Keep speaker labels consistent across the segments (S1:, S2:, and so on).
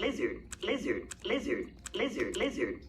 S1: lizard, lizard, lizard, lizard, lizard.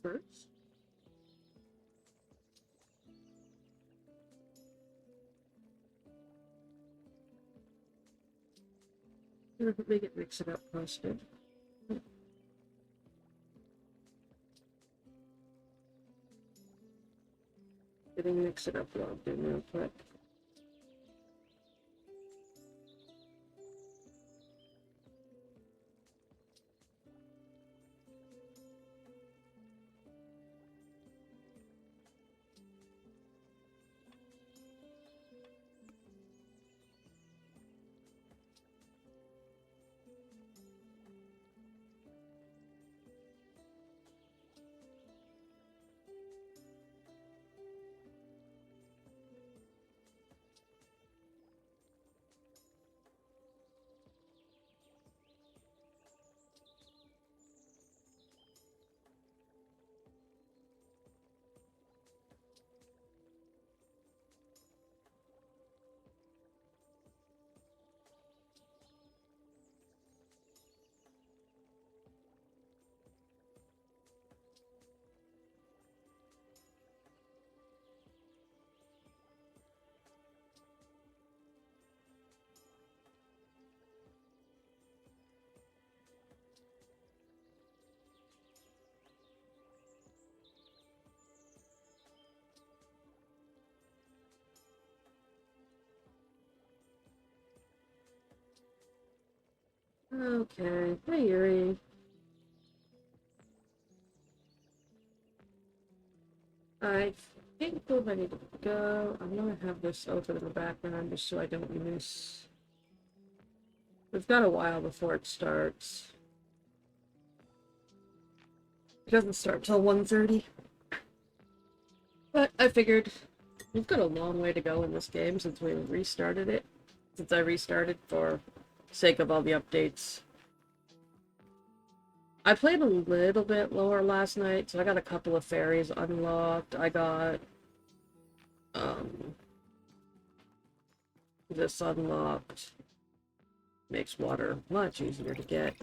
S2: first. Make it mix it up posted. Getting mix it up logged in real quick. Okay, hi Yuri. I think we're ready to go. I'm gonna have this open in the background just so I don't miss. We've got a while before it starts. It doesn't start till 1:30. But I figured we've got a long way to go in this game since we restarted it. Since I restarted for sake of all the updates. I played a little bit lower last night, so I got a couple of ferries unlocked. I got this unlocked. Makes water much easier to get.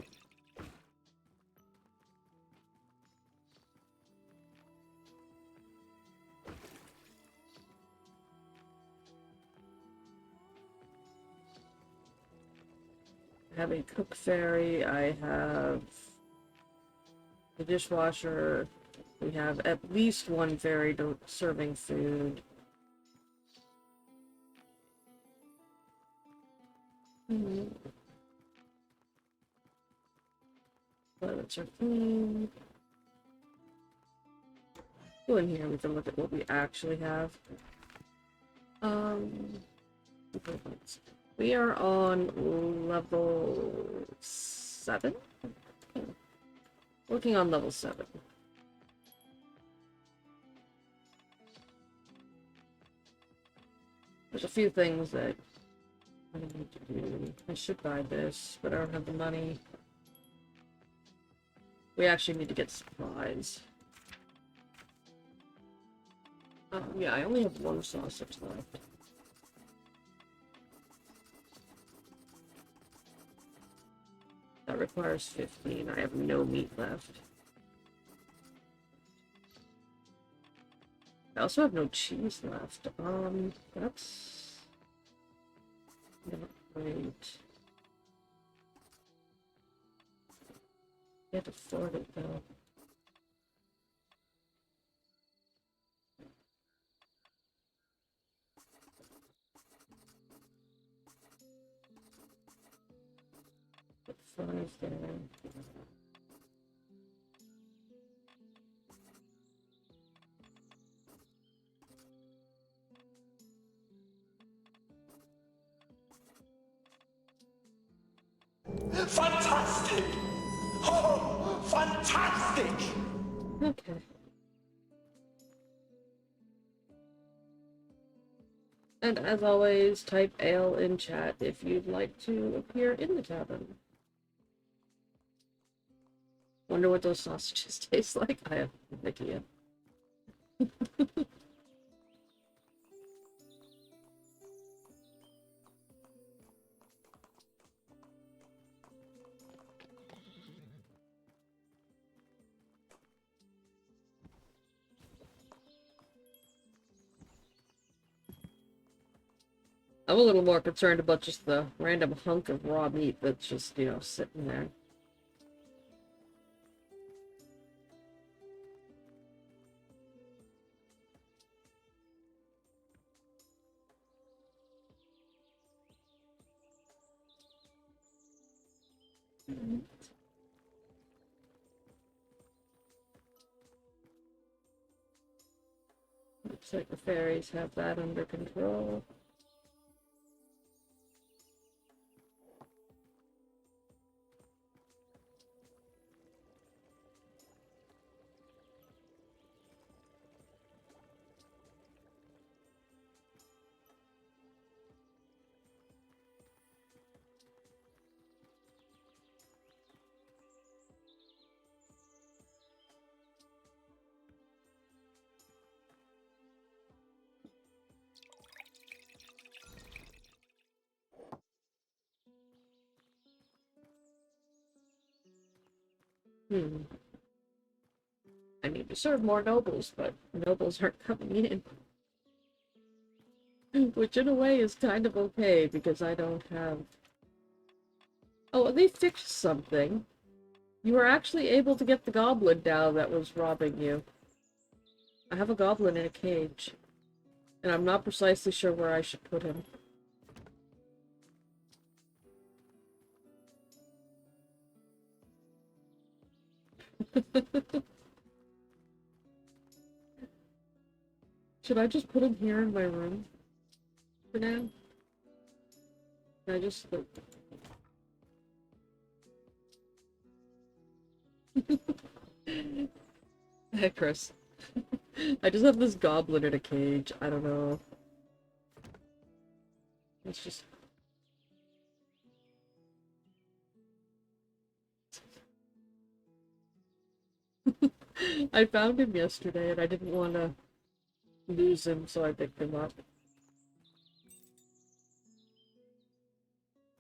S2: I have a cook ferry, I have the dishwasher, we have at least one ferry serving food. Toilets are clean. Go in here, we can look at what we actually have. We are on level 7? Working on level 7. There's a few things that I need to do. I should buy this, but I don't have the money. We actually need to get supplies. Yeah, I only have one sausage left. That requires 15. I have no meat left. I also have no cheese left. That's not great. Can't afford it though. Put 5 there.
S3: Fantastic! Oh, fantastic!
S2: Okay. And as always, type ale in chat if you'd like to appear in the tavern. Wonder what those sausages taste like? I have no idea. I'm a little more concerned about just the random hunk of raw meat that's just, you know, sitting there. Looks like the fairies have that under control. I need to serve more nobles, but nobles aren't coming in. Which in a way is kind of okay, because I don't have... Oh, they fixed something. You were actually able to get the goblin down that was robbing you. I have a goblin in a cage. And I'm not precisely sure where I should put him. Should I just put him here in my room? For now? Can I just... Hey, Chris. I just have this goblin in a cage. I don't know. Let's just... I found him yesterday and I didn't want to lose him, so I picked him up.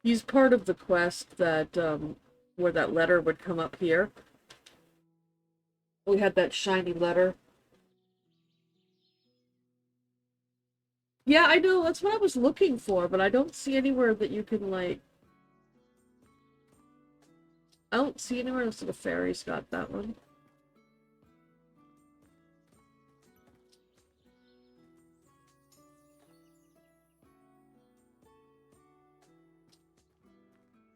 S2: He's part of the quest that, where that letter would come up here. We had that shiny letter. Yeah, I know, that's what I was looking for, but I don't see anywhere that you can, like... I don't see anywhere else that the fairies got that one.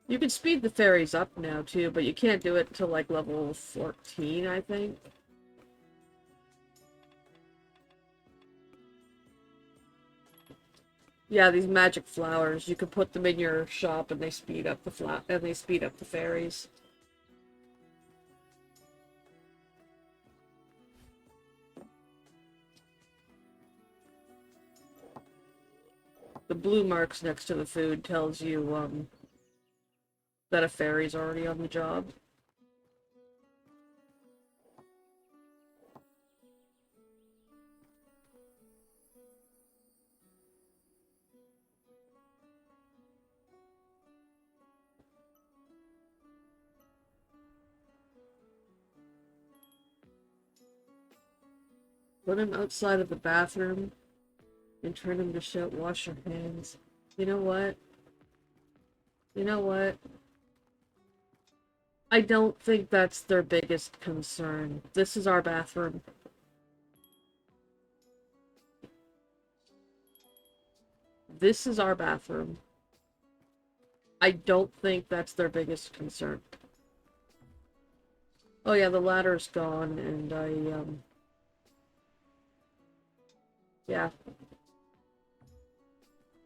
S2: You can speed the fairies up now, too, but you can't do it until, like, level 14, I think. Yeah, these magic flowers, you can put them in your shop and they speed up the fairies. The blue marks next to the food tells you, that a fairy's already on the job. Put him outside of the bathroom and turn him to shout, "Wash your hands." You know what? You know what? I don't think that's their biggest concern. This is our bathroom. This is our bathroom. I don't think that's their biggest concern. Oh yeah, the ladder's gone, and yeah.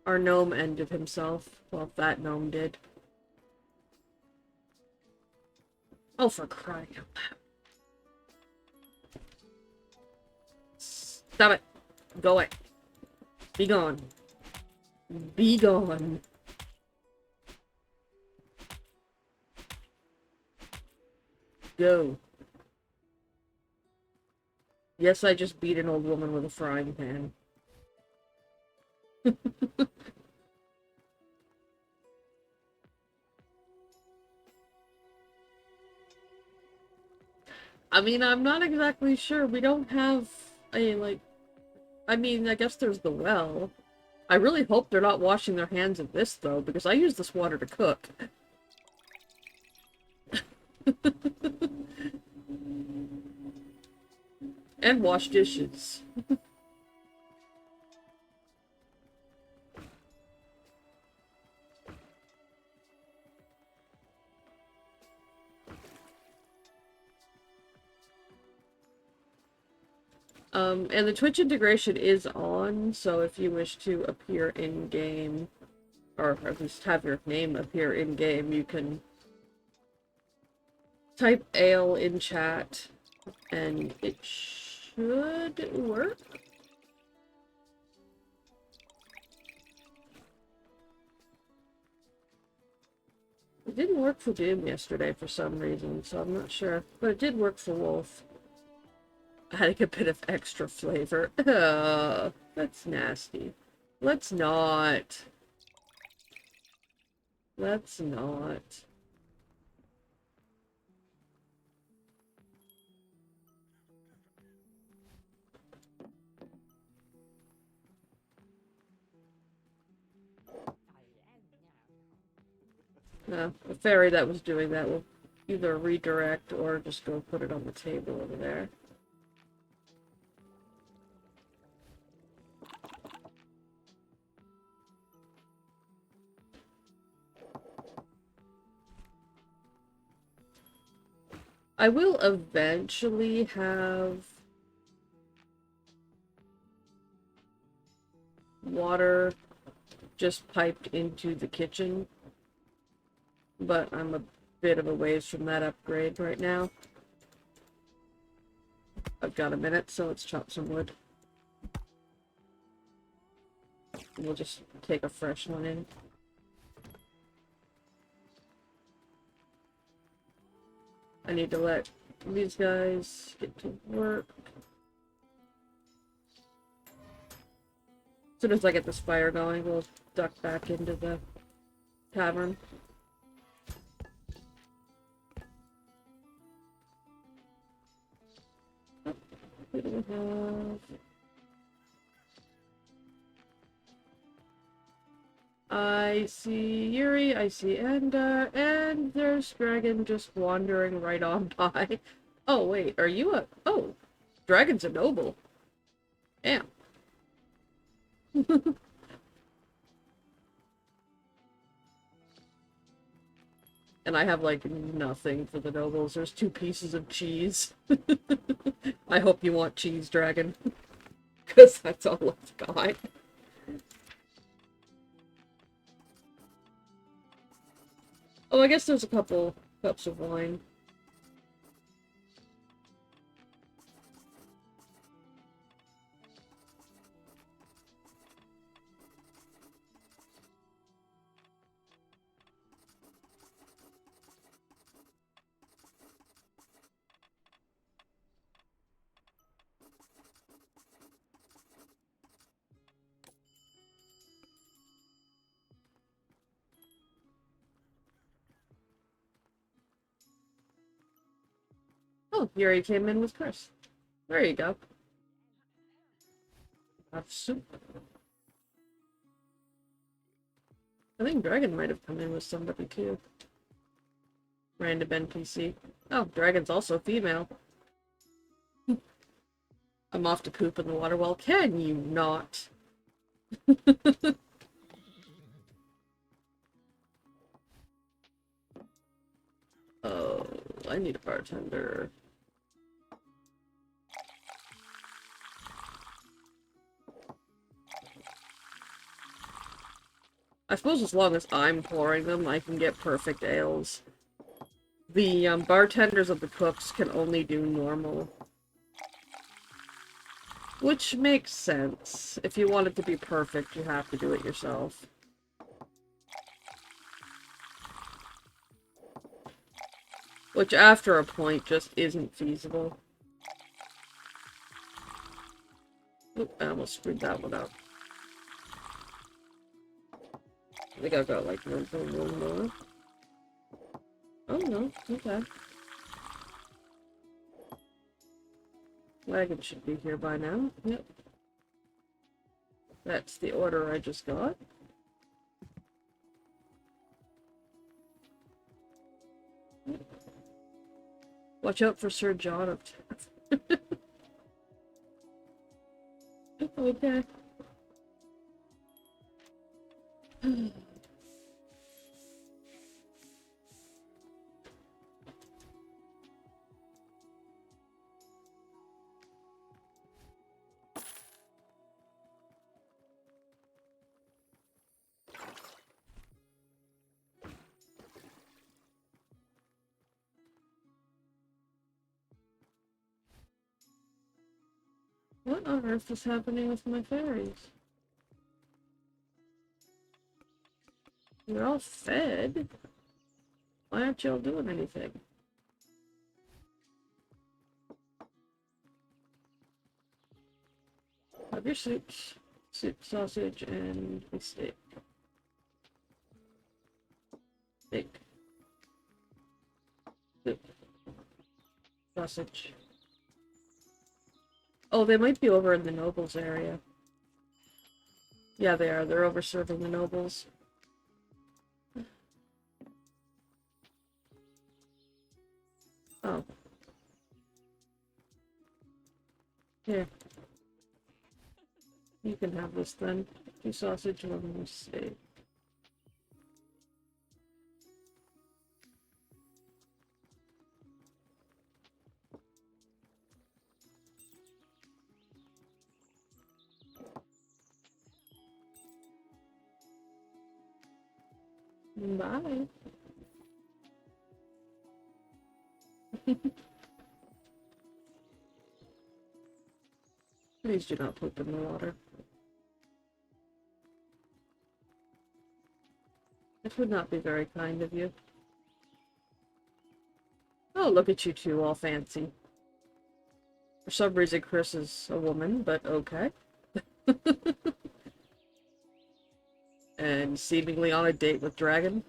S2: Our gnome ended himself. Well, that gnome did. Oh, for crying out loud. Stop it. Go away. Be gone. Be gone. Go. Yes, I just beat an old woman with a frying pan. I mean, I'm not exactly sure. We don't have a, like... I mean, I guess there's the well. I really hope they're not washing their hands of this, though, because I use this water to cook. And wash dishes. And the Twitch integration is on, so if you wish to appear in-game, or at least have your name appear in-game, you can type ale in chat, and it should work. It didn't work for Doom yesterday for some reason, so I'm not sure. But it did work for Wolf. Adding a bit of extra flavor. That's nasty. Let's not. Let's not. No, the fairy that was doing that will either redirect or just go put it on the table over there. I will eventually have water just piped into the kitchen, but I'm a bit of a ways from that upgrade right now. I've got a minute, so let's chop some wood. We'll just take a fresh one in. I need to let these guys get to work. As soon as I get this fire going, we'll duck back into the tavern. Oh, we don't have... I see Yuri, I see Ender, and there's Dragon just wandering right on by. Oh, wait, are you a... Oh, Dragon's a noble. Damn. And I have, like, nothing for the nobles. There's 2 pieces of cheese. I hope you want cheese, Dragon. Because that's all I've got. Oh, I guess there's a couple cups of wine. Oh, Yuri came in with Chris. There you go. Have soup. I think Dragon might have come in with somebody too. Random NPC. Oh, Dragon's also female. I'm off to poop in the water well. Can you not? Oh, I need a bartender. I suppose as long as I'm pouring them, I can get perfect ales. The bartenders of the cooks can only do normal. Which makes sense. If you want it to be perfect, you have to do it yourself. Which, after a point, just isn't feasible. Oop, I almost screwed that one up. I think I've got like one more. Oh no, okay. Wagon should be here by now. Yep. That's the order I just got. Watch out for Sir John of Okay. What on earth is happening with my fairies? You're all fed. Why aren't y'all doing anything? Have your soups. Soup, sausage, and a steak. Steak. Soup. Sausage. Oh, they might be over in the nobles area. Yeah, they are. They're over serving the nobles. Oh. Here. You can have this then. 2 sausage, 1 steak. Bye. Please do not poop in the water. This would not be very kind of you. Oh, look at you two, all fancy. For some reason, Chris is a woman, but okay. And seemingly on a date with Dragon.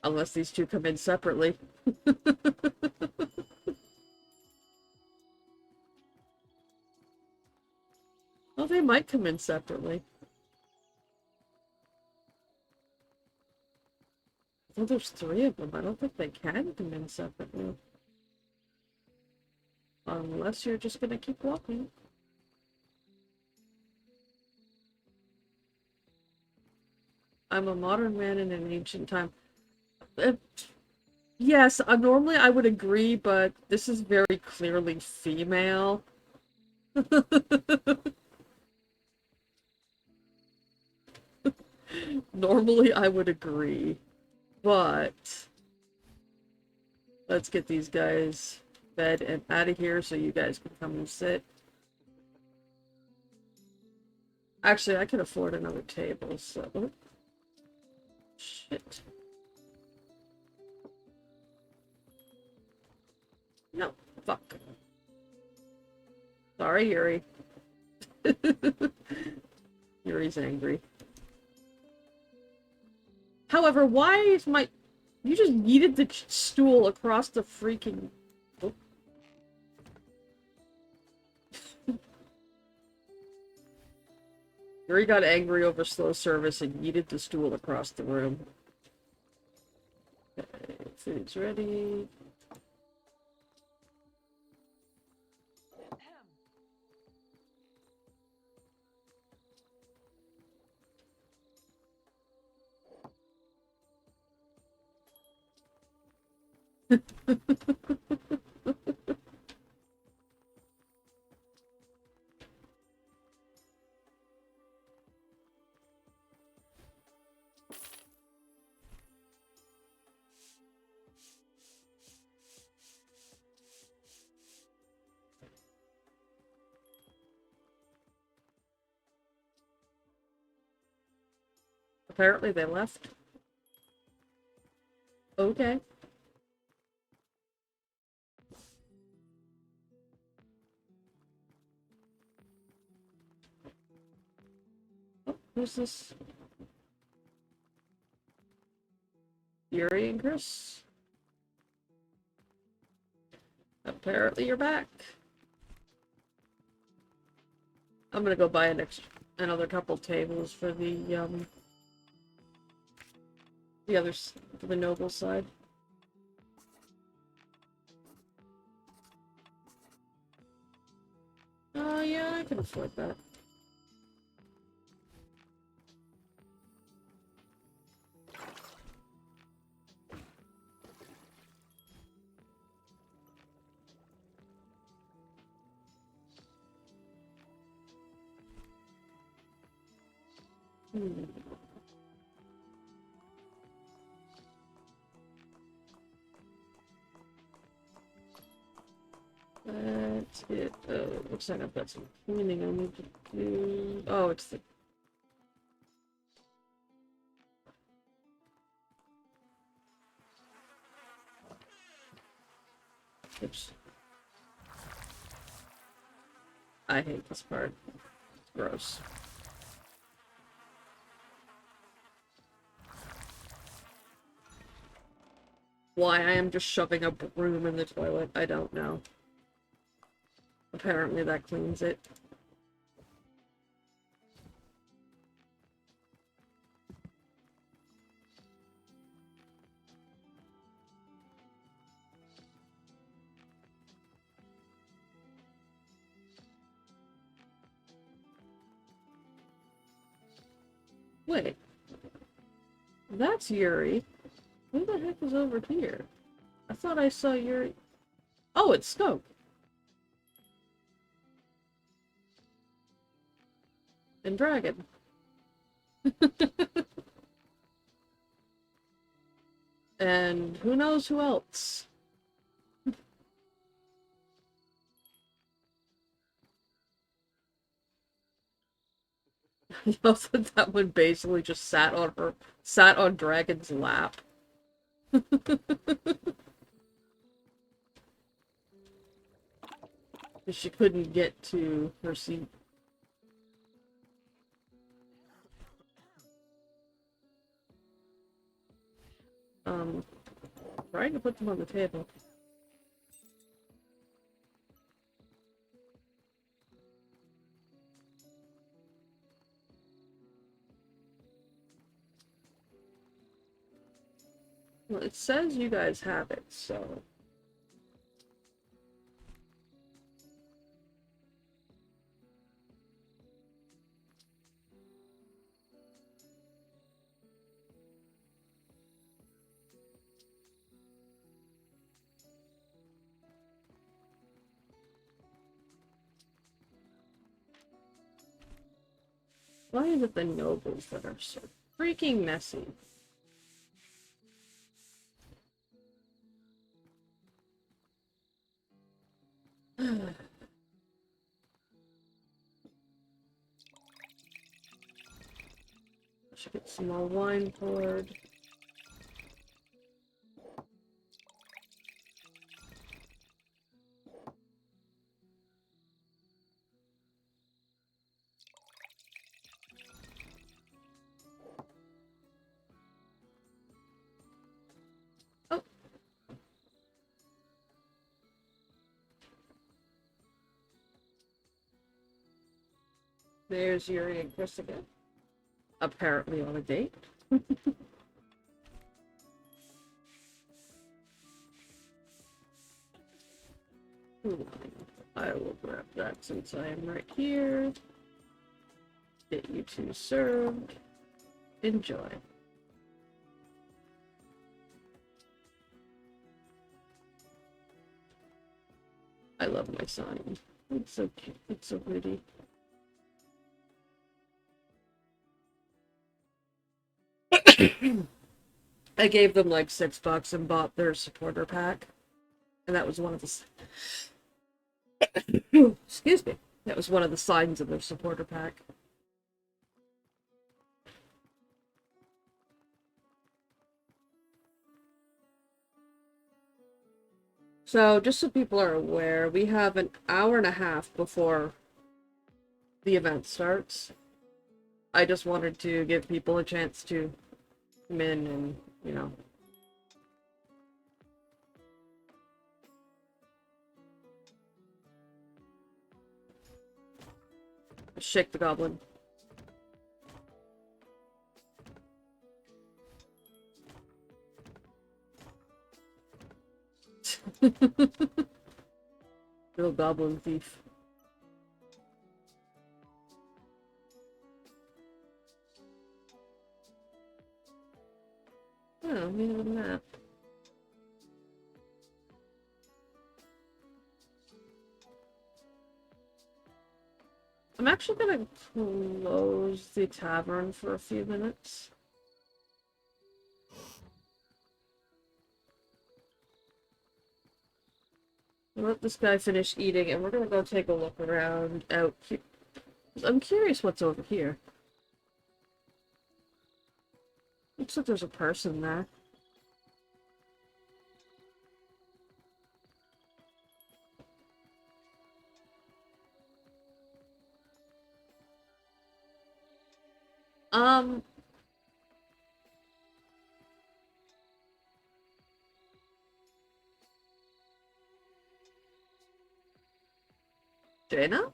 S2: Unless these two come in separately. Well, they might come in separately. Well, there's 3 of them. I don't think they can come in separately. Unless you're just gonna keep walking. I'm a modern man in an ancient time. Yes, normally I would agree, but this is very clearly female. Normally I would agree, but let's get these guys fed and out of here so you guys can come and sit. Actually, I can afford another table, so... Oh. Shit. No, fuck. Sorry, Yuri. Yuri's angry. However, why is my... You just yeeted the stool across the freaking... Oh. Yuri got angry over slow service and yeeted the stool across the room. Okay, food's ready. Apparently they left. Okay. Oh, who's this? Yuri and Chris? Apparently you're back. I'm gonna go buy another couple tables for the for the noble side. Oh yeah, I can afford that. Hmm. That's it. Looks like I've got some cleaning I need to do. Oh, it's the... Oops. I hate this part. It's gross. Why I am just shoving a broom in the toilet, I don't know. Apparently that cleans it. Wait. That's Yuri. Who the heck is over here? I thought I saw Yuri. Oh, it's Scope. And Dragon. And who knows who else? I love that one basically just sat on Dragon's lap. She couldn't get to her seat. Trying to put them on the table. Well, it says you guys have it, so... Why is it the nobles that are so freaking messy? I should get some more wine poured. Oh. There's Yuri and Chris again. Apparently on a date. I will grab that since I am right here. Get you two served. Enjoy. I love my sign. It's so cute. It's so pretty. I gave them like $6 and bought their supporter pack. And that was one of the... Excuse me. That was one of the signs of their supporter pack. So, just so people are aware, we have an hour and a half before the event starts. I just wanted to give people a chance to come in and, you know... Shake the goblin. Real goblin thief. Oh, neither than that. I'm actually gonna close the tavern for a few minutes. I'll let this guy finish eating, and we're gonna go take a look around out here. I'm curious what's over here. Looks like there's a person there. Um, Jaina?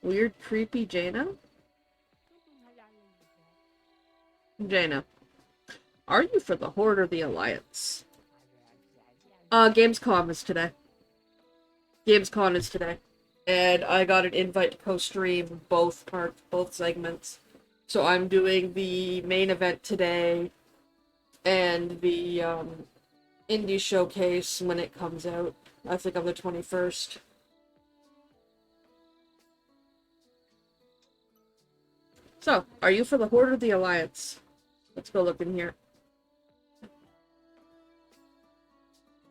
S2: Weird, creepy Jaina? Jaina. Are you for the Horde or the Alliance? GamesCon is today. GamesCon is today. And I got an invite to co-stream both parts, both segments. So I'm doing the main event today and the indie showcase when it comes out. I think on the 21st. So, are you for the Horde or the Alliance? Let's go look in here.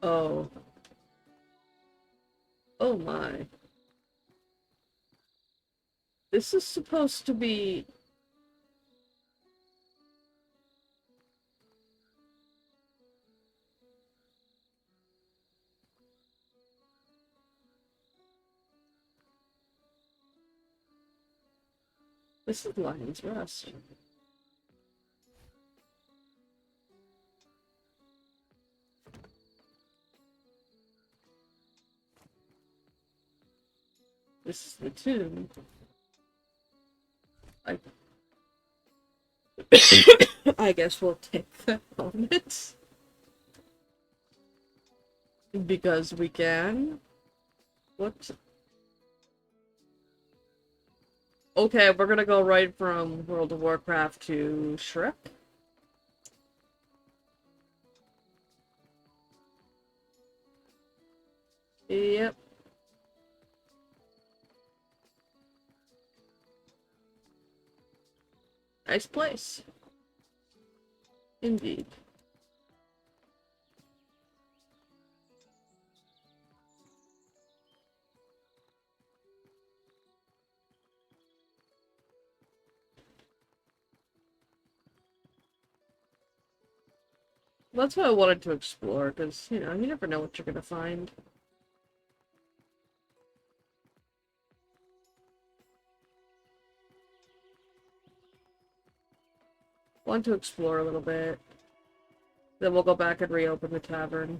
S2: Oh. Oh my. This is supposed to be... This is Lion's Rest. This is the tomb. I guess we'll take that moment. Because we can. What? Okay, we're gonna go right from World of Warcraft to Shrek. Yep. Nice place. Indeed. That's what I wanted to explore, because, you know, you never know what you're gonna find. Want to explore a little bit. Then we'll go back and reopen the tavern.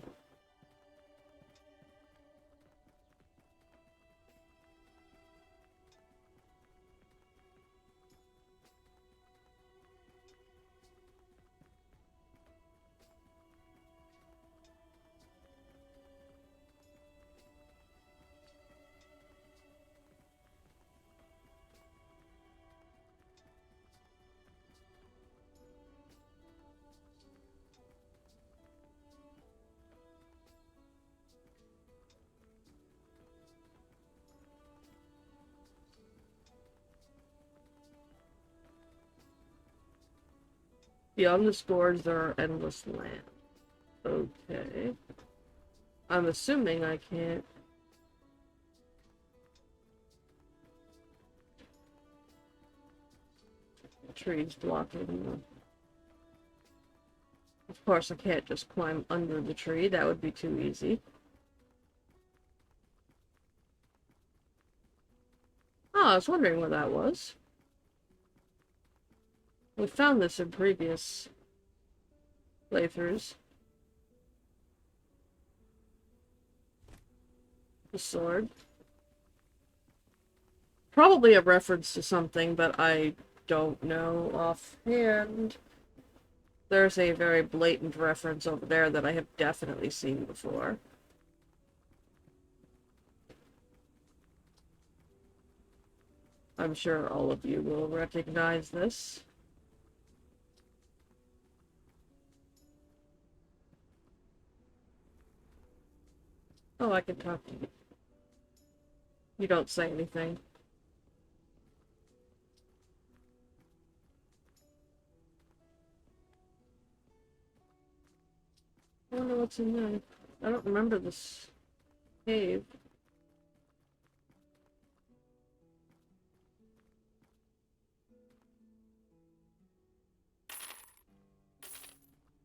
S2: Beyond the scores, there are endless land. Okay. I'm assuming I can't. The tree's blocking the... Of course, I can't just climb under the tree. That would be too easy. Oh, I was wondering what that was. We found this in previous playthroughs. The sword. Probably a reference to something, but I don't know offhand. There's a very blatant reference over there that I have definitely seen before. I'm sure all of you will recognize this. Oh, I can talk to you. You don't say anything. I don't know what's in there. I don't remember this cave.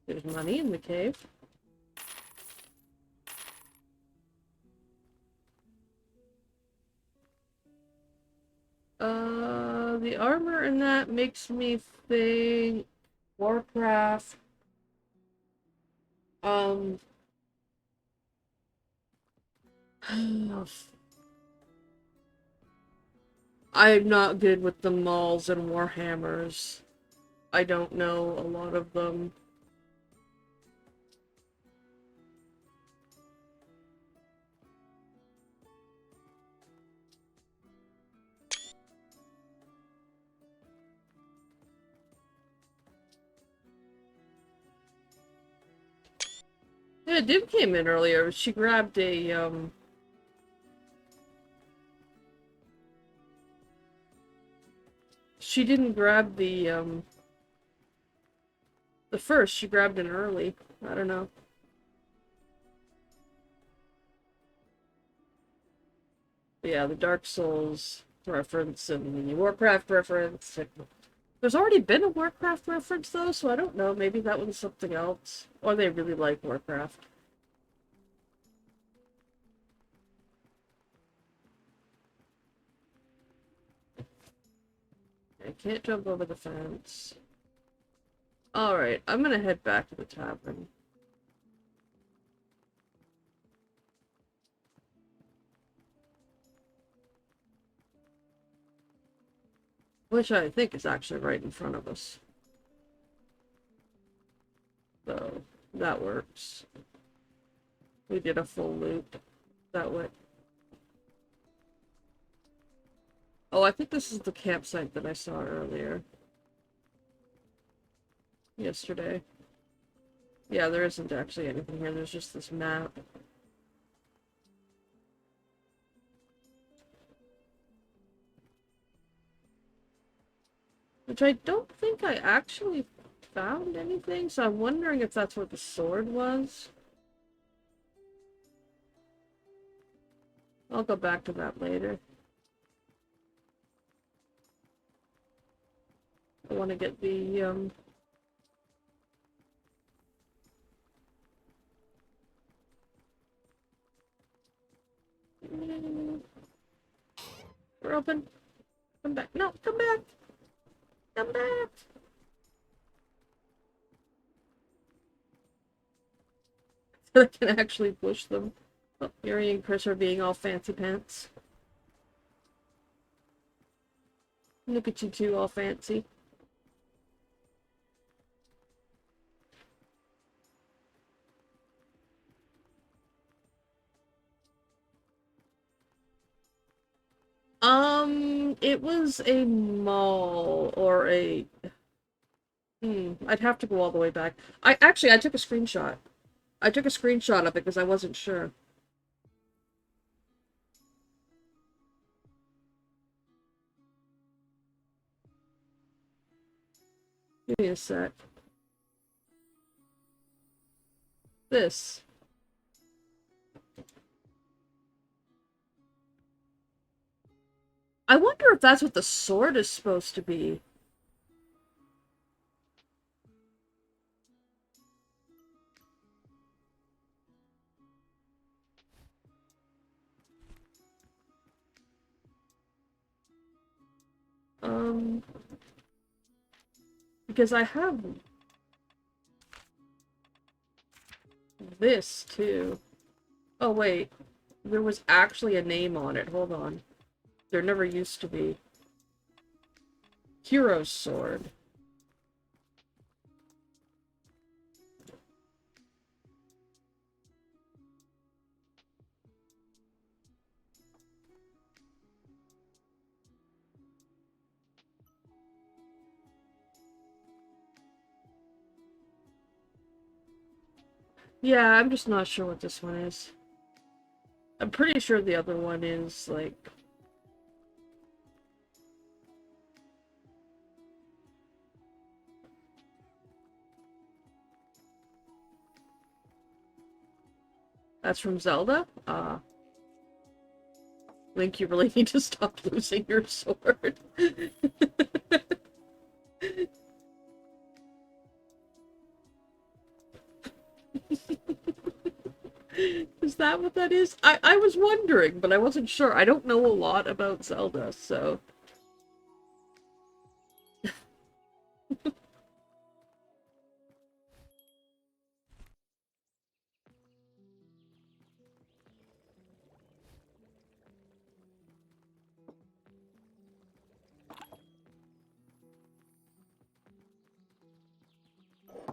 S2: There's money in the cave. The armor in that makes me think Warcraft. I'm not good with the Mauls and Warhammers. I don't know a lot of them. Yeah, Dib came in earlier. She grabbed a, She didn't grab the first. She grabbed an early. I don't know. But yeah, the Dark Souls reference and the Warcraft reference. There's already been a Warcraft reference, though, so I don't know. Maybe that one's something else. Or they really like Warcraft. I can't jump over the fence. Alright, I'm gonna head back to the tavern. Which I think is actually right in front of us. So, that works. We did a full loop that way. Oh, I think this is the campsite that I saw earlier. Yesterday. Yeah, there isn't actually anything here. There's just this map. Which I don't think I actually found anything, so I'm wondering if that's what the sword was. I'll go back to that later. I want to get the, We're open. Come back. No, come back! Come back! I can actually push them. Oh, Yuri and Chris are being all fancy pants. Look at you two all fancy. It was a mall or a... I'd have to go all the way back. I took a screenshot. I took a screenshot of it because I wasn't sure. Give me a sec. This. I wonder if that's what the sword is supposed to be. Because I have this too. Oh wait, there was actually a name on it. Hold on. There never used to be. Hero's Sword. Yeah, I'm just not sure what this one is. I'm pretty sure the other one is, like... That's from Zelda? Link, you really need to stop losing your sword. Is that what that is? I was wondering, but I wasn't sure. I don't know a lot about Zelda, so...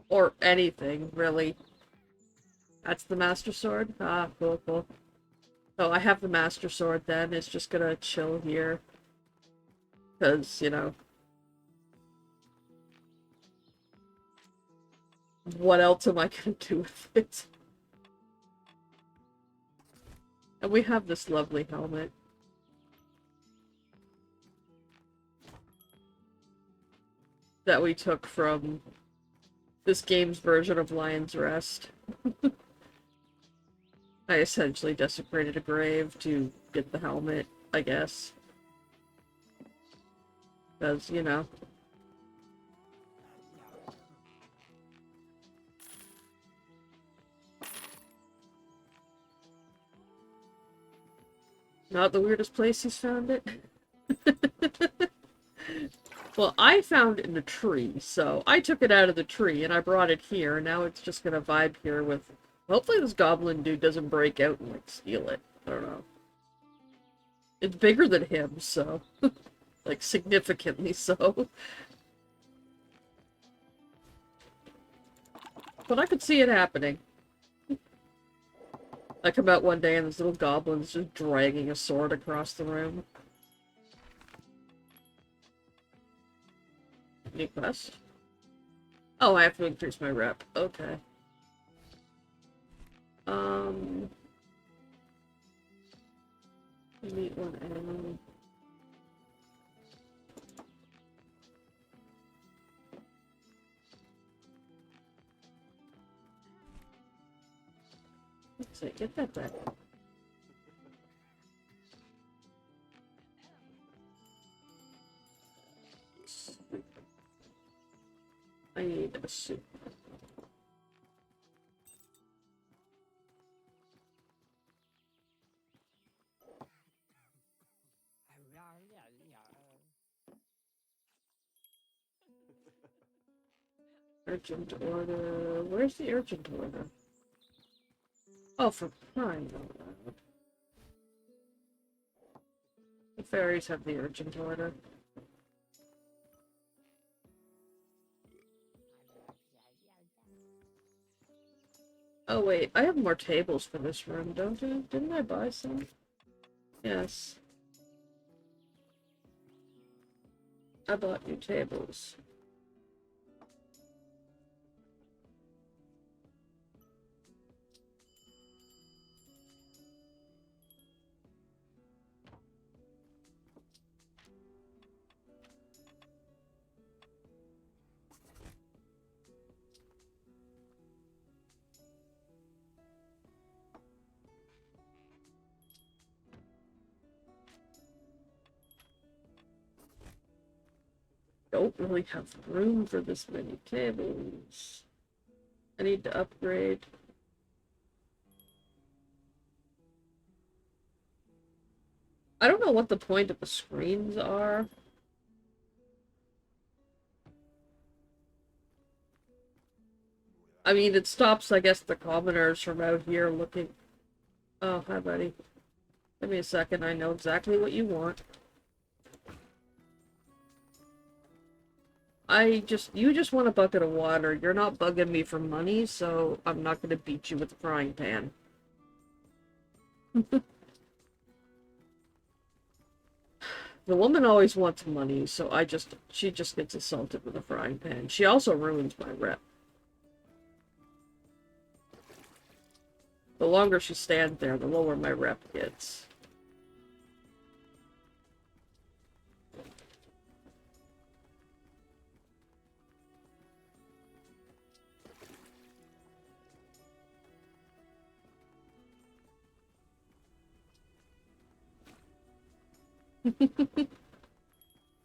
S2: Or anything, really. That's the Master Sword? Ah, cool, cool. So I have the Master Sword then. It's just gonna chill here. Because, you know... What else am I gonna do with it? And we have this lovely helmet. That we took from this game's version of Lion's Rest. I essentially desecrated a grave to get the helmet, I guess. Because, you know. Not the weirdest place he's found it. Well, I found it in a tree, so I took it out of the tree and I brought it here. Now it's just gonna vibe here with... Hopefully this goblin dude doesn't break out and, like, steal it. I don't know. It's bigger than him, so... like, significantly so. But I could see it happening. I come out one day and this little goblin's just dragging a sword across the room. New quest? Oh, I have to increase my rep. Okay. Meet one animal. Let's see, get that back. I need a soup. Urgent order. Where's the urgent order? Oh, for crying out loud. The fairies have the urgent order. Oh wait, I have more tables for this room, don't I? Didn't I buy some? Yes. I bought new tables. Don't really have room for this many tables. I need to upgrade. I don't know what the point of the screens are. I mean, it stops, I guess, the commoners from out here looking... Oh, hi, buddy. Give me a second, I know exactly what you want. You just want a bucket of water. You're not bugging me for money, so I'm not gonna beat you with a frying pan. The woman always wants money, so she just gets assaulted with a frying pan. She also ruins my rep. The longer she stands there, the lower my rep gets.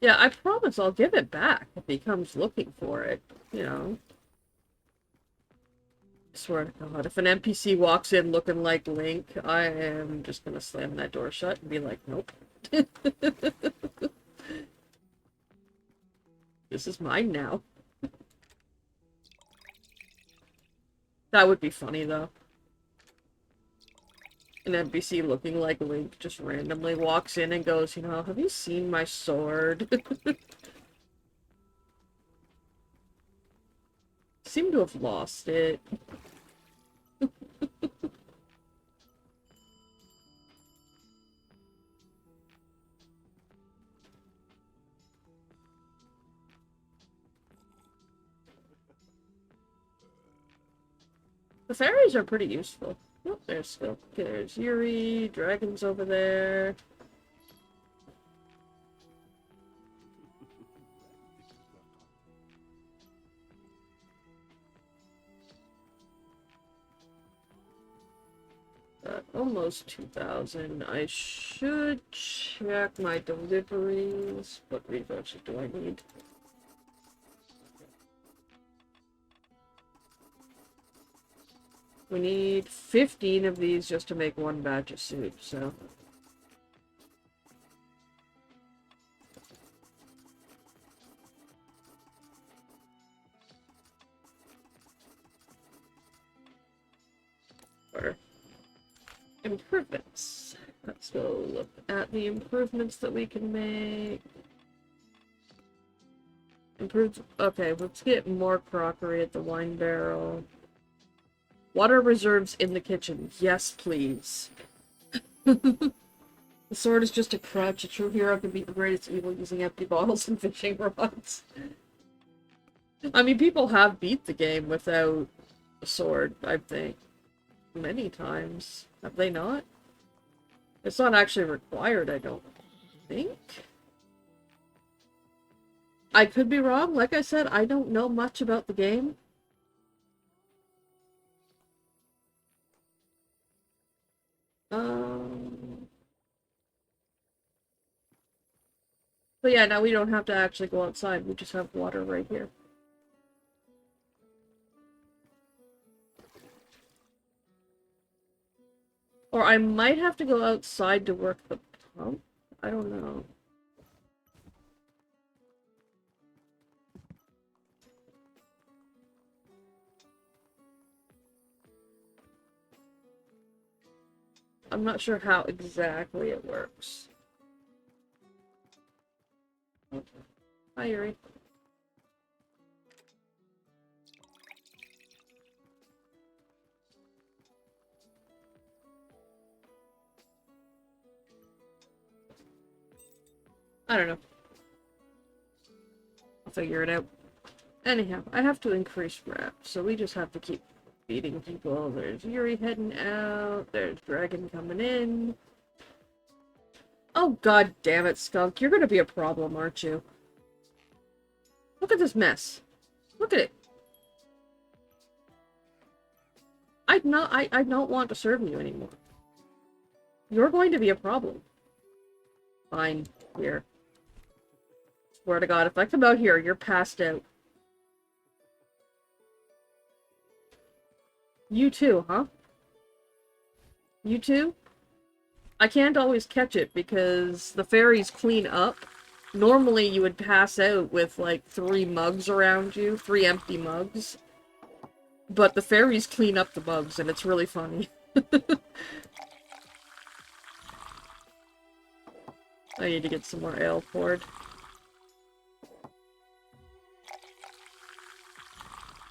S2: Yeah, I promise I'll give it back if he comes looking for it, you know. I swear to God, if an NPC walks in looking like Link, I am just gonna slam that door shut and be like, nope. This is mine now. That would be funny, though. An NPC looking like Link just randomly walks in and goes, you know, have you seen my sword? Seem to have lost it. The fairies are pretty useful. Oh, there's Yuri, dragons over there. Almost 2,000. I should check my deliveries. What resources do I need? We need 15 of these just to make one batch of soup, so... Order. Improvements. Let's go look at the improvements that we can make. Okay, let's get more crockery at the wine barrel. Water reserves in the kitchen. Yes, please. The sword is just a crutch. A true hero can beat the greatest evil using empty bottles and fishing rods. I mean, people have beat the game without a sword, I think. Many times. Have they not? It's not actually required, I don't think. I could be wrong. Like I said, I don't know much about the game. But yeah, now we don't have to actually go outside. We just have water right here. Or I might have to go outside to work the pump. I don't know. I'm not sure how exactly it works. Hi, Yuri. I don't know. I'll figure it out. Anyhow, I have to increase rep, so we just have to keep beating people. There's Yuri heading out. There's Dragon coming in. Oh, god damn it, Skunk. You're gonna be a problem, aren't you? Look at this mess. Look at it. I don't want to serve you anymore. You're going to be a problem. Fine. Here. Swear to God, if I come out here, you're passed out. You too, huh? You too? I can't always catch it because the fairies clean up. Normally you would pass out with like 3 mugs around you, 3 empty mugs. But the fairies clean up the mugs and it's really funny. I need to get some more ale poured.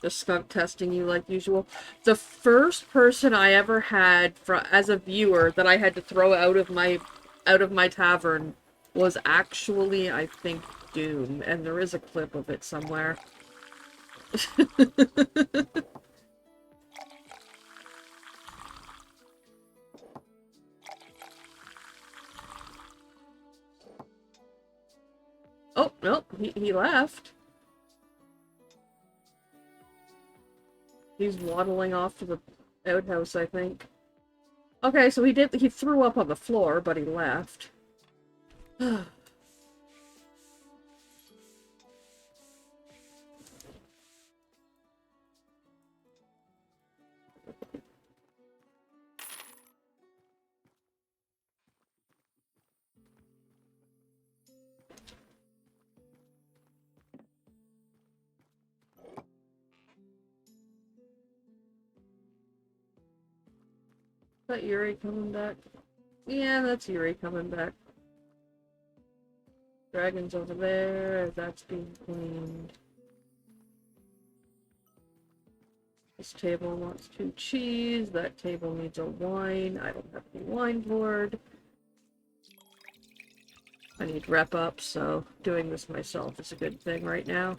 S2: Just skunk testing you like usual. The first person I ever had as a viewer that I had to throw out of my tavern was actually, I think, Doom, and there is a clip of it somewhere. Oh, no, he left. He's waddling off to the outhouse, I think. Okay, so he threw up on the floor, but he left. Is that Yuri coming back? Yeah, that's Yuri coming back. Dragon's over there. That's being cleaned. This table wants 2 cheese. That table needs a wine. I don't have any wine board. I need rep up, so doing this myself is a good thing right now.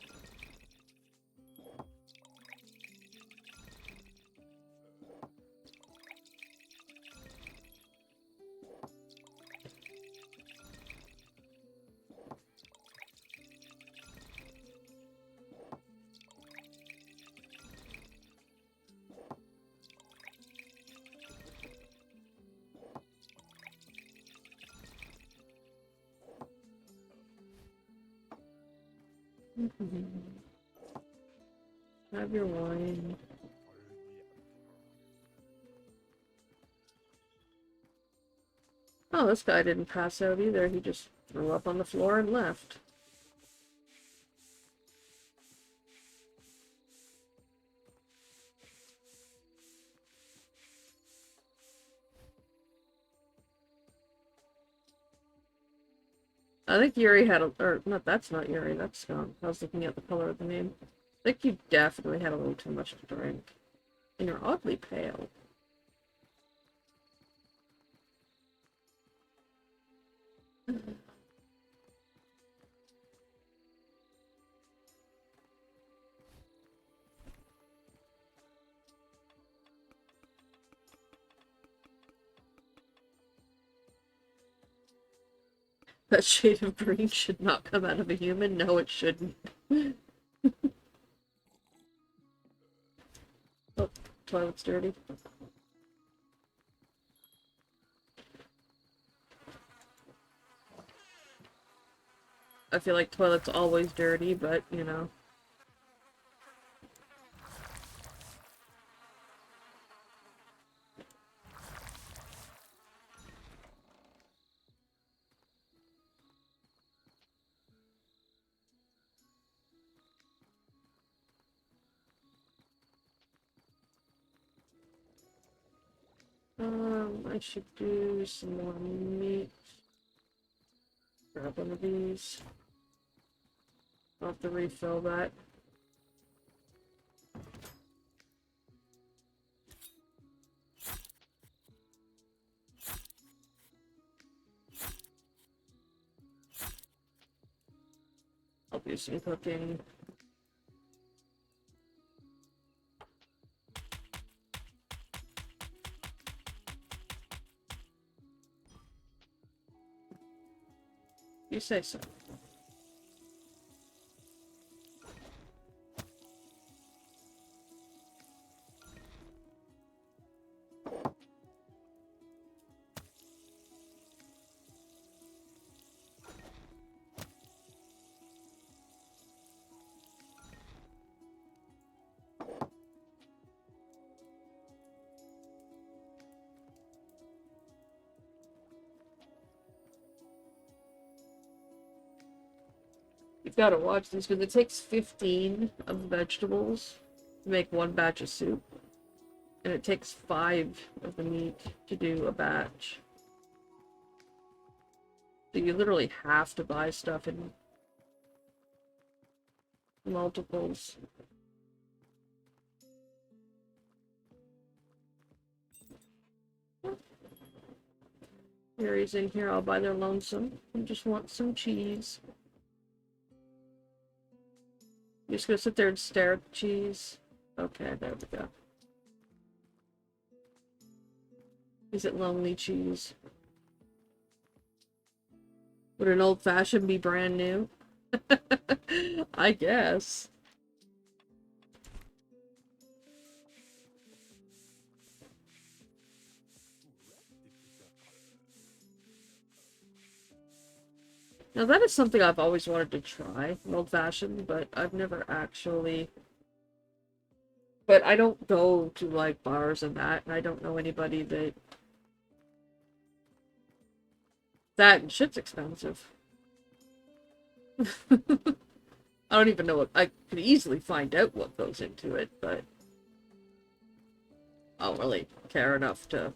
S2: Have your wine. Oh, this guy didn't pass out either. He just threw up on the floor and left. I think Yuri had a, or not, that's not Yuri, that's Skunk. I was looking at the color of the name. I think you definitely had a little too much to drink. And you're oddly pale. That shade of green should not come out of a human. No, it shouldn't. Oh, toilet's dirty. I feel like toilet's always dirty, but, you know. I should do some more meat. Grab one of these. I'll have to refill that. I'll do some cooking. You say so. You've got to watch this because it takes 15 of the vegetables to make 1 batch of soup. And it takes 5 of the meat to do a batch. So you literally have to buy stuff in multiples. Harry's in here, I'll buy their lonesome. I just want some cheese. You're just gonna sit there and stare at the cheese? Okay, there we go. Is it lonely cheese? Would an old-fashioned be brand new? I guess. Now that is something I've always wanted to try, an old-fashioned, but I've never actually... But I don't go to, like, bars and that, and I don't know anybody that... That and shit's expensive. I don't even know what... I could easily find out what goes into it, but... I don't really care enough to...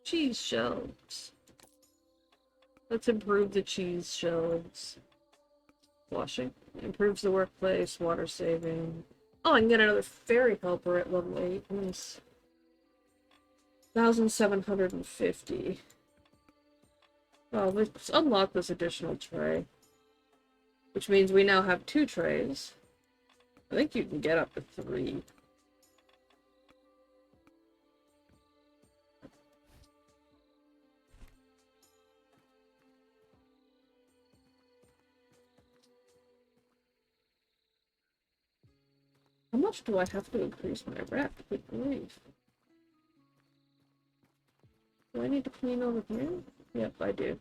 S2: Cheese shelves. Let's improve the cheese shelves. Washing. Improves the workplace, water saving. Oh, I can get another fairy helper at level 8. Nice. 1,750. Oh, let's unlock this additional tray. Which means we now have 2 trays. I think you can get up to 3. How much do I have to increase my rep? Good grief. Do I need to clean over here? Yep, I do.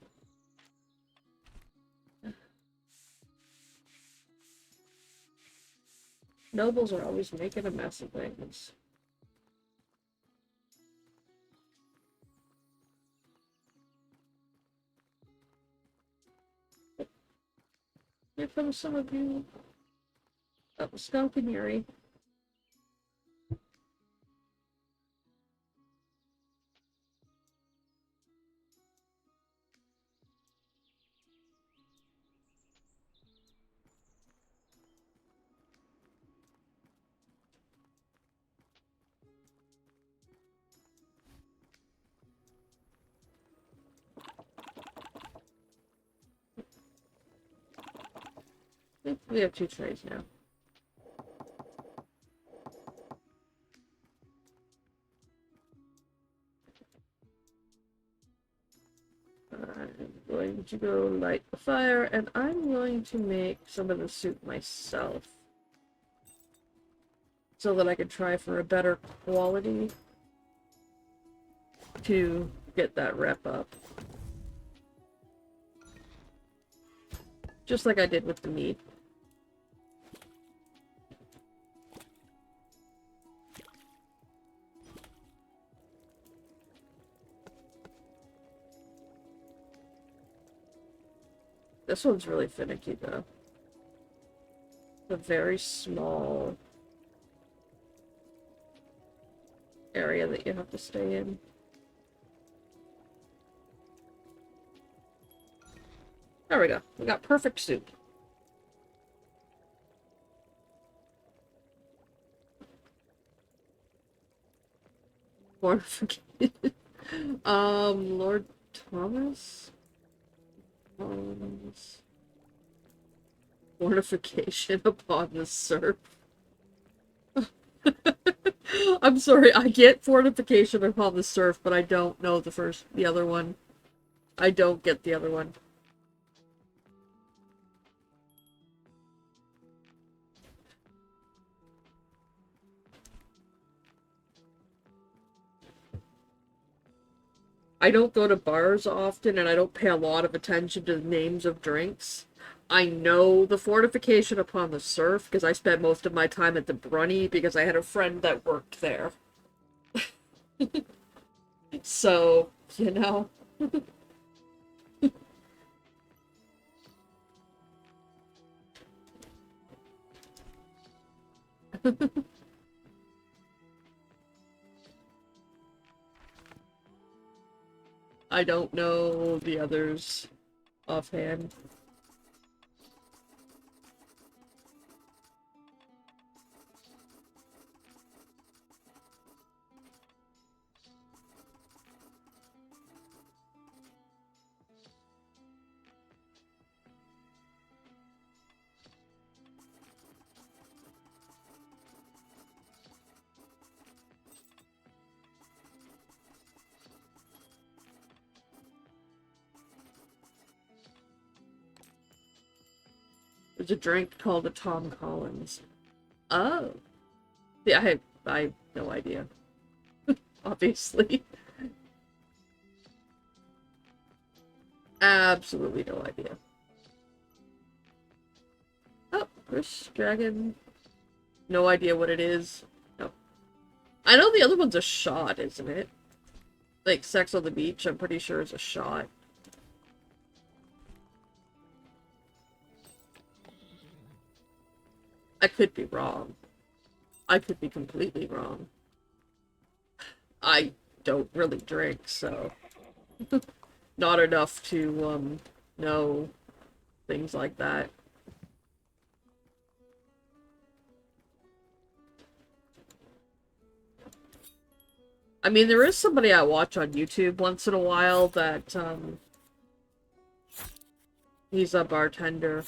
S2: Nobles are always making a mess of things. Here comes some of you. Oh, Skunk and Yuri. I think we have 2 trays now. I'm going to go light the fire, and I'm going to make some of the soup myself. So that I can try for a better quality to get that rep up. Just like I did with the meat. This one's really finicky, though. It's a very small area that you have to stay in. There we go. We got perfect soup. Mortification. Lord Thomas? Mortification upon the serf. I'm sorry, I get fortification upon the serf, but I don't know the other one. I don't get the other one. I don't go to bars often, and I don't pay a lot of attention to the names of drinks. I know the fortification upon the serf, because I spent most of my time at the Brunny, because I had a friend that worked there. So, You know? I don't know the others offhand. There's a drink called a Tom Collins. Oh. Yeah, I have no idea. Obviously. Absolutely no idea. Oh, Chris Dragon. No idea what it is. No. I know the other one's a shot, isn't it? Like Sex on the Beach, I'm pretty sure is a shot. I could be wrong. I could be completely wrong. I don't really drink, so not enough to know things like that. I mean, there is somebody I watch on YouTube once in a while that he's a bartender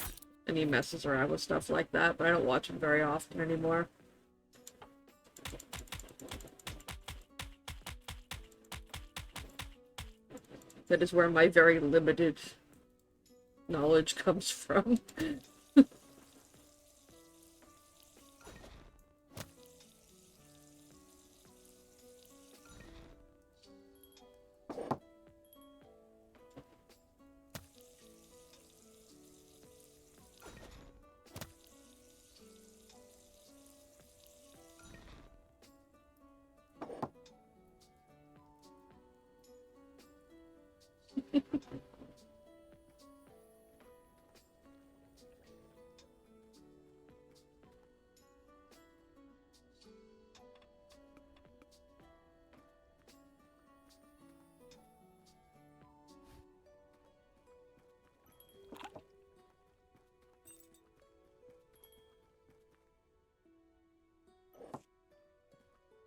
S2: and he messes around with stuff like that, but I don't watch him very often anymore. That is where my very limited knowledge comes from.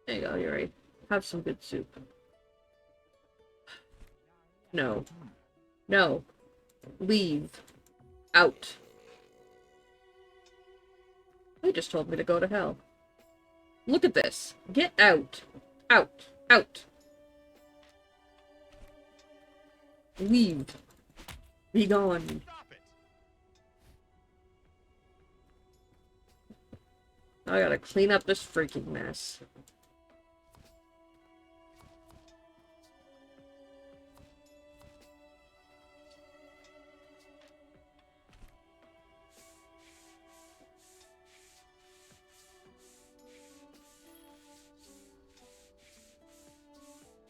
S2: There you go, you're right. Have some good soup. No. No. Leave. Out. They just told me to go to hell. Look at this. Get out. Out. Out. Leave. Be gone. I gotta clean up this freaking mess.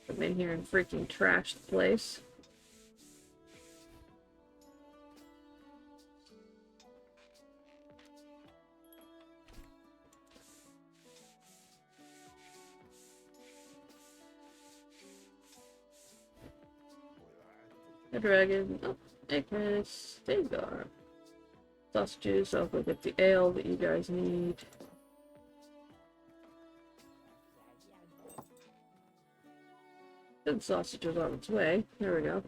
S2: Come in here and freaking trash the place. A dragon. Oh, hey Chris. There you are. Sausages. I'll go get the ale that you guys need. Good sausages on its way. There we go.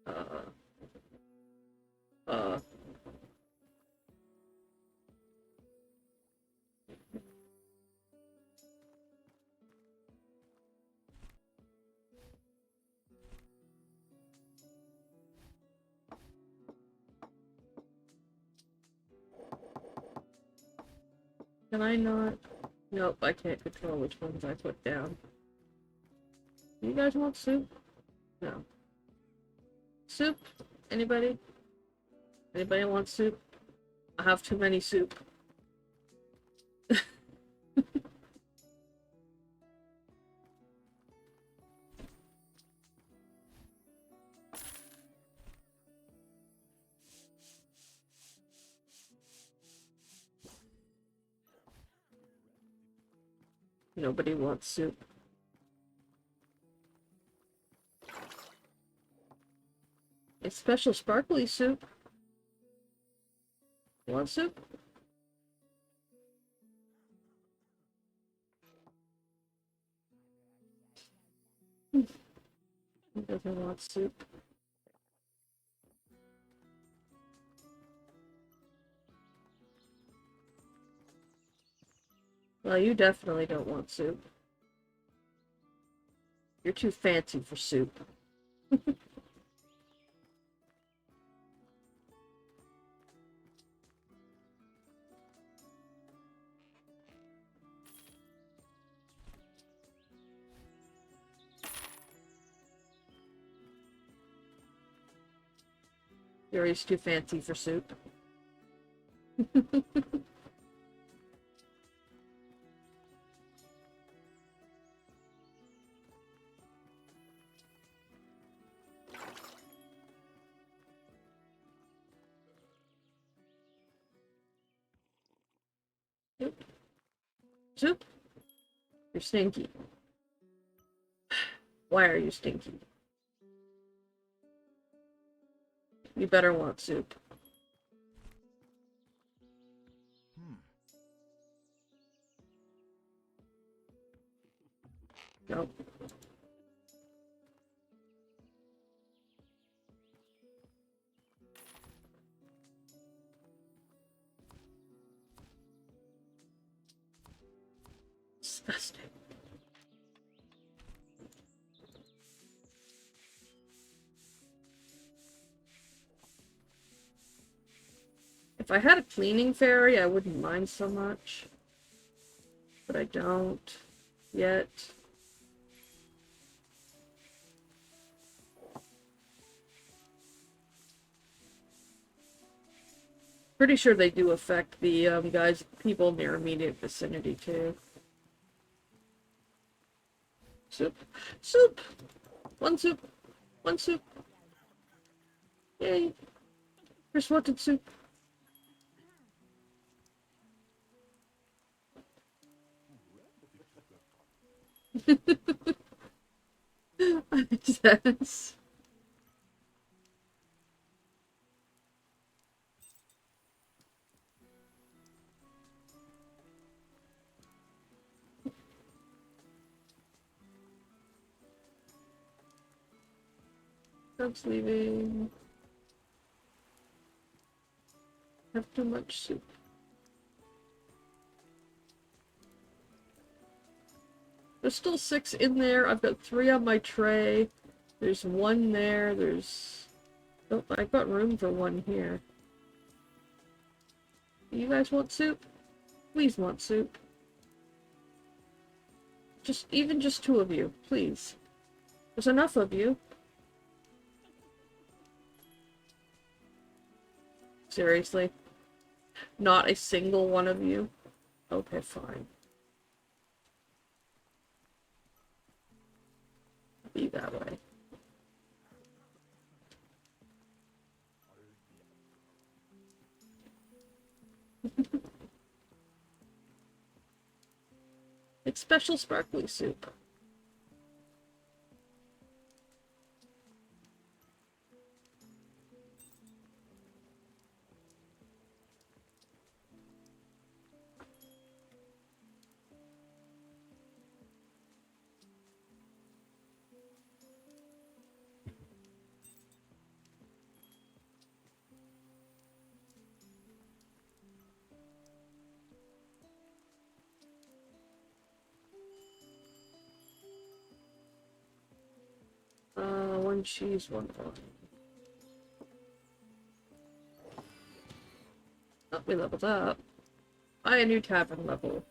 S2: Uh. Can I not? Nope, I can't control which ones I put down. Do you guys want soup? No. Soup? Anybody? Anybody want soup? I have too many soup. Nobody wants soup. A special sparkly soup. You want soup? Who doesn't want soup? Well, you definitely don't want soup. You're too fancy for soup. Yuri's too fancy for soup. Soup. Soup? You're stinky. Why are you stinky? You better want soup. Nope. Disgusting. If I had a cleaning fairy, I wouldn't mind so much. But I don't yet. Pretty sure they do affect the people in their immediate vicinity too. Soup. Soup! One soup. One soup. Yay. Chris wanted soup. Yes. Dog's leaving. Have too much soup. There's still 6 in there. I've got 3 on my tray. There's 1 there. There's... Oh, I've got room for 1 here. You guys want soup? Please want soup. Even just 2 of you, please. There's enough of you. Seriously? Not a single one of you? Okay, fine. Be that way. It's special sparkly soup. One cheese, 1 wine. Oh, we leveled up. A new tavern level.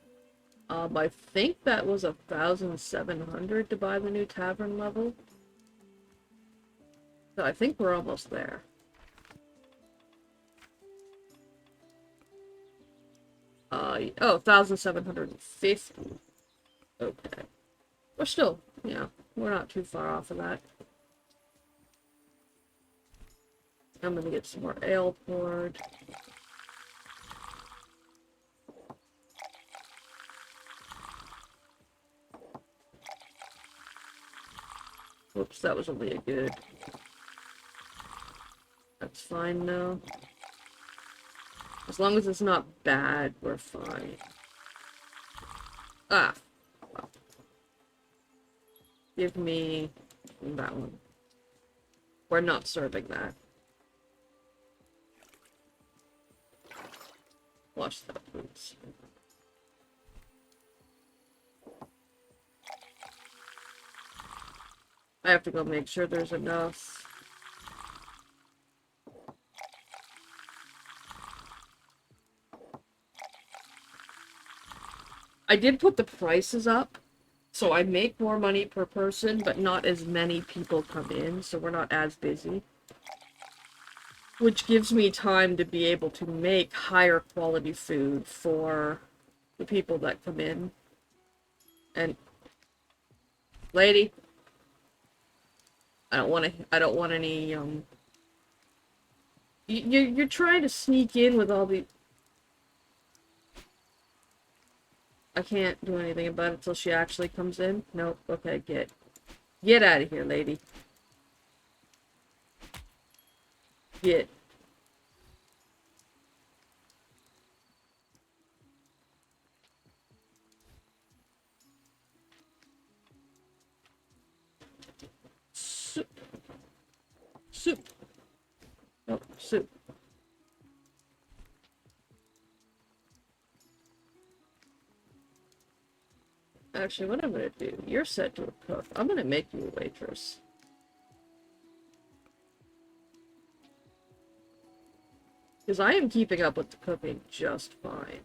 S2: I think that was 1,700 to buy the new tavern level. So I think we're almost there. Oh, 1,750. Okay. We're still, yeah, we're not too far off of that. I'm gonna get some more ale poured. Whoops, that was only a good. That's fine now. As long as it's not bad, we're fine. Ah. Well. Give me that one. We're not serving that. Wash that, please. I have to go make sure there's enough. I did put the prices up, so I make more money per person, but not as many people come in, so we're not as busy. Which gives me time to be able to make higher quality food for the people that come in. And lady, I don't want any you're trying to sneak in with all the. I can't do anything about it until she actually comes in. Nope. Okay, get out of here, lady. Get. Soup. Soup. Nope, soup. Actually, what I'm gonna do, you're set to a cook. I'm gonna make you a waitress. Because I am keeping up with the cooking just fine.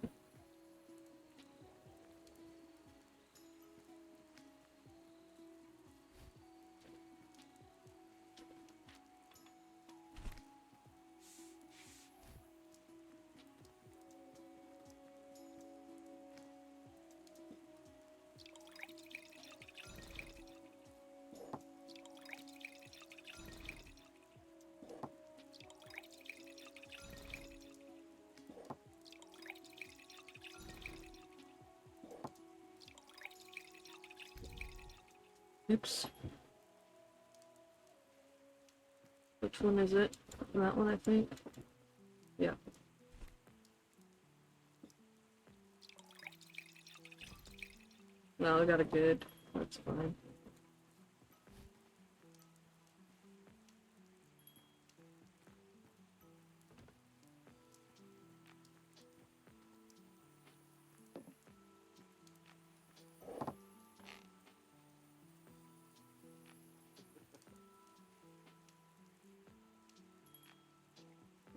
S2: Oops. Which one is it? That one, I think? Yeah. No, I got a good. That's fine.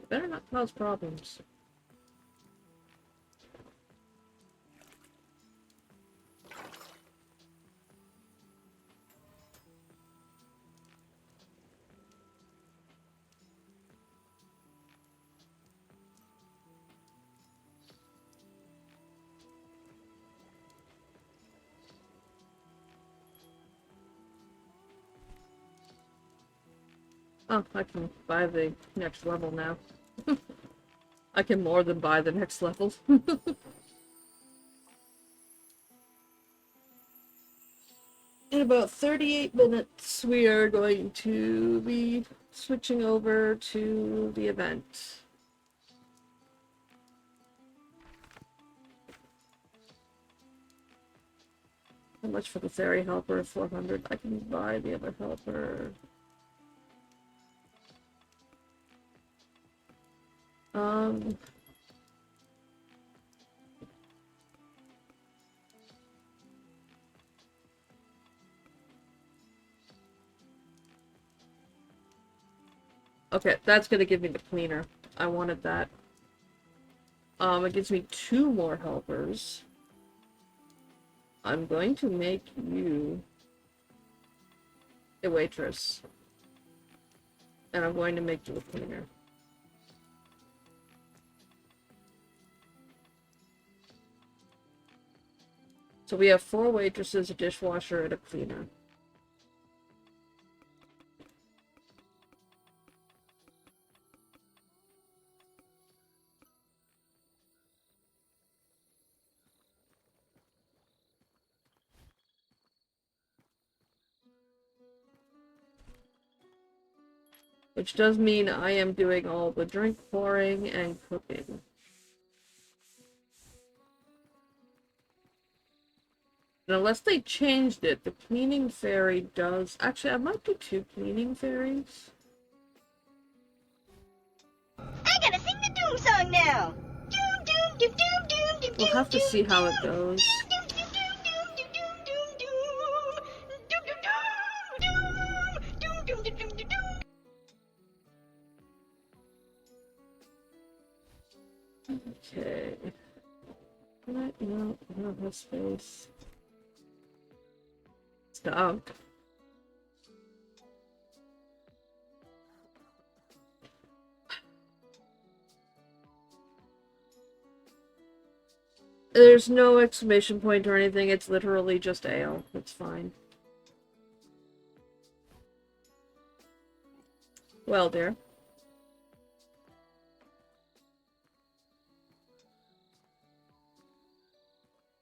S2: Better not cause problems. Oh, I can buy the next level now. I can more than buy the next level. In about 38 minutes, we are going to be switching over to the event. How much for the ferry helper? 400. I can buy the other helper. Okay, that's gonna give me the cleaner. I wanted that. It gives me 2 more helpers. I'm going to make you a waitress. and I'm going to make you a cleaner. So we have 4 waitresses, a dishwasher, and a cleaner. Which does mean I am doing all the drink pouring and cooking. And unless they changed it, the cleaning fairy does... Actually, I might do 2 cleaning fairies.
S4: I gotta sing the doom song now. Doom doom doom doom doom doom.
S2: We'll have to see how it goes.
S4: Doom doom doom doom doom doom doom doom doom doom doom doom doom doom doom.
S2: Okay. Right, no, I don't have space. Stop. There's no exclamation point or anything, it's literally just ale. It's fine. Well, dear.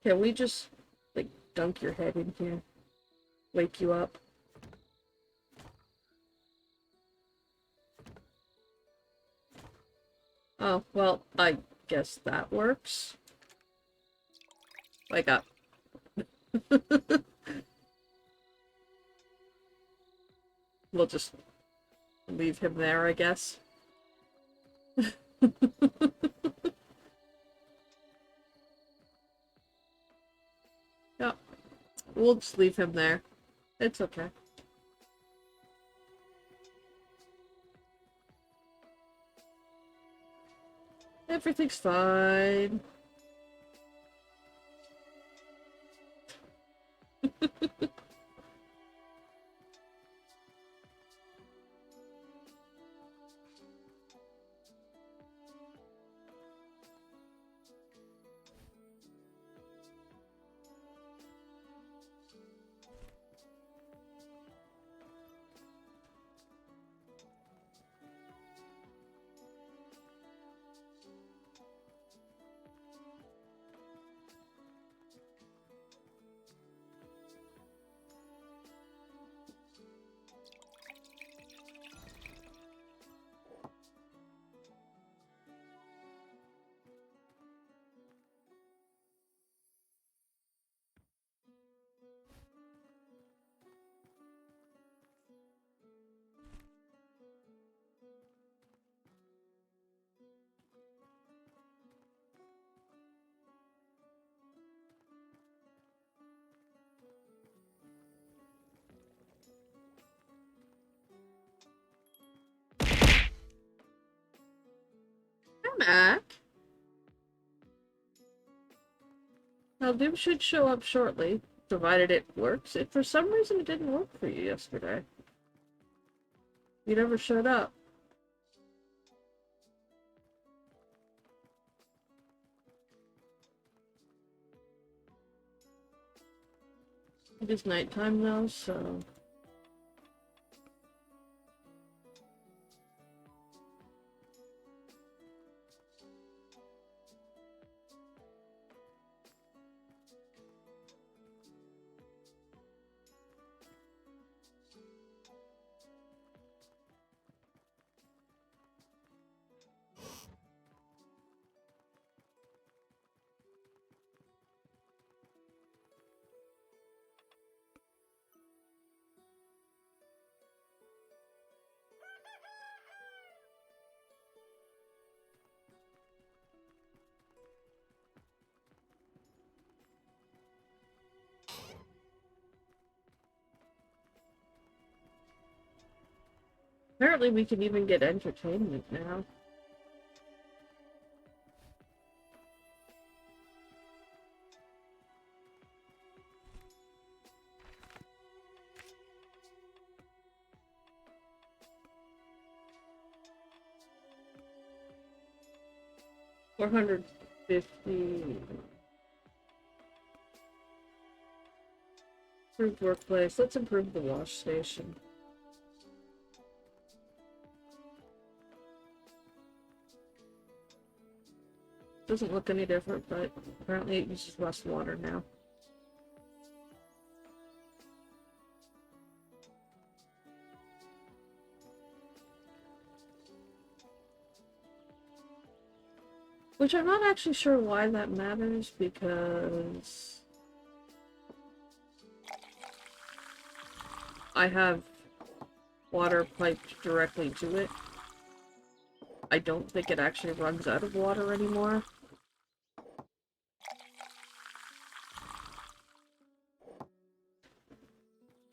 S2: Can we just, like, dunk your head in here? Wake you up? Oh, well, I guess that works. Wake up. We'll just leave him there, I guess. Yep. We'll just leave him there. It's okay. Everything's fine. Mac. Now, Doom should show up shortly, provided it works. If for some reason it didn't work for you yesterday, you never showed up. It is nighttime now, so... Apparently we can even get entertainment now. 450. Improved workplace. Let's improve the wash station. Doesn't look any different, but apparently it uses less water now. Which I'm not actually sure why that matters, because I have water piped directly to it. I don't think it actually runs out of water anymore.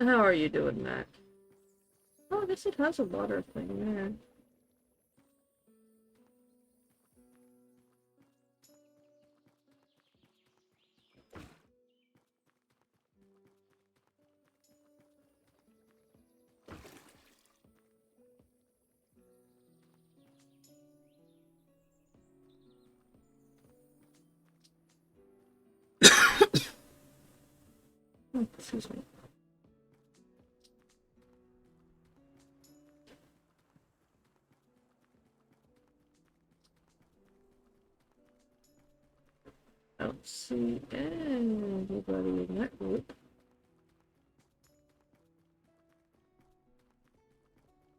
S2: How are you doing, Mac? Oh, I guess it has a water thing there. Oh, excuse me. I don't see anybody in that group.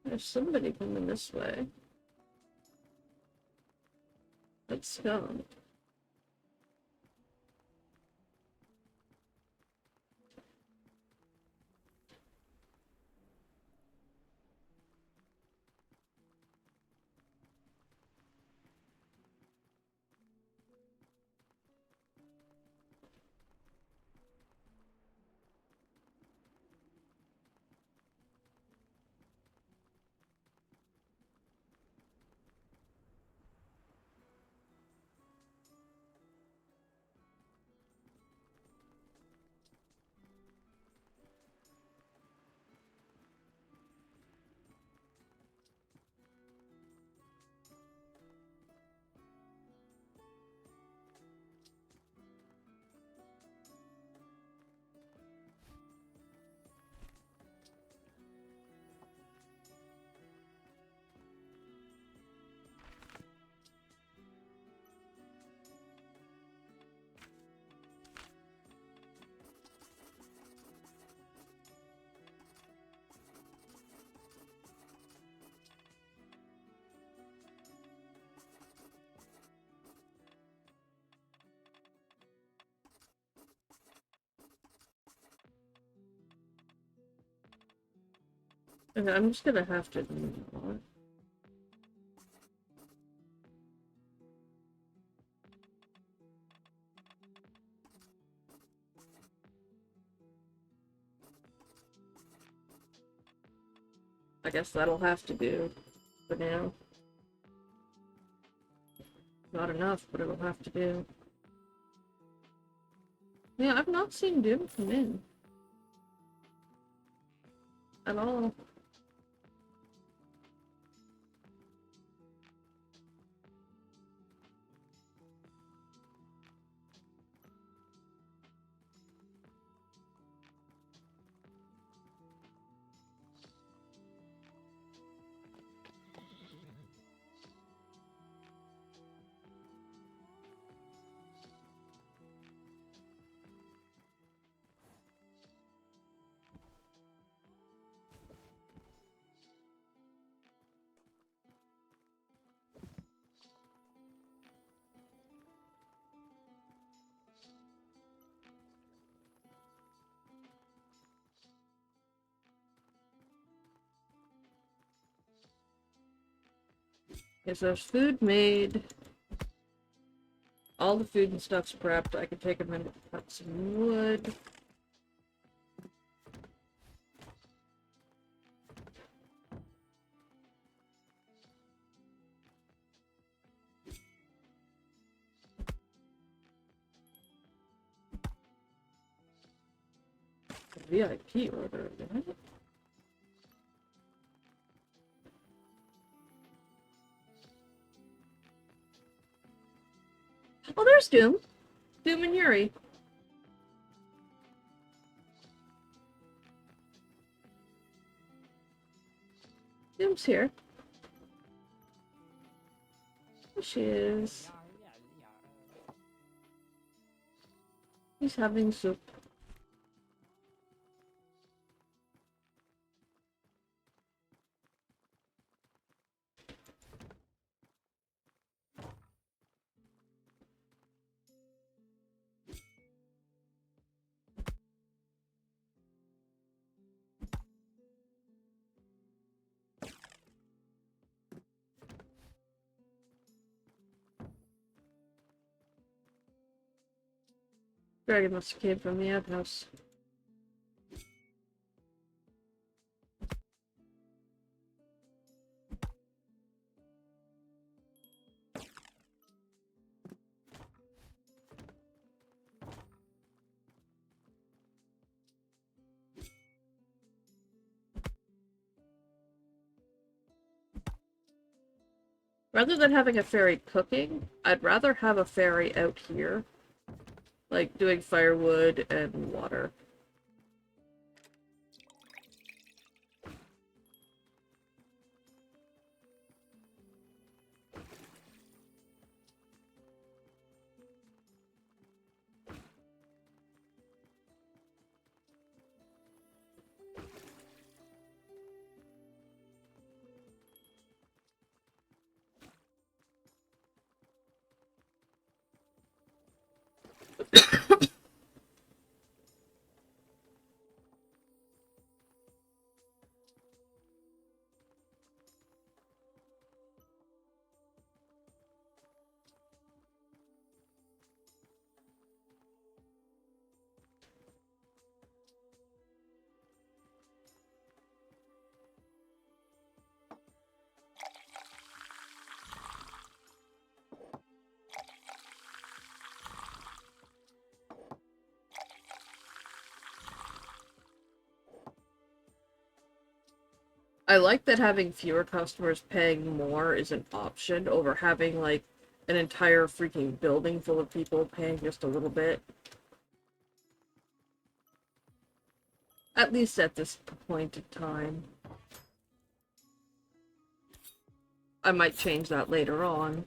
S2: There's somebody coming this way. Let's go. Okay, I'm just gonna have to. I guess that'll have to do for now. Not enough, but it'll have to do. Yeah, I've not seen Doom come in. At all. Okay, so there's food made. All the food and stuff's prepped. I can take a minute to cut some wood. VIP order, right? Oh, there's Doom. Doom and Yuri. Doom's here. There she is. He's having soup. Dragon must have came from the outhouse. Rather than having a fairy cooking, I'd rather have a fairy out here. Like, doing firewood and water. I like that having fewer customers paying more is an option over having, like, an entire freaking building full of people paying just a little bit. At least at this point in time. I might change that later on.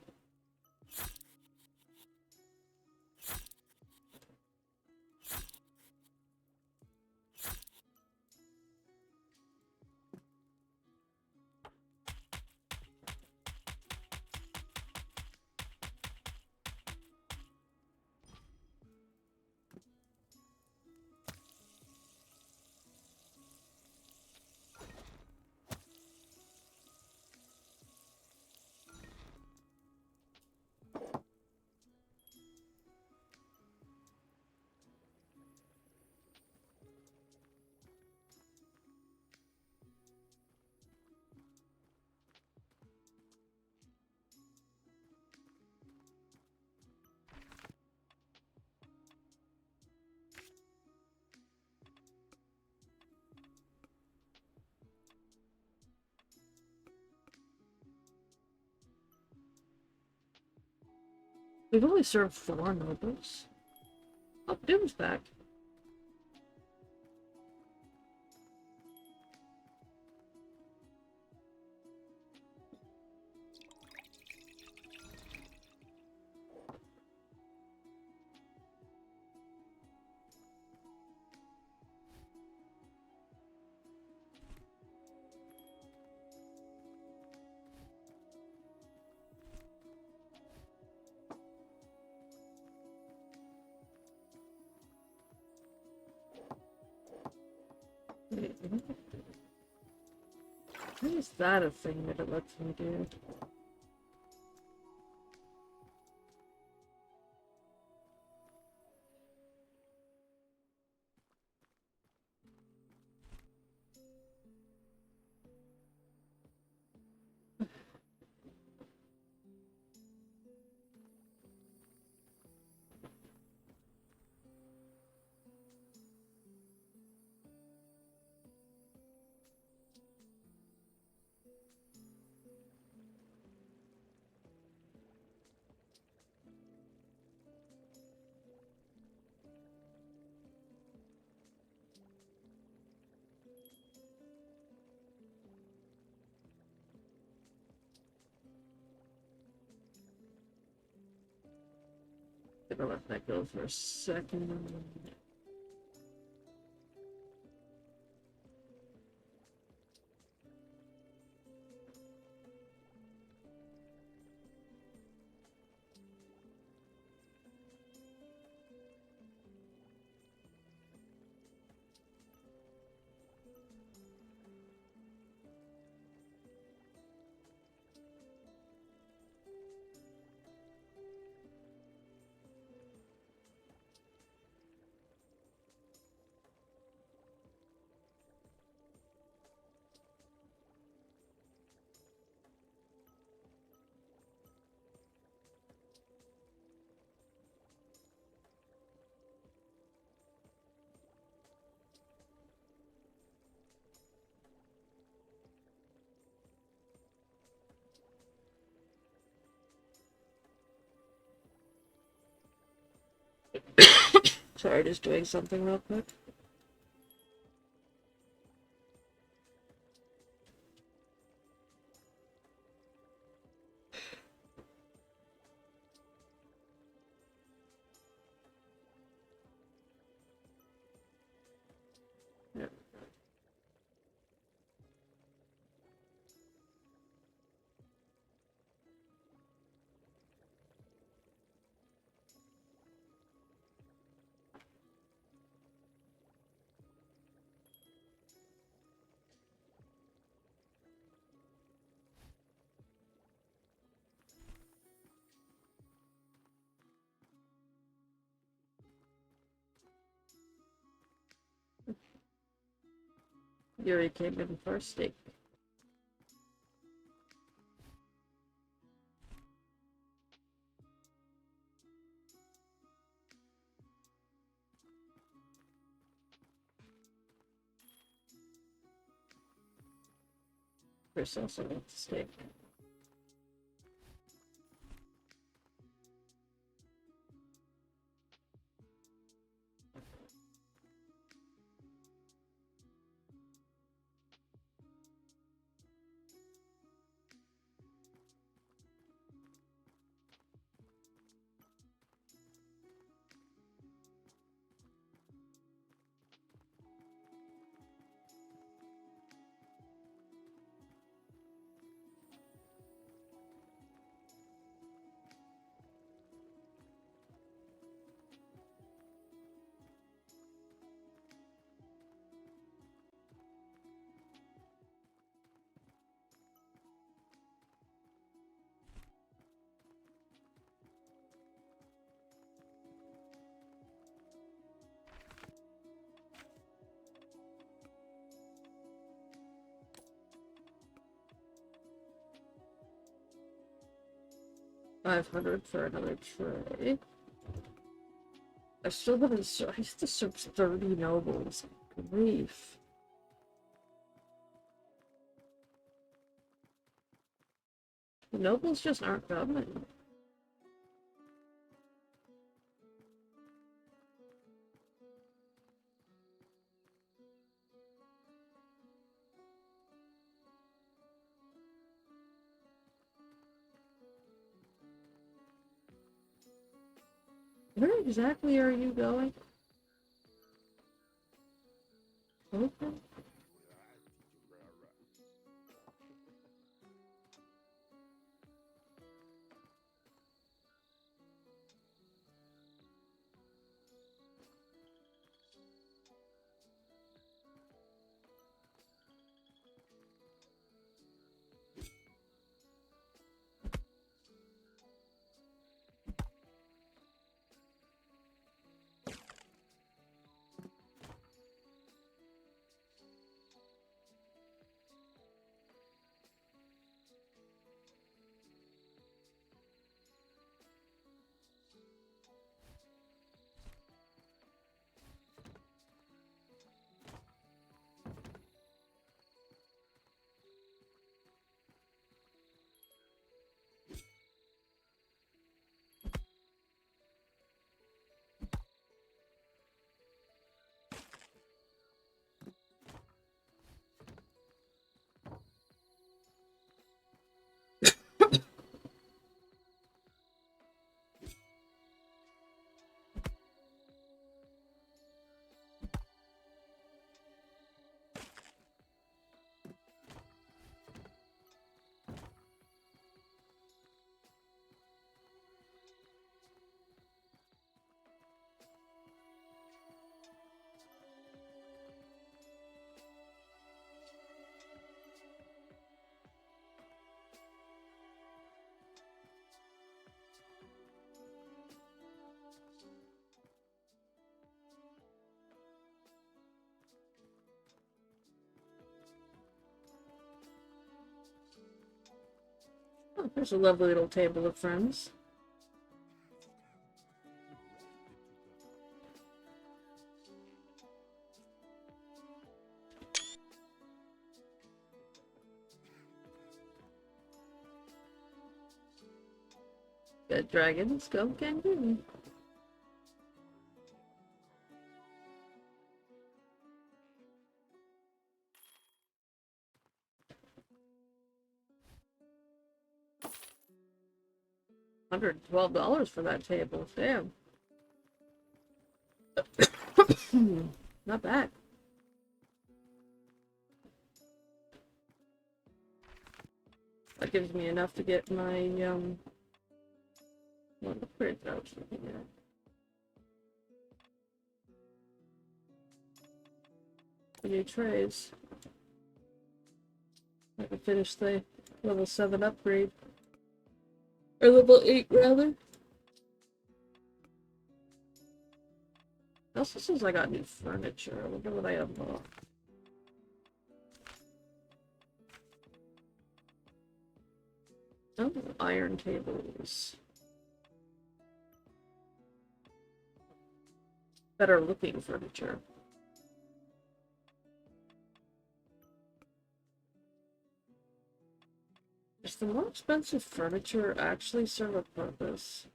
S2: We've only served 4 nobles. Oh, Doom's back. Wait, why is that a thing that it lets me do? gonna let that go for a second. Sorry, just doing something real quick. Yeah. Yuri came in first steak. Chris also wants steak. $500 for another tray. I still haven't. I have to search 30 nobles. Grief. The nobles just aren't coming. Where exactly are you going? Okay. Oh, there's a lovely little table of friends. Good dragons, go kangaroo. $112 for that table. Damn. Not bad. That gives me enough to get my what upgrades I was looking at. The new trays. I can finish the level 7 upgrade. Or level 8 rather. It also says I got new furniture. I wonder what I unlocked. Oh, iron tables. Better looking furniture. Does the more expensive furniture actually serve a purpose?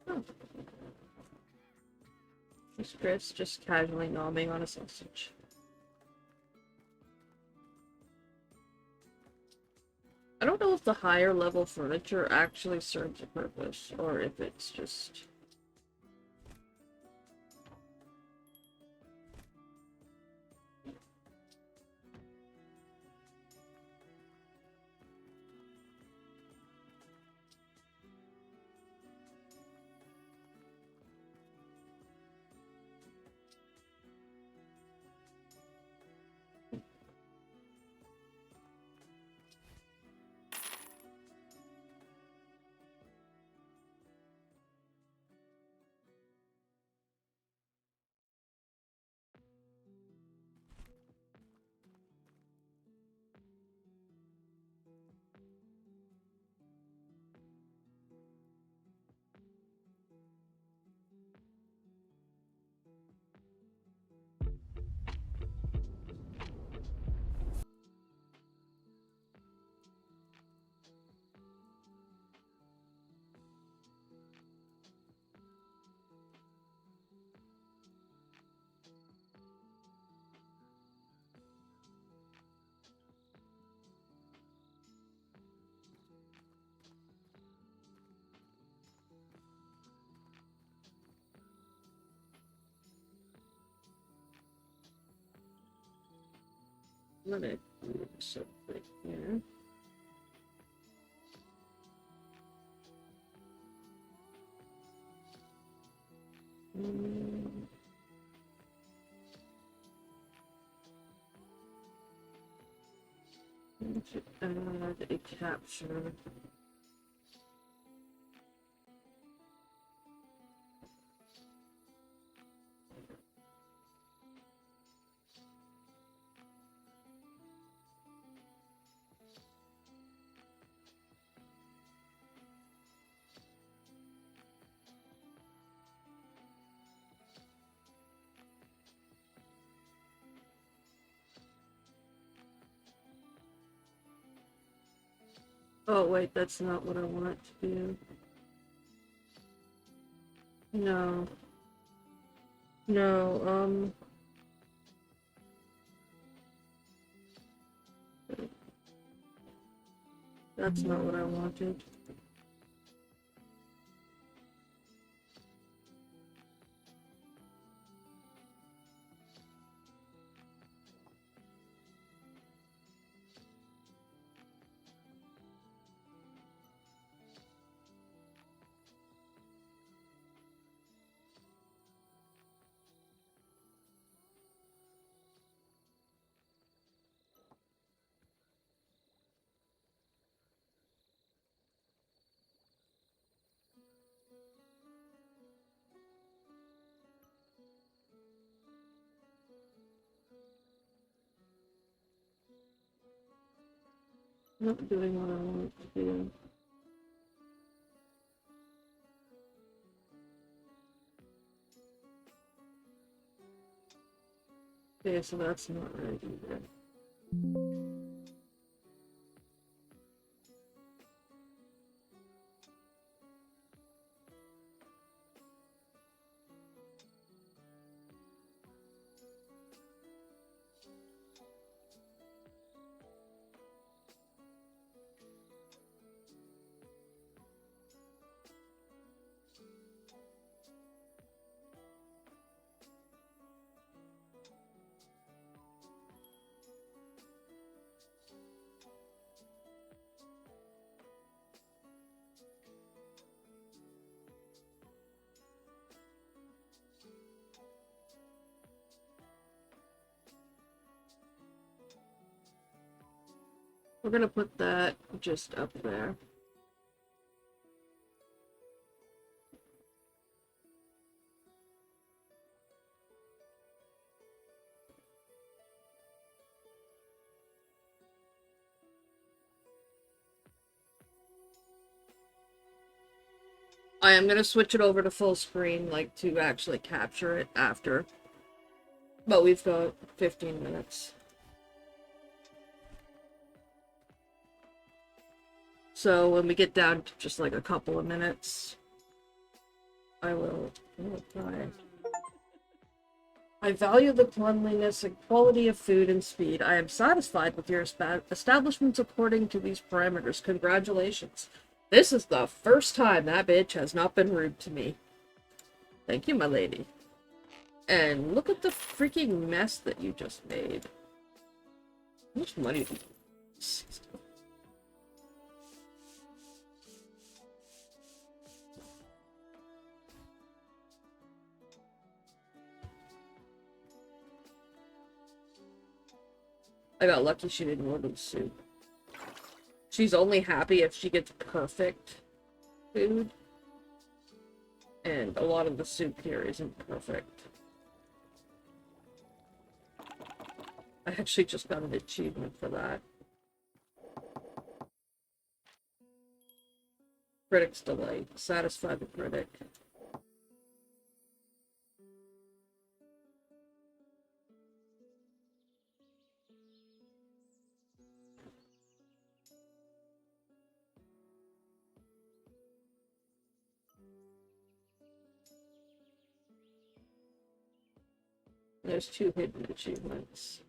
S2: Oh. This Chris just casually nomming on a sausage. I don't know if the higher level furniture actually serves a purpose, or if it's just... Let me do something here. Add a capture. Oh wait, that's not what I want it to do. No. No, that's not what I wanted. Not doing what I want to do. Okay, so that's not right either. We're gonna put that just up there. I am gonna switch it over to full screen, like, to actually capture it after. But we've got 15 minutes. So when we get down to just like a couple of minutes, I will try. I value the cleanliness and quality of food and speed. I am satisfied with your establishments according to these parameters. Congratulations. This is the first time that bitch has not been rude to me. Thank you, my lady. And look at the freaking mess that you just made. How much money do you... I got lucky she didn't order the soup. She's only happy if she gets perfect food. And a lot of the soup here isn't perfect. I actually just got an achievement for that. Critic's Delight. Satisfy the critic. There's 2 hidden achievements.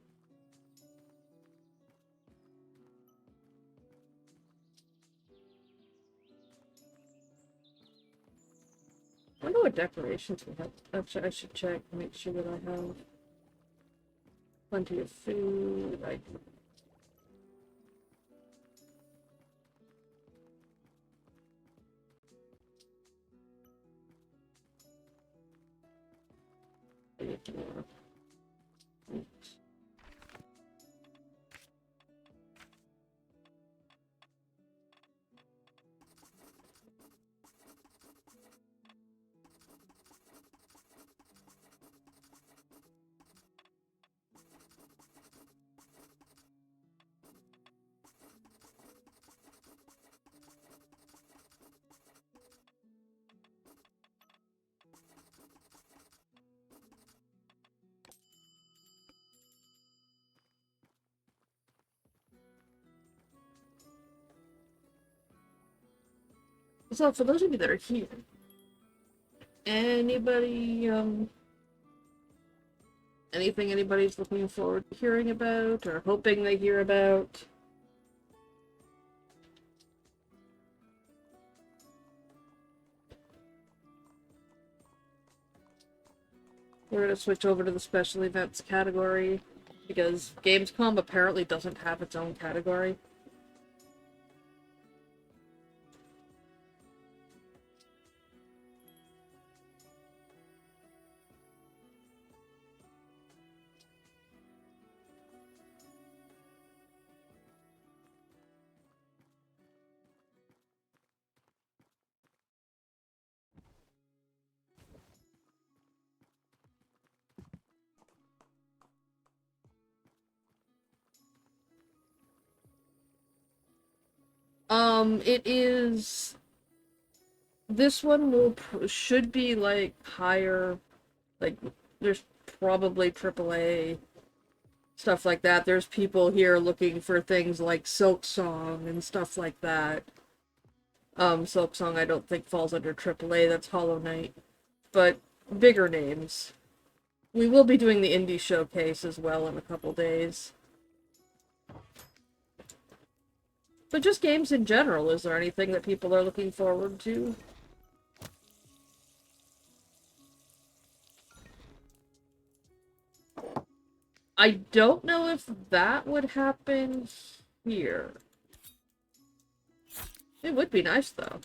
S2: I wonder what decorations we have. Actually, I should check and make sure that I have plenty of food. I need more. So, for those of you that are here, anybody, anything anybody's looking forward to hearing about or hoping they hear about? We're going to switch over to the special events category because GamesCon apparently doesn't have its own category. It is... This one should be, like, higher, like, there's probably AAA stuff like that. There's people here looking for things like Silk Song and stuff like that. Silk Song I don't think falls under AAA, that's Hollow Knight. But bigger names. We will be doing the indie showcase as well in a couple days. But just games in general, is there anything that people are looking forward to? I don't know if that would happen here. It would be nice, though.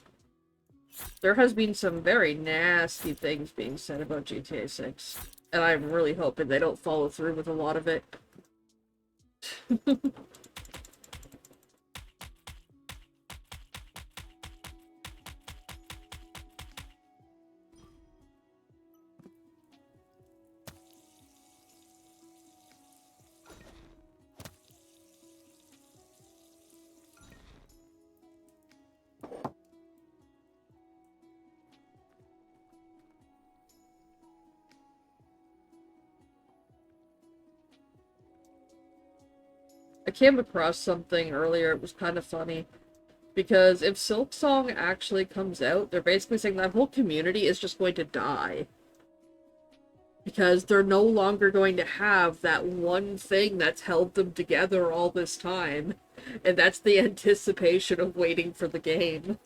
S2: There has been some very nasty things being said about GTA 6. And I'm really hoping they don't follow through with a lot of it. I came across something earlier, it was kind of funny. Because if Silk Song actually comes out, they're basically saying that whole community is just going to die. Because they're no longer going to have that one thing that's held them together all this time. And that's the anticipation of waiting for the game.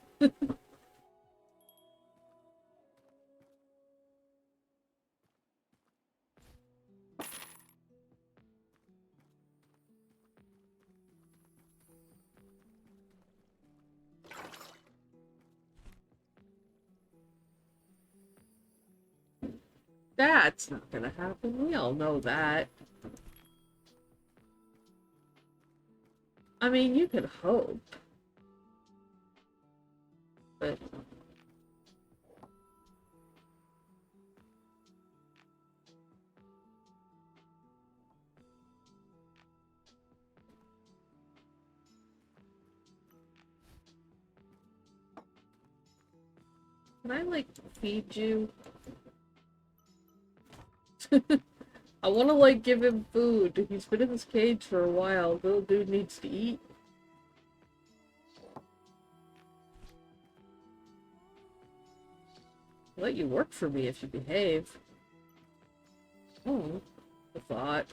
S2: That's not gonna happen. We all know that. I mean, you could hope. But... Can I, like, feed you? I want to, like, give him food. He's been in this cage for a while. Little dude needs to eat. I'll let you work for me if you behave. Oh, the thought.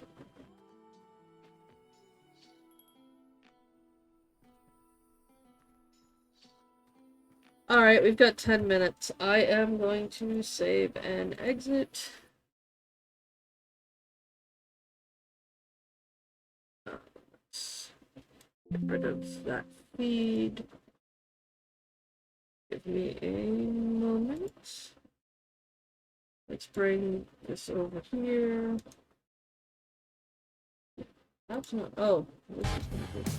S2: Alright, we've got 10 minutes. I am going to save and exit. Get rid of that feed. Give me a moment. Let's bring this over here. That's not. Oh, this is gonna be.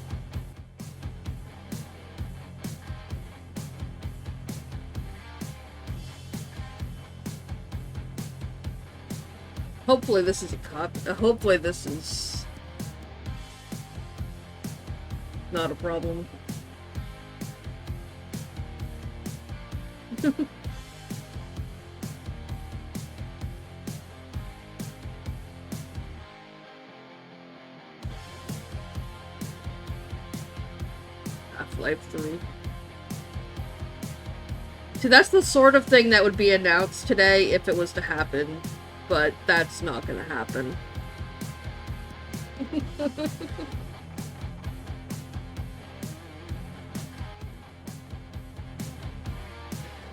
S2: Hopefully this is a copy. Hopefully this is not a problem. Half-Life 3. See, that's the sort of thing that would be announced today if it was to happen, but that's not gonna happen.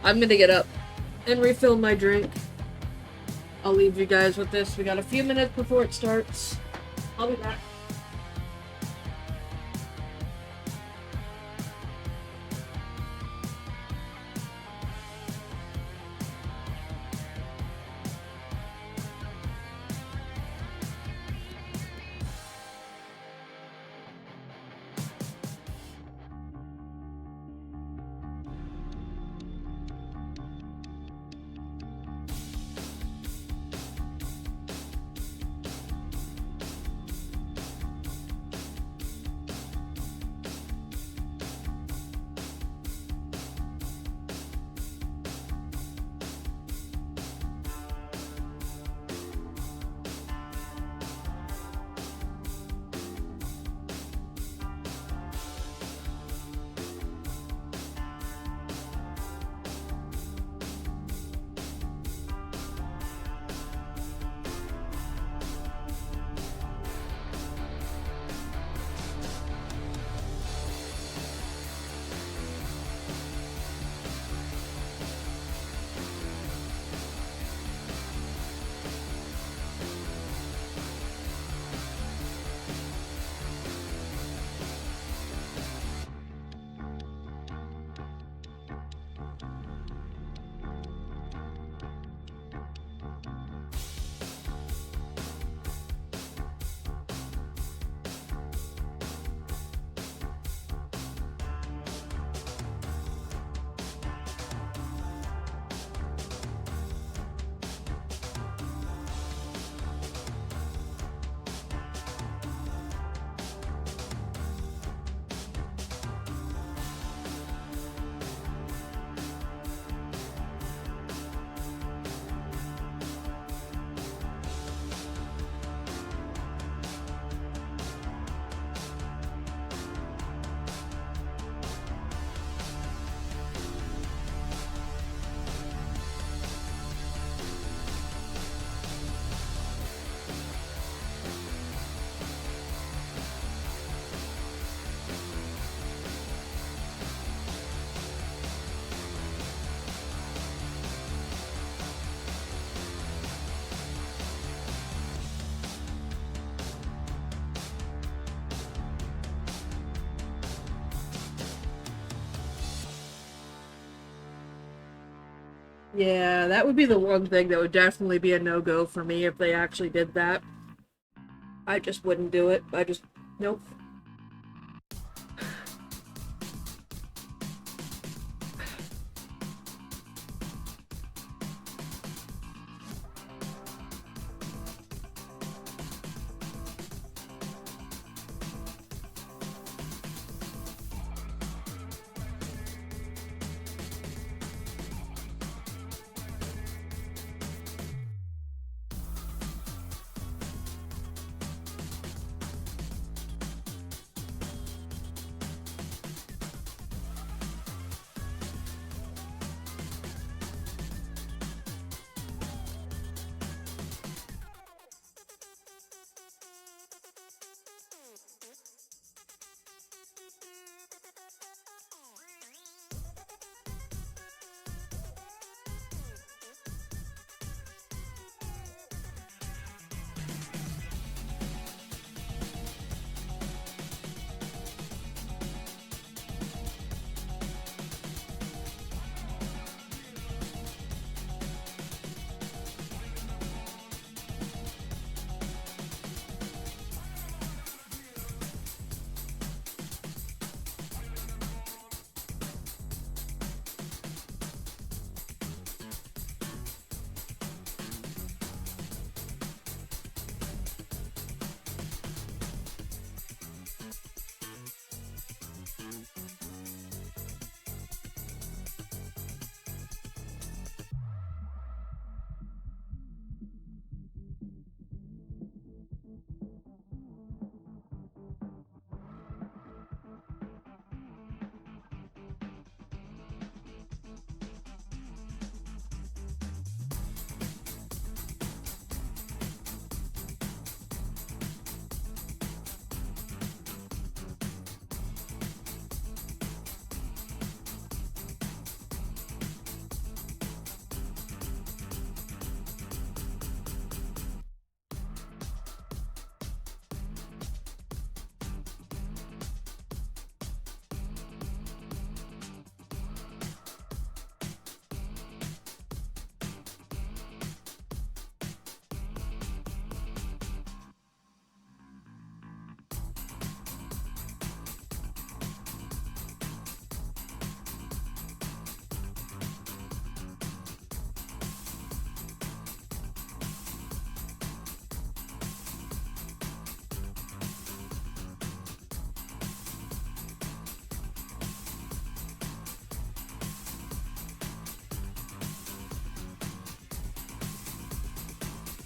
S2: I'm gonna get up and refill my drink. I'll leave you guys with this. We got a few minutes before it starts. I'll be back. Yeah, that would be the one thing that would definitely be a no-go for me if they actually did that. I just wouldn't do it. Nope.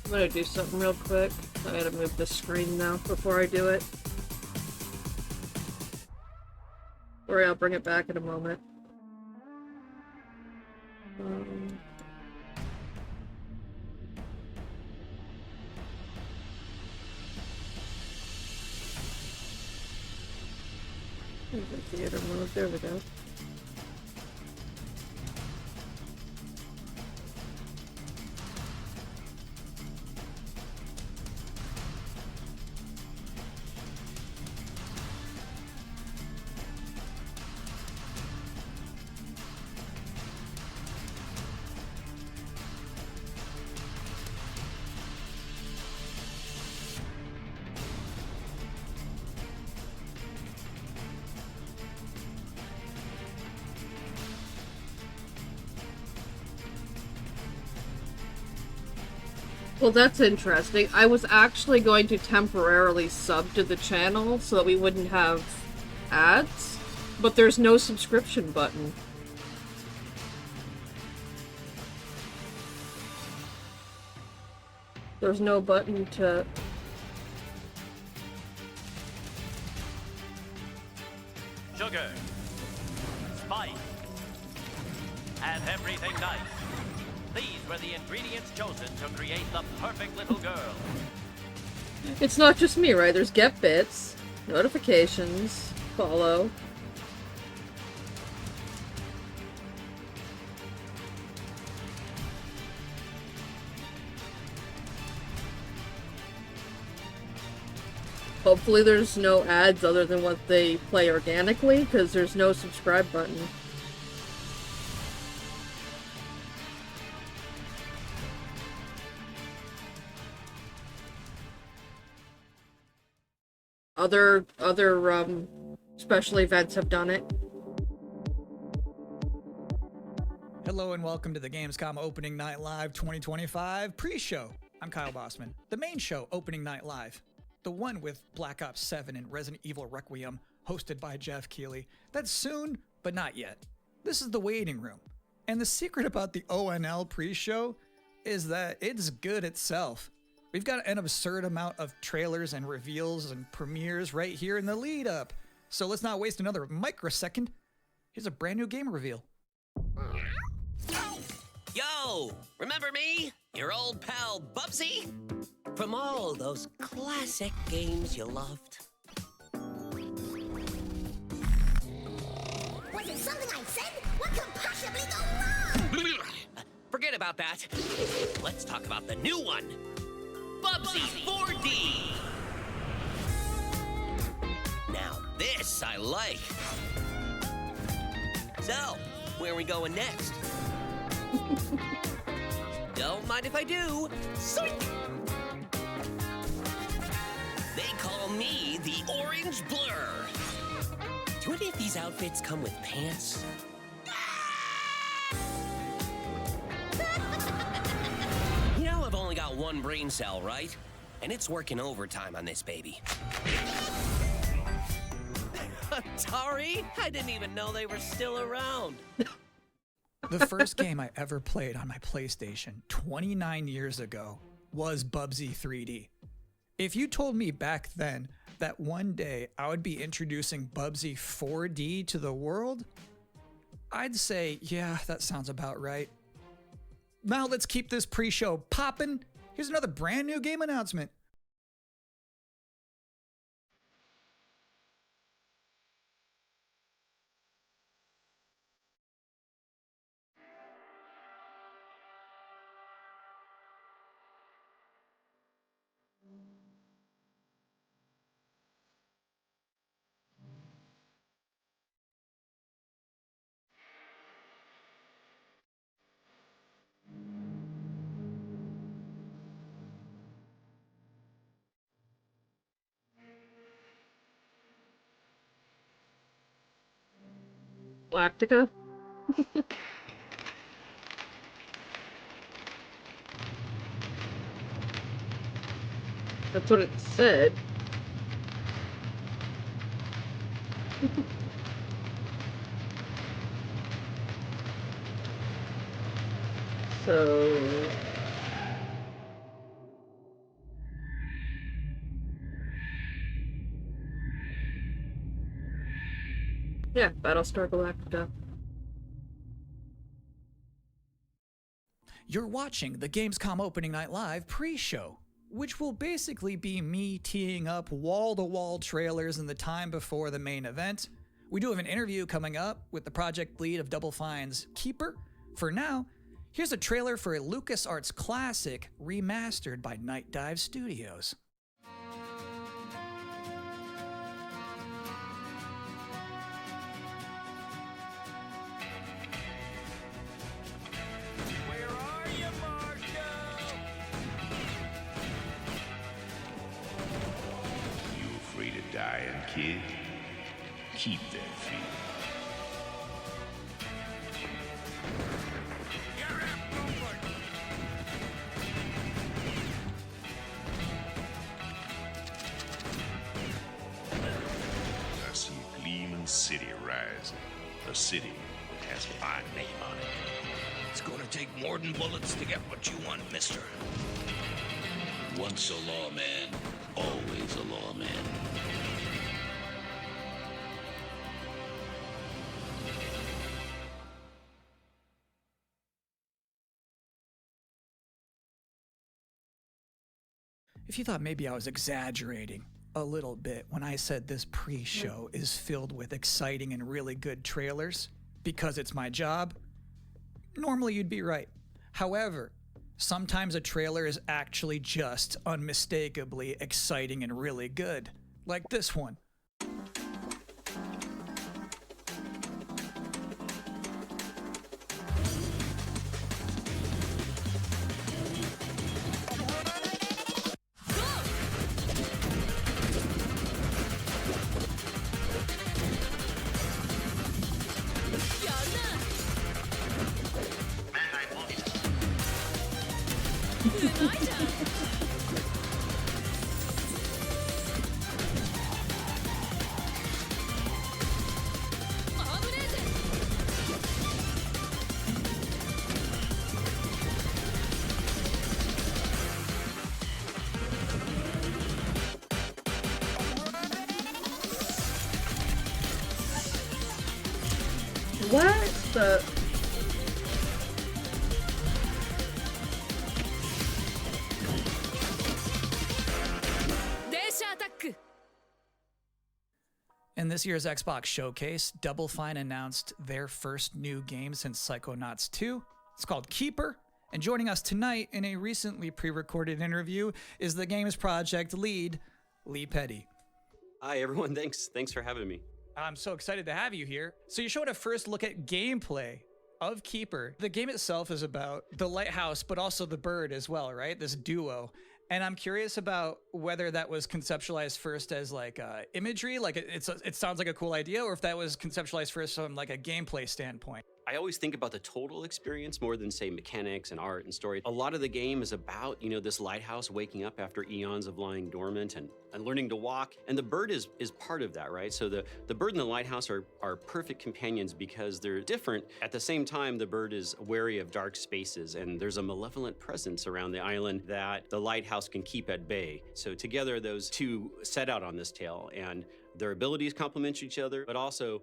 S2: I'm gonna do something real quick. I gotta move the screen now before I do it. Or I'll bring it back in a moment. Theater mode, there we go. Well, that's interesting. I was actually going to temporarily sub to the channel so that we wouldn't have ads, but there's no subscription button. There's no button to...
S5: Sugar, spice, and everything nice. These were the ingredients chosen to create the perfect little girl.
S2: It's not just me, right? There's get bits, notifications, follow. Hopefully there's no ads other than what they play organically, because there's no subscribe button. Other special events have done it.
S6: Hello and welcome to the Gamescom Opening Night Live 2025 pre-show. I'm Kyle Bossman. The main show, Opening Night Live. The one with Black Ops 7 and Resident Evil Requiem, hosted by Jeff Keighley. That's soon, but not yet. This is the waiting room. And the secret about the ONL pre-show is that it's good itself. We've got an absurd amount of trailers and reveals and premieres right here in the lead up. So let's not waste another microsecond. Here's a brand new game reveal.
S7: Yo, remember me? Your old pal Bubsy? From all those classic games you loved.
S4: Was it something I said? What could possibly go wrong?
S7: Forget about that. Let's talk about the new one. Bubsy 4D. Now this I like. So, where are we going next? Don't mind if I do. Zoink! They call me the Orange Blur. Do any of these outfits come with pants? You know I've only got one brain cell, right? And it's working overtime on this baby. Atari? I didn't even know they were still around.
S6: The first game I ever played on my PlayStation 29 years ago was Bubsy 3D. If you told me back then that one day I would be introducing Bubsy 4D to the world, I'd say, yeah, that sounds about right. Now let's keep this pre-show poppin'. Here's another brand new game announcement.
S2: Lactica? That's what it said. So... yeah, Battlestar Galactica.
S6: You're watching the Gamescom Opening Night Live pre-show, which will basically be me teeing up wall-to-wall trailers in the time before the main event. We do have an interview coming up with the project lead of Double Fine's Keeper. For now, here's a trailer for a LucasArts classic remastered by Night Dive Studios.
S8: You afraid of dying, kid? Keep that fear. I see a gleaming city rising. A city that has a fine name on it.
S9: It's gonna take more than bullets to get what you want, mister. Once a lawman, always a lawman.
S6: If you thought maybe I was exaggerating a little bit when I said this pre-show is filled with exciting and really good trailers because it's my job, normally you'd be right. However, sometimes a trailer is actually just unmistakably exciting and really good, like this one.
S2: What the?
S6: In this year's Xbox Showcase, Double Fine announced their first new game since Psychonauts 2. It's called Keeper. And joining us tonight in a recently pre-recorded interview is the game's project lead, Lee Petty.
S10: Hi, everyone. Thanks for having me.
S6: I'm so excited to have you here. So you showed a first look at gameplay of Keeper. The game itself is about the lighthouse, but also the bird as well, right? This duo. And I'm curious about whether that was conceptualized first as like imagery, like it sounds like a cool idea, or if that was conceptualized first from like a gameplay standpoint.
S10: I always think about the total experience more than, say, mechanics and art and story. A lot of the game is about, this lighthouse waking up after eons of lying dormant and learning to walk. And the bird is part of that, right? So the bird and the lighthouse are perfect companions because they're different. At the same time, the bird is wary of dark spaces, and there's a malevolent presence around the island that the lighthouse can keep at bay. So together, those two set out on this tale, and their abilities complement each other, but also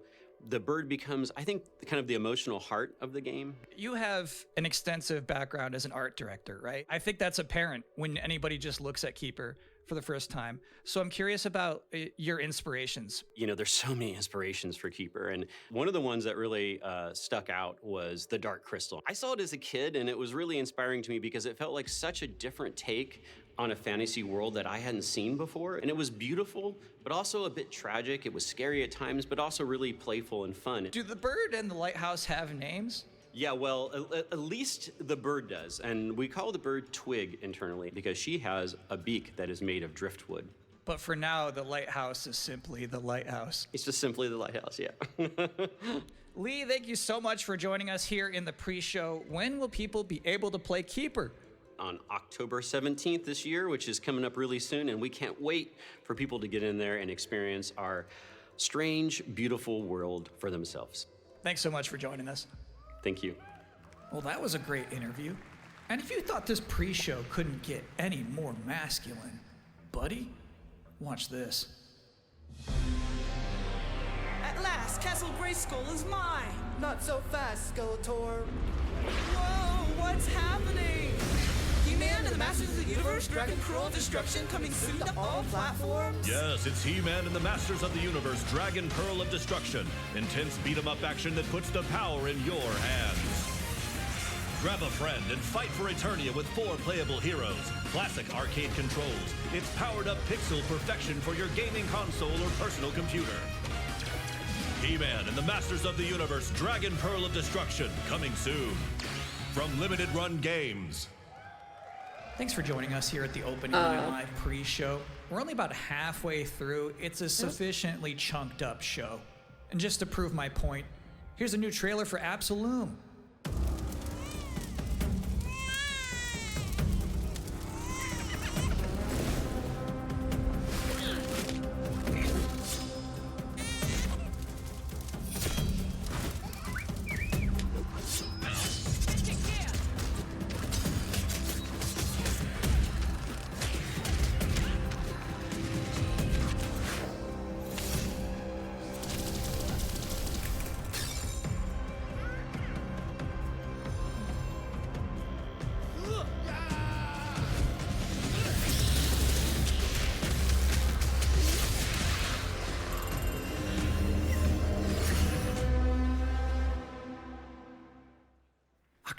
S10: the bird becomes, I think, kind of the emotional heart of the game.
S6: You have an extensive background as an art director, right? I think that's apparent when anybody just looks at Keeper for the first time. So I'm curious about your inspirations.
S10: There's so many inspirations for Keeper, and one of the ones that really stuck out was the Dark Crystal. I saw it as a kid, and it was really inspiring to me because it felt like such a different take on a fantasy world that I hadn't seen before. And it was beautiful, but also a bit tragic. It was scary at times, but also really playful and fun.
S6: Do the bird and the lighthouse have names?
S10: Yeah, well, at least the bird does. And we call the bird Twig internally because she has a beak that is made of driftwood.
S6: But for now, the lighthouse is simply the lighthouse.
S10: It's just simply the lighthouse, yeah.
S6: Lee, thank you so much for joining us here in the pre-show. When will people be able to play Keeper?
S10: On October 17th this year, which is coming up really soon, and we can't wait for people to get in there and experience our strange, beautiful world for themselves.
S6: Thanks so much for joining us.
S10: Thank you.
S6: Well, that was a great interview. And if you thought this pre-show couldn't get any more masculine, buddy, watch this.
S11: At last, Castle Grayskull is mine!
S12: Not so fast, Skeletor.
S11: Whoa, what's happening? He-Man and the Masters of the Universe, Dragon Pearl of Destruction coming soon to all platforms?
S13: Yes, it's He-Man and the Masters of the Universe, Dragon Pearl of Destruction. Intense beat-em-up action that puts the power in your hands. Grab a friend and fight for Eternia with 4 playable heroes. Classic arcade controls. It's powered-up pixel perfection for your gaming console or personal computer. He-Man and the Masters of the Universe, Dragon Pearl of Destruction, coming soon. From Limited Run Games.
S6: Thanks for joining us here at the Opening Night Live pre-show. We're only about halfway through. It's a sufficiently chunked up show. And just to prove my point, here's a new trailer for Absolum.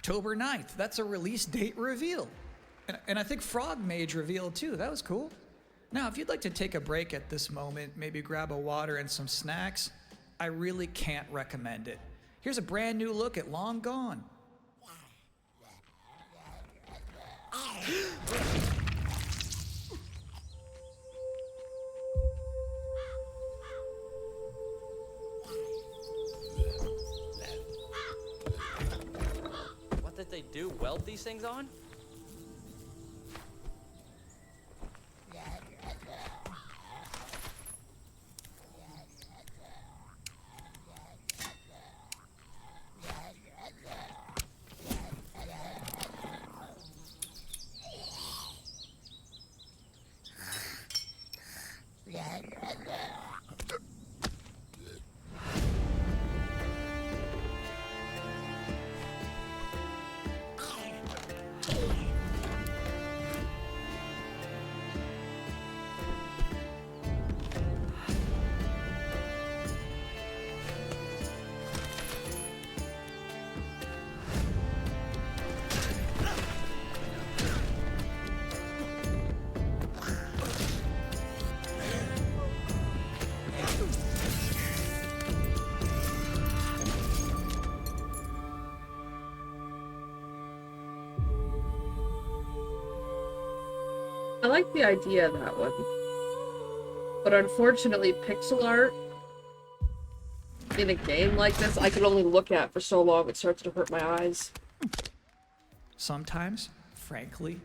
S6: October 9th. That's a release date reveal. And I think Frog Mage revealed too. That was cool. Now, if you'd like to take a break at this moment, maybe grab a water and some snacks, I really can't recommend it. Here's a brand new look at Long Gone.
S5: What did they do? Weld these things on?
S2: I like the idea of that one. But unfortunately, pixel art in a game like this, I can only look at for so long it starts to hurt my eyes.
S6: Sometimes, frankly,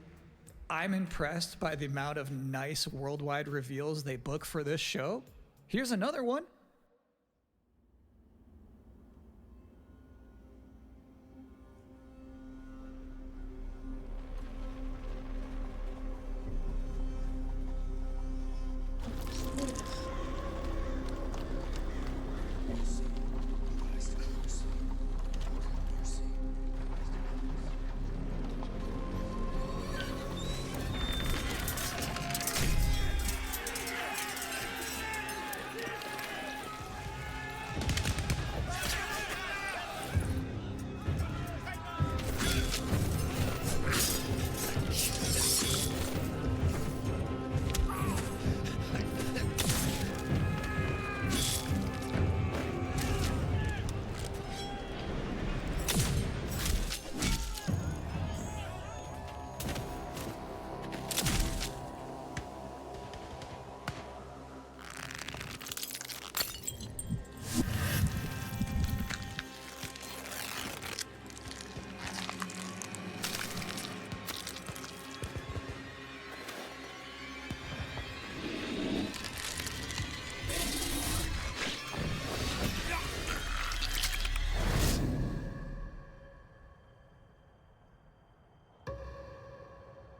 S6: I'm impressed by the amount of nice worldwide reveals they book for this show. Here's another one.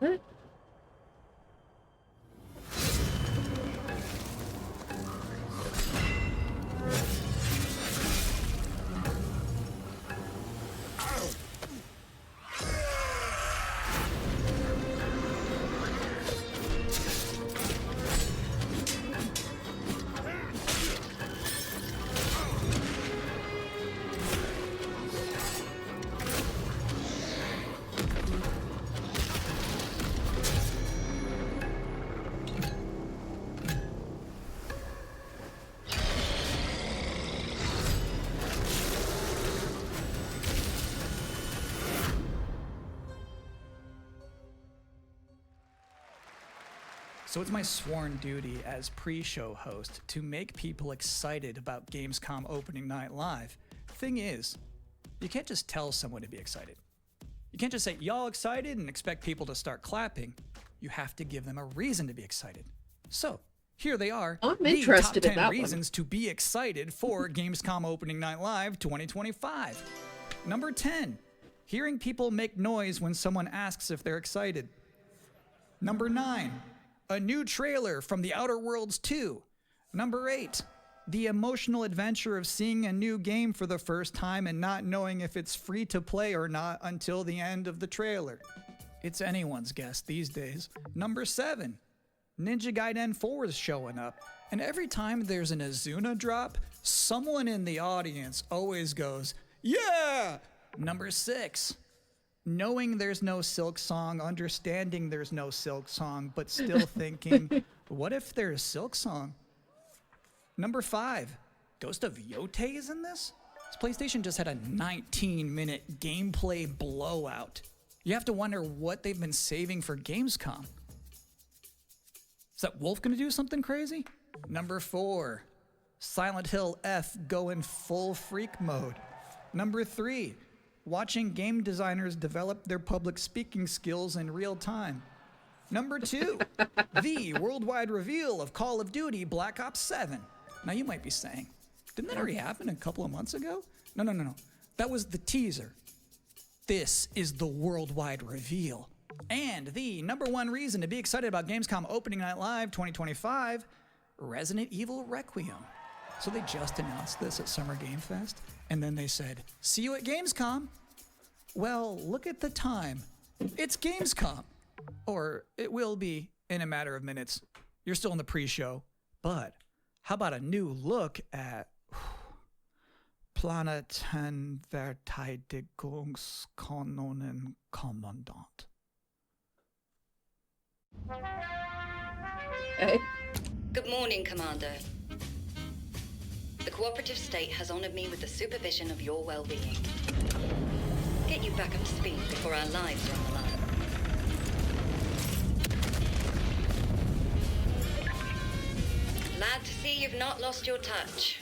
S2: What?
S6: So it's my sworn duty as pre-show host to make people excited about Gamescom opening night live. Thing is, you can't just tell someone to be excited. You can't just say, y'all excited, and expect people to start clapping. You have to give them a reason to be excited. So, here they are,
S2: I'm
S6: the
S2: interested
S6: top
S2: in
S6: 10
S2: that
S6: reasons to be excited for Gamescom opening night live 2025. Number 10, hearing people make noise when someone asks if they're excited. Number 9, a new trailer from The Outer Worlds 2. Number 8, the emotional adventure of seeing a new game for the first time and not knowing if it's free to play or not until the end of the trailer. It's anyone's guess these days. Number 7, Ninja Gaiden 4 is showing up. And every time there's an Azuna drop, someone in the audience always goes, yeah! Number 6, knowing there's no Silk Song, understanding there's no Silk Song, but still thinking, what if there's Silk Song? Number 5, Ghost of Yotei is in this? This PlayStation just had a 19-minute gameplay blowout. You have to wonder what they've been saving for Gamescom. Is that Wolf gonna do something crazy? Number 4, Silent Hill F going full freak mode. Number 3, watching game designers develop their public speaking skills in real time. Number 2, the worldwide reveal of Call of Duty Black Ops 7. Now you might be saying, didn't that already happen a couple of months ago? No. That was the teaser. This is the worldwide reveal. And the number 1 reason to be excited about Gamescom opening night live 2025, Resident Evil Requiem. So they just announced this at Summer Game Fest, and then they said, see you at Gamescom. Well, look at the time. It's Gamescom. Or it will be in a matter of minutes. You're still in the pre-show. But how about a new look at Planetverteidigungskanonen Kommandant?
S2: Okay.
S14: Good morning, Commander. The cooperative state has honored me with the supervision of your well-being. Get you back up to speed before our lives are on the line. Glad to see you've not lost your touch.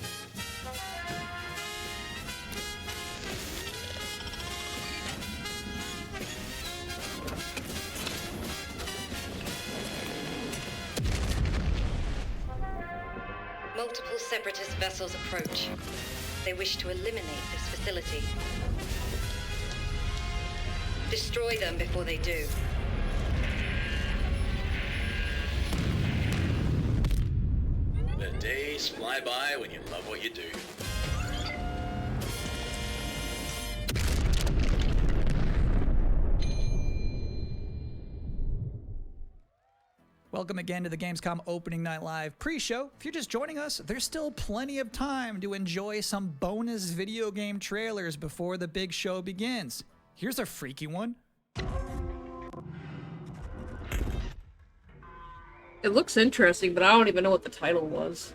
S14: Multiple Separatist vessels approach. They wish to eliminate this facility. Destroy them before they do.
S15: The days fly by when you love what you do.
S6: Welcome again to the Gamescom Opening Night Live pre-show. If you're just joining us, there's still plenty of time to enjoy some bonus video game trailers before the big show begins. Here's a freaky one.
S2: It looks interesting, but I don't even know what the title was.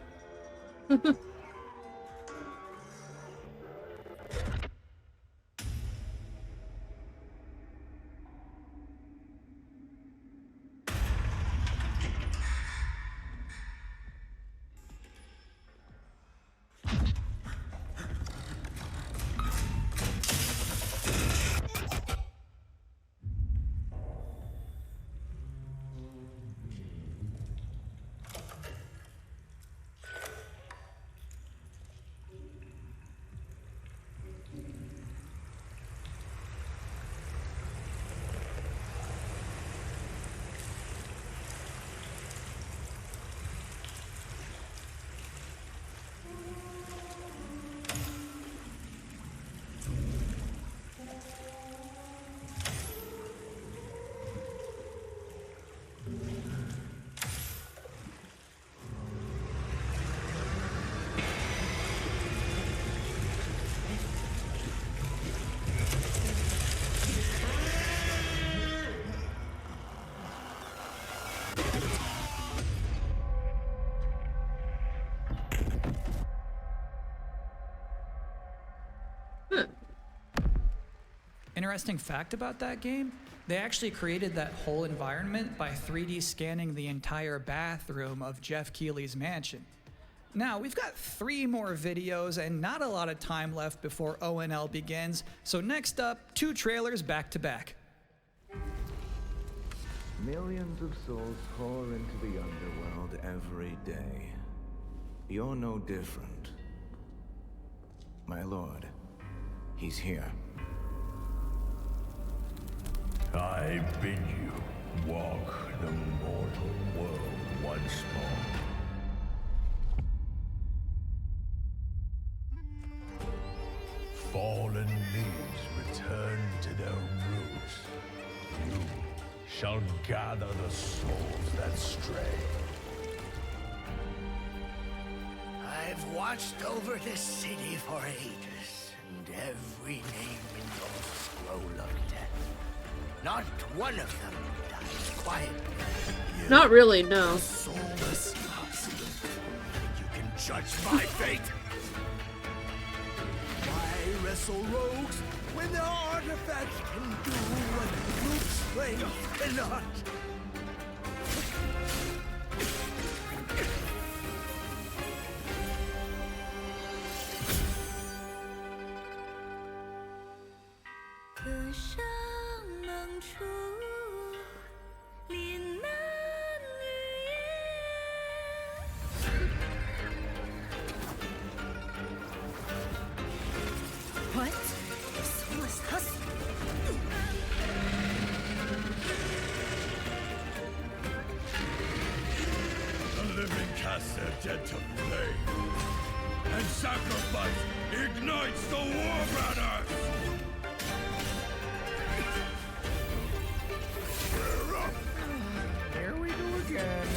S6: Interesting fact about that game, they actually created that whole environment by 3D scanning the entire bathroom of Jeff Keighley's mansion. Now, we've got 3 more videos and not a lot of time left before ONL begins, so next up, 2 trailers back to back.
S16: Millions of souls pour into the underworld every day. You're no different. My lord, he's here.
S17: I bid you walk the mortal world once more. Fallen leaves return to their roots. You shall gather the souls that stray.
S9: I've watched over this city for ages, and every name in your scroll of death. Not one of them dies quietly.
S2: Not really, no.
S9: Soulless husk. You can judge my fate. Why wrestle rogues when their artifacts can do what brute strength cannot?
S11: What? The soulless husk?
S17: The living cast their dead to flame, and sacrifice ignites the war banners!
S16: Here we go again.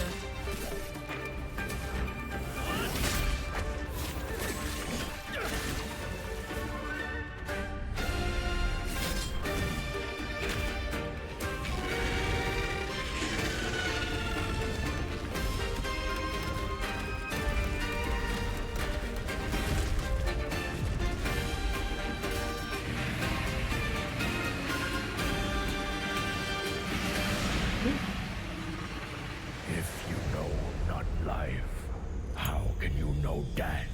S17: If you know not life, no death.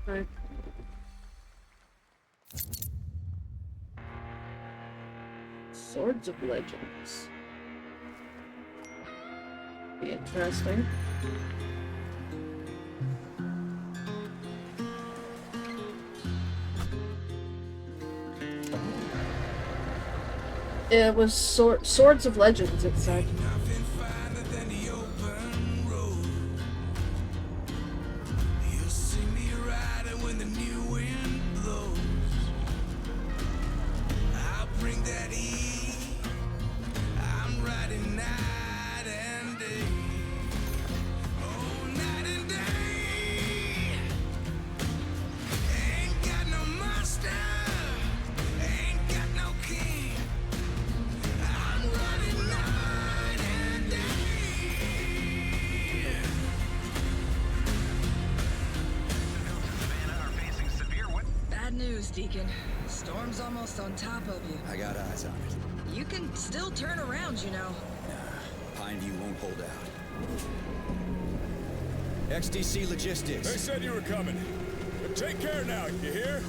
S2: Right. Swords of Legends. Be interesting. It was Swords of Legends, it said.
S11: Bad news, Deacon. Storm's almost on top of you.
S18: I got eyes on it.
S11: You can still turn around, you know.
S18: Nah, Pineview won't hold out. XTC Logistics.
S17: They said you were coming. But take care now, you hear?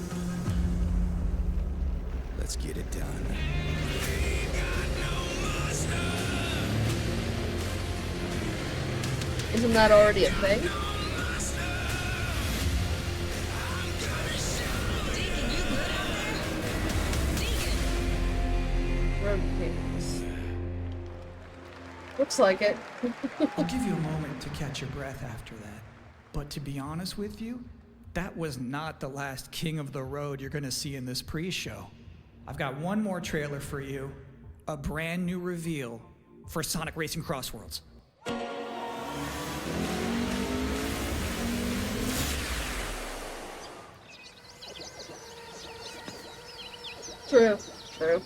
S18: Let's get it done.
S2: Isn't that already a thing? Road Kings. Looks like it.
S6: I'll give you a moment to catch your breath after that. But to be honest with you, that was not the last King of the Road you're gonna see in this pre-show. I've got one more trailer for you, a brand new reveal for Sonic Racing Crossworlds.
S2: True. True.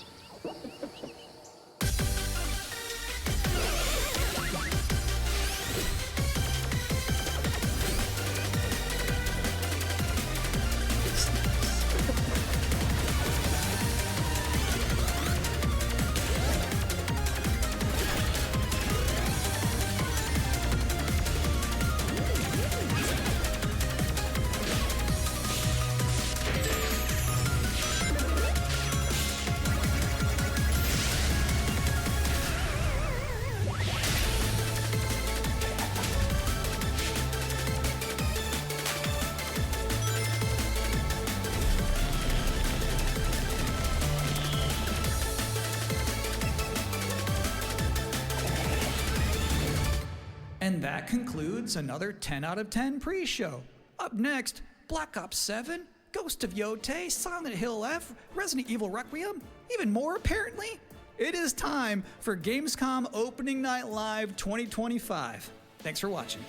S6: And that concludes another 10 out of 10 pre-show. Up next, Black Ops 7, Ghost of Yotei, Silent Hill F, Resident Evil Requiem, even more apparently. It is time for GamesCom Opening Night Live 2025. Thanks for watching.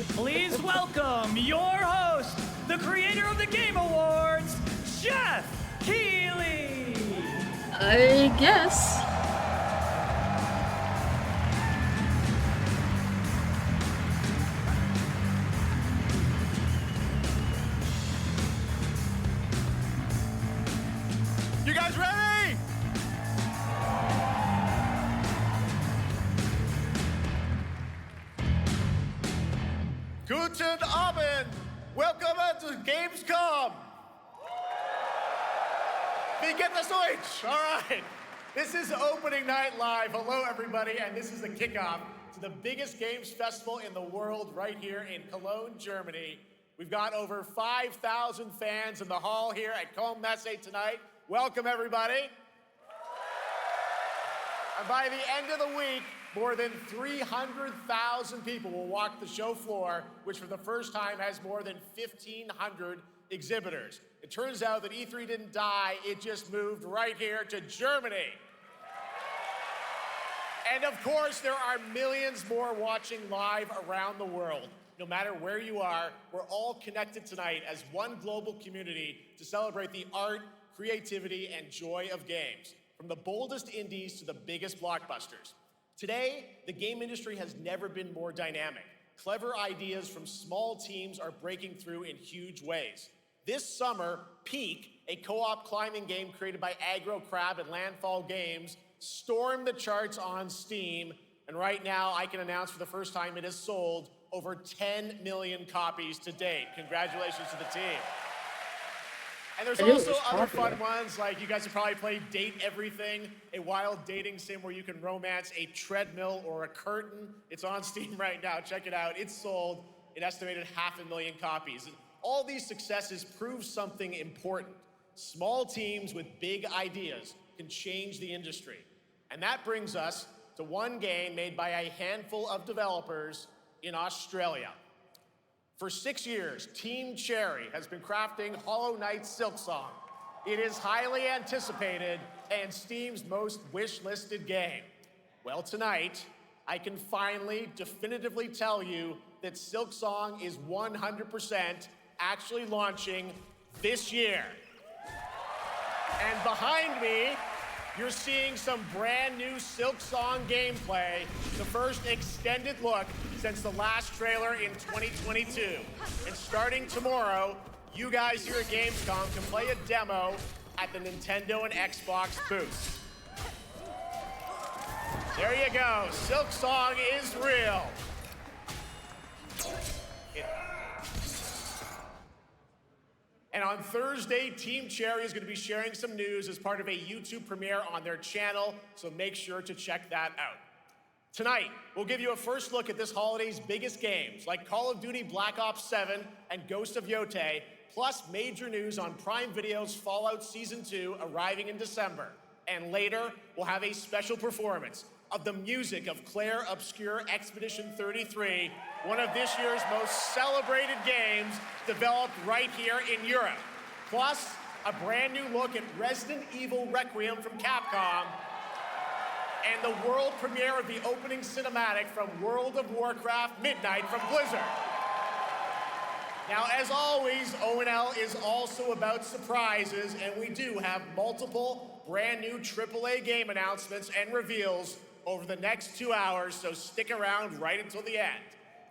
S19: Please welcome your host, the creator of the Game Awards, Jeff Keighley.
S2: I guess.
S19: You guys ready?
S20: Guten Abend! Welcome to GamesCom! Wie geht das Deutsch? All right. This is Opening Night Live. Hello, everybody, and this is the kickoff to the biggest games festival in the world right here in Cologne, Germany. We've got over 5,000 fans in the hall here at Cologne Messe tonight. Welcome, everybody. And by the end of the week, more than 300,000 people will walk the show floor, which for the first time has more than 1,500 exhibitors. It turns out that E3 didn't die, it just moved right here to Germany. And of course, there are millions more watching live around the world. No matter where you are, we're all connected tonight as one global community to celebrate the art, creativity, and joy of games, from the boldest indies to the biggest blockbusters. Today, the game industry has never been more dynamic. Clever ideas from small teams are breaking through in huge ways. This summer, Peak, a co-op climbing game created by Aggro Crab and Landfall Games, stormed the charts on Steam, and right now I can announce for the first time it has sold over 10 million copies to date. Congratulations to the team. And there's also other fun ones, like you guys have probably played Date Everything, a wild dating sim where you can romance a treadmill or a curtain. It's on Steam right now, check it out. It's sold an estimated 500,000 copies. And all these successes prove something important. Small teams with big ideas can change the industry. And that brings us to one game made by a handful of developers in Australia. For 6 years, Team Cherry has been crafting Hollow Knight Silksong. It is highly anticipated and Steam's most wish-listed game. Well, tonight, I can finally definitively tell you that Silksong is 100% actually launching this year. And behind me, you're seeing some brand new Silksong gameplay, the first extended look since the last trailer in 2022. And starting tomorrow, you guys here at GamesCon can play a demo at the Nintendo and Xbox booths. There you go, Silksong is real. And on Thursday, Team Cherry is going to be sharing some news as part of a YouTube premiere on their channel, so make sure to check that out. Tonight, we'll give you a first look at this holiday's biggest games, like Call of Duty Black Ops 7 and Ghost of Yotei, plus major news on Prime Video's Fallout Season 2 arriving in December. And later, we'll have a special performance of the music of Claire Obscure Expedition 33, one of this year's most celebrated games developed right here in Europe. Plus, a brand new look at Resident Evil Requiem from Capcom, and the world premiere of the opening cinematic from World of Warcraft Midnight from Blizzard. Now, as always, ONL is also about surprises, and we do have multiple brand new AAA game announcements and reveals over the next 2 hours, so stick around right until the end.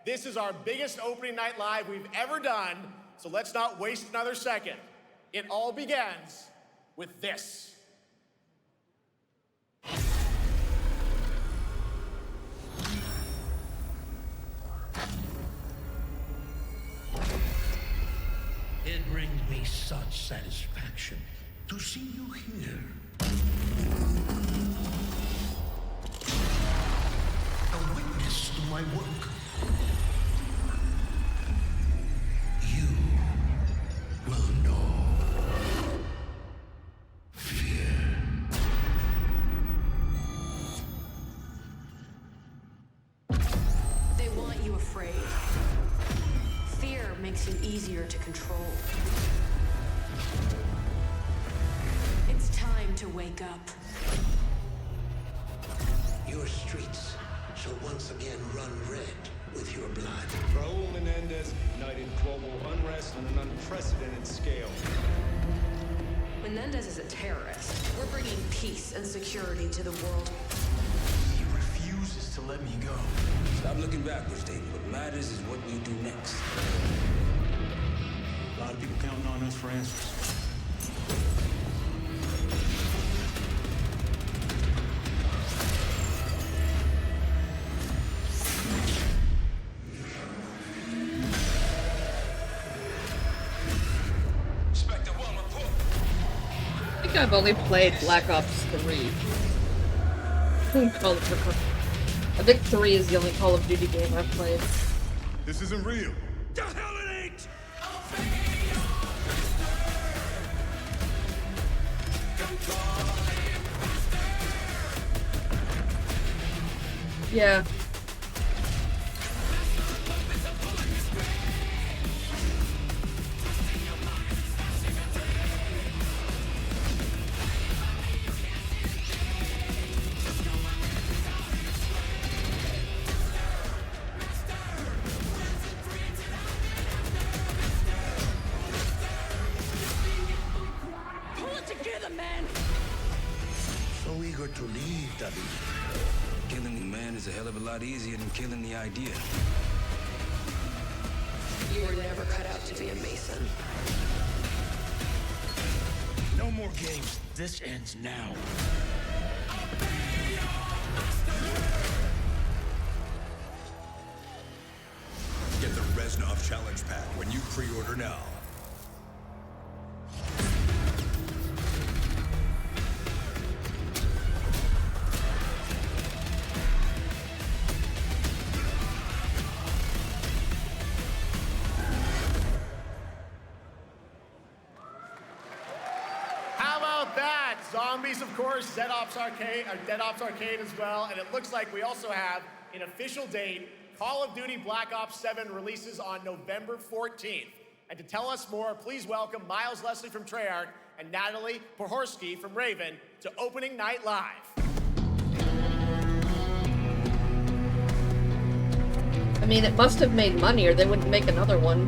S20: This is our biggest opening night live we've ever done, so let's not waste another second. It all begins with this.
S9: It brings me such satisfaction to see you here. A witness to my work. You will know fear.
S21: They want you afraid. Fear makes you easier to control. It's time to wake up.
S9: Your streets shall once again run red with your blood.
S22: Raul Menendez ignited global unrest on an unprecedented scale.
S21: Menendez is a terrorist. We're bringing peace and security to the world.
S9: He refuses to let me go.
S18: Stop looking backwards, Dave. What matters is what we do next.
S22: A lot of people counting on us for answers.
S2: I think I've only played Black Ops 3. I think 3 is the only Call of Duty game I've played.
S22: This isn't real.
S9: The hell it ain't!
S2: Yeah.
S9: Pull it together, man! So eager to leave, David.
S18: Killing the man is a hell of a lot easier than killing the idea.
S21: You were never cut out to be a Mason.
S17: No more games. This ends now. Get the Reznov Challenge Pack when you pre-order now.
S20: How about that? Zombies, of course, Dead Ops Arcade as well, and it looks like we also have an official date. Call of Duty Black Ops 7 releases on November 14th. And to tell us more, please welcome Miles Leslie from Treyarch and Natalie Pohorsky from Raven to Opening Night Live.
S2: I mean, it must have made money or they wouldn't make another one.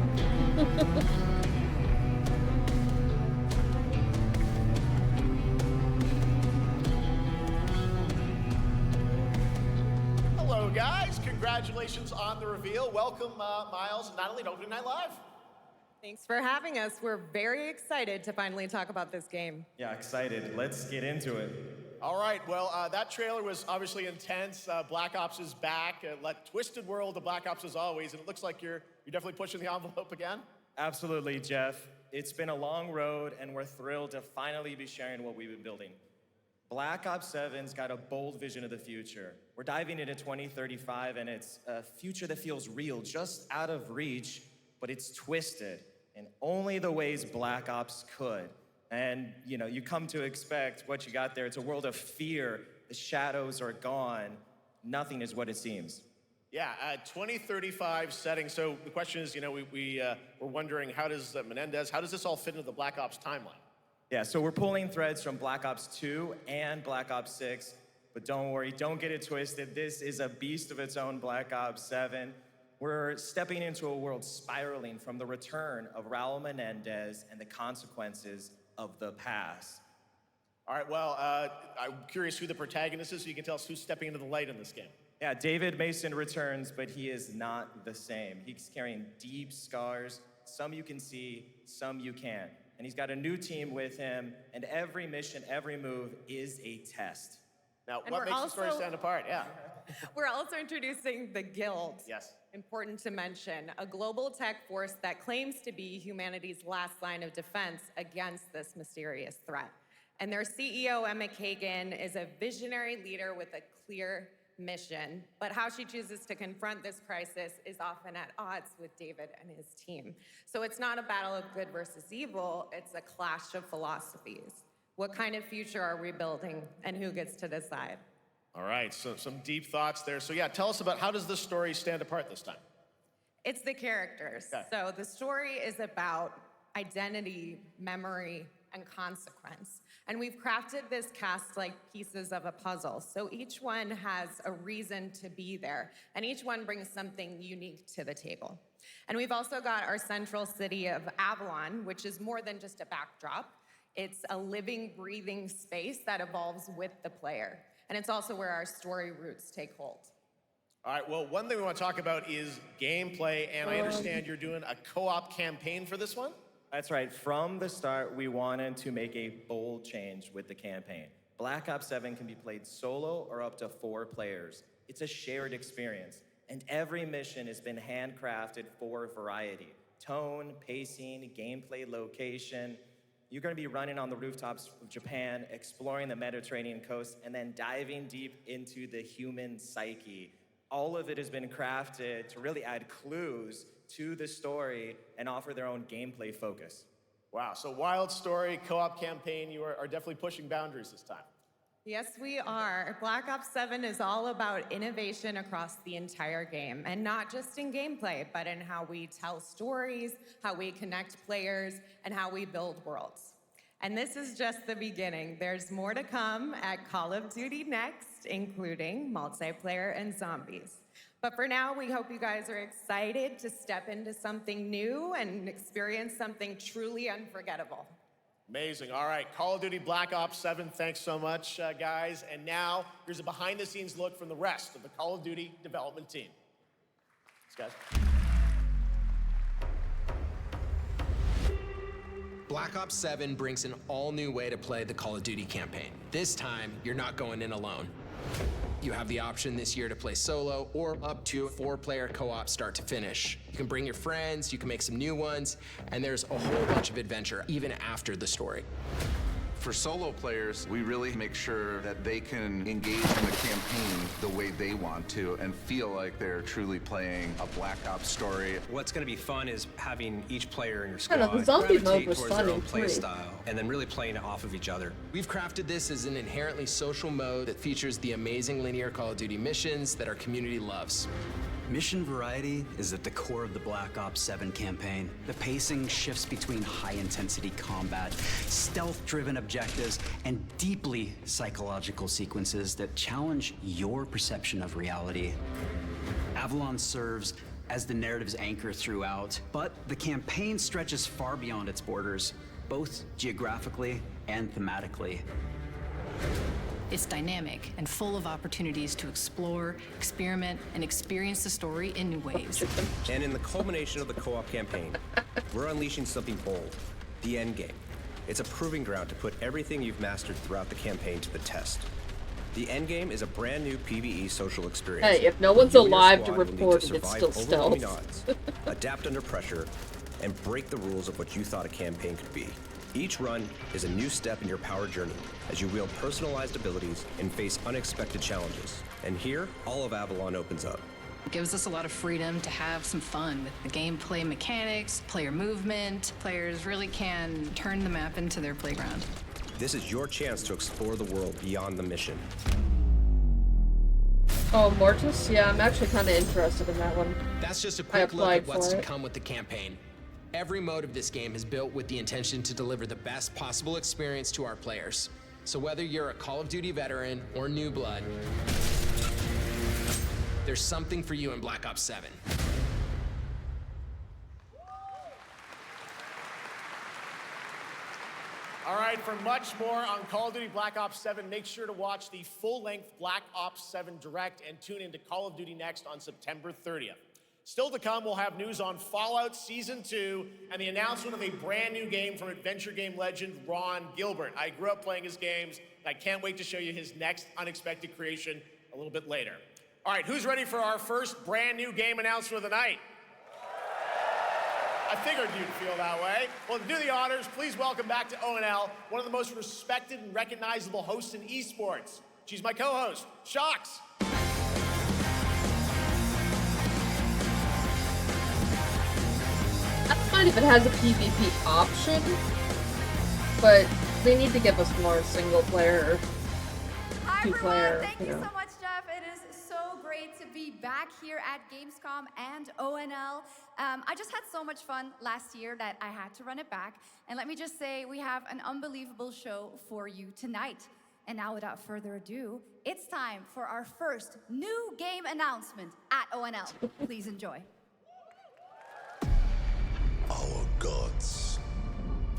S20: Hello, guys. Congratulations on the reveal. Welcome, Miles and Natalie to Opening Night Live.
S1: Thanks for having us. We're very excited to finally talk about this game.
S3: Yeah, excited. Let's get into it.
S20: All right, well, that trailer was obviously intense. Black Ops is back. Like twisted world of Black Ops as always, and it looks like you're definitely pushing the envelope again.
S3: Absolutely, Jeff. It's been a long road, and we're thrilled to finally be sharing what we've been building. Black Ops 7's got a bold vision of the future. We're diving into 2035, and it's a future that feels real, just out of reach, but it's twisted in only the ways Black Ops could. And, you come to expect what you got there. It's a world of fear. The shadows are gone. Nothing is what it seems.
S20: Yeah, 2035 setting. So the question is, we're wondering, how does Menendez, how does this all fit into the Black Ops timeline?
S3: Yeah, so we're pulling threads from Black Ops 2 and Black Ops 6, but don't worry, don't get it twisted. This is a beast of its own, Black Ops 7. We're stepping into a world spiraling from the return of Raul Menendez and the consequences of the past.
S20: All right, well, I'm curious who the protagonist is, so you can tell us who's stepping into the light in this game.
S3: Yeah, David Mason returns, but he is not the same. He's carrying deep scars. Some you can see, some you can't. And he's got a new team with him, and every mission, every move is a test.
S20: Now, what makes the story stand apart? Yeah.
S1: We're also introducing the Guild.
S20: Yes.
S1: Important to mention, a global tech force that claims to be humanity's last line of defense against this mysterious threat. And their CEO, Emma Kagan, is a visionary leader with a clear mission, but how she chooses to confront this crisis is often at odds with David and his team. So it's not a battle of good versus evil, it's a clash of philosophies. What kind of future are we building, and who gets to decide?
S20: All right, so some deep thoughts there. So yeah, tell us about, how does this story stand apart this time?
S1: It's the characters.
S20: Okay.
S1: So the story is about identity, memory, and consequence. And we've crafted this cast like pieces of a puzzle. So each one has a reason to be there, and each one brings something unique to the table. And we've also got our central city of Avalon, which is more than just a backdrop. It's a living, breathing space that evolves with the player. And it's also where our story roots take hold.
S20: All right, well, one thing we want to talk about is gameplay, and I understand you're doing a co-op campaign for this one?
S3: That's right. From the start, we wanted to make a bold change with the campaign. Black Ops 7 can be played solo or up to 4 players. It's a shared experience, and every mission has been handcrafted for variety. Tone, pacing, gameplay location. You're going to be running on the rooftops of Japan, exploring the Mediterranean coast, and then diving deep into the human psyche. All of it has been crafted to really add clues to the story and offer their own gameplay focus.
S20: Wow, so wild story, co-op campaign, you are definitely pushing boundaries this time.
S1: Yes, we are. Black Ops 7 is all about innovation across the entire game, and not just in gameplay, but in how we tell stories, how we connect players, and how we build worlds. And this is just the beginning. There's more to come at Call of Duty Next, including multiplayer and zombies. But for now, we hope you guys are excited to step into something new and experience something truly unforgettable.
S20: Amazing. All right, Call of Duty Black Ops 7, thanks so much, guys. And now, here's a behind-the-scenes look from the rest of the Call of Duty development team. Thanks, guys.
S4: Black Ops 7 brings an all-new way to play the Call of Duty campaign. This time, you're not going in alone. You have the option this year to play solo or up to 4-player co-op start to finish. You can bring your friends, you can make some new ones, and there's a whole bunch of adventure even after the story.
S7: For solo players, we really make sure that they can engage in the campaign the way they want to and feel like they're truly playing a Black Ops story.
S23: What's going to be fun is having each player in your
S2: I
S23: squad
S2: don't know, the zombie mode
S23: gravitate
S2: was
S23: towards
S2: fun
S23: their
S2: in
S23: own play
S2: 3.
S23: style, and then really playing it off of each other.
S4: We've crafted this as an inherently social mode that features the amazing linear Call of Duty missions that our community loves.
S24: Mission variety is at the core of the Black Ops 7 campaign. The pacing shifts between high-intensity combat, stealth-driven objectives, and deeply psychological sequences that challenge your perception of reality. Avalon serves as the narrative's anchor throughout, but the campaign stretches far beyond its borders, both geographically and thematically.
S25: It's dynamic and full of opportunities to explore, experiment, and experience the story in new ways.
S23: And in the culmination of the co-op campaign, we're unleashing something bold, the end game. It's a proving ground to put everything you've mastered throughout the campaign to the test. The end game is a brand new PvE social experience.
S2: Hey, if no one's
S23: You and your
S2: alive to
S23: squad will need
S2: report it, it's
S23: survive
S2: still
S23: overwhelming
S2: stealth.
S23: odds, adapt under pressure, and break the rules of what you thought a campaign could be. Each run is a new step in your power journey as you wield personalized abilities and face unexpected challenges. And here, all of Avalon opens up.
S25: It gives us a lot of freedom to have some fun with the gameplay mechanics, player movement. Players really can turn the map into their playground.
S23: This is your chance to explore the world beyond the mission.
S2: Oh, Mortis? Yeah, I'm actually kind of interested in that one.
S4: That's just a
S2: I
S4: quick look
S2: applied
S4: at what's
S2: for
S4: to
S2: it.
S4: come with the campaign. Every mode of this game is built with the intention to deliver the best possible experience to our players. So whether you're a Call of Duty veteran or new blood, there's something for you in Black Ops 7.
S20: All right, for much more on Call of Duty Black Ops 7, make sure to watch the full-length Black Ops 7 Direct and tune into Call of Duty Next on September 30th. Still to come, we'll have news on Fallout Season 2 and the announcement of a brand new game from adventure game legend Ron Gilbert. I grew up playing his games, and I can't wait to show you his next unexpected creation a little bit later. All right, who's ready for our first brand new game announcement of the night? I figured you'd feel that way. Well, to do the honors, please welcome back to ONL, one of the most respected and recognizable hosts in esports. She's my co-host, Shox.
S2: I don't mind if it has a PvP option, but they need to give us more single player,
S26: Hi
S2: two
S26: everyone,
S2: player.
S26: thank you so much, Jeff. It is so great to be back here at GamesCom and ONL. I just had so much fun last year that I had to run it back. And let me just say, we have an unbelievable show for you tonight. And now, without further ado, it's time for our first new game announcement at ONL. Please enjoy.
S27: Our gods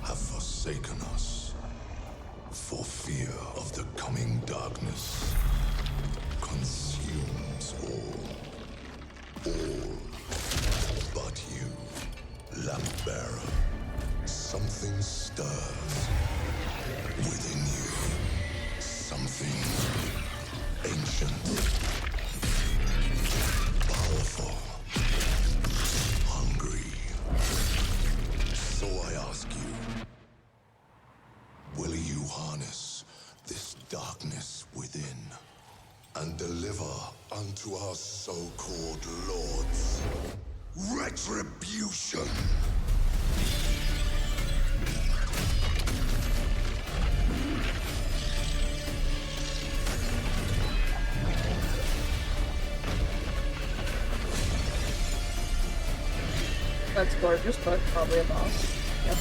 S27: have forsaken us for fear of the coming darkness consumes all but you, lamp bearer. Something stirs within you, something ancient, powerful, hungry. So I ask you, will you harness this darkness within and deliver unto our so-called lords retribution?
S2: That's gorgeous, but probably a boss. Yep.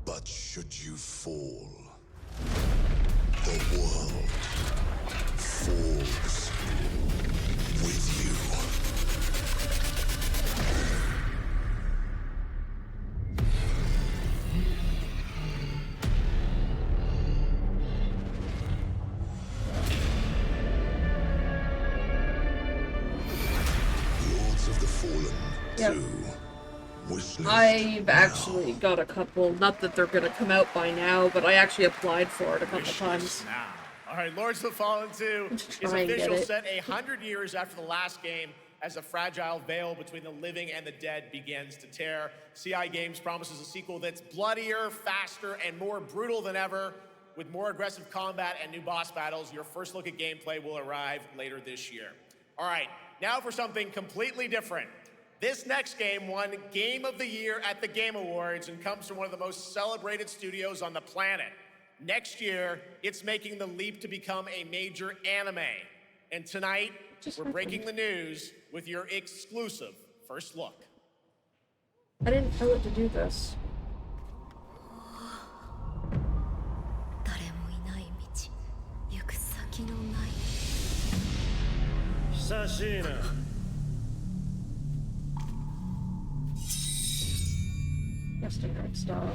S27: But should you fall, the world falls with you.
S2: I've actually got a couple, not that they're gonna come out by now, but I actually applied for it a couple times.
S20: Now. All right, Lords of the Fallen 2 is
S2: try and get
S20: official,
S2: it.
S20: set 100 years after the last game, as a fragile veil between the living and the dead begins to tear. CI Games promises a sequel that's bloodier, faster, and more brutal than ever. With more aggressive combat and new boss battles, your first look at gameplay will arrive later this year. All right, now for something completely different. This next game won Game of the Year at the Game Awards and comes from one of the most celebrated studios on the planet. Next year, it's making the leap to become a major anime. And tonight, we're breaking the news with your exclusive first look.
S2: I didn't know it to do this.
S5: Sashina.
S2: Yesterday, stop.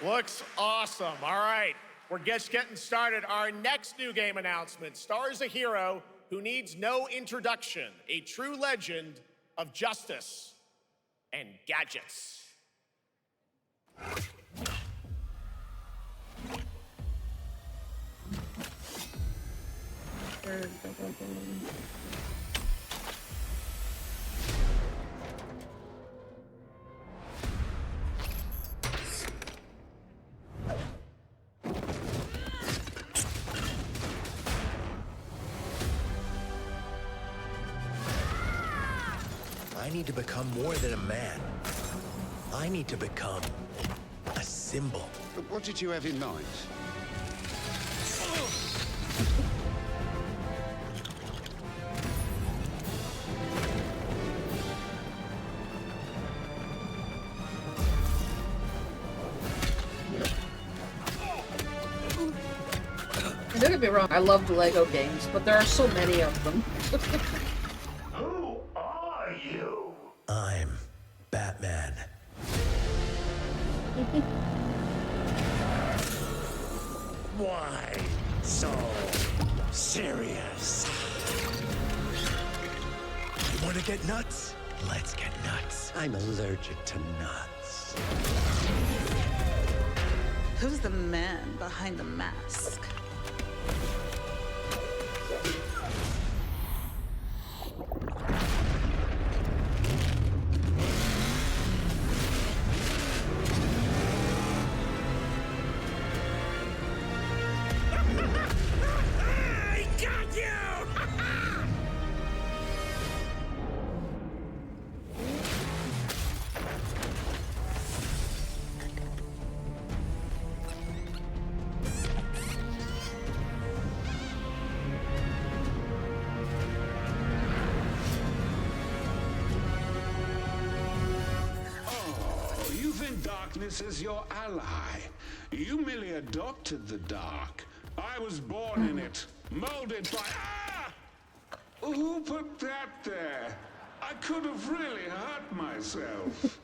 S20: Looks awesome. All right, we're just getting started. Our next new game announcement stars a hero who needs no introduction, a true legend of justice and gadgets.
S9: I need to become more than a man. I need to become a symbol.
S8: But what did you have in mind?
S2: Don't get me wrong, I love Lego games, but there are so many of them.
S9: Who are you? I'm Batman. Why so serious? You want to get nuts? Let's get nuts. I'm allergic to nuts.
S10: Who's the man behind the mask?
S9: I got you!
S8: Oh, you think darkness is your ally. You merely adopted the dark. I was born in it, molded by... Ah! Who put that there? I could have really hurt myself.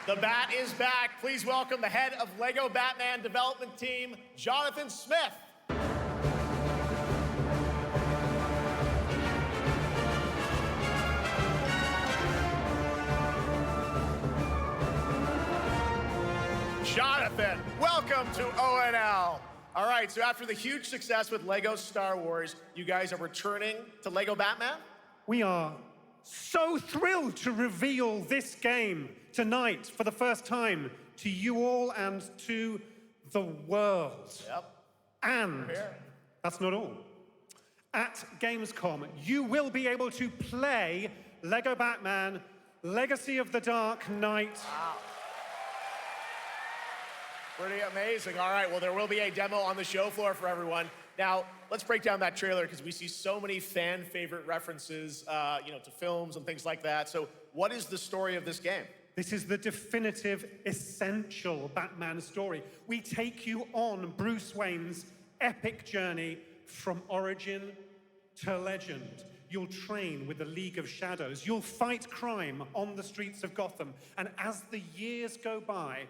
S20: The Bat is back. Please welcome the head of Lego Batman development team, Jonathan Smith. Jonathan, welcome to ONL. All right, so after the huge success with Lego Star Wars, you guys are returning to Lego Batman?
S5: We are so thrilled to reveal this game tonight for the first time to you all and to the world.
S20: Yep.
S5: And that's not all. At Gamescom, you will be able to play Lego Batman Legacy of the Dark Knight.
S20: Wow. Pretty amazing. All right, well, there will be a demo on the show floor for everyone. Now, let's break down that trailer because we see so many fan favorite references, to films and things like that. So what is the story of this game?
S5: This is the definitive, essential Batman story. We take you on Bruce Wayne's epic journey from origin to legend. You'll train with the League of Shadows. You'll fight crime on the streets of Gotham. And as the years go by,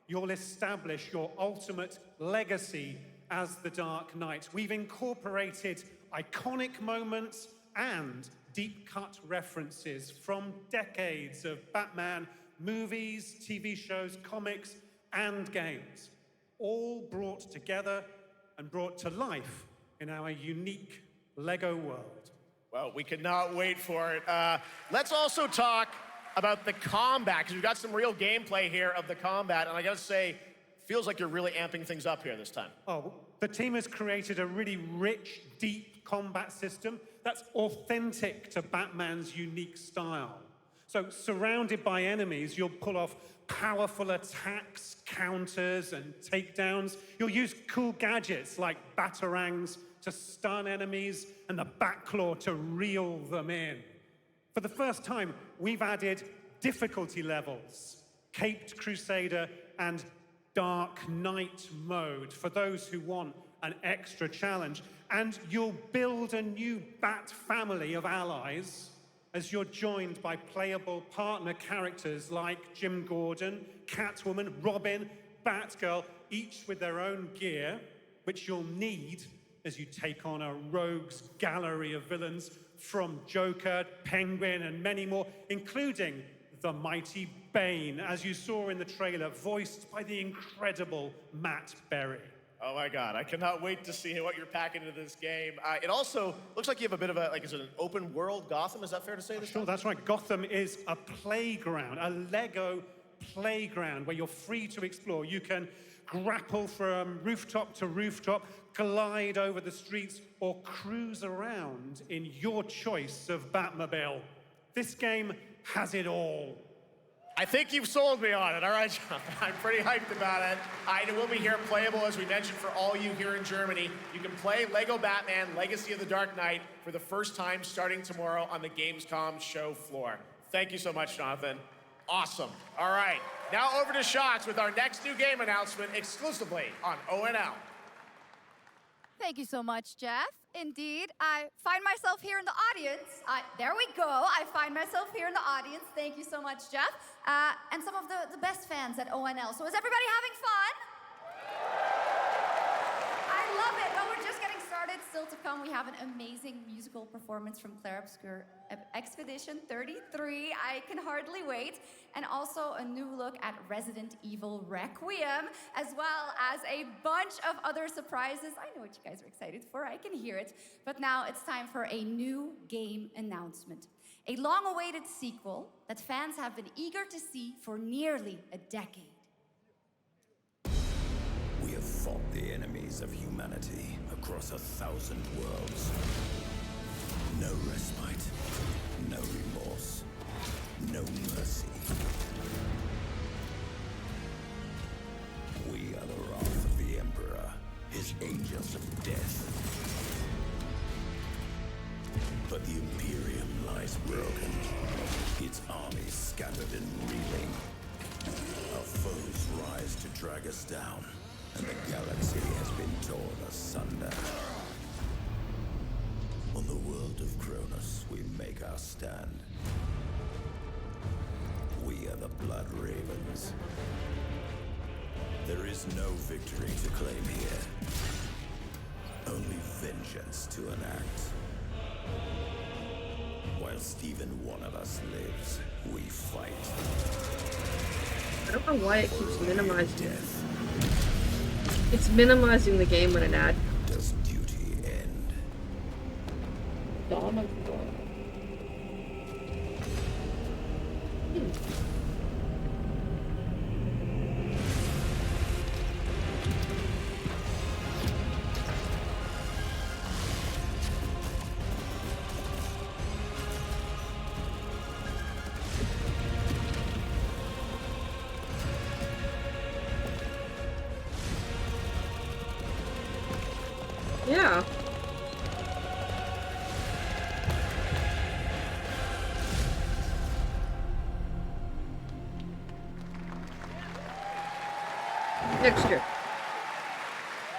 S5: you'll establish your ultimate legacy as the Dark Knight. We've incorporated iconic moments and deep-cut references from decades of Batman movies, TV shows, comics, and games, all brought together and brought to life in our unique Lego world.
S20: Well, we could not wait for it. Let's also talk about the combat, because we've got some real gameplay here of the combat, and I gotta say, feels like you're really amping things up here this time.
S5: Oh, the team has created a really rich, deep combat system that's authentic to Batman's unique style. So, surrounded by enemies, you'll pull off powerful attacks, counters, and takedowns. You'll use cool gadgets like batarangs to stun enemies and the Batclaw to reel them in. For the first time, we've added difficulty levels, Caped Crusader and Dark Knight mode for those who want an extra challenge. And you'll build a new Bat family of allies as you're joined by playable partner characters like Jim Gordon, Catwoman, Robin, Batgirl, each with their own gear, which you'll need as you take on a rogues gallery of villains from Joker, Penguin, and many more, including the mighty Bane, as you saw in the trailer, voiced by the incredible Matt Berry.
S20: Oh my God, I cannot wait to see what you're packing into this game. It also looks like you have a bit of is it an open world Gotham? Is that fair to say this time?
S5: Sure, that's right. Gotham is a playground, a Lego playground where you're free to explore. You can grapple from rooftop to rooftop, glide over the streets, or cruise around in your choice of Batmobile. This game has it all.
S20: I think you've sold me on it. All right, John. I'm pretty hyped about it. It will be here playable, as we mentioned, for all you here in Germany. You can play Lego Batman Legacy of the Dark Knight for the first time starting tomorrow on the Gamescom show floor. Thank you so much, Jonathan. Awesome. All right, now over to Shots with our next new game announcement exclusively on ONL.
S26: Thank you so much, Jeff. Indeed, I find myself here in the audience. There we go. I find myself here in the audience. Thank you so much, Jeff. And some of the best fans at ONL. So is everybody having fun? I love it. Well, we're just getting started. Still to come, we have an amazing musical performance from Claire Obscure Expedition 33. I can hardly wait. And also a new look at Resident Evil Requiem, as well as a bunch of other surprises. I know what you guys are excited for. I can hear it. But now it's time for a new game announcement. A long-awaited sequel that fans have been eager to see for nearly a decade.
S27: We have fought the enemies of humanity across 1,000 worlds. No respite, no remorse, no mercy. We are the wrath of the Emperor, his angels of death. But the Imperium lies broken, its armies scattered and reeling. Our foes rise to drag us down, and the galaxy has been torn asunder. On the world of Kronos, we make our stand. We are the Blood Ravens. There is no victory to claim here. Only vengeance to enact. Whilst even one of us lives, we fight.
S2: I don't know why it keeps minimizing it. It's minimizing the game when an ad.
S27: Does duty end?
S2: Dawn of War. Yeah. Next year.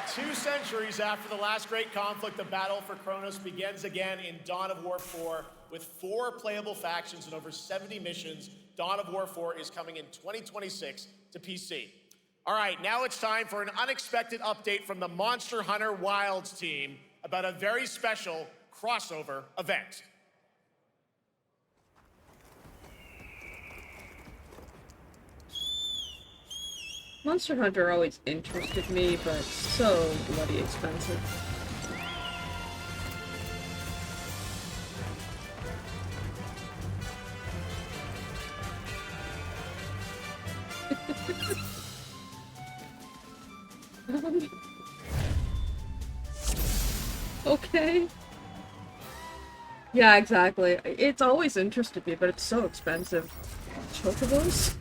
S20: 2 centuries after the last great conflict, the battle for Kronos begins again in Dawn of War 4 with 4 playable factions and over 70 missions. Dawn of War 4 is coming in 2026 to PC. All right, now it's time for an unexpected update from the Monster Hunter Wilds team about a very special crossover event.
S2: Monster Hunter always interested me, but so bloody expensive. Okay. Yeah, exactly. It's always interested me, but it's so expensive. Chocobos?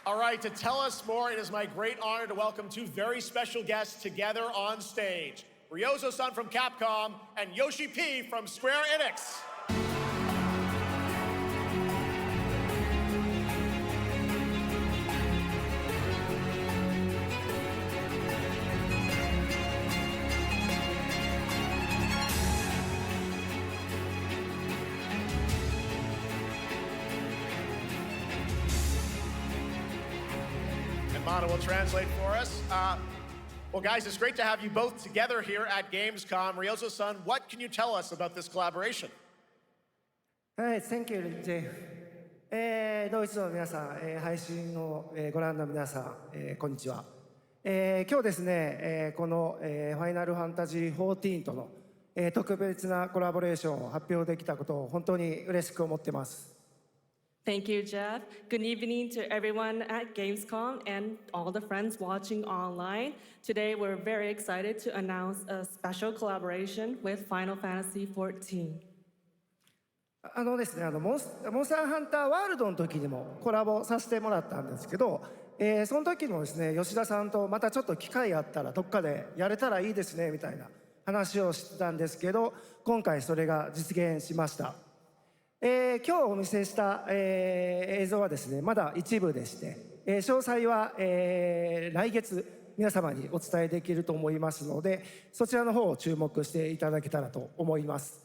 S20: All right, to tell us more, it is my great honor to welcome 2 very special guests together on stage. Ryozo-san from Capcom and Yoshi P from Square Enix. Mana will translate for us. Well, guys, it's great to have you both together here at GamesCon. Ryozo-san, what can you tell us about this collaboration?
S6: Hi, thank you, Jeff. ドイツの皆さん、配信をご覧の皆さん、こんにちは。今日ですね、この、ファイナルファンタジー14との、特別なコラボレーションを発表できたことを本当に嬉しく思ってます。
S11: Thank you, Jeff. Good evening to everyone at Gamescom and all the friends watching online. Today, we're very excited to announce a special collaboration with Final Fantasy XIV.
S6: ですね、モンスターハンターワールドの時にもコラボさせてもらったんですけど、その時もですね、吉田さんとまたちょっと機会あったらどっかでやれたらいいですねみたいな話をしてたんですけど、今回それが実現しました。今日お見せした、映像はですね、まだ一部でして、詳細は、来月皆様にお伝えできると思いますので、そちらの方を注目していただけたらと思います。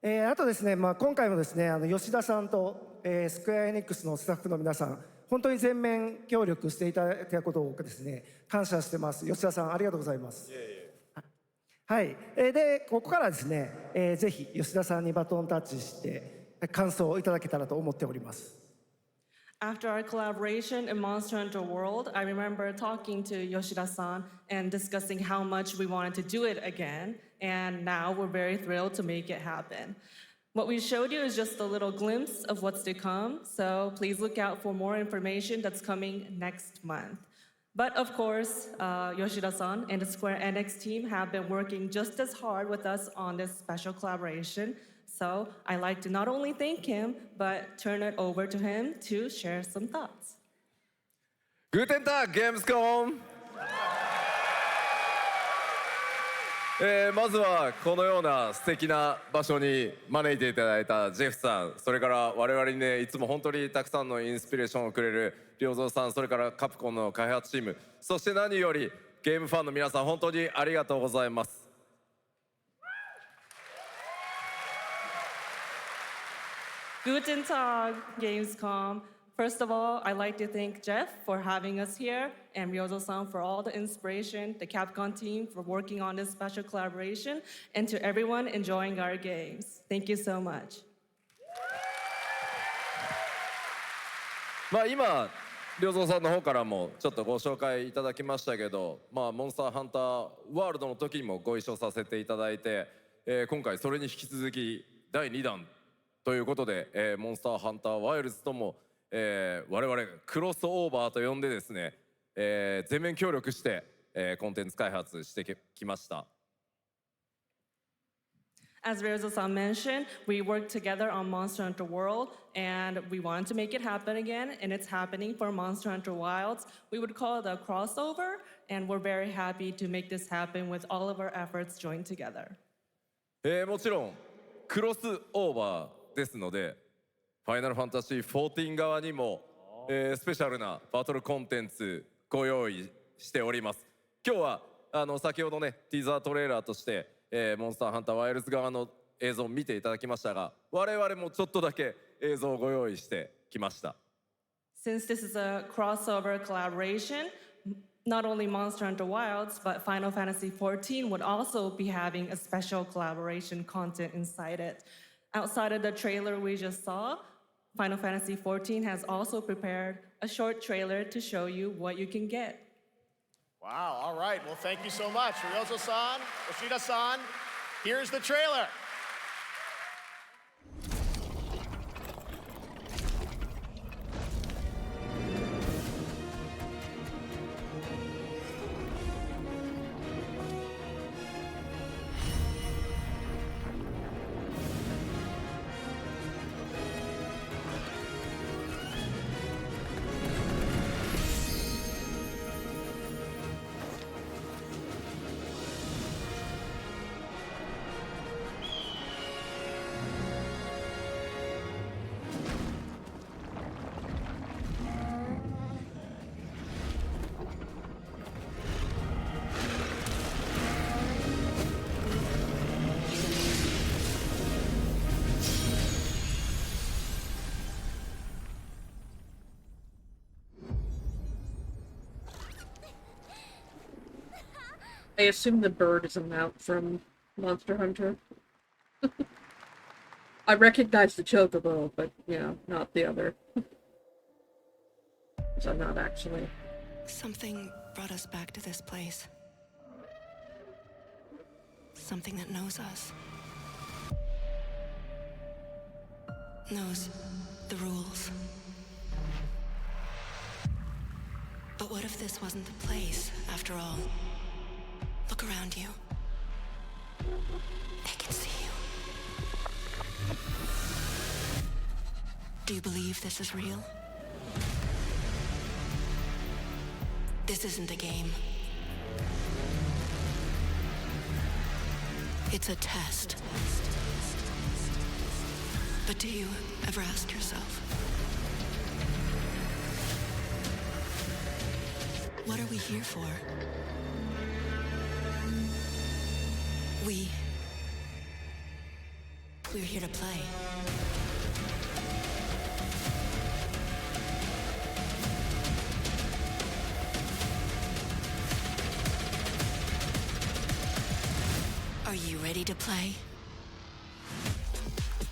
S6: あとですね、今回もですね、吉田さんと、スクエアエニックスのスタッフの皆さん、本当に全面協力していただいたことをですね、感謝してます。吉田さん、ありがとうございます。はい。で、ここからですね、ぜひ吉田さんにバトンタッチして、感想をいただけたらと思っております。
S11: After our collaboration in Monster Hunter World, I remember talking to Yoshida-san and discussing how much we wanted to do it again, and now we're very thrilled to make it happen. What we showed you is just a little glimpse of what's to come, so please look out for more information that's coming next month. But of course, Yoshida-san and the Square Enix team have been working just as hard with us on this special collaboration. So I'd like to not only thank him, but turn it over to him to share some thoughts.
S12: Guten Tag, GamesCon! まずはこのような素敵な場所に招いていただいたジェフさん、それから我々にね、いつも本当にたくさんのインスピレーションをくれる良三さん、それからカプコンの開発チーム、そして何よりゲームファンの皆さん、本当にありがとうございます。
S11: Guten Tag, Gamescom. First of all, I'd like to thank Jeff for having us here and Ryozo-san for all the inspiration, the Capcom team for working on this special collaboration, and to everyone enjoying our games. Thank you so much.
S12: 今、良三さんの方からもちょっとご紹介いただきましたけど、モンスターハンターワールドの時にもご一緒させていただいて、今回それに引き続き第2弾ということで、モンスターハンターワイルズとも、我々クロスオーバーと呼んでですね、全面協力して、コンテンツ開発してきました。
S11: As Ryozo-san mentioned, we worked together on Monster Hunter World, and we wanted to make it happen again, and it's happening for Monster Hunter Wilds. We would call it a crossover, and we're very happy to make this happen with all of our efforts joined together.
S12: もちろんクロスオーバーですので、ファイナルファンタジー14側にも、スペシャルなバトルコンテンツご用意しております。今日は先ほどねティーザートレーラーとしてモンスターハンターワイルズ側の映像を見ていただきましたが、我々もちょっとだけ映像をご用意してきました。
S11: Since this is a crossover collaboration, not only Monster Hunter Wilds, but Final Fantasy XIV would also be having a special collaboration content inside it. Outside of the trailer we just saw, Final Fantasy XIV has also prepared a short trailer to show you what you can get.
S20: Wow, all right. Well, thank you so much. Ryozo-san, Yoshida-san, here's the trailer.
S2: I assume the bird is a mount from Monster Hunter. I recognize the chocobo, but, you know, not the other. So not actually.
S21: Something brought us back to this place. Something that knows us. Knows the rules. But what if this wasn't the place, after all? Look around you. They can see you. Do you believe this is real? This isn't a game. It's a test. But do you ever ask yourself, what are we here for? We're here to play. Are you ready to play?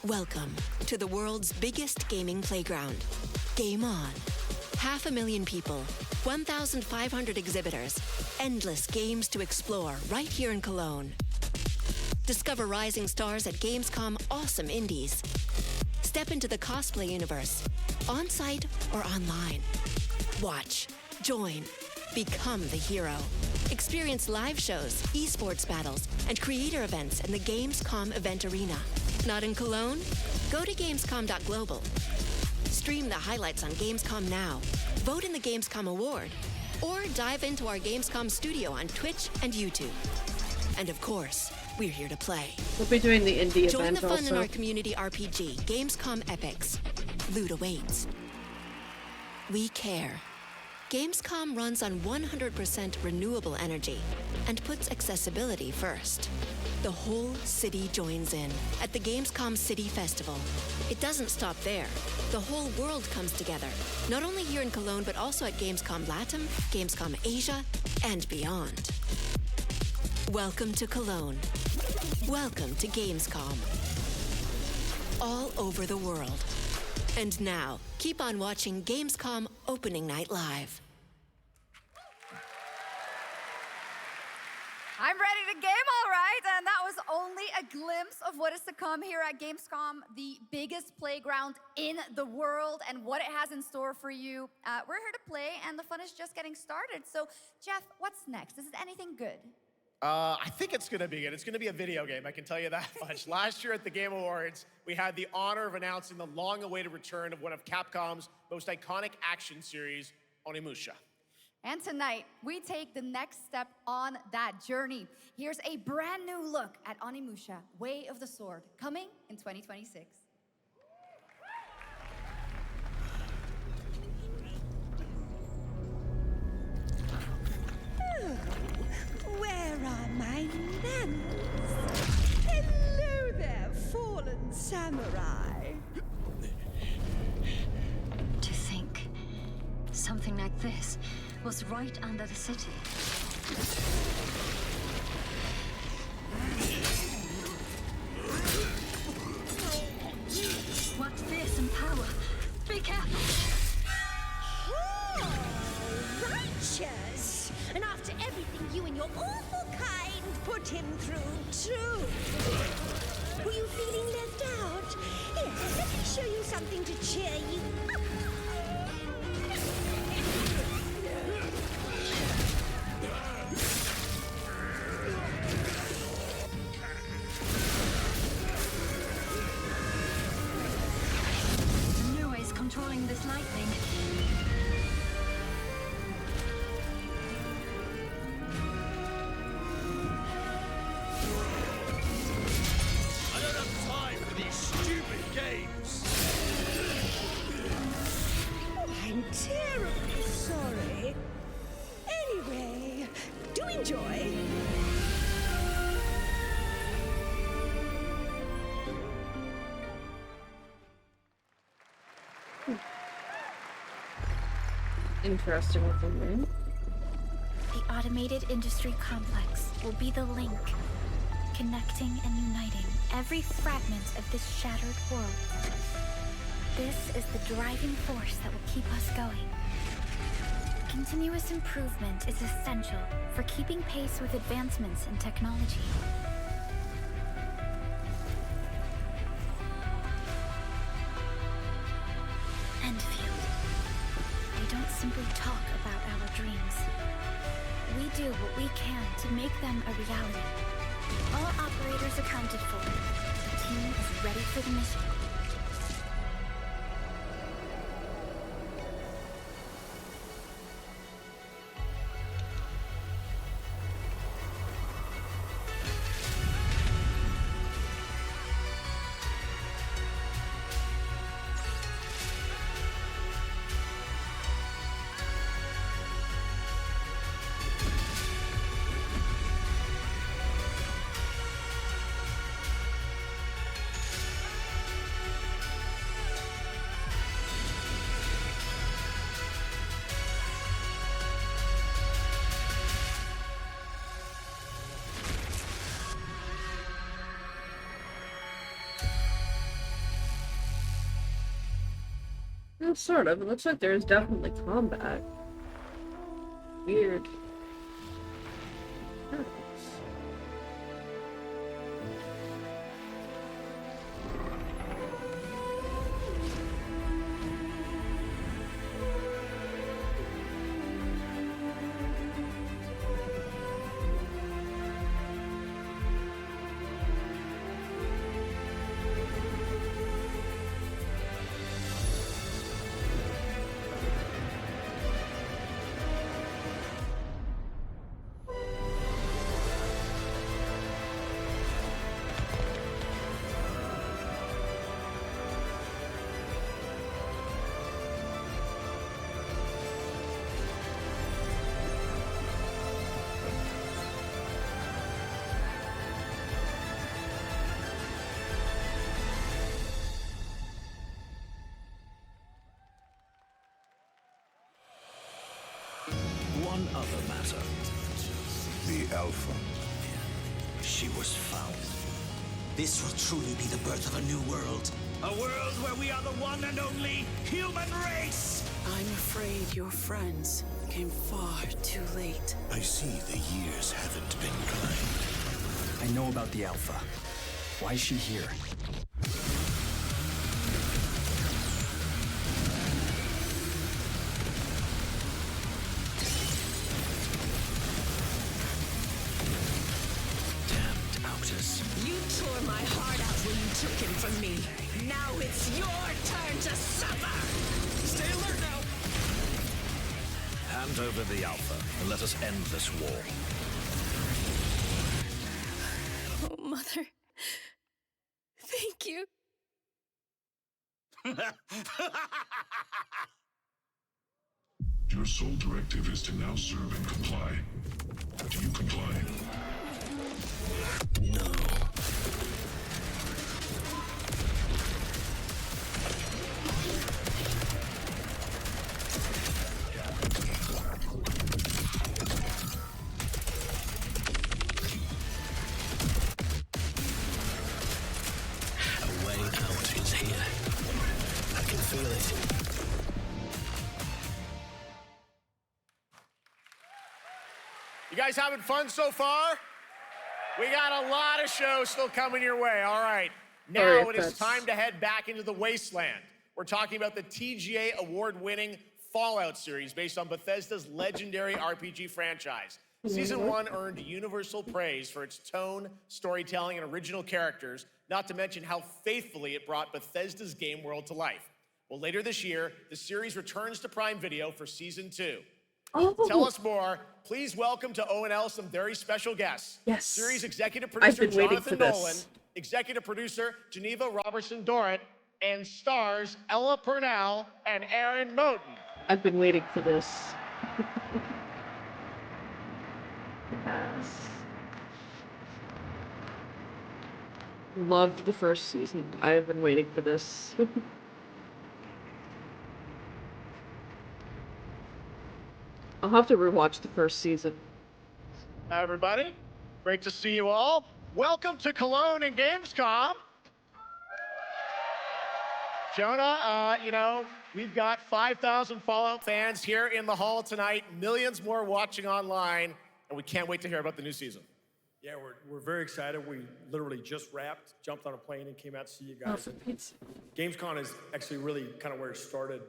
S21: Welcome to the world's biggest gaming playground, Game On. 500,000 people, 1,500 exhibitors, endless games to explore right here in Cologne. Discover rising stars at GamesCom Awesome Indies. Step into the cosplay universe, on-site or online. Watch, join, become the hero. Experience live shows, esports battles, and creator events in the GamesCom event arena. Not in Cologne? Go to gamescom.global. Stream the highlights on Gamescom Now, vote in the Gamescom Award, or dive into our Gamescom studio on Twitch and YouTube. And of course, we're here to play.
S2: We'll be doing the indie
S21: Join
S2: event
S21: the fun
S2: also.
S21: in our community RPG, Gamescom Epics. Loot awaits. We care. Gamescom runs on 100% renewable energy and puts accessibility first. The whole city joins in at the Gamescom City Festival. It doesn't stop there. The whole world comes together, not only here in Cologne, but also at Gamescom Latam, Gamescom Asia, and beyond. Welcome to Cologne. Welcome to Gamescom. All over the world. And now, keep on watching Gamescom Opening Night Live.
S26: I'm ready to game, all right. And that was only a glimpse of what is to come here at Gamescom, the biggest playground in the world, and what it has in store for you. We're here to play, and the fun is just getting started. So, Jeff, what's next? Is it anything good?
S20: I think it's going to be good. It's going to be a video game, I can tell you that much. Last year at the Game Awards, we had the honor of announcing the long-awaited return of one of Capcom's most iconic action series, Onimusha.
S26: And tonight, we take the next step on that journey. Here's a brand new look at Onimusha, Way of the Sword, coming in 2026.
S13: Where are my manners? Hello there, fallen samurai.
S14: To think something like this was right under the city. What fearsome power! Be careful!
S13: Oh, righteous! And after everything you and your awful kind put him through, too. Were you feeling left out? Here, let me show you something to cheer you up.
S14: Controlling this lightning.
S17: I don't have time for these stupid games.
S13: Oh, I'm terribly sorry. Anyway, do enjoy.
S2: Interesting looking name.
S15: The automated industry complex will be the link, connecting and uniting every fragment of this shattered world. This is the driving force that will keep us going. Continuous improvement is essential for keeping pace with advancements in technology. Simply talk about our dreams. We do what we can to make them a reality. All operators accounted for. The team is ready for the mission.
S2: Well, sort of. It looks like there's definitely combat. Weird.
S9: One other matter. The Alpha. She was found.
S16: This will truly be the birth of a new world.
S9: A world where we are the one and only human race!
S16: I'm afraid
S1: afraid your friends came far too late.
S16: I see the years haven't been kind.
S3: I know about the Alpha. Why is she here?
S16: Damned Outus.
S1: You tore my heart out when you took him from me. Now it's your turn to suffer!
S16: Stay alert now! Hand over the Alpha and let us end this war.
S1: Oh, Mother. Thank you.
S7: Your sole directive is to now serve and comply. Do you comply?
S16: No. A way out is here. I can feel it.
S20: You guys having fun so far? We got a lot of shows still coming your way. All right. Now it is time to head back into the wasteland. We're talking about the TGA award-winning Fallout series based on Bethesda's legendary RPG franchise. Season 1 earned universal praise for its tone, storytelling, and original characters, not to mention how faithfully it brought Bethesda's game world to life. Well, later this year, the series returns to Prime Video for Season 2. To tell us more, please welcome to ONL some very special guests.
S2: Yes.
S20: Series executive
S2: I've
S20: producer
S2: been waiting
S20: Jonathan
S2: for this.
S20: Nolan, executive producer Geneva Robertson-Dorrant, and stars Ella Purnell and Aaron Moten.
S2: I've been waiting for this. Yes. Loved the first season. I have been waiting for this. I'll have to rewatch the first season.
S20: Hi, everybody. Great to see you all. Welcome to Cologne and GamesCom. Jonah, we've got 5,000 Fallout fans here in the hall tonight, millions more watching online, and we can't wait to hear about the new season.
S18: Yeah, we're very excited. We literally just wrapped, jumped on a plane, and came out to see you guys. GamesCon is actually really kind of where it started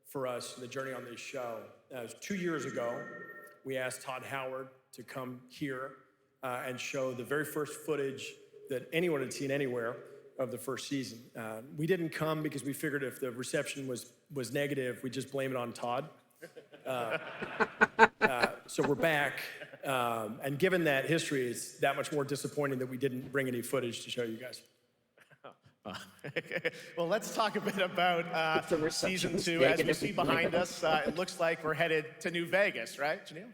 S18: for us, the journey on this show. It was 2 years ago. We asked Todd Howard to come here and show the very first footage that anyone had seen anywhere of the first season. We didn't come because we figured if the reception was negative, we'd just blame it on Todd. So we're back. And given that history, it's that much more disappointing that we didn't bring any footage to show you guys.
S20: Well, let's talk a bit about Season 2. As we see behind us, it looks like we're headed to New Vegas, right, Janelle?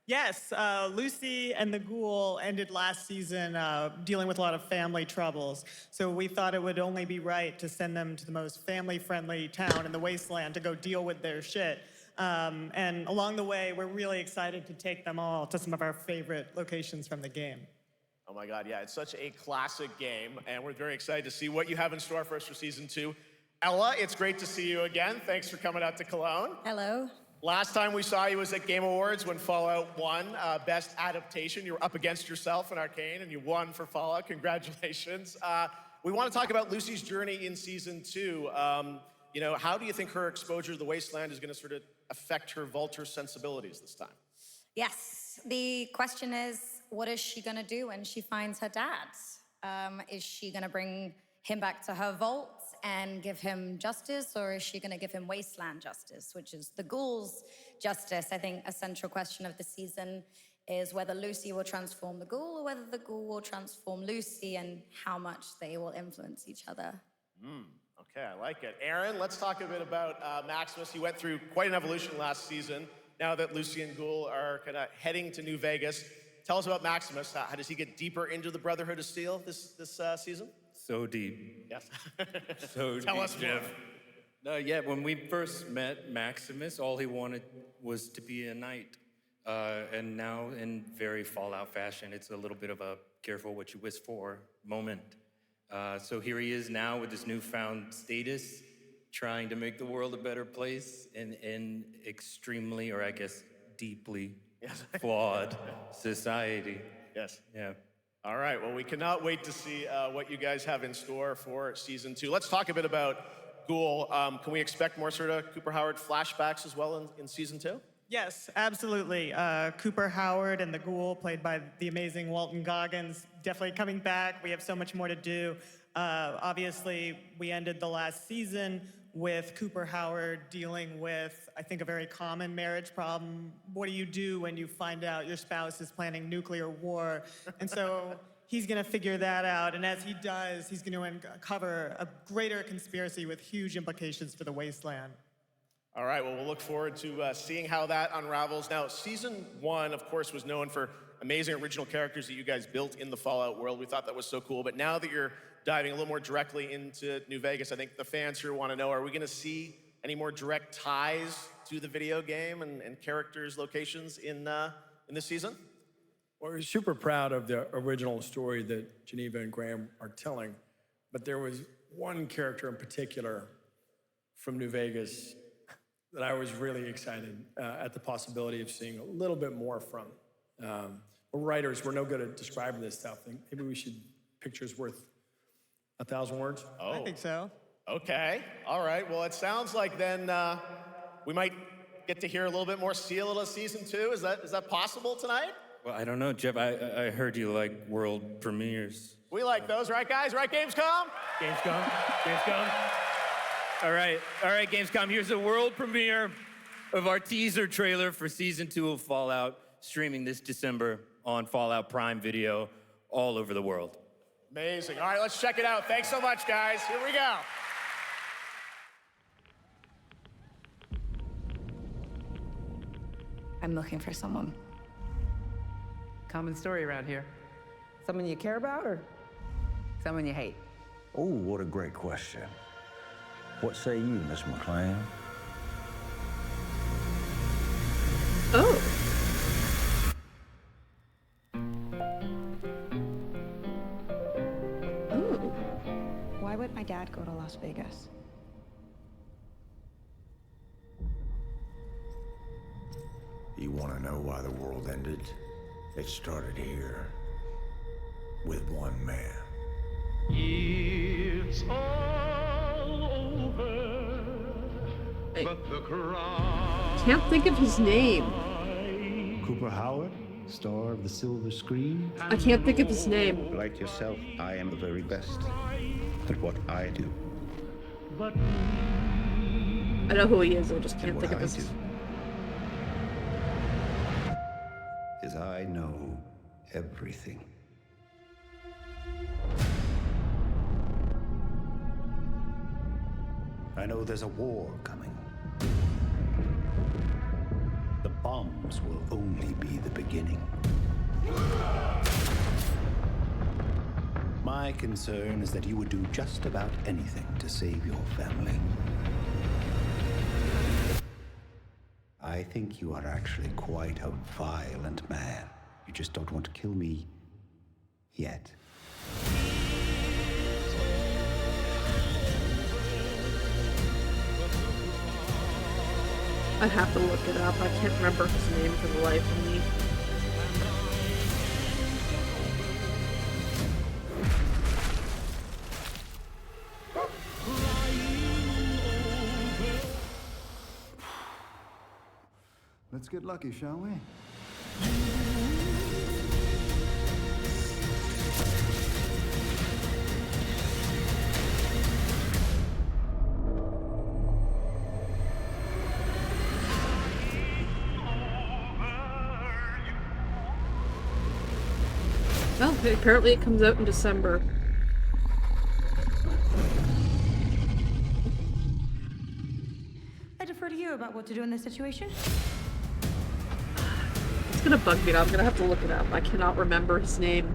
S19: Yes, Lucy and the Ghoul ended last season dealing with a lot of family troubles. So we thought it would only be right to send them to the most family-friendly town in the wasteland to go deal with their shit. And along the way, we're really excited to take them all to some of our favorite locations from the game.
S20: Oh my God, yeah, it's such a classic game, and we're very excited to see what you have in store for us for Season 2. Ella, it's great to see you again. Thanks for coming out to Cologne.
S10: Hello.
S20: Last time we saw you was at Game Awards when Fallout won Best Adaptation. You were up against yourself in Arcane, and you won for Fallout. Congratulations. We want to talk about Lucy's journey in Season 2. How do you think her exposure to the Wasteland is going to sort of affect her Vulture sensibilities this time?
S22: Yes, the question is, what is she gonna do when she finds her dad? Is she gonna bring him back to her vault and give him justice, or is she gonna give him wasteland justice, which is the Ghoul's justice? I think a central question of the season is whether Lucy will transform the Ghoul or whether the Ghoul will transform Lucy, and how much they will influence each other.
S20: Okay, I like it. Aaron, let's talk a bit about Maximus. He went through quite an evolution last season. Now that Lucy and Ghoul are kind of heading to New Vegas, tell us about Maximus. How does he get deeper into the Brotherhood of Steel this season?
S24: So deep.
S20: Yes.
S24: So deep.
S20: Tell us more.
S24: Yeah, when we first met Maximus, all he wanted was to be a knight. And now, in very Fallout fashion, it's a little bit of a careful what you wish for moment. So here he is now with this newfound status, trying to make the world a better place in an extremely, or I guess deeply flawed society.
S20: Yes.
S24: Yeah.
S20: All right, well, we cannot wait to see what you guys have in store for season 2. Let's talk a bit about Ghoul. Can we expect more sort of Cooper Howard flashbacks as well in season 2?
S19: Yes, absolutely. Cooper Howard and the Ghoul, played by the amazing Walton Goggins, definitely coming back. We have so much more to do. Obviously, we ended the last season with Cooper Howard dealing with, I think, a very common marriage problem. What do you do when you find out your spouse is planning nuclear war? And so he's going to figure that out. And as he does, he's going to uncover a greater conspiracy with huge implications for the Wasteland.
S20: All right, well, we'll look forward to seeing how that unravels. Now, season 1, of course, was known for amazing original characters that you guys built in the Fallout world. We thought that was so cool. But now that you're diving a little more directly into New Vegas, I think the fans here want to know, are we going to see any more direct ties to the video game and characters, locations in this season?
S18: Well, we're super proud of the original story that Geneva and Graham are telling, but there was one character in particular from New Vegas that I was really excited at the possibility of seeing a little bit more from. We're writers, we're no good at describing this stuff. Maybe we should, pictures worth 1,000 words?
S20: Oh.
S19: I think so.
S20: Okay, all right. Well, it sounds like then we might get to hear a little bit more, see a little of season 2. Is that possible tonight?
S24: Well, I don't know, Jeff. I heard you like world premieres.
S20: We like those, right, guys? Right, Gamescom?
S24: Gamescom. All right, Gamescom. Here's a world premiere of our teaser trailer for season 2 of Fallout, streaming this December on Fallout Prime Video all over the world.
S20: Amazing. All right, let's check it out. Thanks so much, guys. Here we go.
S4: I'm looking for someone.
S5: Common story around here. Someone you care about or someone you hate?
S6: Oh, what a great question. What say you, Miss McLean?
S2: Oh.
S4: Why would my dad go to Las Vegas?
S6: You want to know why the world ended? It started here with one man.
S17: It's all over, but the crowd.
S2: Can't think of his name.
S8: Cooper Howard, star of the silver screen.
S2: I can't think of his name.
S8: Like yourself, I am the very best at what I do.
S2: I know who he is, I just can't think of his
S8: name. Is I know everything. I know there's a war coming. The bombs will only be the beginning. My concern is that you would do just about anything to save your family. I think you are actually quite a violent man. You just don't want to kill me yet.
S2: I'd have to look it up. I can't remember his name for the life of me.
S8: Let's get lucky, shall we?
S2: Well, apparently it comes out in December.
S4: I defer to you about what to do in this situation.
S2: It's gonna bug me. I'm gonna have to look it up. I cannot remember his name.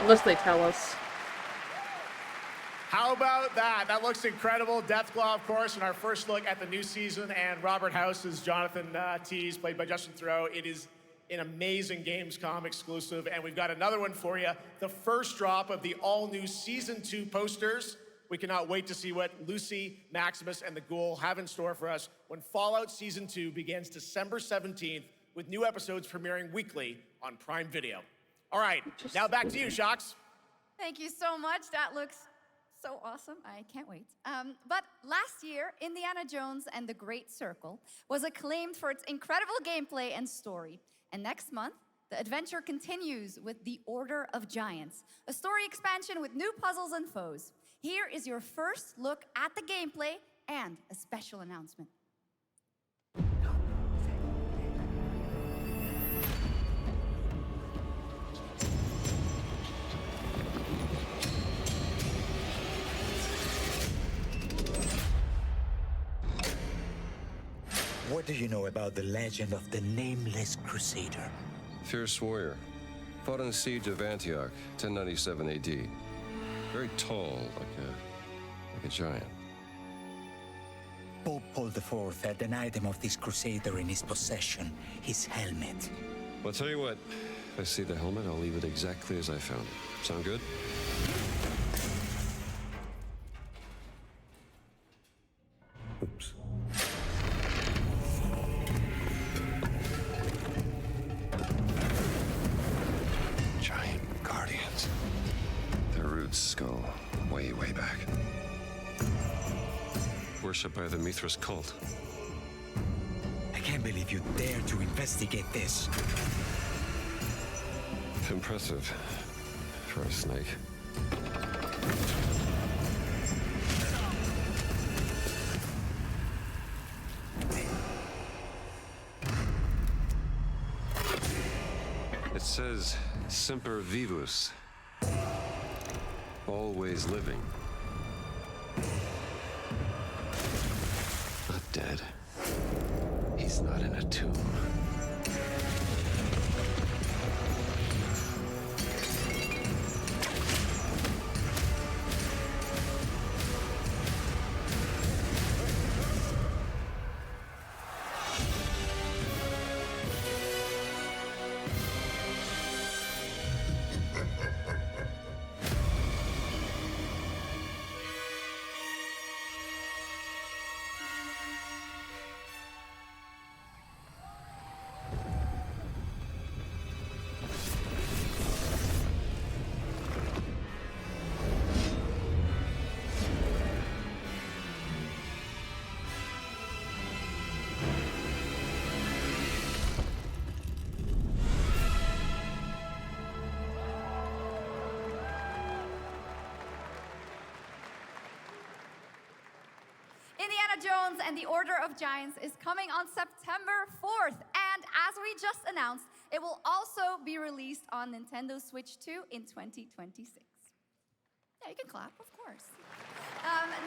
S2: Unless they tell us.
S20: How about that? That looks incredible. Deathclaw, of course, and our first look at the new season, and Robert House is Jonathan Tease, played by Justin Theroux. It is an amazing Gamescom exclusive, and we've got another one for you. The first drop of the all-new Season 2 posters. We cannot wait to see what Lucy, Maximus, and the Ghoul have in store for us when Fallout Season 2 begins December 17th, with new episodes premiering weekly on Prime Video. All right, now back to you, Shox.
S11: Thank you so much. That looks so awesome. I can't wait. But last year, Indiana Jones and the Great Circle was acclaimed for its incredible gameplay and story. And next month, the adventure continues with The Order of Giants, a story expansion with new puzzles and foes. Here is your first look at the gameplay and a special announcement.
S12: What do you know about the legend of the Nameless Crusader?
S21: Fierce warrior. Fought in the siege of Antioch, 1097 AD. Very tall, like a giant.
S12: Pope Paul IV had an item of this crusader in his possession, his helmet.
S21: Well, I'll tell you what. If I see the helmet, I'll leave it exactly as I found it. Sound good? Oops. Giant guardians. Their roots go way, way back. Worshipped by the Mithras cult.
S12: I can't believe you dare to investigate this.
S21: Impressive for a snake. It says Semper Vivus. Always living. Not dead. He's not in a tomb.
S11: Indiana Jones and the Order of Giants is coming on September 4th. And as we just announced, it will also be released on Nintendo Switch 2 in 2026. Yeah, you can clap, of course.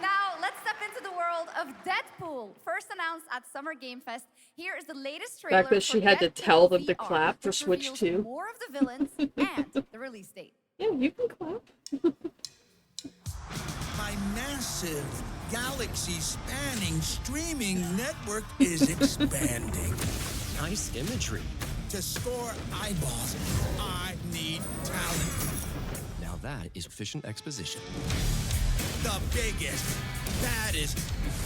S11: Now, let's step into the world of Deadpool. First announced at Summer Game Fest, here is the latest trailer.
S2: The fact that she had to tell them to clap for Switch 2.
S11: More of the villains and the release date.
S2: Yeah, you can clap.
S23: My massive, galaxy-spanning streaming network is expanding.
S3: Nice imagery.
S23: To score eyeballs, I need talent.
S3: Now that is efficient exposition.
S23: The biggest, baddest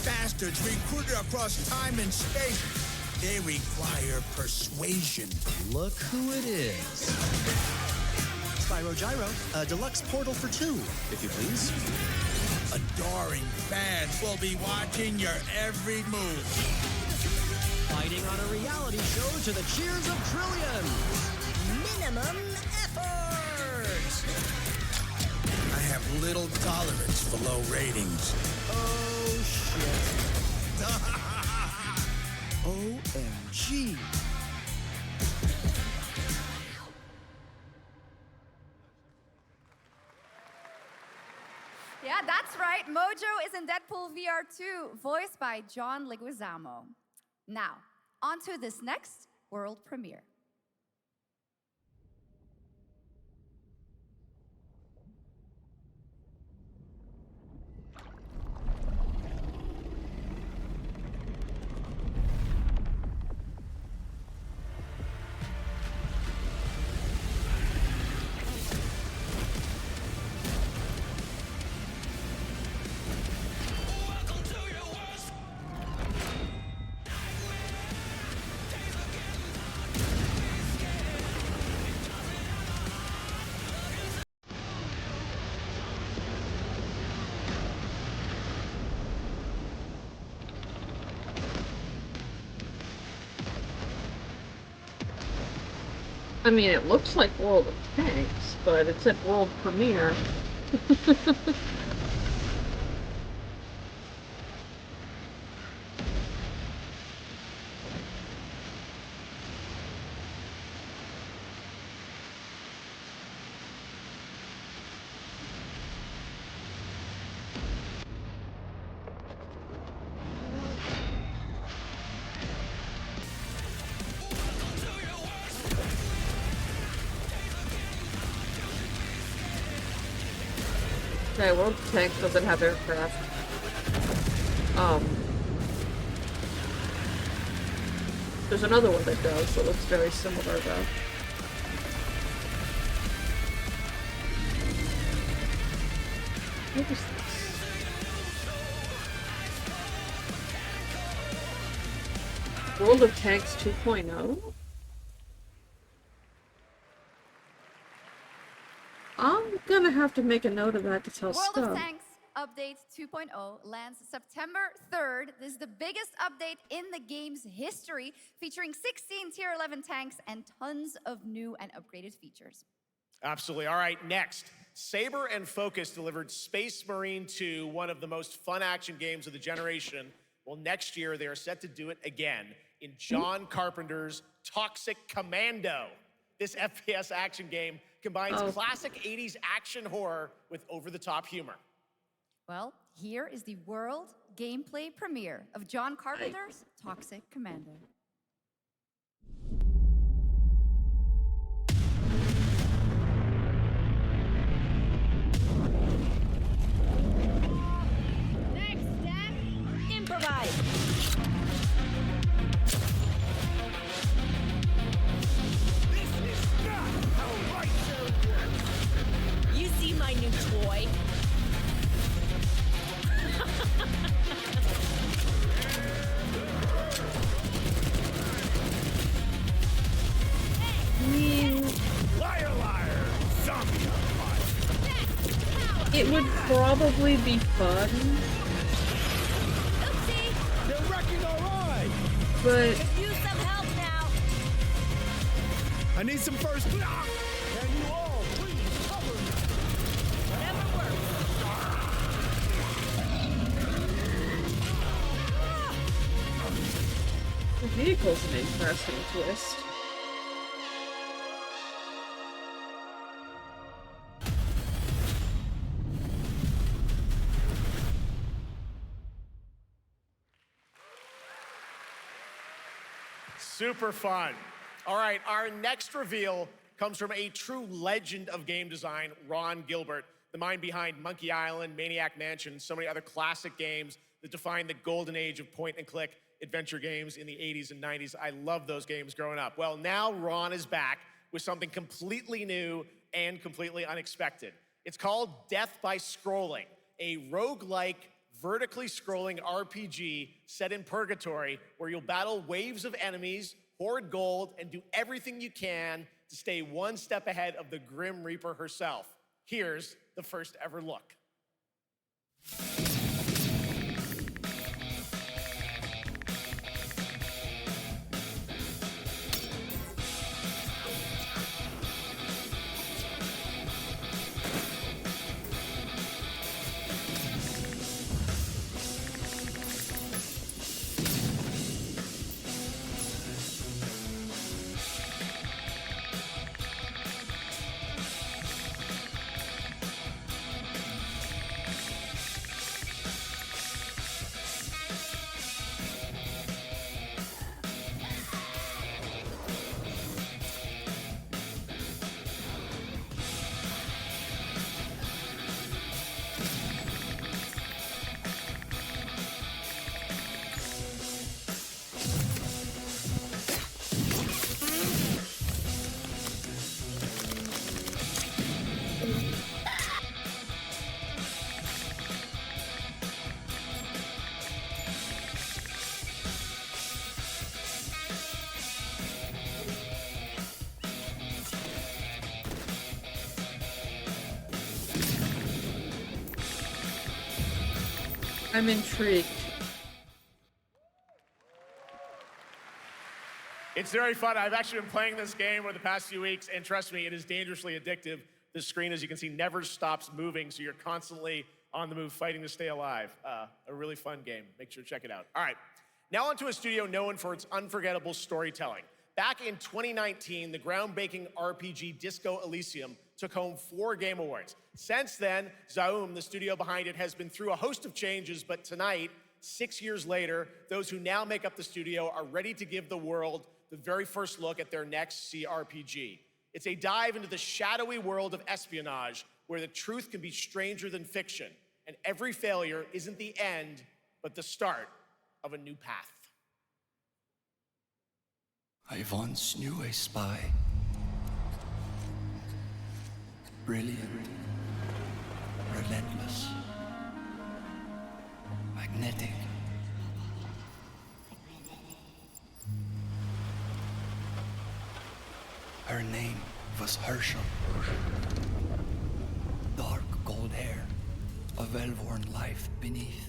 S23: bastards recruited across time and space. They require persuasion.
S3: Look who it is. Spyro Gyro, a deluxe portal for 2, if you please.
S23: Adoring fans will be watching your every move.
S3: Fighting on a reality show to the cheers of trillions.
S23: Minimum effort. I have little tolerance for low ratings.
S3: Oh, shit. OMG.
S11: Yeah, that's right. Mojo is in Deadpool VR 2, voiced by John Leguizamo. Now, on to this next world premiere.
S2: I mean, it looks like World of Tanks, but it said World Premiere. Okay, World of Tanks doesn't have aircraft. There's another one that does, that looks very similar though. What is this? World of Tanks 2.0? I'm gonna have to make a note of that to tell
S11: World
S2: Scub.
S11: of Tanks Update 2.0 lands September 3rd. This is the biggest update in the game's history, featuring 16 Tier 11 tanks and tons of new and upgraded features.
S20: Absolutely. All right, next. Saber and Focus delivered Space Marine 2, one of the most fun action games of the generation. Well, next year they are set to do it again in John Carpenter's Toxic Commando. This FPS action game combines classic 80s action horror with over-the-top humor.
S11: Well, here is the world gameplay premiere of John Carpenter's Toxic Commando.
S1: Next step, improvise.
S23: This is not how light show works.
S1: You see my new toy?
S23: Liar, liar, zombie
S2: It would probably be fun,
S23: They're wrecking our ride.
S2: but
S1: Use some help now.
S23: I need some first. Can you all please cover me?
S1: Whatever works.
S2: the vehicle's an interesting twist.
S20: Super fun. All right, our next reveal comes from a true legend of game design, Ron Gilbert, the mind behind Monkey Island, Maniac Mansion, and so many other classic games that defined the golden age of point-and-click adventure games in the 80s and 90s. I loved those games growing up. Well, now Ron is back with something completely new and completely unexpected. It's called Death by Scrolling, a roguelike, vertically scrolling RPG set in purgatory where you'll battle waves of enemies, hoard gold, and do everything you can to stay one step ahead of the Grim Reaper herself. Here's the first ever look.
S2: I'm intrigued.
S20: It's very fun. I've actually been playing this game over the past few weeks, and trust me, it is dangerously addictive. The screen, as you can see, never stops moving, so you're constantly on the move fighting to stay alive. A really fun game. Make sure to check it out. All right, now onto a studio known for its unforgettable storytelling. Back in 2019, the groundbreaking RPG Disco Elysium took home 4 Game Awards. Since then, Zaum, the studio behind it, has been through a host of changes, but tonight, 6 years later, those who now make up the studio are ready to give the world the very first look at their next CRPG. It's a dive into the shadowy world of espionage, where the truth can be stranger than fiction, and every failure isn't the end, but the start of a new path.
S9: I once knew a spy. Brilliant, relentless, magnetic. Her name was Herschel. Dark gold hair, a well-worn life beneath.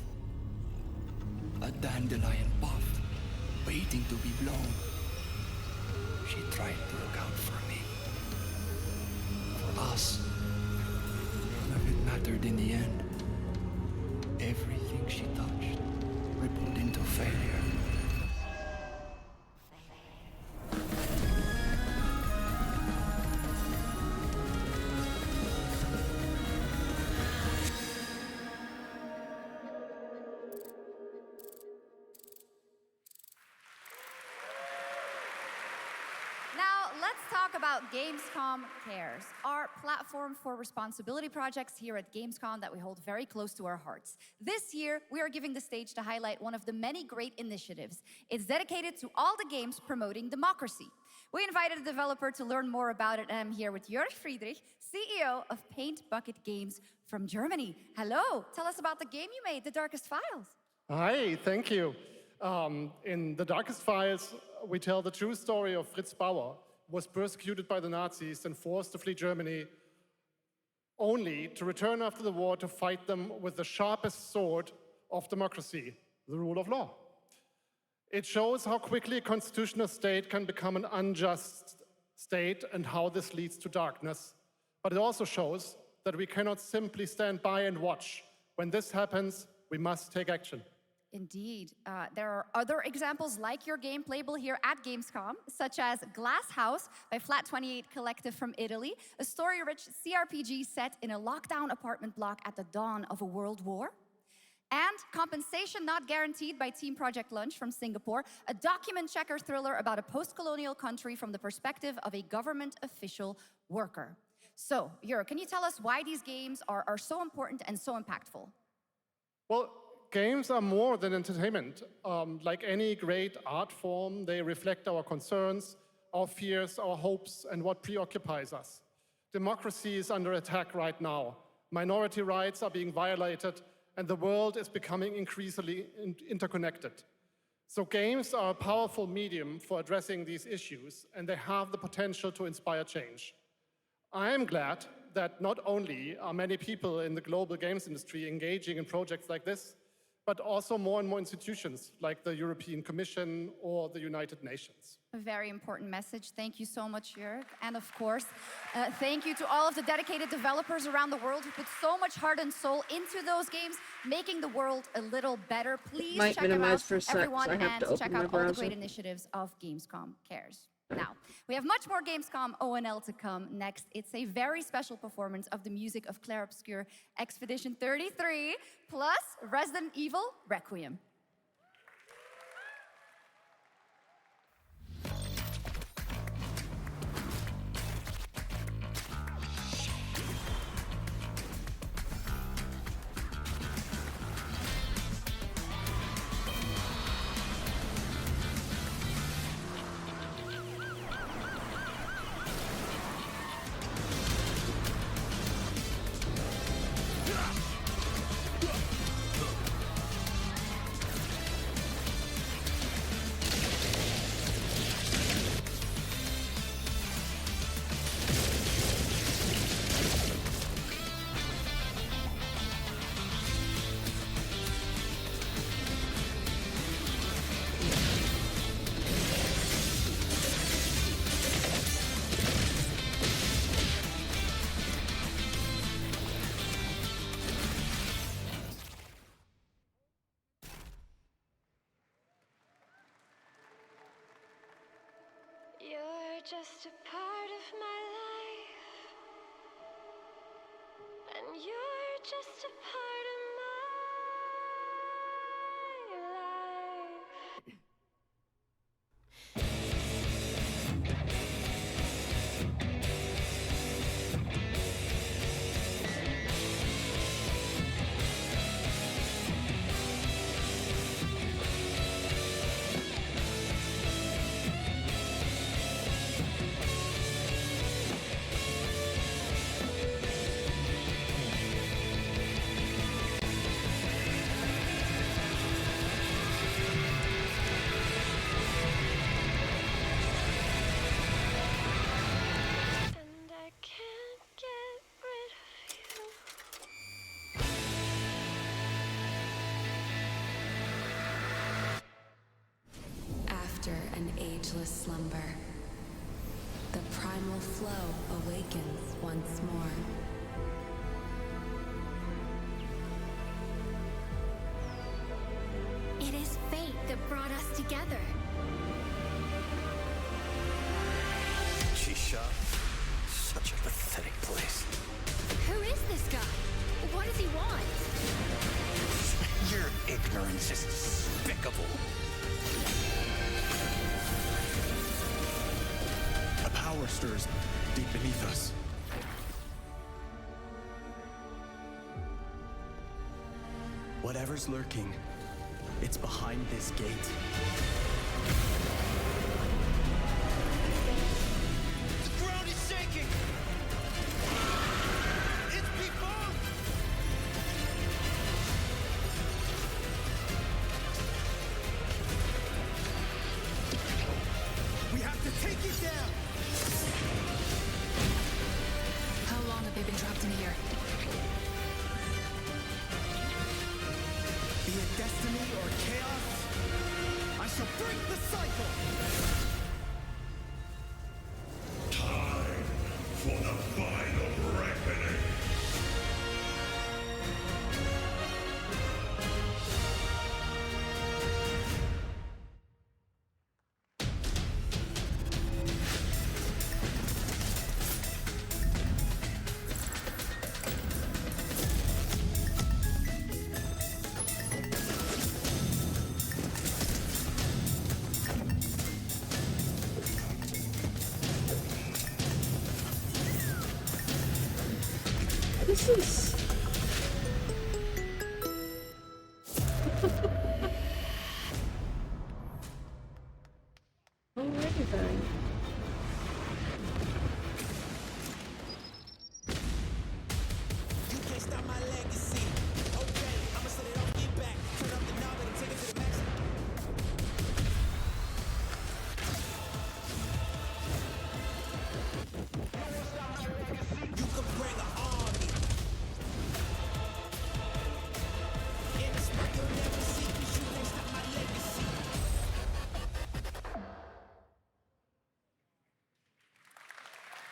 S9: A dandelion puff, waiting to be blown. She tried to look out for me. For us. None of it mattered in the end. Everything she touched rippled into failure.
S11: About GamesCom Cares, our platform for responsibility projects here at GamesCon that we hold very close to our hearts. This year, we are giving the stage to highlight one of the many great initiatives. It's dedicated to all the games promoting democracy. We invited a developer to learn more about it, and I'm here with Jörg Friedrich, CEO of Paint Bucket Games from Germany. Hello, tell us about the game you made, The Darkest Files.
S13: Hi, thank you. In The Darkest Files, we tell the true story of Fritz Bauer, was persecuted by the Nazis and forced to flee Germany, only to return after the war to fight them with the sharpest sword of democracy, the rule of law. It shows how quickly a constitutional state can become an unjust state and how this leads to darkness. But it also shows that we cannot simply stand by and watch. When this happens, we must take action.
S11: Indeed. There are other examples like your game playable here at Gamescom, such as Glass House by Flat 28 Collective from Italy, a story-rich CRPG set in a lockdown apartment block at the dawn of a world war. And Compensation Not Guaranteed by Team Project Lunch from Singapore, a document checker thriller about a post-colonial country from the perspective of a government official worker. So, Jörg, can you tell us why these games are so important and so impactful?
S13: Well, games are more than entertainment. Like any great art form, they reflect our concerns, our fears, our hopes, and what preoccupies us. Democracy is under attack right now. Minority rights are being violated, and the world is becoming increasingly interconnected. So games are a powerful medium for addressing these issues, and they have the potential to inspire change. I am glad that not only are many people in the global games industry engaging in projects like this, but also more and more institutions like the European Commission or the United Nations.
S11: A very important message. Thank you so much, Jörg. And of course, thank you to all of the dedicated developers around the world who put so much heart and soul into those games, making the world a little better. Please check them out, everyone, and check out all the great initiatives of Gamescom Cares. Now, we have much more Gamescom ONL to come next. It's a very special performance of the music of Clair Obscur Expedition 33, plus Resident Evil Requiem.
S7: just a part of my life, and you're just a part of my life. And I can't get rid of you.
S14: After an ageless slumber, the primal flow awakens once more.
S7: It is fate that brought us together.
S3: Shisha, such a pathetic place.
S7: Who is this guy? What does he want?
S3: Your ignorance is despicable.
S23: A power stirs deep beneath us. Whatever's lurking, it's behind this gate.
S3: The ground is shaking! It's people!
S23: We have to take it down!
S14: How long have they been trapped in here?
S23: Be it destiny or chaos, I shall break the cycle!
S17: Time for the final reckoning.
S2: This is... Alrighty then.
S3: You can't stop my legacy. Okay, I'ma set it off, get back. Turn up the knob and take it to the max. You can bring an army. In the spot you'll never see, 'cause you can't stop my legacy.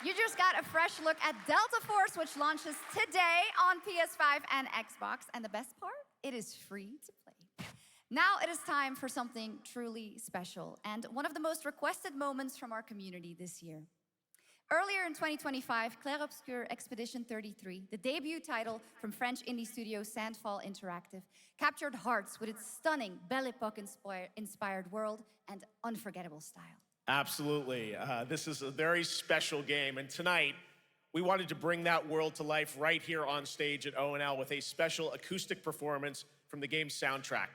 S11: You just got a fresh look at Delta Force, which launches today on PS5 and Xbox. And the best part, it is free to play. Now it is time for something truly special and one of the most requested moments from our community this year. Earlier in 2025, Clair Obscur Expedition 33, the debut title from French indie studio Sandfall Interactive, captured hearts with its stunning Belle Epoque-inspired world and unforgettable style.
S20: Absolutely. This is a very special game, and tonight we wanted to bring that world to life right here on stage at O&L with a special acoustic performance from the game's soundtrack.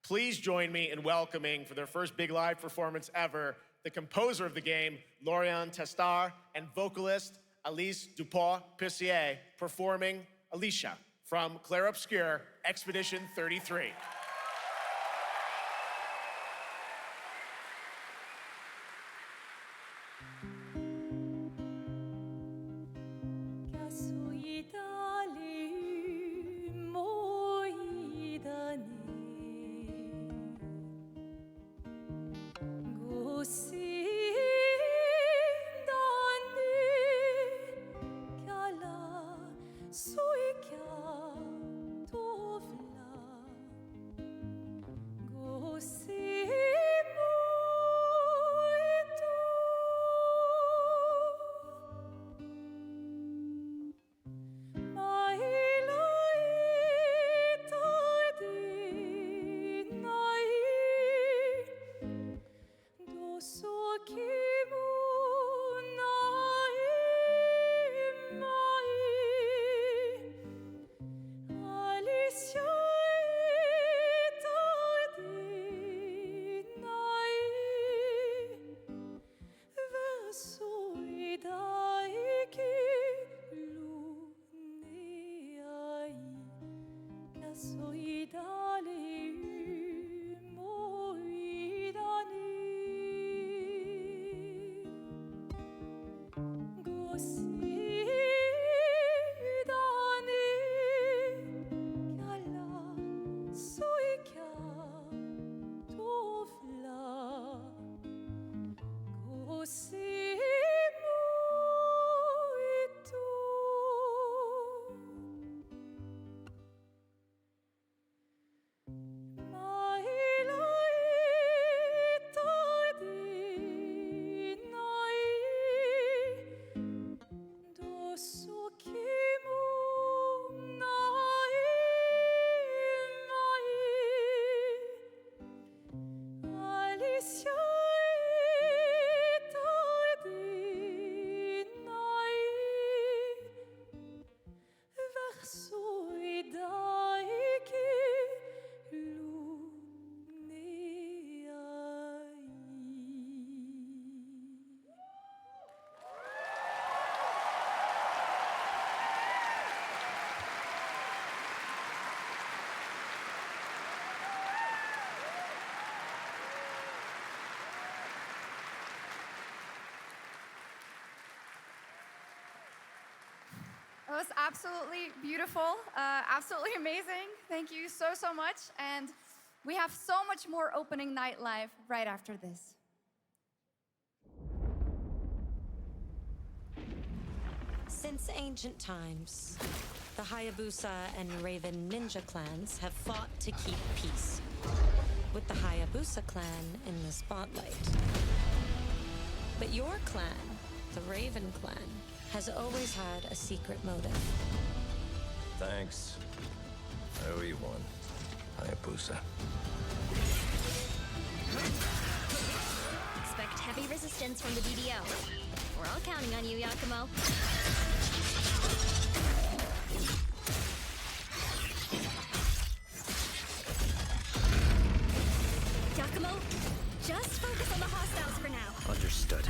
S20: Please join me in welcoming, for their first big live performance ever, the composer of the game, Lauriane Testar, and vocalist Alice Dupont-Pissier, performing Alicia from Clair Obscur Expedition 33.
S11: It was absolutely beautiful, absolutely amazing. Thank you so, so much. And we have so much more opening night live right after this.
S10: Since ancient times, the Hayabusa and Raven ninja clans have fought to keep peace, with the Hayabusa clan in the spotlight. But your clan, the Raven clan, has always had a secret motive.
S21: Thanks. I owe you one, Hayabusa.
S7: Expect heavy resistance from the DDO. We're all counting on you, Yakumo. Yakumo, just focus on the hostiles for now.
S15: Understood.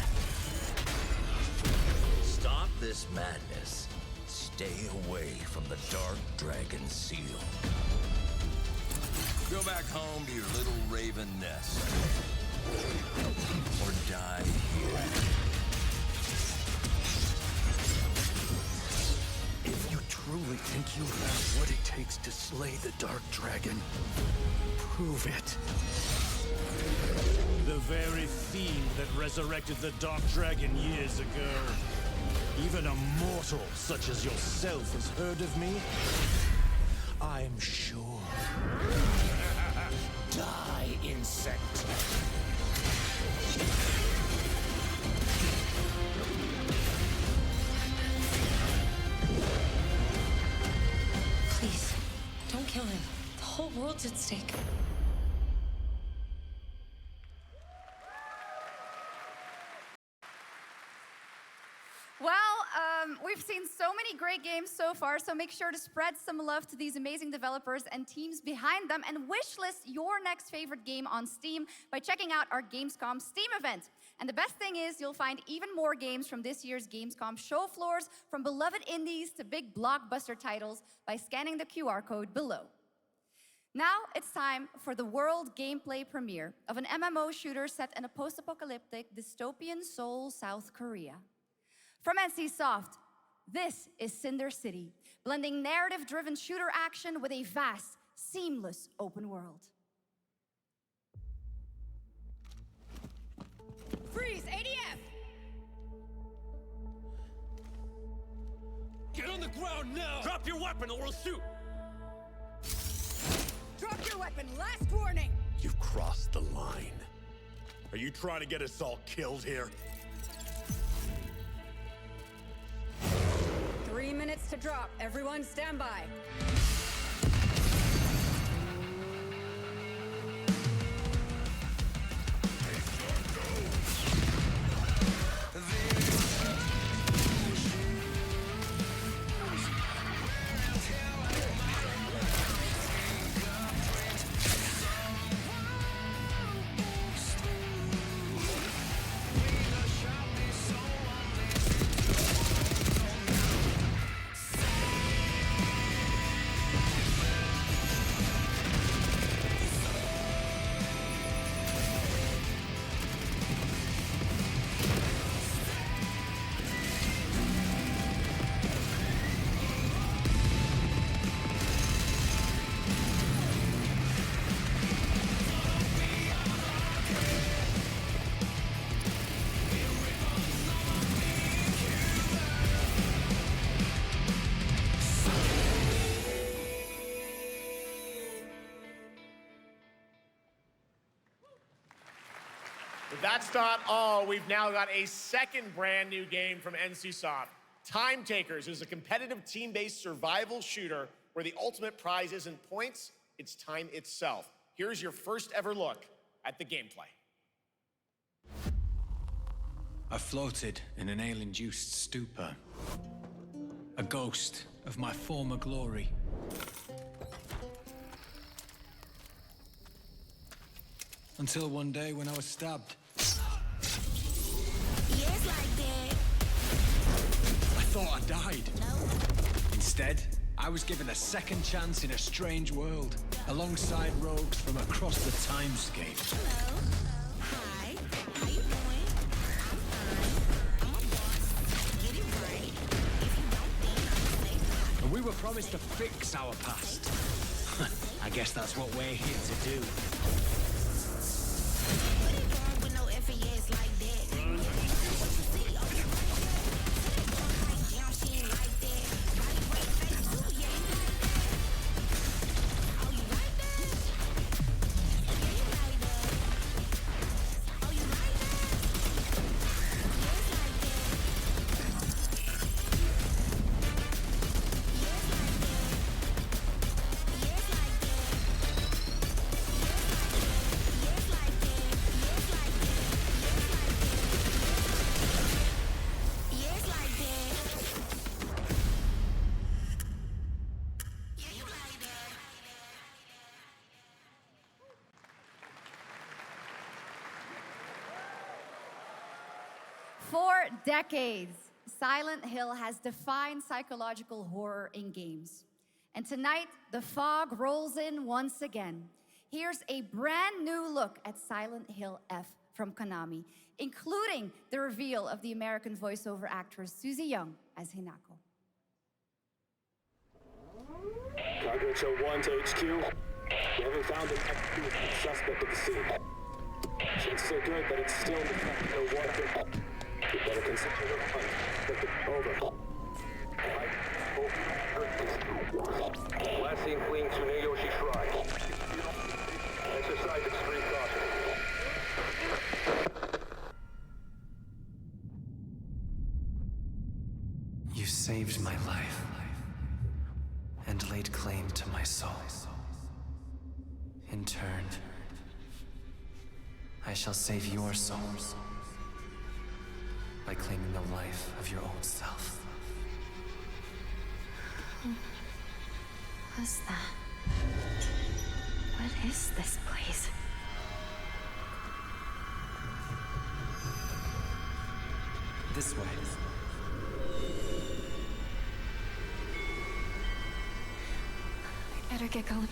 S15: Stop this madness. Stay away from the Dark Dragon Seal. Go back home to your little raven nest. Or die here.
S17: If you truly think you have what it takes to slay the Dark Dragon, prove it.
S23: The very fiend that resurrected the Dark Dragon years ago. Even a mortal such as yourself has heard of me? I'm sure. Die, insect.
S10: Please, don't kill him. The whole world's at stake.
S11: Well, we've seen so many great games so far, so make sure to spread some love to these amazing developers and teams behind them, and wishlist your next favorite game on Steam by checking out our Gamescom Steam event. And the best thing is you'll find even more games from this year's Gamescom show floors, from beloved indies to big blockbuster titles, by scanning the QR code below. Now it's time for the world gameplay premiere of an MMO shooter set in a post-apocalyptic dystopian Seoul, South Korea. From NCSoft, this is Cinder City, blending narrative-driven shooter action with a vast, seamless open world.
S1: Freeze! ADF!
S23: Get on the ground now! Drop your weapon or we'll shoot!
S1: Drop your weapon, last warning!
S23: You've crossed the line. Are you trying to get us all killed here?
S1: 3 minutes to drop. Everyone stand by.
S20: But that's not all. We've now got a second brand new game from NCSoft. Time Takers is a competitive team-based survival shooter where the ultimate prize isn't points, it's time itself. Here's your first ever look at the gameplay.
S12: I floated in an ale-induced stupor, a ghost of my former glory. Until one day when I was stabbed.
S1: Yes, like that.
S12: I thought I died. Instead, I was given a second chance in a strange world, alongside rogues from across the timescape.
S1: Hello. Hi. How you doing? I'm fine. I'm a boss. Get it right. If you don't think I'm safe.
S12: And we were promised to fix our past. I guess that's what we're here to do.
S1: What it going with no FES like that? What you see? Oh, you right there. What it going like damn, she ain't like that. Body right face too, yeah, you like that. Oh, you like that? Yeah, you like that. Oh, you like that? Yes, like that. Yes, like that. Yes, like that. Yes, like that. Yes, like that. Yes, like that. Yes, like that. Yeah, you like that.
S11: For decades, Silent Hill has defined psychological horror in games. And tonight, the fog rolls in once again. Here's a brand new look at Silent Hill F from Konami, including the reveal of the American voiceover actress Susie Young as Hinako.
S16: Targets are 1 to HQ. We haven't found an active suspect at the scene. Chances are good, but it's still in the fact no one. You better consider the hunt. Look it over.
S18: Last seen fleeing Tsuneyoshi Shrine. Exercise extreme caution.
S19: You saved my life and laid claim to my soul. In turn, I shall save your soul by claiming the life of your own self.
S14: Who was that? What is this place?
S19: This way.
S14: I better get going.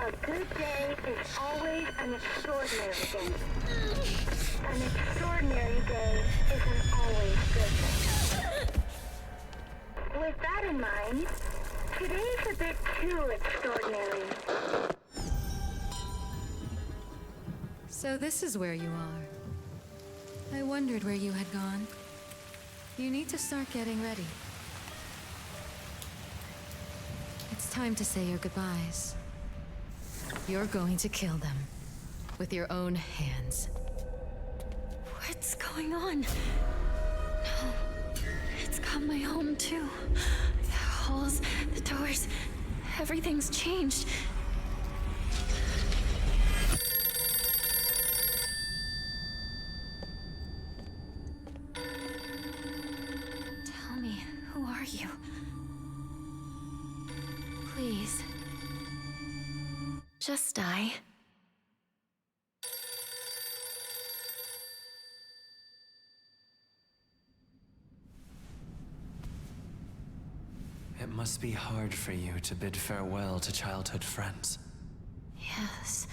S22: A good day is always an extraordinary day. An extraordinary day isn't always good. With that in mind, today's a bit too extraordinary.
S14: So this is where you are. I wondered where you had gone. You need to start getting ready. It's time to say your goodbyes. You're going to kill them with your own hands. What's going on? No, it's got my home too. The halls, the doors, everything's changed. Tell me, who are you? Please. Just die.
S19: It must be hard for you to bid farewell to childhood friends.
S14: Yes.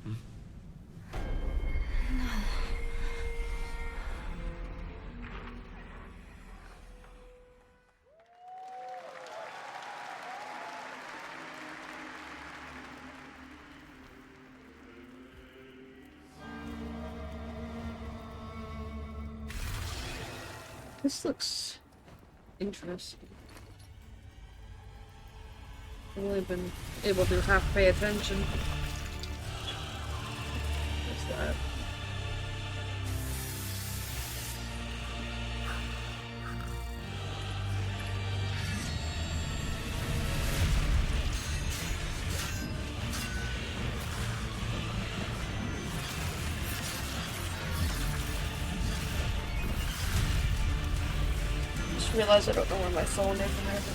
S19: Hmm?
S14: No.
S2: This looks interesting. I've only been able to half pay attention. What's that? Just realized I don't know where my phone is and I have to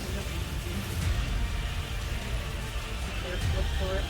S2: look for it.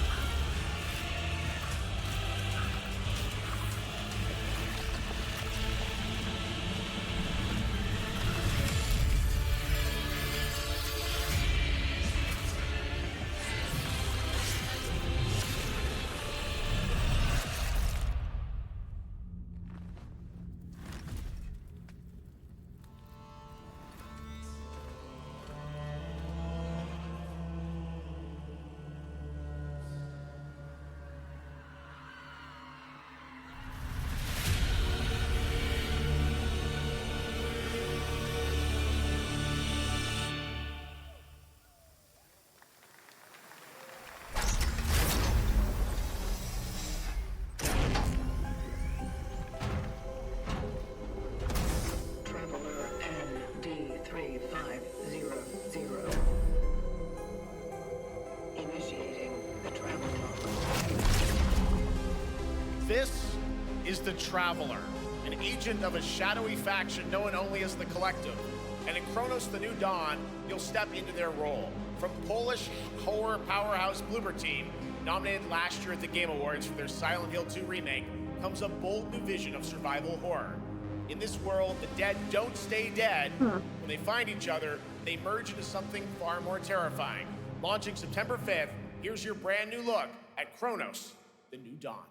S20: This is the Traveler, an agent of a shadowy faction known only as the Collective. And in Kronos the New Dawn, you'll step into their role. From Polish horror powerhouse Bloober Team, nominated last year at the Game Awards for their Silent Hill 2 remake, comes a bold new vision of survival horror. In this world, the dead don't stay dead. When they find each other, they merge into something far more terrifying. Launching September 5th, here's your brand new look at Kronos, the New Dawn.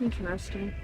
S2: Interesting.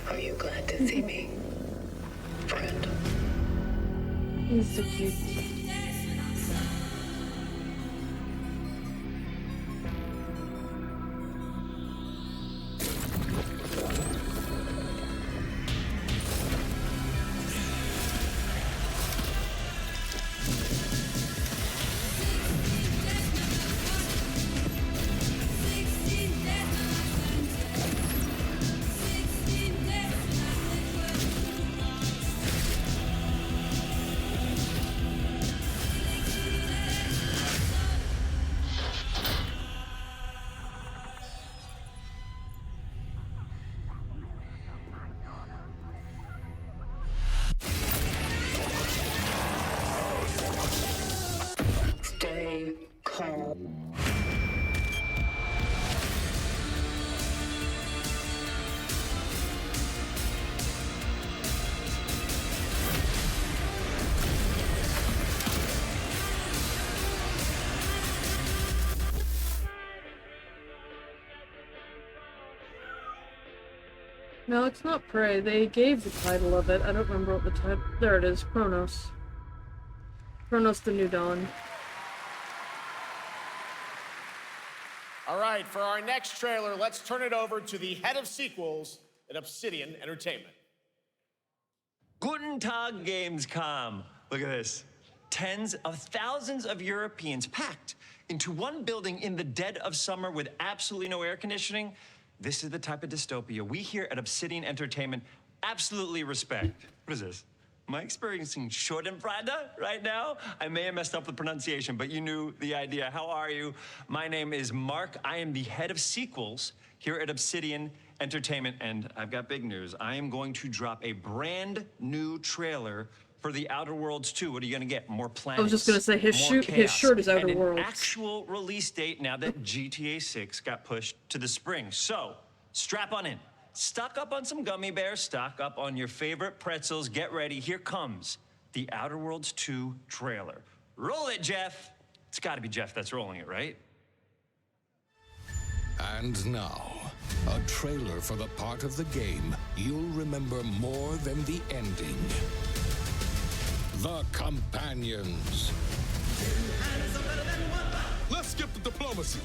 S5: Are you glad to see me, friend?
S2: He's so cute.
S5: Stay calm.
S2: No, it's not Prey. They gave the title of it. I don't remember what the title. There it is. Kronos. Kronos the New Dawn.
S20: All right, for our next trailer, let's turn it over to the head of sequels at Obsidian Entertainment.
S6: Guten Tag, Gamescom. Look at this. Tens of thousands of Europeans packed into one building in the dead of summer with absolutely no air conditioning. This is the type of dystopia we here at Obsidian Entertainment absolutely respect. What is this? Am I experiencing Schadenfreude right now? I may have messed up the pronunciation, but you knew the idea. How are you? My name is Mark. I am the head of sequels here at Obsidian Entertainment, and I've got big news. I am going to drop a brand new trailer for the Outer Worlds 2. What are you gonna get? More planets.
S2: I was just gonna say his
S6: more
S2: his shirt is
S6: chaos,
S2: Outer
S6: and
S2: Worlds.
S6: an actual release date now that GTA 6 got pushed to the spring. So strap on in. Stock up on some gummy bears. Stock up on your favorite pretzels. Get ready. Here comes the Outer Worlds 2 trailer. Roll it, Jeff. It's got to be Jeff that's rolling it, right?
S4: And now, a trailer for the part of the game you'll remember more than the ending. The Companions.
S17: Let's skip the diplomacy.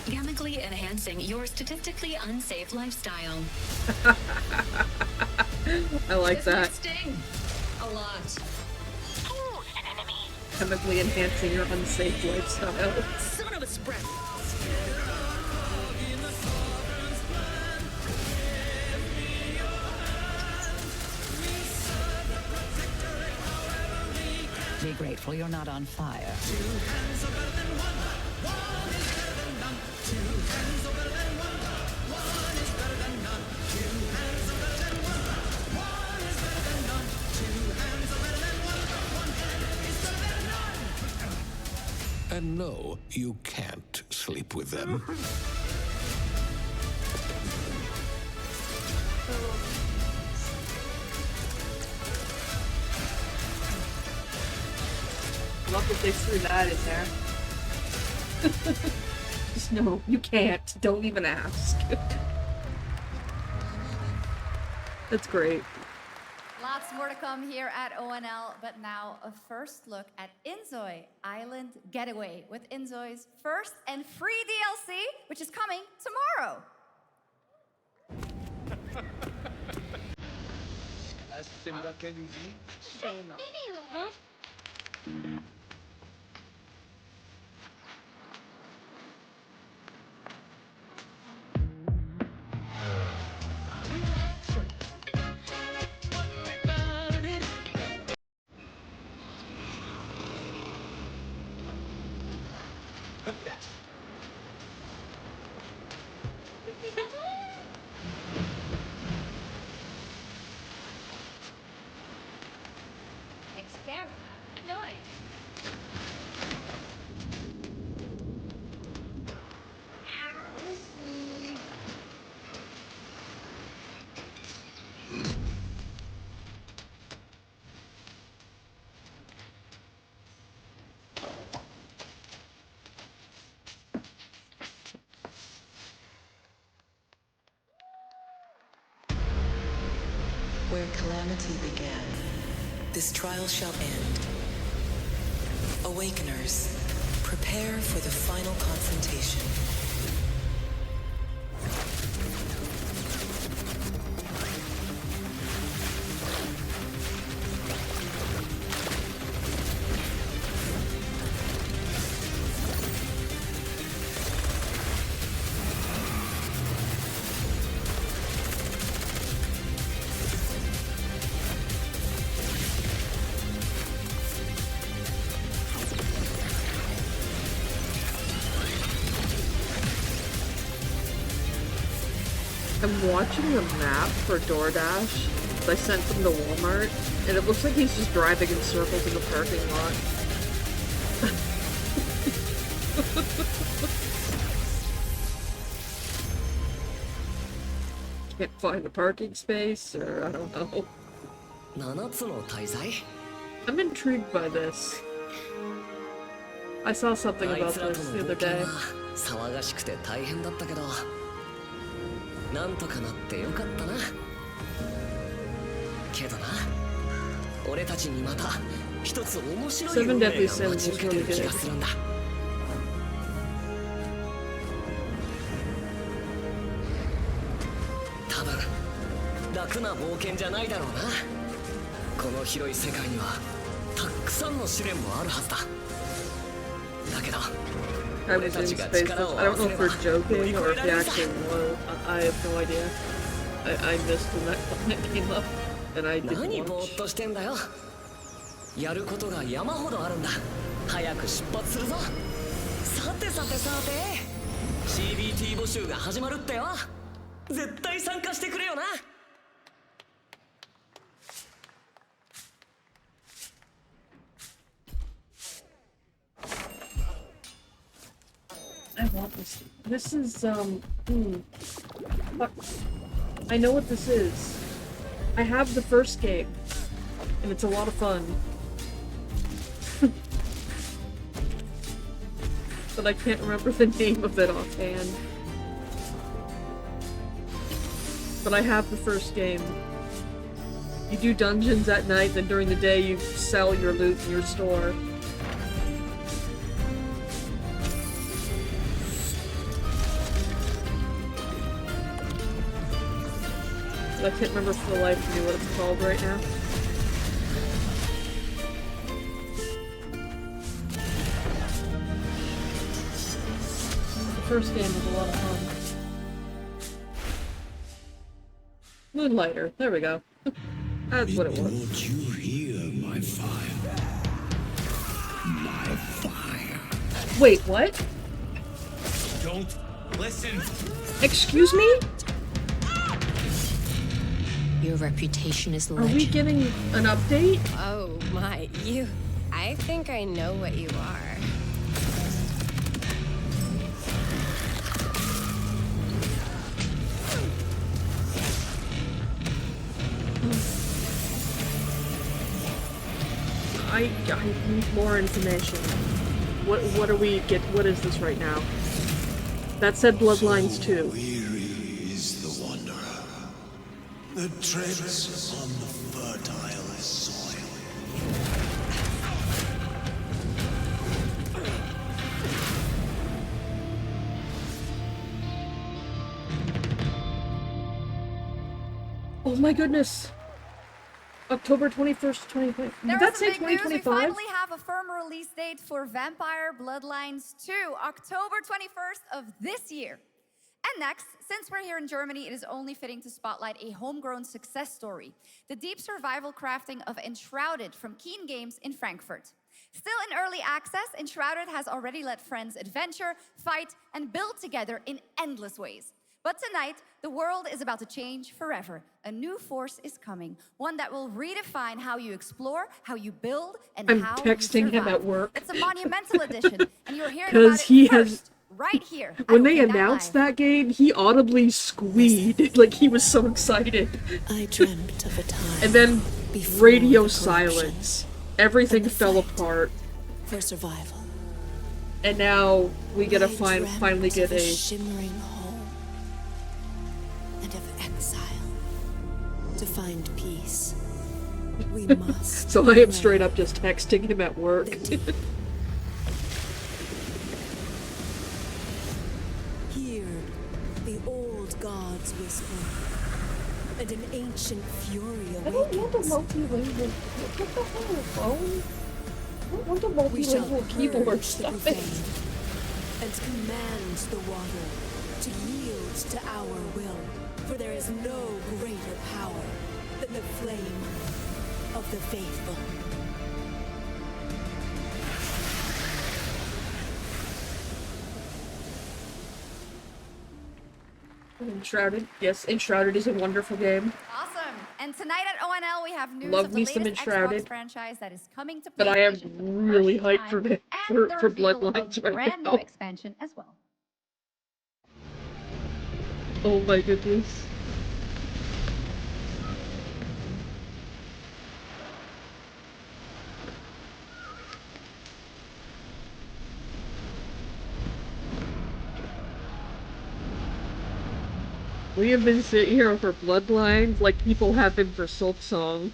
S8: Chemically enhancing your statistically unsafe lifestyle.
S2: I like that.
S8: Sting. A lot.
S2: Chemically enhancing your unsafe lifestyle.
S8: Son of a spread.
S9: Be grateful you're not on fire.
S4: And no, you can't sleep with them.
S2: Love that they threw that in there. Just no, you can't. Don't even ask. That's great.
S11: Lots more to come here at ONL, but now a first look at Inzoi Island Getaway with Inzoi's first and free DLC, which is coming tomorrow.
S8: Experiment. Nice.
S5: Where calamity began, this trial shall end. Awakeners, prepare for the final confrontation.
S2: I'm watching the map for DoorDash. I sent them to Walmart, and it looks like he's just driving in circles in the parking lot. Can't find a parking space, or I don't know. I'm intrigued by this. I saw something about this the other day.
S24: なんとかなってよかったな。けどな、俺たちにまた一つ面白い運命が待ち受けてる気がするんだ。多分楽な冒険じゃないだろうな。この広い世界にはたくさんの試練もあるはずだ。だけど
S2: I was in space. I don't know if we're joking or if he actually was. I have no idea. I missed when that came up, and I didn't watch.
S24: 何ぼーっとしてんだよ。やることが山ほどあるんだ。早く出発するぞ。さてさてさて、CBT 募集が始まるってよ。絶対参加してくれよな。
S2: I want this. This is, fuck. I know what this is. I have the first game, and it's a lot of fun. But I can't remember the name of it offhand. But I have the first game. You do dungeons at night, then during the day you sell your loot in your store. I can't remember for the life of me what it's called right now. The first game was a lot of fun. Moonlighter. There we go. That's what it was.
S15: Don't you hear my fire? My fire.
S2: Wait, what?
S15: Don't listen.
S2: Excuse me?
S14: Your reputation is
S2: Are
S14: legend.
S2: we getting an update?
S3: Oh my, you... I think I know what you are.
S2: I need more information. What are we what is this right now? That said Bloodlines 2.
S15: Weary is the wanderer that treads on the fertile soil.
S2: Oh my goodness. October 21st, 2025. Did that say
S11: Big news. We
S2: 2025?
S11: finally have a firm release date for Vampire Bloodlines 2, October 21st of this year. And next, since we're here in Germany, it is only fitting to spotlight a homegrown success story, the deep survival crafting of Enshrouded from Keen Games in Frankfurt. Still in early access, Enshrouded has already let friends adventure, fight, and build together in endless ways. But tonight, the world is about to change forever. A new force is coming, one that will redefine how you explore, how you build, and
S2: I'm
S11: how
S2: texting
S11: you
S2: him
S11: survive.
S2: at work.
S11: It's a monumental edition, and you're hearing
S2: Because
S11: about it
S2: he
S11: first,
S2: has...
S11: right here.
S2: When they announced that game, he audibly squealed. Like, he was so excited.
S7: I dreamt of a time
S2: And then
S7: before
S2: radio
S7: the
S2: silence. Everything
S7: and the
S2: fell
S7: fight
S2: apart.
S7: for survival.
S2: And now we get to
S7: I dreamt
S2: finally get
S7: of
S2: a...
S7: shimmering home and of exile. To find peace, we must.
S2: So I am straight up just texting him at work.
S7: Hear the old gods whisper, and an ancient fury
S2: I don't want a
S7: awakens.
S2: multilingual... What the hell, phone? I don't want a
S7: We shall
S2: multilingual keyboard.
S7: purge the
S2: Stop it.
S7: profane and command the water to yield to our will, for there is no greater power than the flame of the faithful.
S2: Enshrouded. Yes, Enshrouded is a wonderful game.
S11: Awesome. And tonight at ONL, we have news
S2: Love
S11: of the
S2: me some
S11: latest
S2: Enshrouded.
S11: Xbox franchise that is coming to
S2: But I am
S11: PlayStation.
S2: really hyped for
S11: the
S2: for
S11: reveal of
S2: Bloodlines
S11: a
S2: right
S11: brand
S2: now.
S11: new expansion as well.
S2: Oh my goodness. We have been sitting here for Bloodlines like people have been for Silk Song.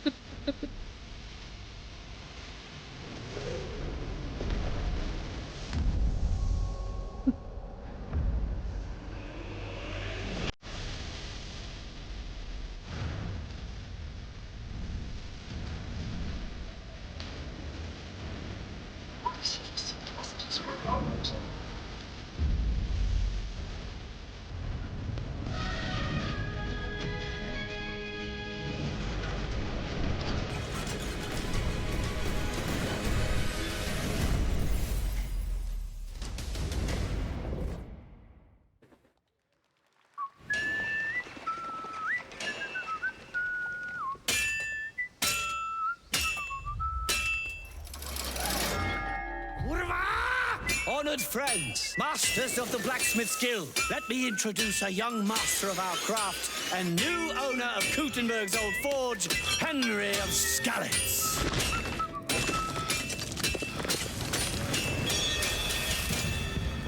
S10: Honored friends, masters of the blacksmith's guild, let me introduce a young master of our craft and new owner of Kutenberg's old forge, Henry of Skalitz.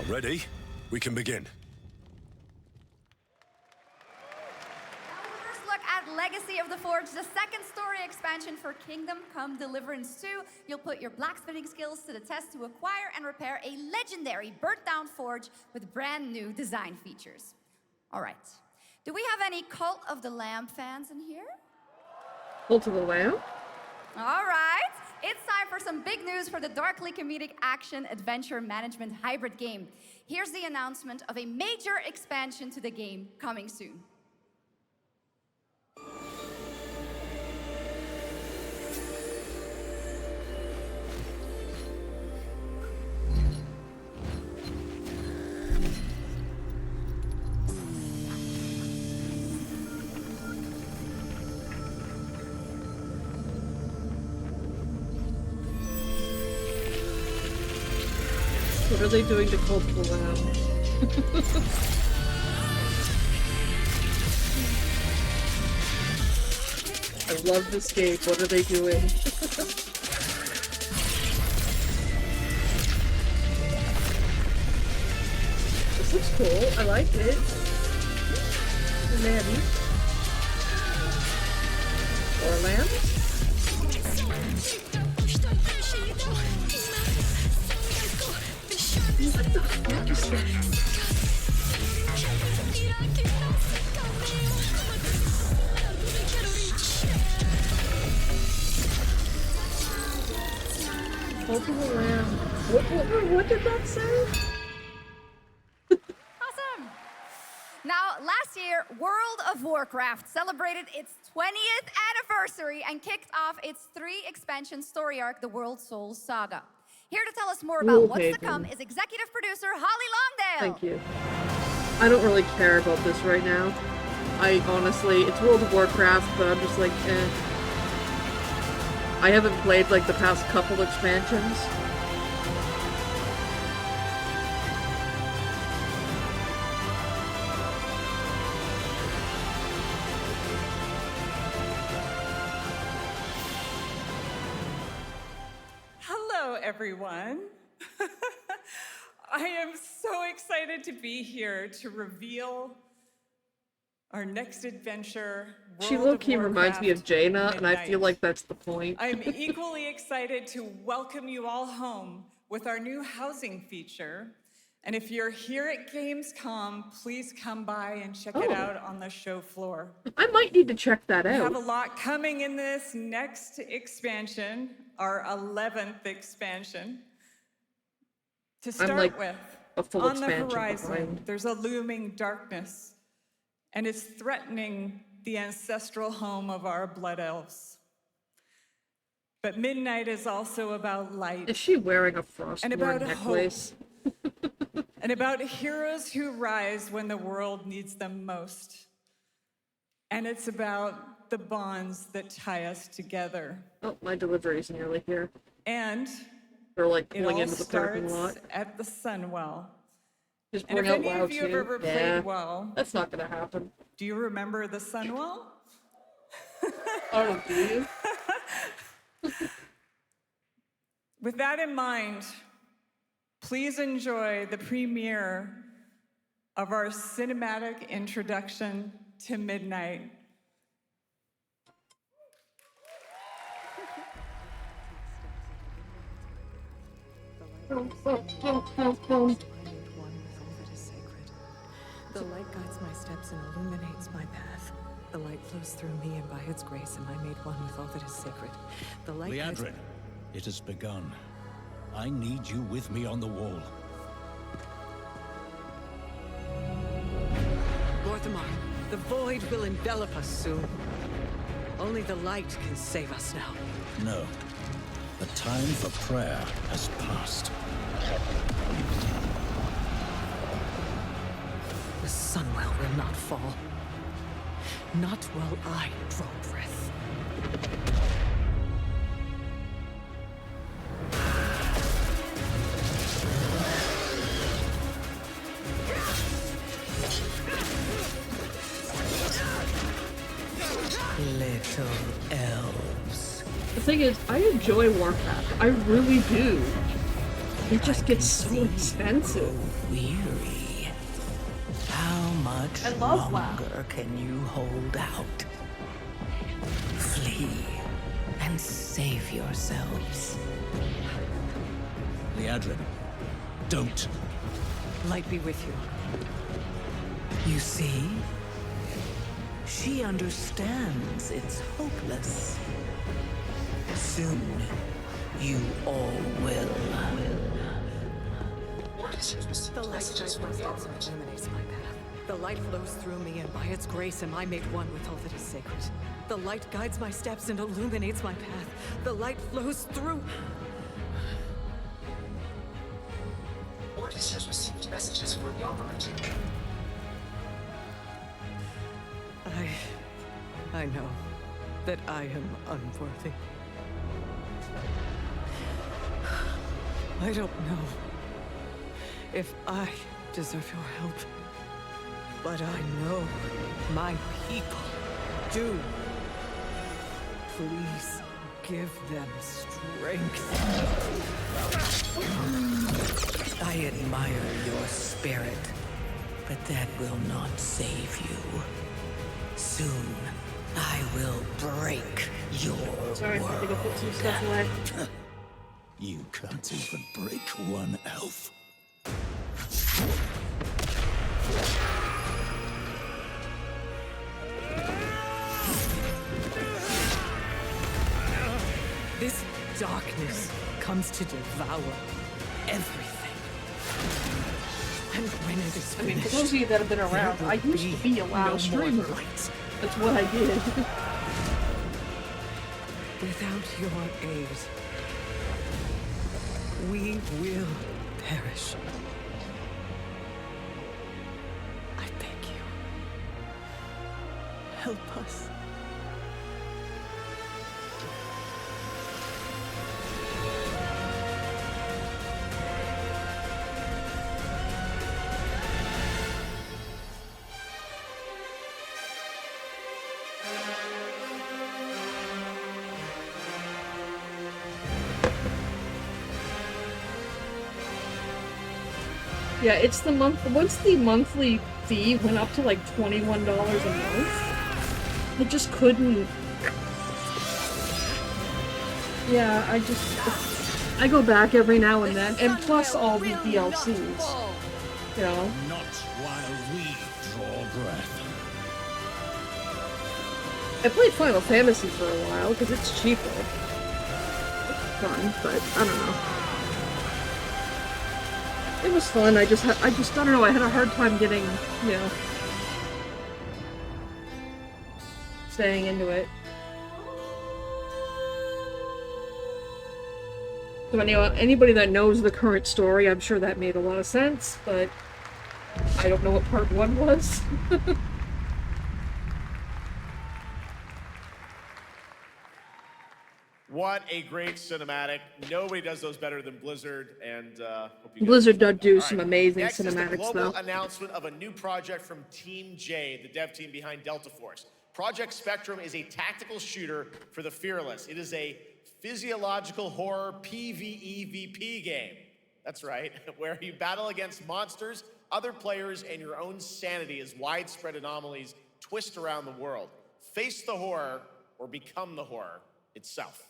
S17: Ready? We can begin.
S11: First look at Legacy of the Forge, the second story expansion for Kingdom Come Deliverance 2. You'll put your blacksmithing skills to the test to acquire and repair a legendary burnt-down forge with brand new design features. All right. Do we have any Cult of the Lamb fans in here?
S2: Cult of the Lamb?
S11: All right. It's time for some big news for the darkly comedic action adventure management hybrid game. Here's the announcement of a major expansion to the game coming soon.
S2: What are they doing to Cult of the Lamb? I love this game. What are they doing? This looks cool. I like it. Lamb. Or lamb? What the fuck is that? Cult of the Lamb. What did that say?
S11: Awesome! Now, last year, World of Warcraft celebrated its 20th anniversary and kicked off its 3-expansion story arc, the World Souls Saga. Here to tell us more about what's to come is executive producer Holly Longdale.
S2: Thank you. I don't really care about this right now. I honestly, it's World of Warcraft, but I'm just like, eh. I haven't played like the past couple expansions.
S13: Hello, everyone. I am so excited to be here to reveal our next adventure,
S2: She
S13: World of
S2: low-key reminds me of
S13: Warcraft
S2: Jaina, and I
S13: Midnight.
S2: feel like that's the point.
S13: I'm equally excited to welcome you all home with our new housing feature. And if you're here at Gamescom, please come by and check it out on the show floor.
S2: I might need to check that
S13: We
S2: out.
S13: have a lot coming in this next expansion, our 11th expansion. To start
S2: like
S13: with,
S2: a full
S13: on the
S2: expansion
S13: horizon,
S2: behind.
S13: there's a looming darkness, and it's threatening the ancestral home of our blood elves. But Midnight is also about light.
S2: Is she wearing a
S13: and
S2: Frostborn
S13: about
S2: necklace?
S13: hope, and about heroes who rise when the world needs them most. And it's about the bonds that tie us together.
S2: Oh, my delivery is nearly here.
S13: And
S2: They're like
S13: it
S2: pulling
S13: all
S2: into the parking
S13: starts
S2: lot.
S13: at the Sunwell.
S2: Just
S13: And
S2: bring
S13: if
S2: out
S13: any
S2: WoW
S13: of you have
S2: too.
S13: ever
S2: Yeah,
S13: played WoW,
S2: that's not gonna happen.
S13: do you remember the Sunwell?
S2: Oh, do you?
S13: With that in mind, please enjoy the premiere of our cinematic introduction to Midnight.
S21: The light guides my steps and illuminates my path. The light flows through me, and by its grace am I made one with all that is sacred. The light guides...
S10: Liadrin, it has begun. I need you with me on the wall.
S21: Lorthamar, the void will envelop us soon. Only the light can save us now.
S10: No. The time for prayer has passed.
S21: The Sunwell will not fall. Not while I draw breath.
S9: Little elves.
S2: The thing is, I enjoy Warcraft. I really do. It just gets so expensive.
S9: Weary. How much longer can you hold out? Flee and save yourselves.
S10: Liadrin, don't.
S21: Light be with you.
S9: You see? She understands it's hopeless. Soon, you all will.
S21: The light guides my steps and illuminates my path. The light flows through me, and by its grace am I made one with all that is sacred. The light guides my steps and illuminates my path. The light flows through.
S19: Mortis has received messages for the operator.
S21: I know that I am unworthy. I don't know if I deserve your help, but I know my people do. Please give them strength.
S9: I admire your spirit, but that will not save you. Soon, I will break your
S2: Sorry, I have to go put some stuff away.
S10: You can't even break one elf.
S21: This darkness comes to devour everything. And when it is
S2: I mean, for
S21: finished,
S2: those of you that have been around, I used to be a WoW streamer. That's what I did.
S21: Without your aid, we will perish. I beg you, help us.
S2: Yeah, it's the month. Once the monthly fee went up to like $21 a month, I just couldn't. Yeah, I go back every now and then, and plus all the DLCs. You know.
S10: Not while we draw breath.
S2: I played Final Fantasy for a while because it's cheaper. It's fun, but I don't know. It was fun. I just don't know. I had a hard time getting, you know, staying into it. So anybody that knows the current story, I'm sure that made a lot of sense, but I don't know what part 1 was.
S20: What a great cinematic. Nobody does those better than Blizzard, and hope you guys
S2: Blizzard
S20: enjoyed
S2: does do
S20: that.
S2: some
S20: All right.
S2: amazing
S20: Next is the
S2: cinematics,
S20: global
S2: though.
S20: announcement of a new project from Team J, the dev team behind Delta Force. Project Spectrum is a tactical shooter for the fearless. It is a physiological horror PvEVP game. That's right, where you battle against monsters, other players, and your own sanity as widespread anomalies twist around the world. Face the horror or become the horror itself.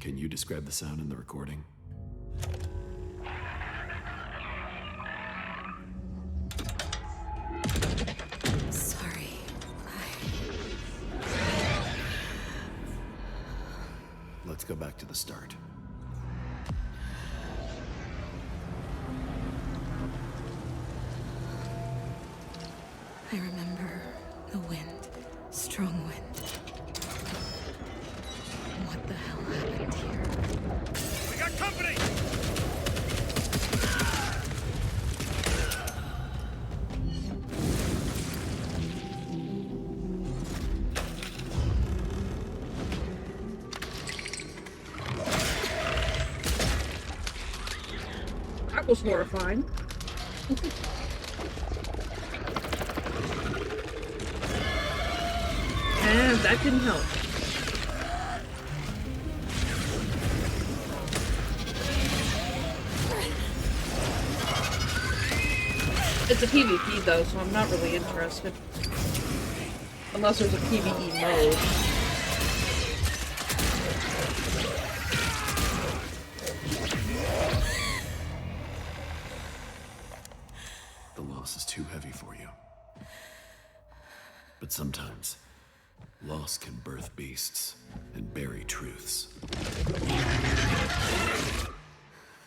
S1: Can you describe the sound in the recording?
S14: Sorry.
S1: Let's go back to the start.
S14: I remember the wind, strong wind. What the hell happened here?
S10: We got company!
S2: That was horrifying. And that didn't help. It's a PvP though, so I'm not really interested. Unless there's a PvE mode.
S1: The loss is too heavy for you. But sometimes, loss can birth beasts and bury truths.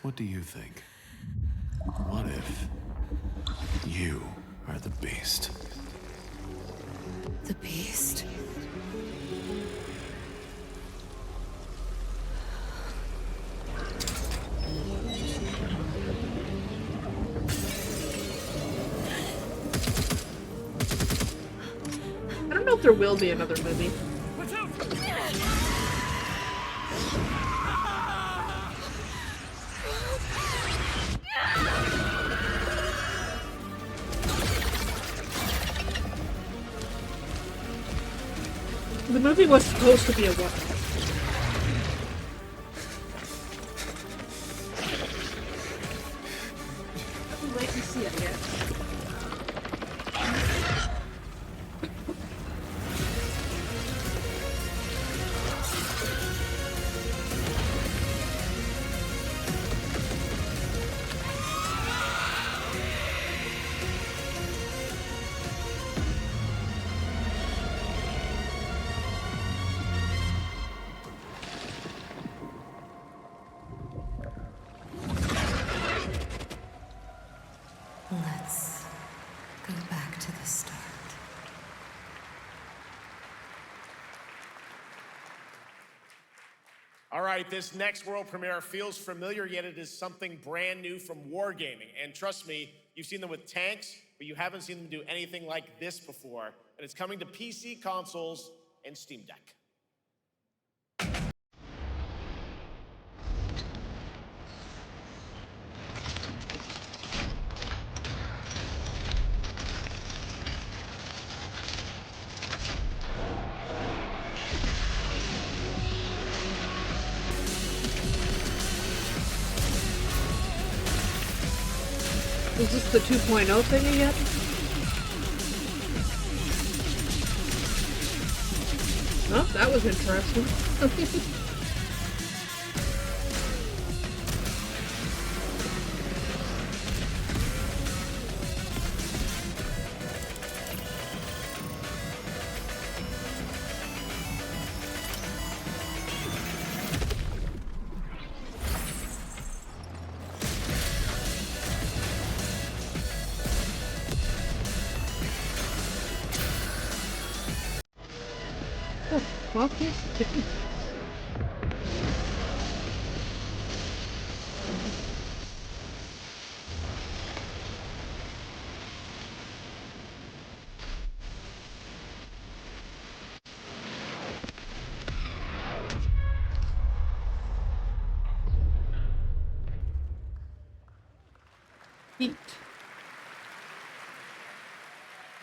S1: What do you think? What if you are the beast?
S14: The beast?
S2: I don't know if there will be another movie. The movie was supposed to be a one-off. Wait and see it yet.
S14: Let's go back to the start.
S20: All right, this next world premiere feels familiar, yet it is something brand new from Wargaming. And trust me, you've seen them with tanks, but you haven't seen them do anything like this before. And it's coming to PC, consoles, and Steam Deck.
S2: Is this the 2.0 thing again? Oh, that was interesting. Well, Heat.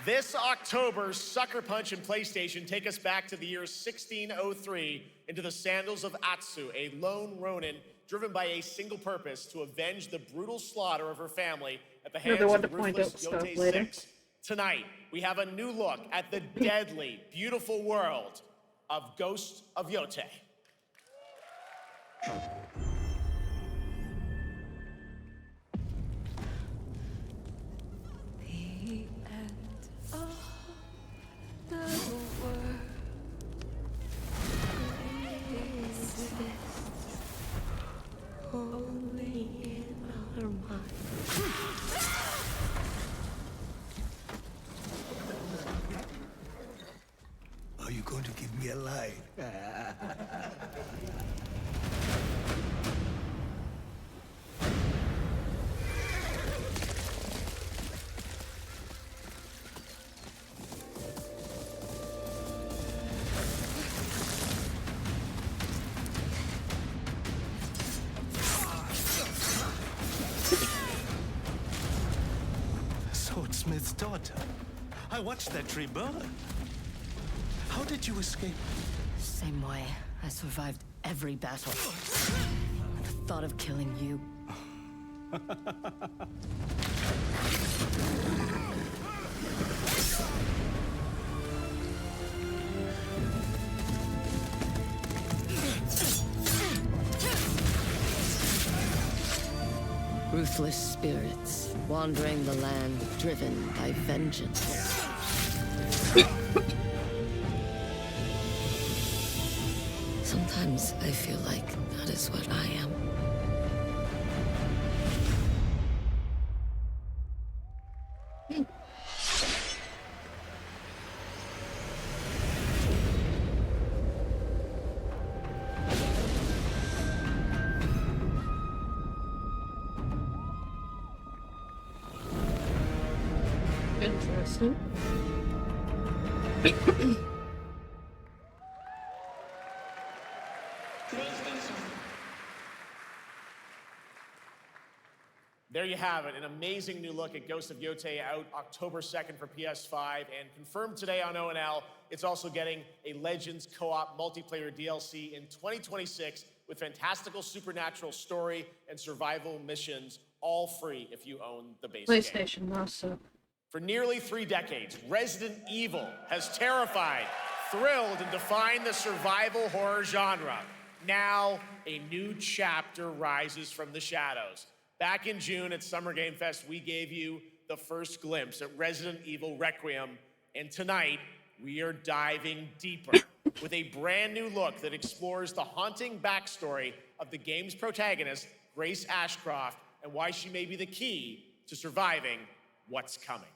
S20: This October, Sucker Punch and PlayStation take us back to the year 1603 into the sandals of Atsu, a lone Ronin driven by a single purpose to avenge the brutal slaughter of her family at the hands of the ruthless Yote Six. Tonight, we have a new look at the deadly, beautiful world of Ghost of Yote.
S7: Only in our minds.
S15: Are you going to give me a line?
S10: Swordsmith's daughter. I watched that tree burn. How did you escape?
S12: Same way. I survived every battle. The thought of killing you. Ruthless spirits, wandering the land, driven by vengeance. Sometimes I feel like that is what I am.
S2: Interesting.
S20: There you have it, an amazing new look at Ghost of Yotei out October 2nd for PS5, and confirmed today on ONL, it's also getting a Legends co-op multiplayer DLC in 2026 with fantastical supernatural story and survival missions, all free if you own the base game.
S2: PlayStation also.
S20: For nearly 3 decades, Resident Evil has terrified, thrilled, and defined the survival horror genre. Now, a new chapter rises from the shadows. Back in June at Summer Game Fest, we gave you the first glimpse at Resident Evil Requiem, and tonight, we are diving deeper with a brand new look that explores the haunting backstory of the game's protagonist, Grace Ashcroft, and why she may be the key to surviving what's coming.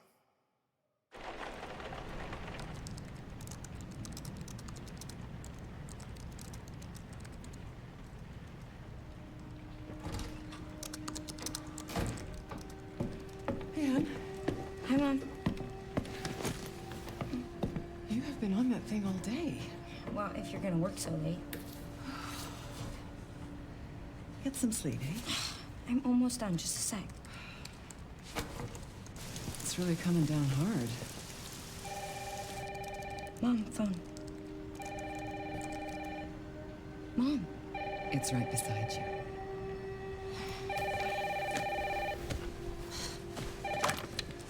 S21: Anne,
S16: Hi, Mom.
S21: you have been on that thing all day.
S16: Well, if you're gonna work so late.
S21: Get some sleep, eh?
S16: I'm almost done, just a sec.
S21: It's really coming down hard.
S16: Mom, phone. Mom.
S21: It's right beside you.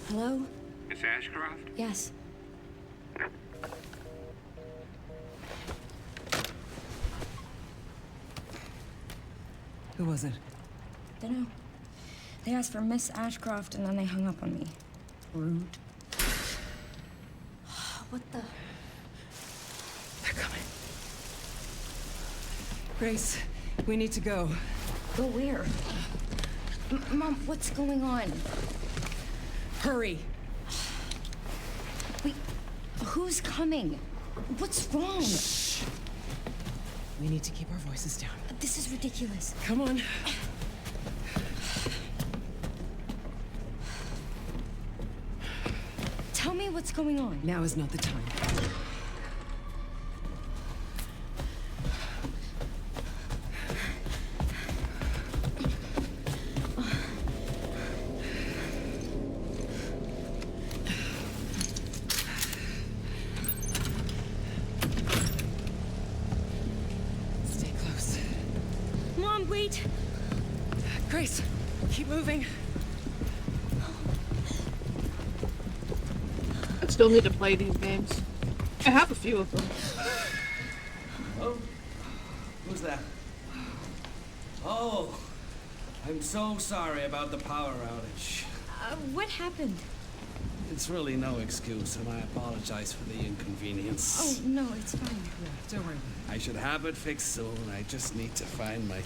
S16: Hello?
S18: Miss Ashcroft?
S16: Yes.
S21: Who was it?
S16: Dunno. They asked for Miss Ashcroft and then they hung up on me. Rude. What the?
S21: They're coming. Grace, we need to go.
S16: Go where? Mom, what's going on?
S21: Hurry.
S16: Wait, who's coming? What's wrong?
S21: Shh. We need to keep our voices down.
S16: This is ridiculous.
S21: Come on.
S16: Tell me what's going on.
S21: Now is not the time. Stay close.
S16: Mom, wait!
S21: Grace, keep moving.
S2: I still need to play these games. I have a few of them.
S23: Oh, who's that? Oh, I'm so sorry about the power outage.
S16: What happened?
S23: It's really no excuse, and I apologize for the inconvenience.
S16: Oh, no, it's fine.
S21: Don't worry.
S23: I should have it fixed soon. I just need to find my...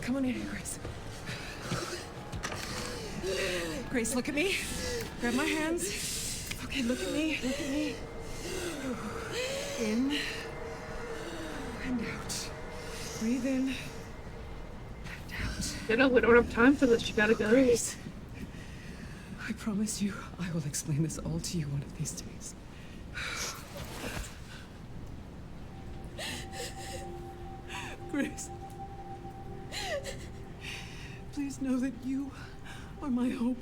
S21: Come on in, Grace. Grace, look at me. Grab my hands. Okay, look at me. Look at me. In and out. Breathe in and out.
S2: You know, we don't have time for this. You gotta go.
S21: Grace, I promise you, I will explain this all to you one of these days. Grace. Please Just know that you are my hope.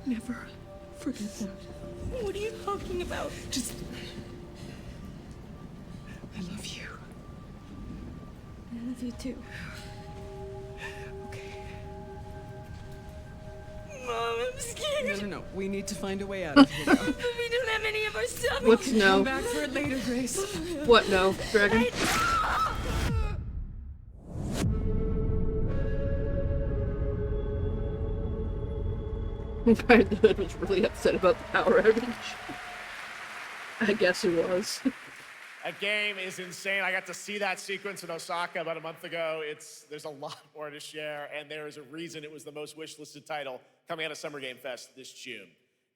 S21: Never forget that.
S16: What are you talking about?
S21: Just... I love you.
S16: I love you too. Mom, I'm scared.
S21: No. We need to find a way out of here.
S16: We don't have any of our stuff.
S2: What's no?
S21: Come back for it later, Grace.
S2: What no, Dragon? Hood was really upset about the power outage. I guess he was.
S20: That game is insane. I got to see that sequence in Osaka about a month ago. There's a lot more to share, and there is a reason it was the most wishlisted title coming out of Summer Game Fest this June.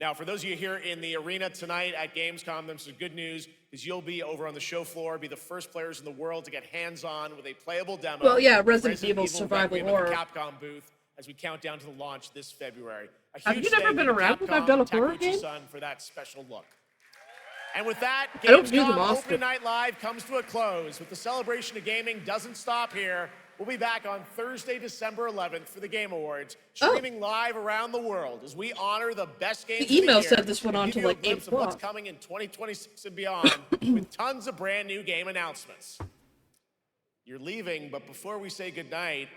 S20: Now, for those of you here in the arena tonight at GamesCon, there's some good news, because you'll be over on the show floor, be the first players in the world to get hands-on with a playable demo.
S2: Well, yeah, Resident Evil Survival Horror.
S20: The Capcom booth as we count down to the launch this February.
S2: Have you never been around when I've done a horror game?
S20: For that special look. And with that,
S2: I don't do them
S20: GamesCom
S2: often.
S20: Opening Night Live comes to a close. With the celebration of gaming doesn't stop here. We'll be back on Thursday, December 11th for the Game Awards, streaming live around the world as we honor the best games
S2: The email
S20: of the year,
S2: said this went on
S20: and
S2: to
S20: give you a
S2: like
S20: glimpse
S2: 8
S20: of what's
S2: o'clock.
S20: coming in 2026 and beyond with tons of brand new game announcements. You're leaving, but before we say goodnight,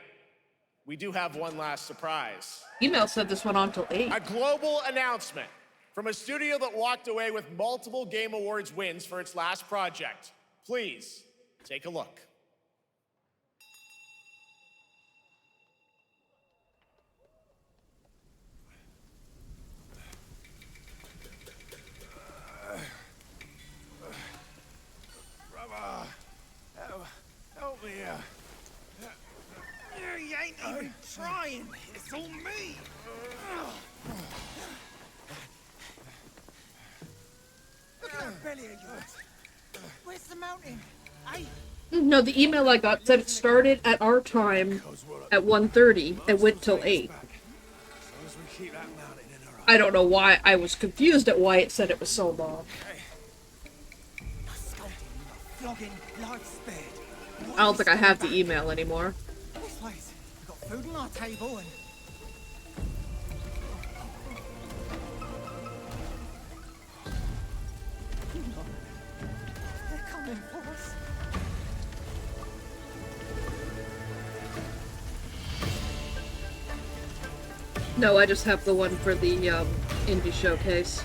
S20: we do have one last surprise.
S2: Email said this went on till 8.
S20: A global announcement from a studio that walked away with multiple Game Awards wins for its last project. Please take a look.
S10: Brother, help me. You ain't even trying. It's all me. Look at that belly of yours. Where's the mountain? Hey?
S2: No, the email I got said it started at our time at 1:30 and went till 8. I don't know why. I was confused at why it said it was so long. I don't think I have the email anymore.
S10: This place, we've got food on our table and... They're coming for us.
S2: No, I just have the one for the indie showcase,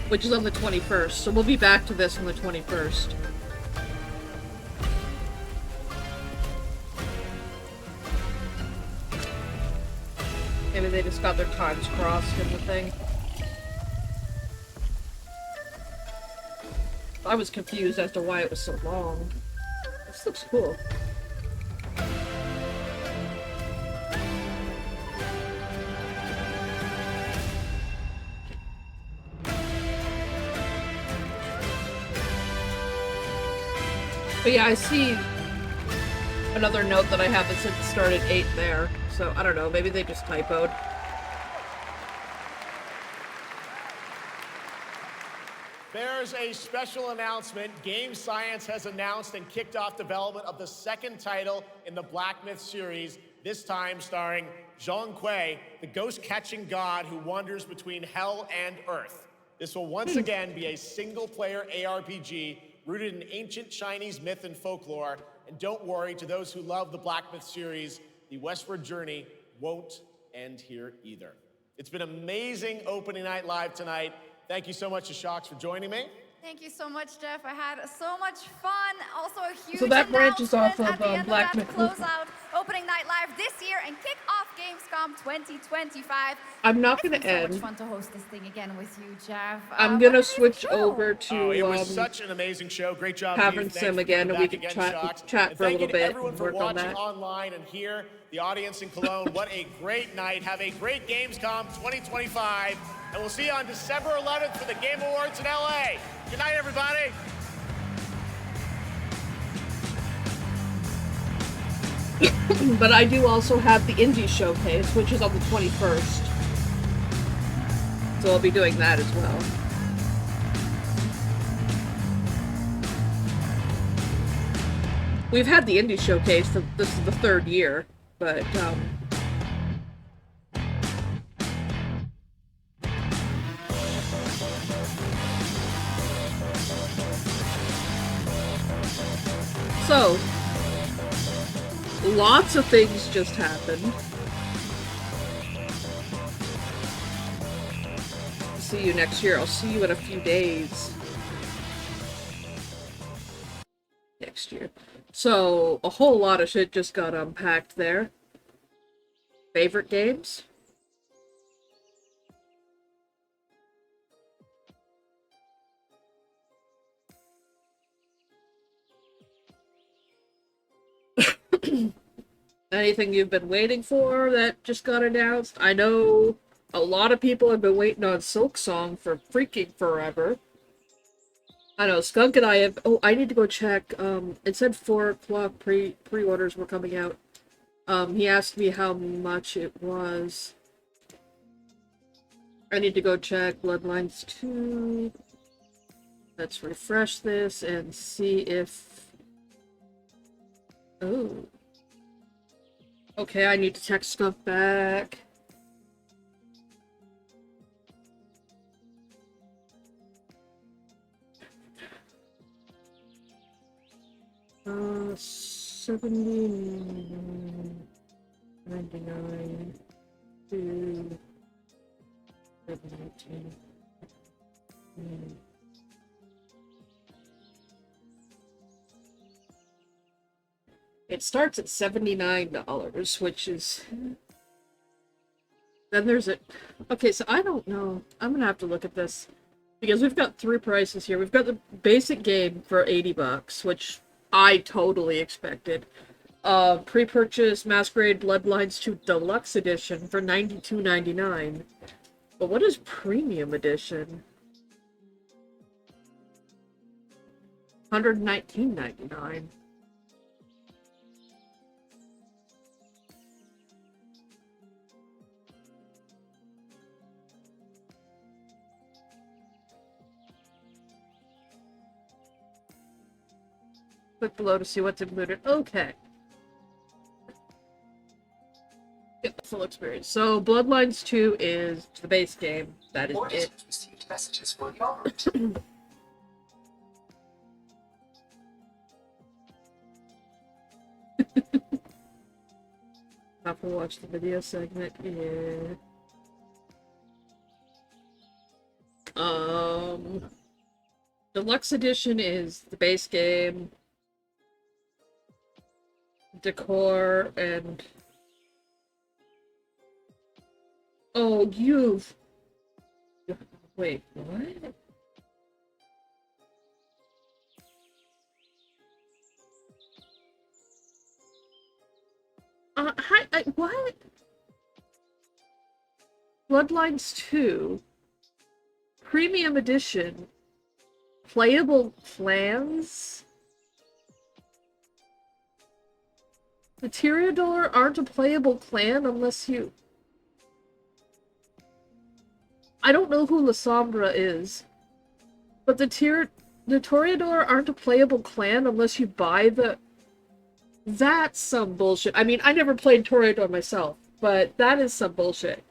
S2: which is on the 21st. So we'll be back to this on the 21st. Maybe they just got their times crossed in the thing. I was confused as to why it was so long. This looks cool. But yeah, I see another note that I have that said it started 8 there. So, I don't know, maybe they just typoed.
S20: There's a special announcement. Game Science has announced and kicked off development of the second title in the Black Myth series, this time starring Zhong Kui, the ghost-catching god who wanders between hell and earth. This will once again be a single-player ARPG rooted in ancient Chinese myth and folklore. And don't worry, to those who love the Black Myth series, the westward journey won't end here either. It's been amazing opening night live tonight. Thank you so much to Shocks for joining me.
S11: Thank you so much, Jeff. I had so much fun. Also a huge
S2: So that branches off
S11: announcement
S2: of
S11: at the end
S2: Black
S11: of that
S2: Myth.
S11: to close out Opening Night Live this year and kick off Gamescom 2025.
S2: I'm not gonna
S11: It's been so
S2: end.
S11: much fun to host this thing again with you, Jeff.
S2: I'm gonna switch over to
S20: Oh, it was such an amazing show. Great job,
S2: Tavern
S20: Heath. Thanks
S2: Sim
S20: for
S2: again,
S20: coming
S2: and we
S20: back
S2: can
S20: again, Shocks.
S2: chat
S20: And
S2: for a
S20: thank
S2: little
S20: you to
S2: bit
S20: everyone
S2: and
S20: for
S2: work on
S20: watching
S2: that.
S20: online and here, the audience in Cologne. What a great night. Have a great Gamescom 2025. And we'll see you on December 11th for the Game Awards in LA. Good night, everybody.
S2: But I do also have the indie showcase, which is on the 21st. So I'll be doing that as well. We've had the indie showcase for this is the 3rd year, but so lots of things just happened. See you next year. I'll see you in a few days. Next year. So, a whole lot of shit just got unpacked there. Favorite games? Anything you've been waiting for that just got announced? I know a lot of people have been waiting on Silksong for freaking forever. I know, Skunk and I have... Oh, I need to go check. It said 4 o'clock pre-orders were coming out. He asked me how much it was. I need to go check Bloodlines 2. Let's refresh this and see if... Oh. Okay, I need to text Skunk back. Uh, 70, 99, 2, 17. It starts at $79, which is... Then there's a... Okay, so I don't know. I'm gonna have to look at this. Because we've got 3 prices here. We've got the basic game for $80, which I totally expected. Pre-purchase Masquerade Bloodlines 2 Deluxe Edition for $92.99. But what is Premium Edition? $119.99. Click below to see what's included. Okay. Get the full experience. So, Bloodlines 2 is the base game. That is it.
S4: Received messages for your route.
S2: Have to watch the video segment. Yeah. Deluxe Edition is the base game. Decor and... Oh, you've... Wait, what? What? Bloodlines 2 Premium Edition Playable Clans? The Tyranidor aren't a playable clan unless you... I don't know who La Sombra is. But the Toreador aren't a playable clan unless you buy the... That's some bullshit. I mean, I never played Toreador myself, but that is some bullshit.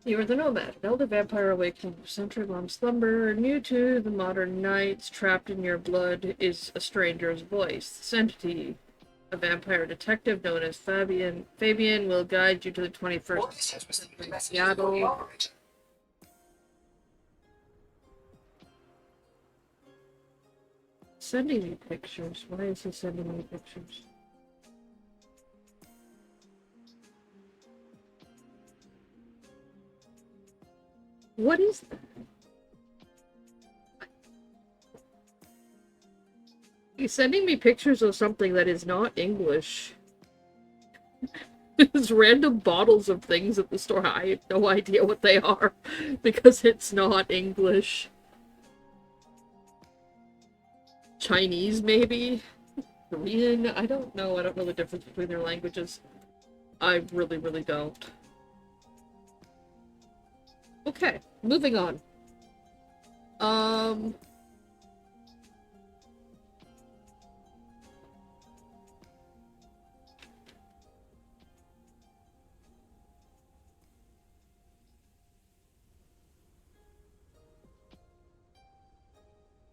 S2: You are the nomad, an elder vampire awakened from century-long slumber, new to the modern nights, trapped in your blood is a stranger's voice. This entity, a vampire detective known as Fabian, will guide you to the 21st century Seattle. Sending me pictures. Why is he sending me pictures? What is that? He's sending me pictures of something that is not English. There's random bottles of things at the store. I have no idea what they are because it's not English. Chinese, maybe? Korean? I don't know. I don't know the difference between their languages. I really, really don't. Okay, moving on.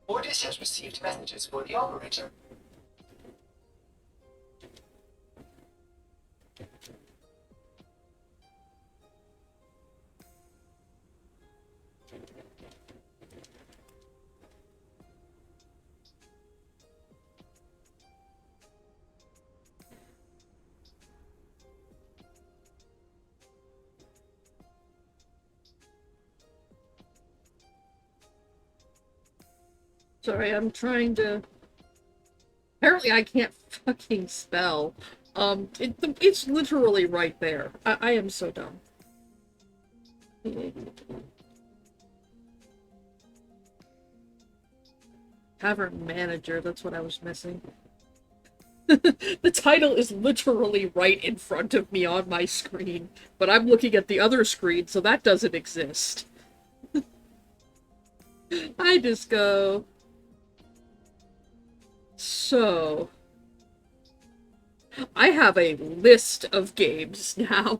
S4: Orders has received messages for the operator.
S2: Sorry, I'm trying to... Apparently I can't fucking spell. It's literally right there. I am so dumb. Tavern manager, that's what I was missing. The title is literally right in front of me on my screen, but I'm looking at the other screen, so that doesn't exist. I just go... So... I have a list of games now.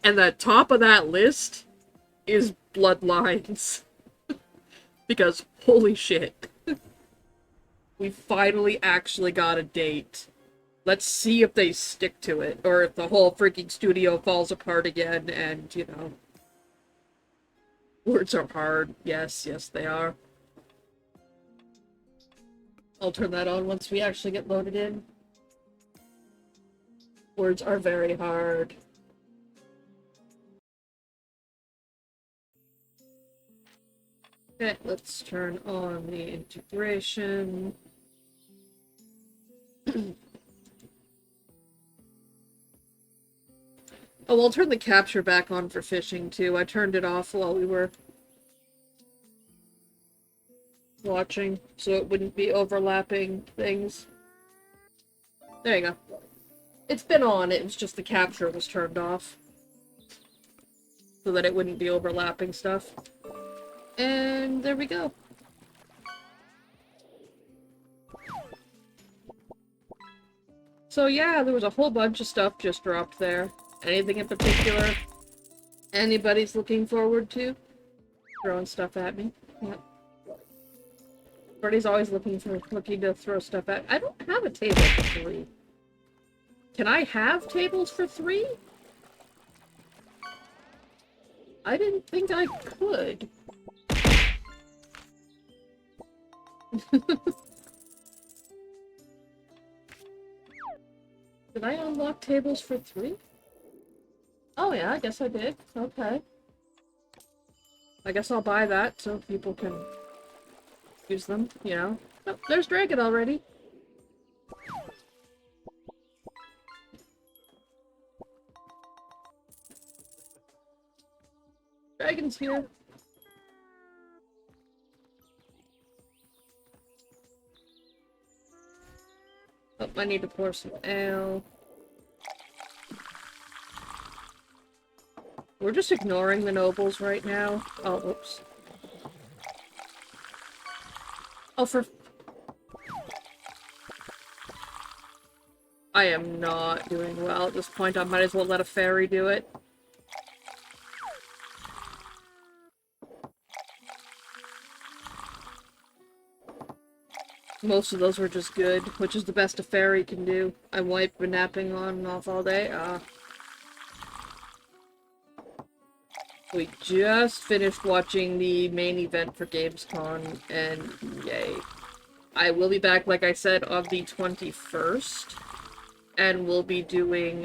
S2: And the top of that list is Bloodlines. Because, holy shit. We finally actually got a date. Let's see if they stick to it, or if the whole freaking studio falls apart again, and, you know... Words are hard. Yes, yes, they are. I'll turn that on once we actually get loaded in. Words are very hard. Okay, let's turn on the integration. Oh, I'll turn the capture back on for fishing, too. I turned it off while we were watching, so it wouldn't be overlapping things. There you go. It's been on, it was just the capture was turned off. So that it wouldn't be overlapping stuff. And there we go. So yeah, there was a whole bunch of stuff just dropped there. Anything in particular anybody's looking forward to? Throwing stuff at me. Yep. Freddy's always looking to throw stuff at. I don't have a table for 3. Can I have tables for 3? I didn't think I could. Did I unlock tables for 3? Oh yeah, I guess I did. Okay. I guess I'll buy that so people can use them, you know. Oh, there's Dragon already. Dragon's here. Oh, I need to pour some ale. We're just ignoring the nobles right now. Oh, whoops. Oh, for... I am not doing well at this point. I might as well let a fairy do it. Most of those were just good, which is the best a fairy can do. I might be napping on and off all day. We just finished watching the main event for GamesCon, and yay. I will be back, like I said, on the 21st, and we'll be doing,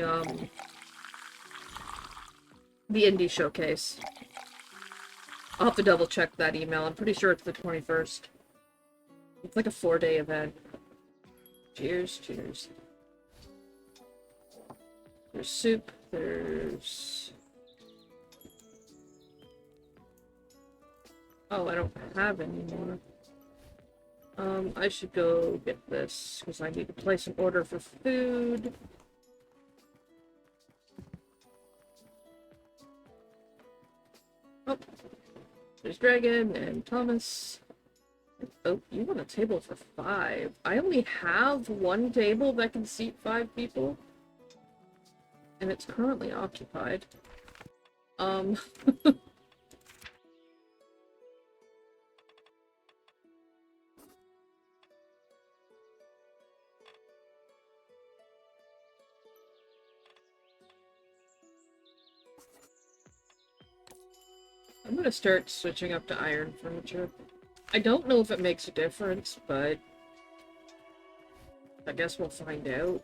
S2: the indie showcase. I'll have to double check that email. I'm pretty sure it's the 21st. It's like a 4-day event. Cheers, cheers. There's soup, there's... Oh, I don't have any more. I should go get this, because I need to place an order for food. Oh, there's Dragon and Thomas. Oh, you want a table for 5. I only have one table that can seat 5 people. And it's currently occupied. I'm gonna start switching up to iron furniture. I don't know if it makes a difference, but I guess we'll find out.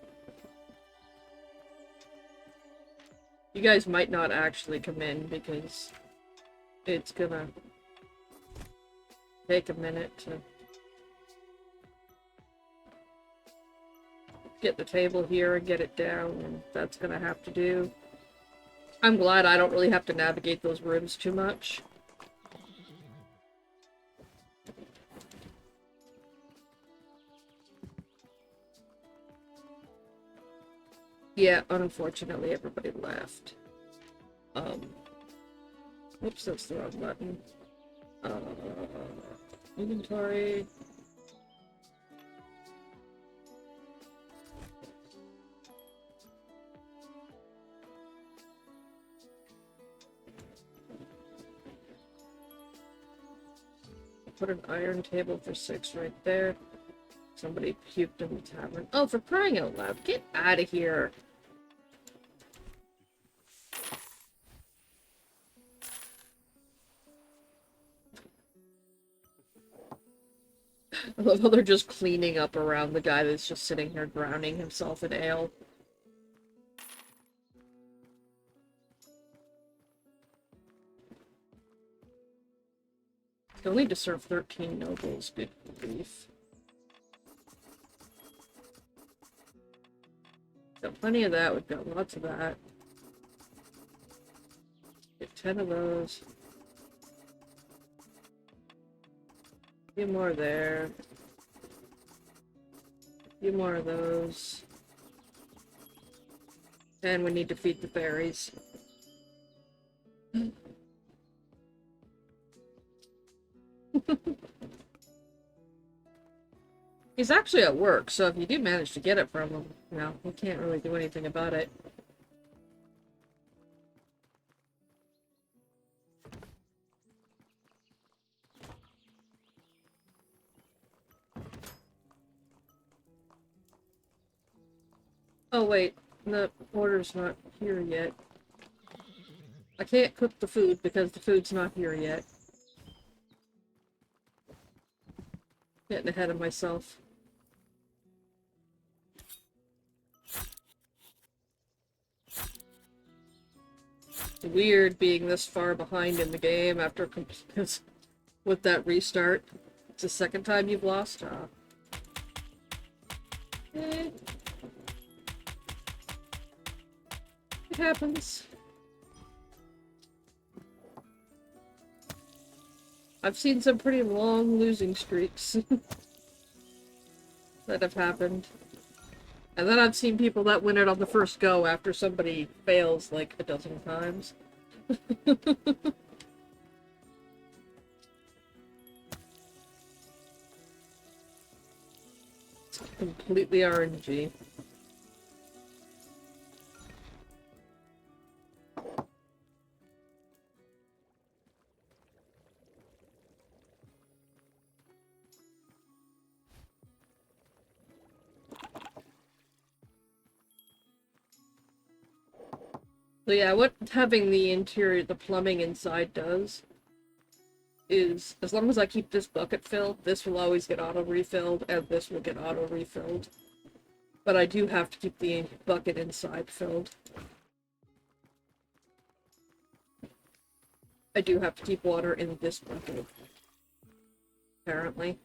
S2: You guys might not actually come in because it's gonna take a minute to get the table here and get it down, and that's gonna have to do. I'm glad I don't really have to navigate those rooms too much. Yeah, unfortunately everybody left. Oops, that's the wrong button. Inventory. Put an iron table for 6 right there. Somebody puked in the tavern. Oh, for crying out loud, get out of here! I love how they're just cleaning up around the guy that's just sitting here drowning himself in ale. They'll need to serve 13 nobles, good grief. Got plenty of that, we've got lots of that. Get 10 of those. A few more there. A few more of those. And we need to feed the fairies. He's actually at work, so if you do manage to get it from him, you know, we can't really do anything about it. Oh wait, the order's not here yet. I can't cook the food because the food's not here yet. Getting ahead of myself. It's weird being this far behind in the game after with that restart. It's the second time you've lost. Eh. It happens. I've seen some pretty long losing streaks that have happened. And then I've seen people that win it on the first go after somebody fails like a dozen times. It's completely RNG. So yeah, what having the interior, the plumbing inside does is, as long as I keep this bucket filled, this will always get auto-refilled, and this will get auto-refilled. But I do have to keep the bucket inside filled. I do have to keep water in this bucket, apparently.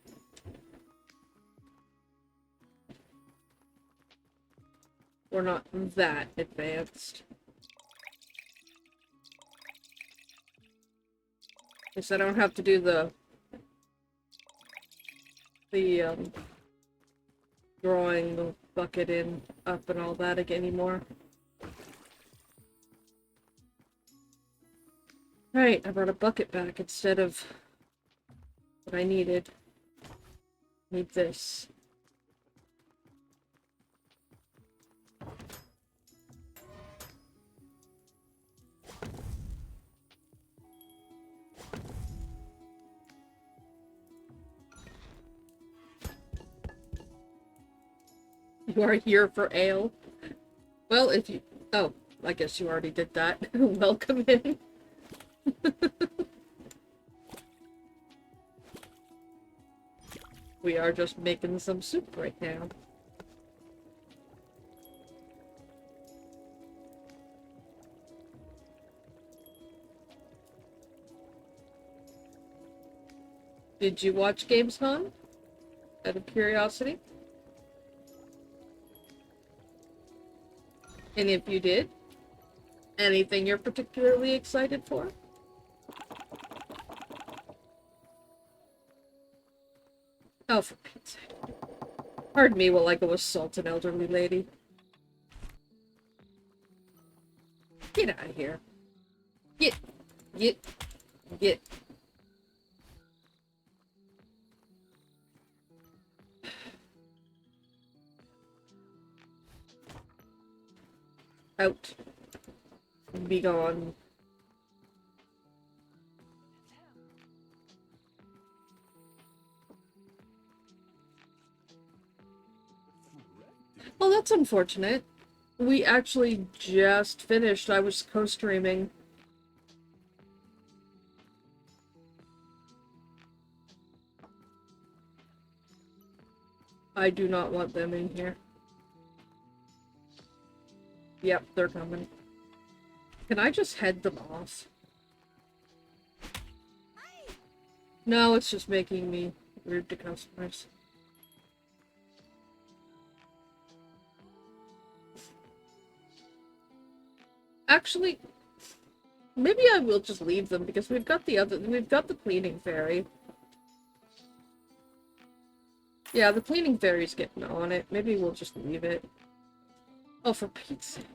S2: We're not that advanced. At least I don't have to do the drawing the bucket in up and all that again anymore. Right, I brought a bucket back instead of what I needed. Need this. You are here for ale? Well, if you... Oh, I guess you already did that. Welcome in. We are just making some soup right now. Did you watch GamesCon? Out of curiosity? And if you did, anything you're particularly excited for? Oh, for Pete's sake. Pardon me while I go assault an elderly lady. Get out of here. Get. Out. Be gone. Well, that's unfortunate. We actually just finished. I was co-streaming. I do not want them in here. Yep, they're coming. Can I just head them off? No, it's just making me rude to customers. Actually, maybe I will just leave them because we've got the cleaning fairy. Yeah, the cleaning fairy's getting on it. Maybe we'll just leave it. Oh, for Pete's sake.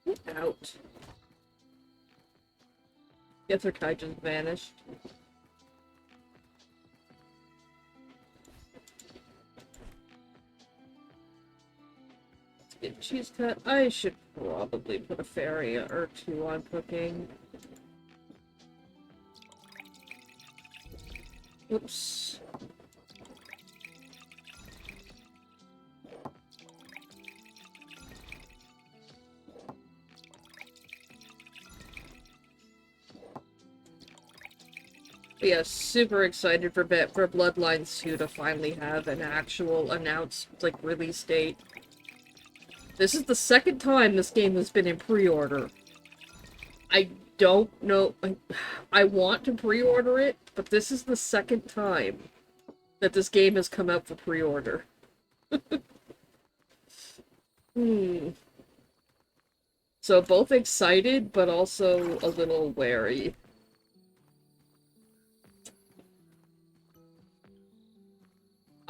S2: Get out. Guess her kite just vanished. Let's get cheese cut. I should probably put a fairy or two on cooking. Whoops. Yeah, super excited for Bloodlines 2 to finally have an actual announced, like, release date. This is the second time this game has been in pre-order. I don't know... I want to pre-order it, but this is the second time that this game has come out for pre-order. So both excited, but also a little wary.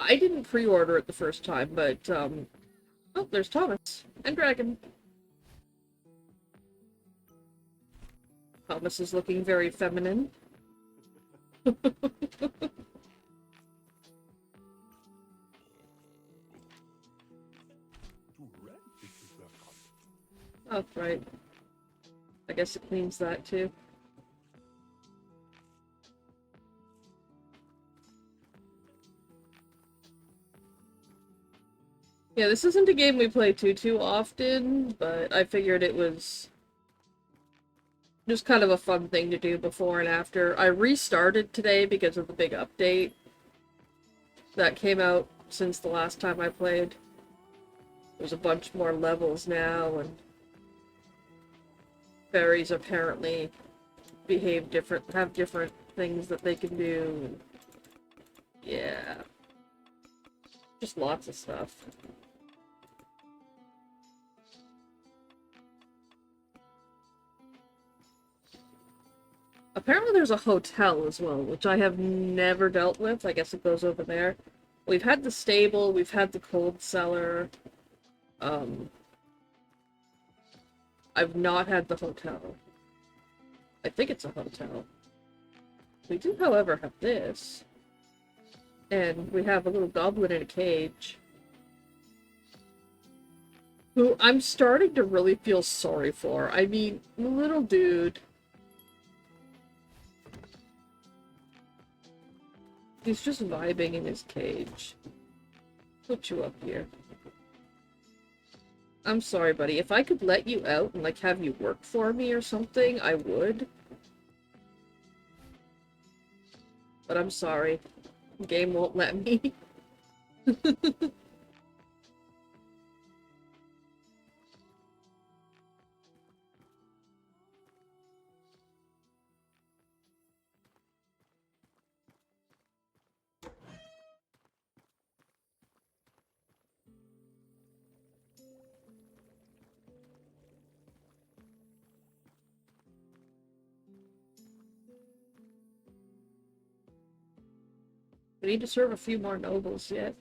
S2: I didn't pre-order it the first time, but, oh, there's Thomas. And Dragon. Thomas is looking very feminine. Oh, right. I guess it cleans that, too. Yeah, this isn't a game we play too often, but I figured it was just kind of a fun thing to do before and after. I restarted today because of the big update that came out since the last time I played. There's a bunch more levels now, and fairies apparently behave different, have different things that they can do. Yeah. Just lots of stuff. Apparently there's a hotel as well, which I have never dealt with. I guess it goes over there. We've had the stable, we've had the cold cellar. I've not had the hotel. I think it's a hotel. We do, however, have this. And we have a little goblin in a cage. Who I'm starting to really feel sorry for. I mean, little dude. He's just vibing in his cage. Put you up here. I'm sorry, buddy. If I could let you out and, like, have you work for me or something, I would. But I'm sorry. The game won't let me. We need to serve a few more nobles yet.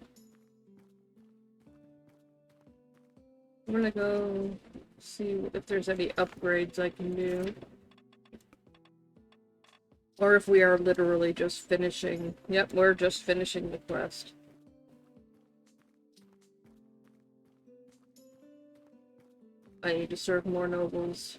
S2: I'm gonna go see if there's any upgrades I can do. Or if we are literally just finishing... Yep, we're just finishing the quest. I need to serve more nobles.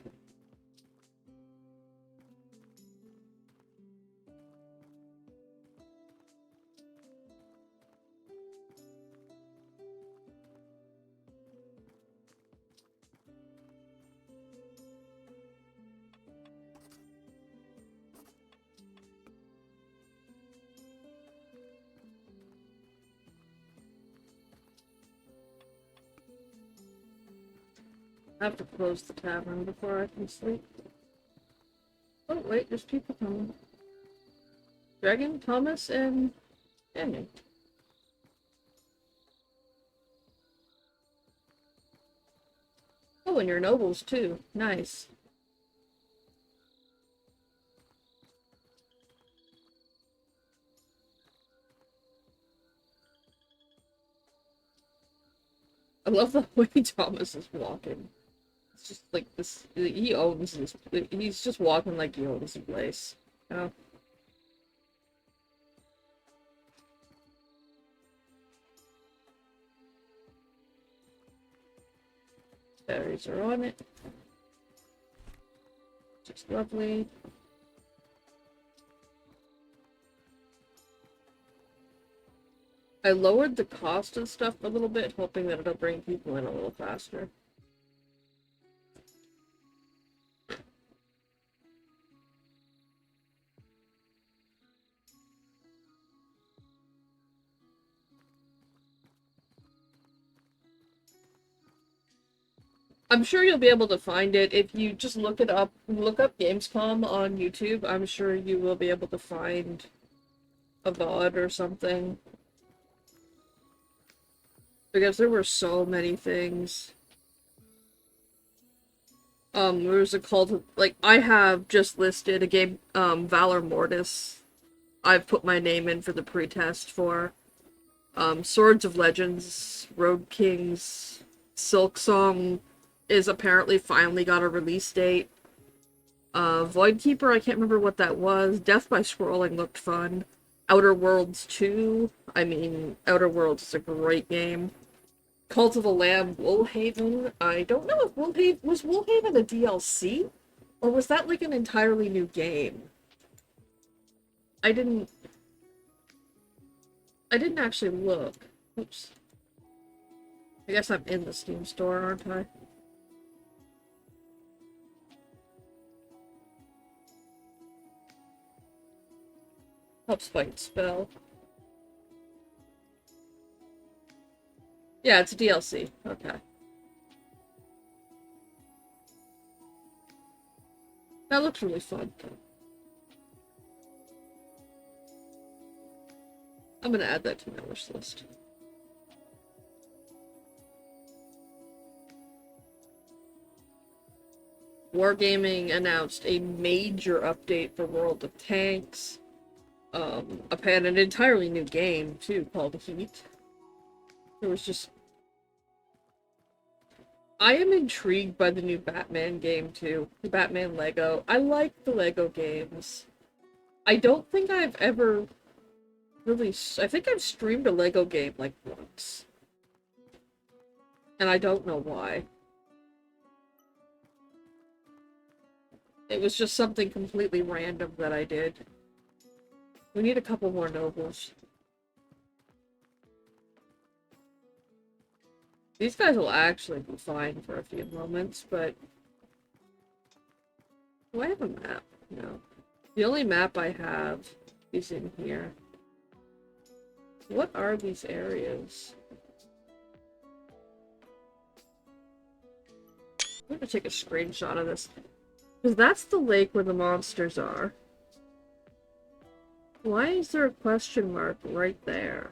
S2: I have to close the tavern before I can sleep. Oh, wait, there's people coming. Dragon, Thomas, and Daniel. Oh, and your nobles, too. Nice. I love the way Thomas is walking. It's just like this, he owns this, he's just walking like he owns the place. You know? Berries are on it. Just lovely. I lowered the cost of stuff a little bit, hoping that it'll bring people in a little faster. I'm sure you'll be able to find it if you just look up GamesCom on YouTube. I'm sure you will be able to find a VOD or something. Because there were so many things. There was a call to, like, I have just listed a game, Valor Mortis. I've put my name in for the pre-test for. Swords of Legends, Road Kings, Silk Song is apparently finally got a release date. Voidkeeper, I can't remember what that was. Death by Scrolling looked fun. Outer Worlds 2, I mean, Outer Worlds is a great game. Cult of the Lamb, Woolhaven, I don't know if was Woolhaven a DLC? Or was that like an entirely new game? I didn't actually look. Oops. I guess I'm in the Steam store, aren't I? Helps fight spell. Yeah, it's a DLC. Okay. That looks really fun. I'm gonna add that to my wish list. Wargaming announced a major update for World of Tanks. An entirely new game, too, called Heat. It was just... I am intrigued by the new Batman game, too. The Batman Lego. I like the Lego games. I don't think I've ever really... I think I've streamed a Lego game, like, once. And I don't know why. It was just something completely random that I did. We need a couple more nobles. These guys will actually be fine for a few moments, but... Do I have a map? No. The only map I have is in here. What are these areas? I'm gonna take a screenshot of this. Because that's the lake where the monsters are. Why is there a question mark right there?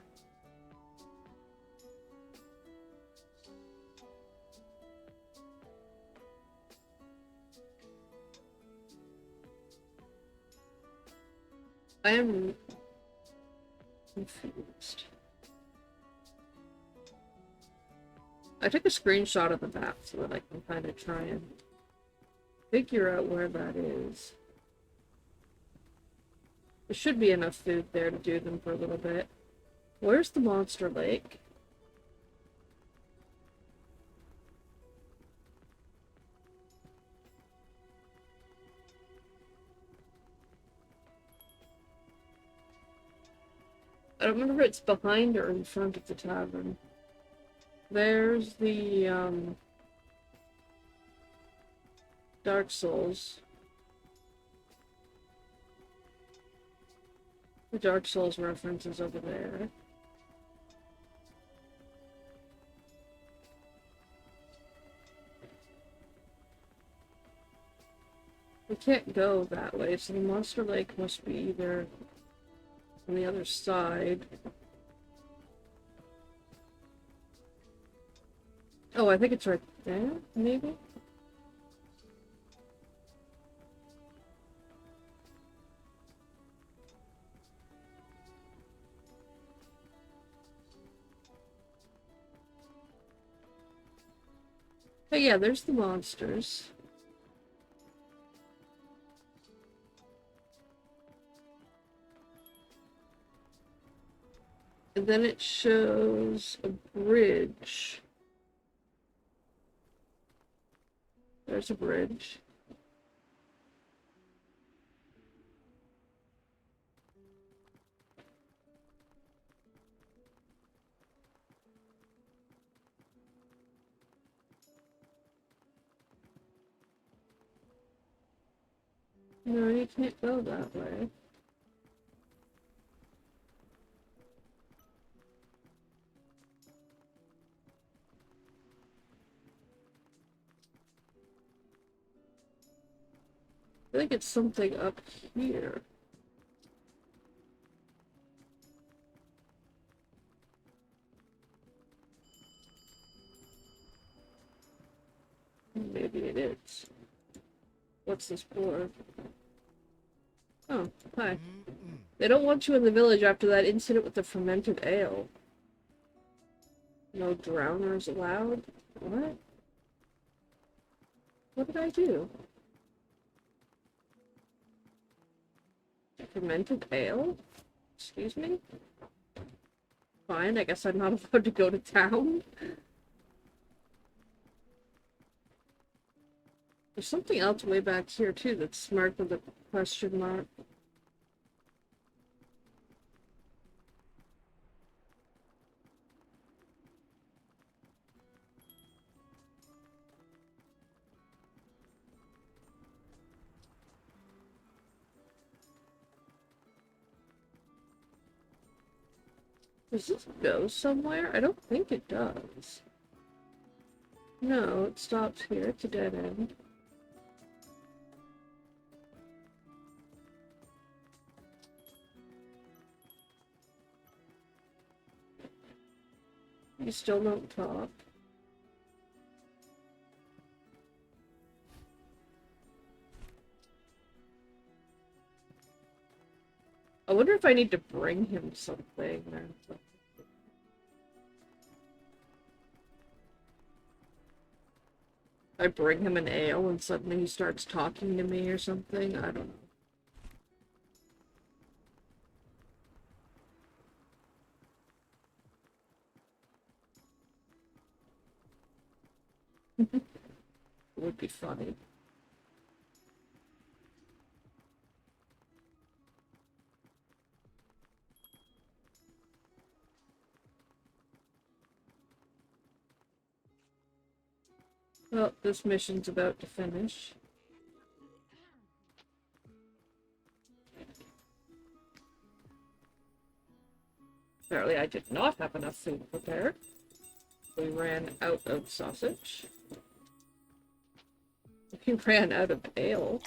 S2: I am confused. I took a screenshot of the map so that I can kind of try and figure out where that is. There should be enough food there to do them for a little bit. Where's the monster lake? I don't remember if it's behind or in front of the tavern. There's the, Dark Souls. The Dark Souls reference is over there. We can't go that way, so the Monster Lake must be either on the other side. Oh, I think it's right there, maybe? But yeah, there's the monsters. And then it shows a bridge. There's a bridge. No, you can't go that way. I think it's something up here. Maybe it is. What's this for? Oh, hi. They don't want you in the village after that incident with the fermented ale. No drowners allowed? What? What did I do? Fermented ale? Excuse me? Fine, I guess I'm not allowed to go to town. There's something else way back here too that's marked with a question mark. Does this go somewhere? I don't think it does. No, it stops here. It's a dead end. You still don't talk. I wonder if I need to bring him something or something. I bring him an ale and suddenly he starts talking to me or something. I don't know. It would be funny. Well, this mission's about to finish. Apparently I did not have enough food prepared. We ran out of sausage. We ran out of ale.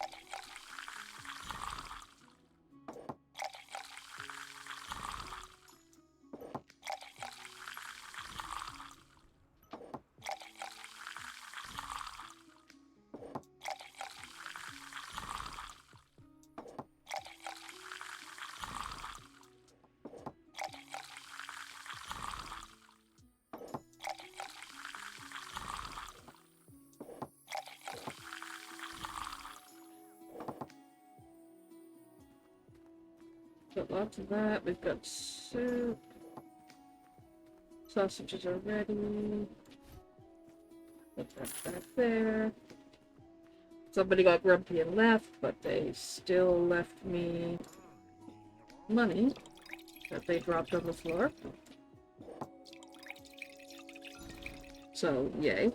S2: Got lots of that. We've got soup. Sausages are ready. Put that back there. Somebody got grumpy and left, but they still left me money that they dropped on the floor. So, yay.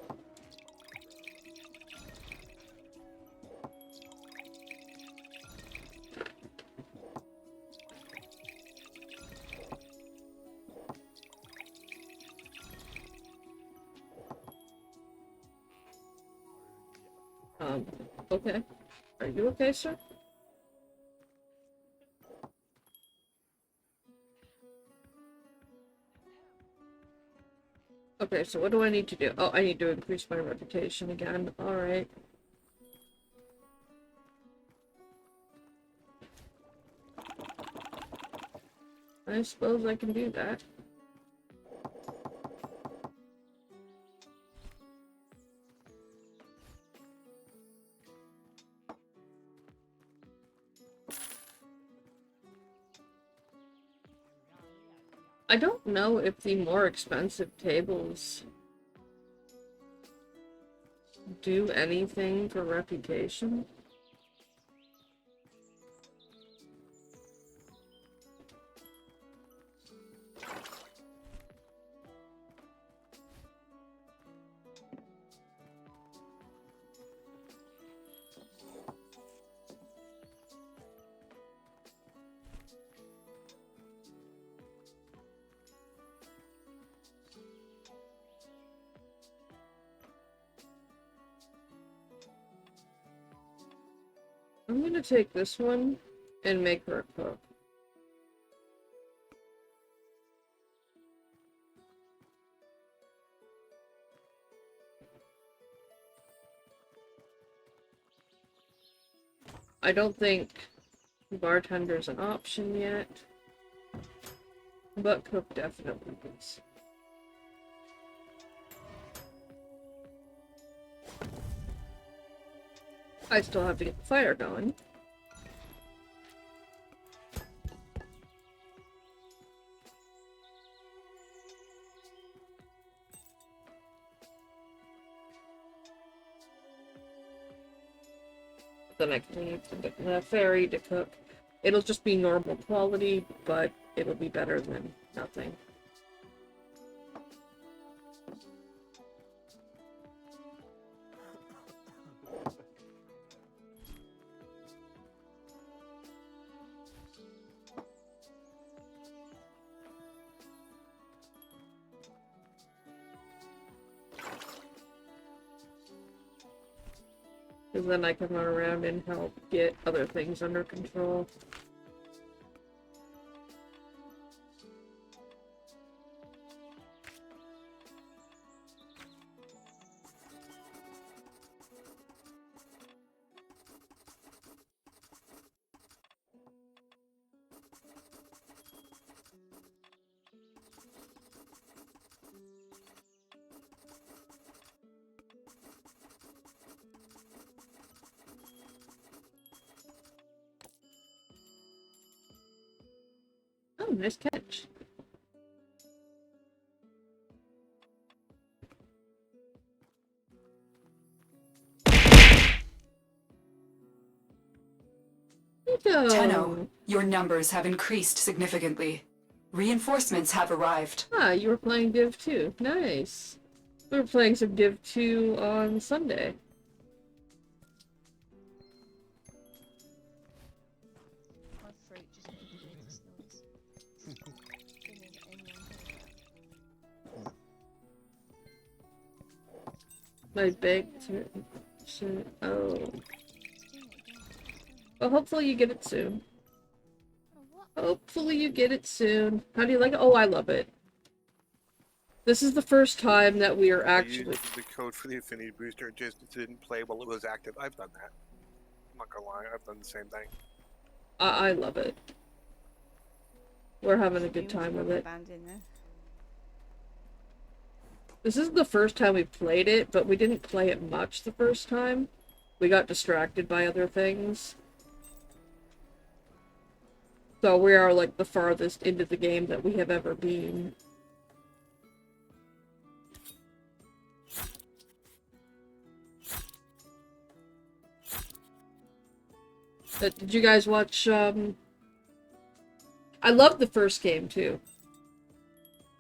S2: Okay. Are you okay, sir? Okay, so what do I need to do? Oh, I need to increase my reputation again. Alright. I suppose I can do that. I don't know if the more expensive tables do anything for reputation. I'm gonna take this one and make her a cook. I don't think bartender's an option yet, but cook definitely is. I still have to get the fire going. Then I can leave the ferry to cook. It'll just be normal quality, but it'll be better than nothing. Because then I can run around and help get other things under control. Oh, nice catch.
S6: Tenno, your numbers have increased significantly. Reinforcements have arrived.
S2: Ah, you were playing Div 2. Nice. We were playing some Div 2 on Sunday. My big turn. Oh. Well, hopefully you get it soon. Hopefully you get it soon. How do you like it? Oh, I love it. This is the first time that we are actually...
S8: I used the code for the Infinity Booster, just didn't play while it was active. I've done that. I'm not gonna lie, I've done the same thing.
S2: I love it. We're having a good time with it. This is the first time we played it, but we didn't play it much the first time. We got distracted by other things. So we are like the farthest into the game that we have ever been. Did you guys watch, I loved the first game too.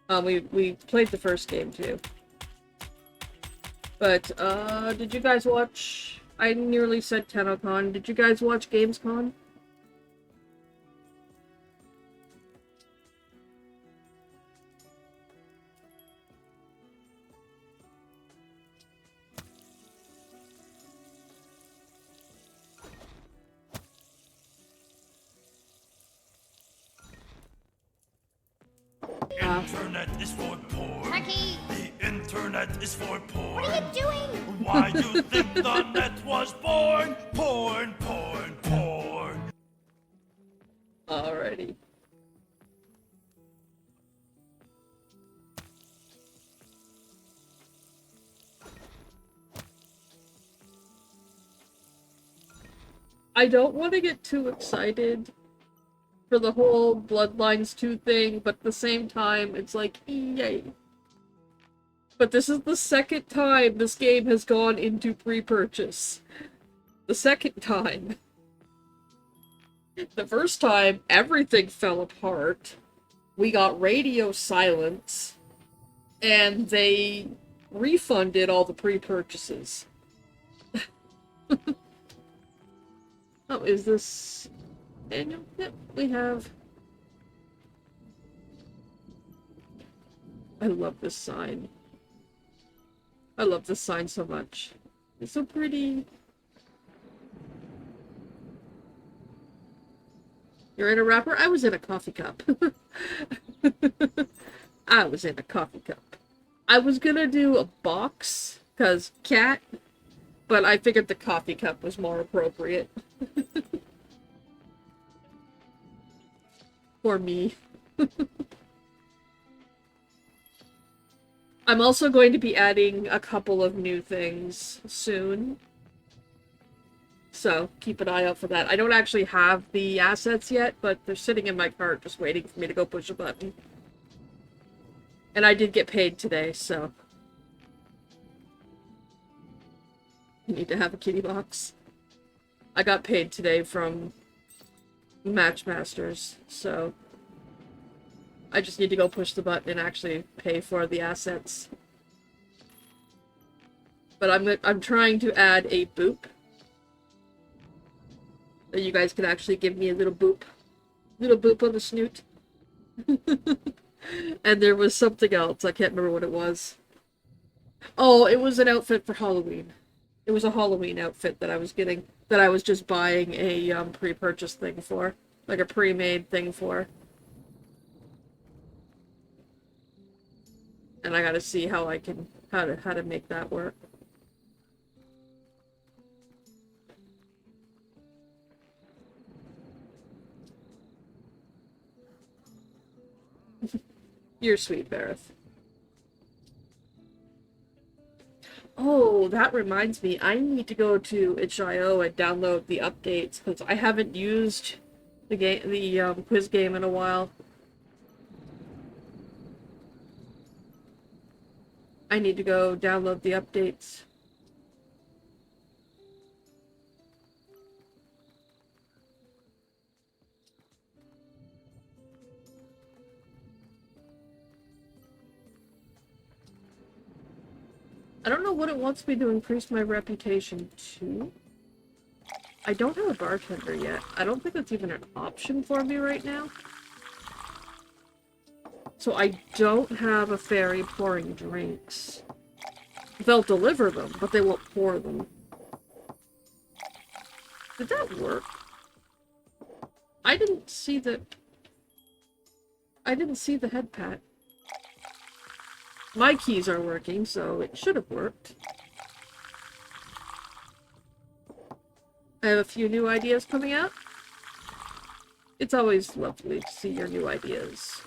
S2: We played the first game too. But, did you guys watch... I nearly said TennoCon. Did you guys watch GamesCon?
S18: Internet is for porn.
S11: Turkey!
S18: The internet is for porn.
S11: What are you doing?
S18: Why you think the net was born? Porn, porn, porn.
S2: Alrighty. I don't want to get too excited for the whole Bloodlines 2 thing, but at the same time, it's like, yay. But this is the second time this game has gone into pre-purchase. The second time. The first time, everything fell apart. We got radio silence, and they refunded all the pre-purchases. Oh, is this... Daniel? Yep, we have. I love this sign. I love this sign so much. It's so pretty. You're in a wrapper? I was in a coffee cup. I was in a coffee cup. I was gonna do a box, because cat, but I figured the coffee cup was more appropriate. For me. I'm also going to be adding a couple of new things soon. So, keep an eye out for that. I don't actually have the assets yet, but they're sitting in my cart just waiting for me to go push a button. And I did get paid today, so... I need to have a kitty box. I got paid today from Matchmasters, so I just need to go push the button and actually pay for the assets. But I'm trying to add a boop. That you guys can actually give me a little boop. Little boop on the snoot. And there was something else, I can't remember what it was. Oh, it was an outfit for Halloween. It was a Halloween outfit that I was getting, that I was just buying a pre-purchase thing for. Like a pre-made thing for. And I gotta see how I can, how to make that work. You're sweet, Bareth. Oh, that reminds me. I need to go to itch.io and download the updates because I haven't used the game, the quiz game in a while. I need to go download the updates. I don't know what it wants me to increase my reputation to. I don't have a bartender yet. I don't think that's even an option for me right now. So I don't have a fairy pouring drinks. They'll deliver them, but they won't pour them. Did that work? I didn't see the head pat. My keys are working, so it should have worked. I have a few new ideas coming out. It's always lovely to see your new ideas.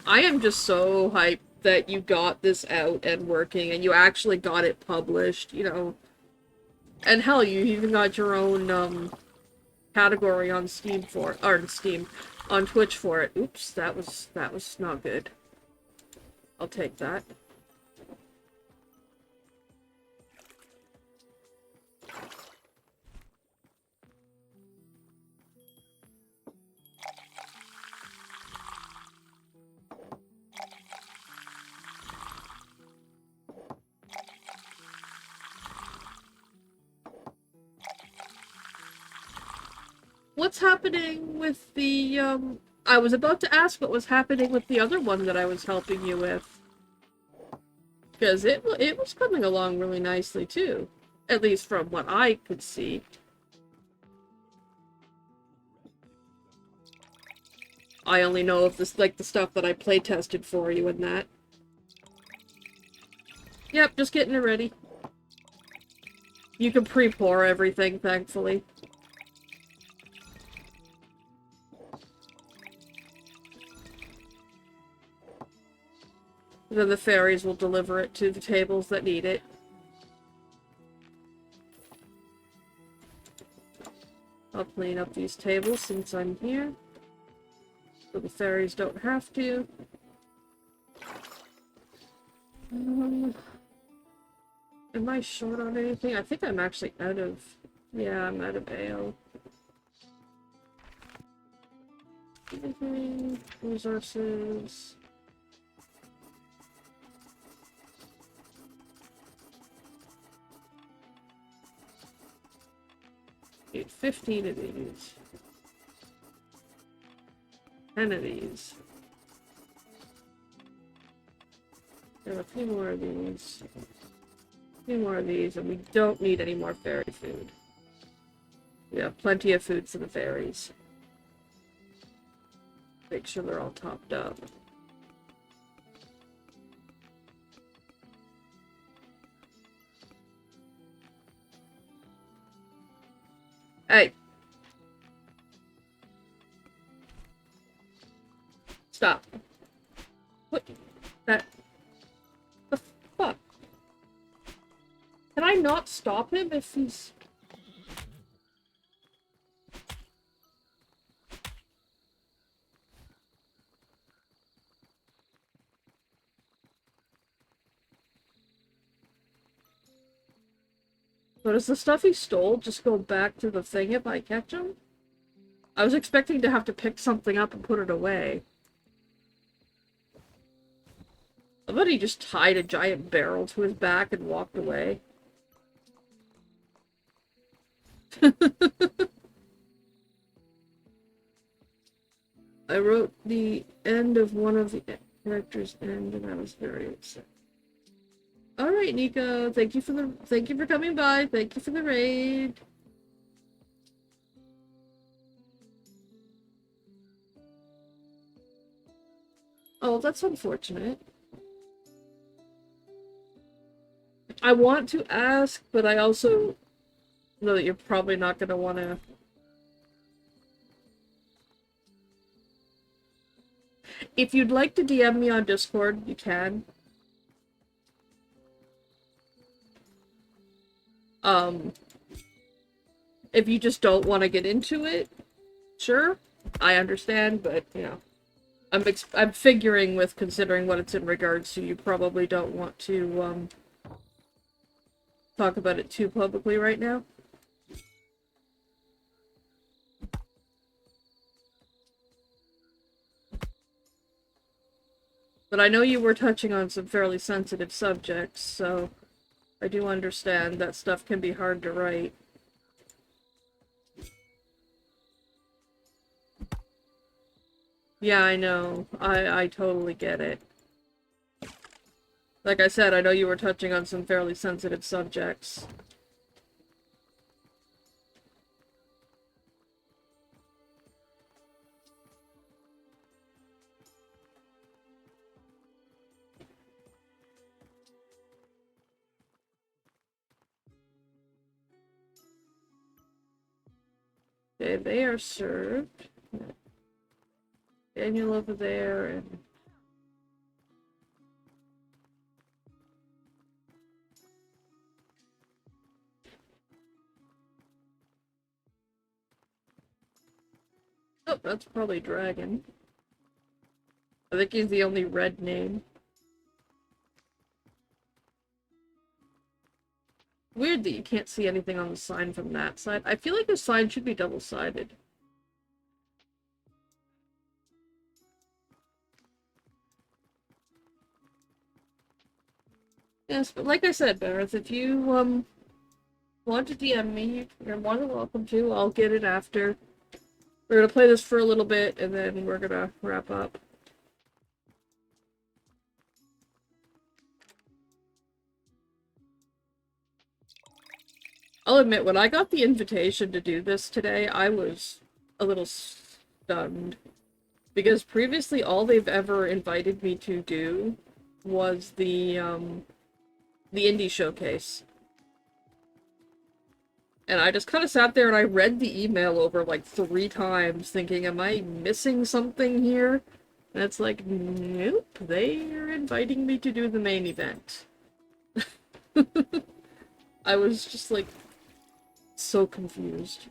S2: I am just so hyped that you got this out and working, and you actually got it published, you know. And hell, you even got your own, category on Steam for, or Steam, on Twitch for it. Oops, that was not good. I'll take that. What's happening with the, I was about to ask what was happening with the other one that I was helping you with. Because it was coming along really nicely, too. At least from what I could see. I only know of this, like, the stuff that I play-tested for you and that. Yep, just getting it ready. You can pre-pour everything, thankfully. Then the fairies will deliver it to the tables that need it. I'll clean up these tables since I'm here, so the fairies don't have to. Am I short on anything? I think I'm actually out of... Yeah, I'm out of ale. Resources... 15 of these. 10 of these. There are a few more of these. A few more of these, and we don't need any more fairy food. We have plenty of food for the fairies. Make sure they're all topped up. Hey! Stop. What? That... The fuck? Can I not stop him if he's... So does the stuff he stole just go back to the thing if I catch him? I was expecting to have to pick something up and put it away. I bet he just tied a giant barrel to his back and walked away. I wrote the end of one of the characters' end and I was very upset. Alright, Nico, thank you for coming by. Thank you for the raid. Oh, that's unfortunate. I want to ask, but I also know that you're probably not going to want to... If you'd like to DM me on Discord, you can. If you just don't want to get into it, sure, I understand, but, you know. I'm figuring with considering what it's in regards to, you probably don't want to, talk about it too publicly right now. But I know you were touching on some fairly sensitive subjects, so I do understand that stuff can be hard to write. Yeah, I know. I totally get it. Like I said, I know you were touching on some fairly sensitive subjects. Okay, they are served. Daniel over there, and... Oh, that's probably Dragon. I think he's the only red name. Weird that you can't see anything on the sign from that side. I feel like the sign should be double-sided. Yes, but like I said, Barrett, if you, want to DM me, you're more than welcome to. I'll get it after. We're gonna play this for a little bit, and then we're gonna wrap up. I'll admit, when I got the invitation to do this today, I was a little stunned. Because previously, all they've ever invited me to do was the indie showcase. And I just kind of sat there and I read the email over like 3 times, thinking, am I missing something here? And it's like, nope, they are inviting me to do the main event. I was just like, so confused.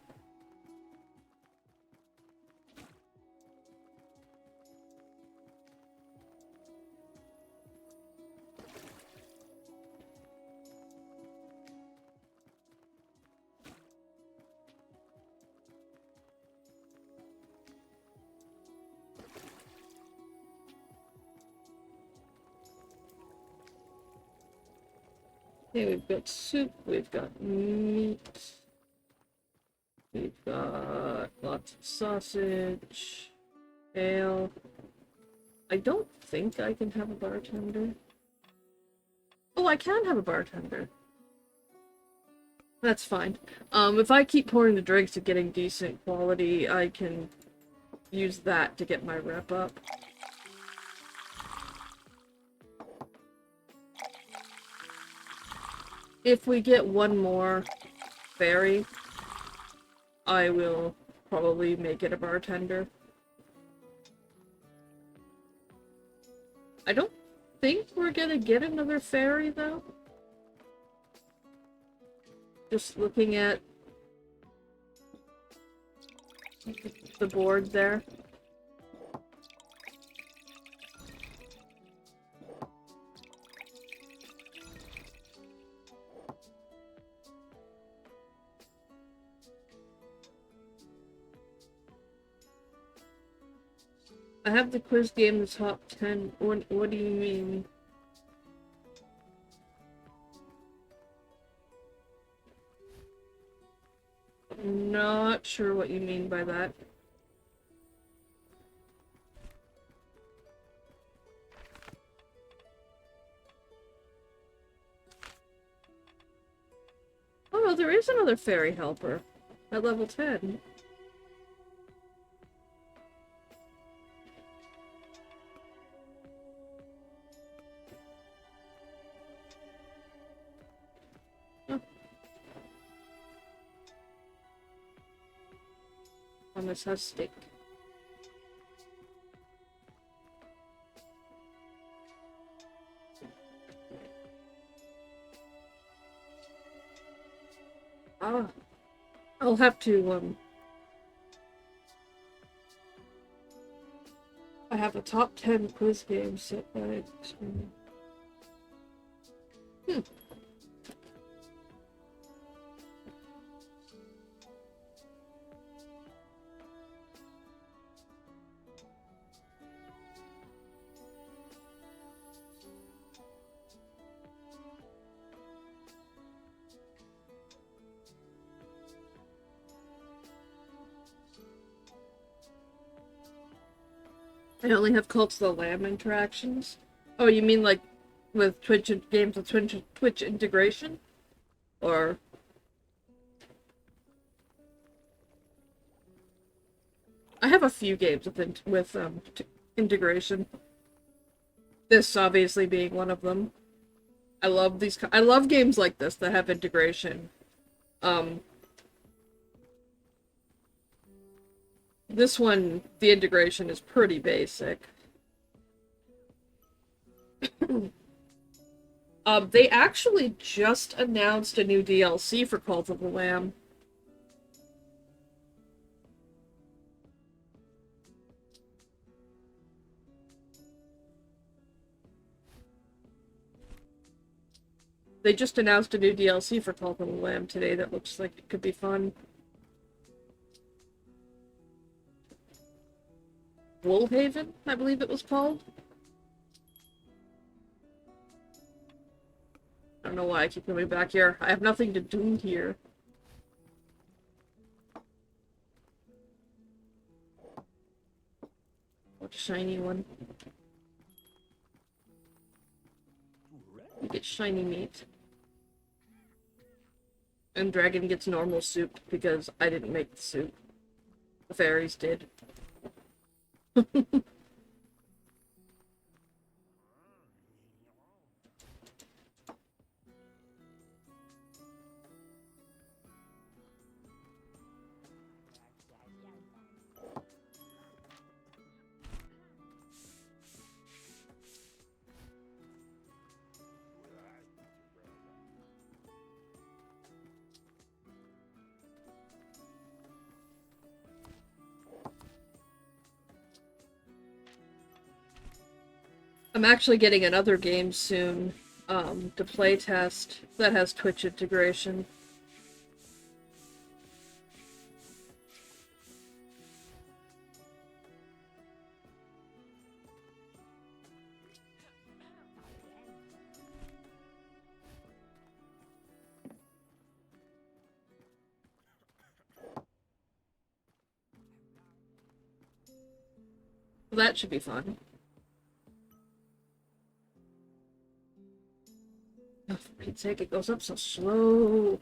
S2: Okay, we've got soup, we've got meat, we've got lots of sausage, ale. I don't think I can have a bartender. Oh, I can have a bartender. That's fine. If I keep pouring the drinks and getting decent quality, I can use that to get my rep up. If we get one more fairy, I will probably make it a bartender. I don't think we're gonna get another fairy, though. Just looking at the board there. I have the quiz game, the top 10. What do you mean? Not sure what you mean by that. Oh no, there is another fairy helper at level 10. Thomas has steak. I'll have to, I have a top 10 quiz game set by... I only have Cult of the Lamb interactions. Oh, you mean like with Twitch games with Twitch integration? Or I have a few games with integration. This obviously being one of them. I love I love games like this that have integration. This one, the integration is pretty basic. They actually just announced a new DLC for Cult of the Lamb. They just announced a new DLC for Cult of the Lamb today that looks like it could be fun. Woolhaven, I believe it was called. I don't know why I keep coming back here. I have nothing to do here. What a shiny one. We get shiny meat. And Dragon gets normal soup because I didn't make the soup. The fairies did. I'm actually getting another game soon to play test that has Twitch integration. Well, that should be fun. Oh, for Pete's sake, it goes up so slow.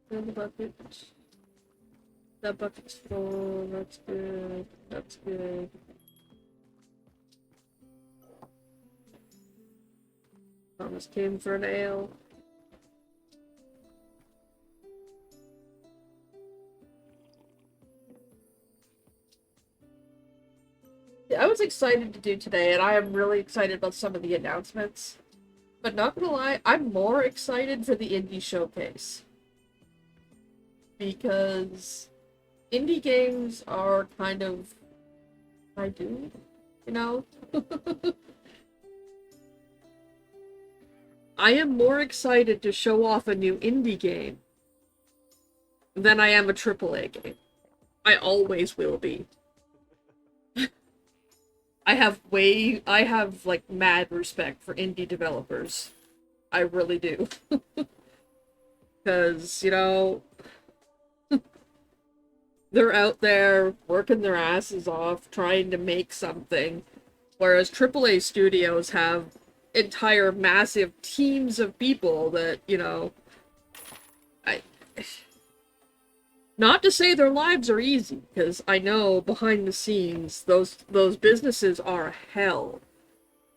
S2: Fill the bucket. That bucket's full. That's good. That's good. Thomas came for an ale. Yeah, I was excited to do today, and I am really excited about some of the announcements. But not gonna lie, I'm more excited for the indie showcase. Because indie games are kind of... I do, you know? I am more excited to show off a new indie game than I am a AAA game. I always will be. I have like mad respect for indie developers. I really do. Because, you know, they're out there working their asses off trying to make something, whereas AAA studios have entire massive teams of people that, you know, not to say their lives are easy, because I know behind the scenes those businesses are hell,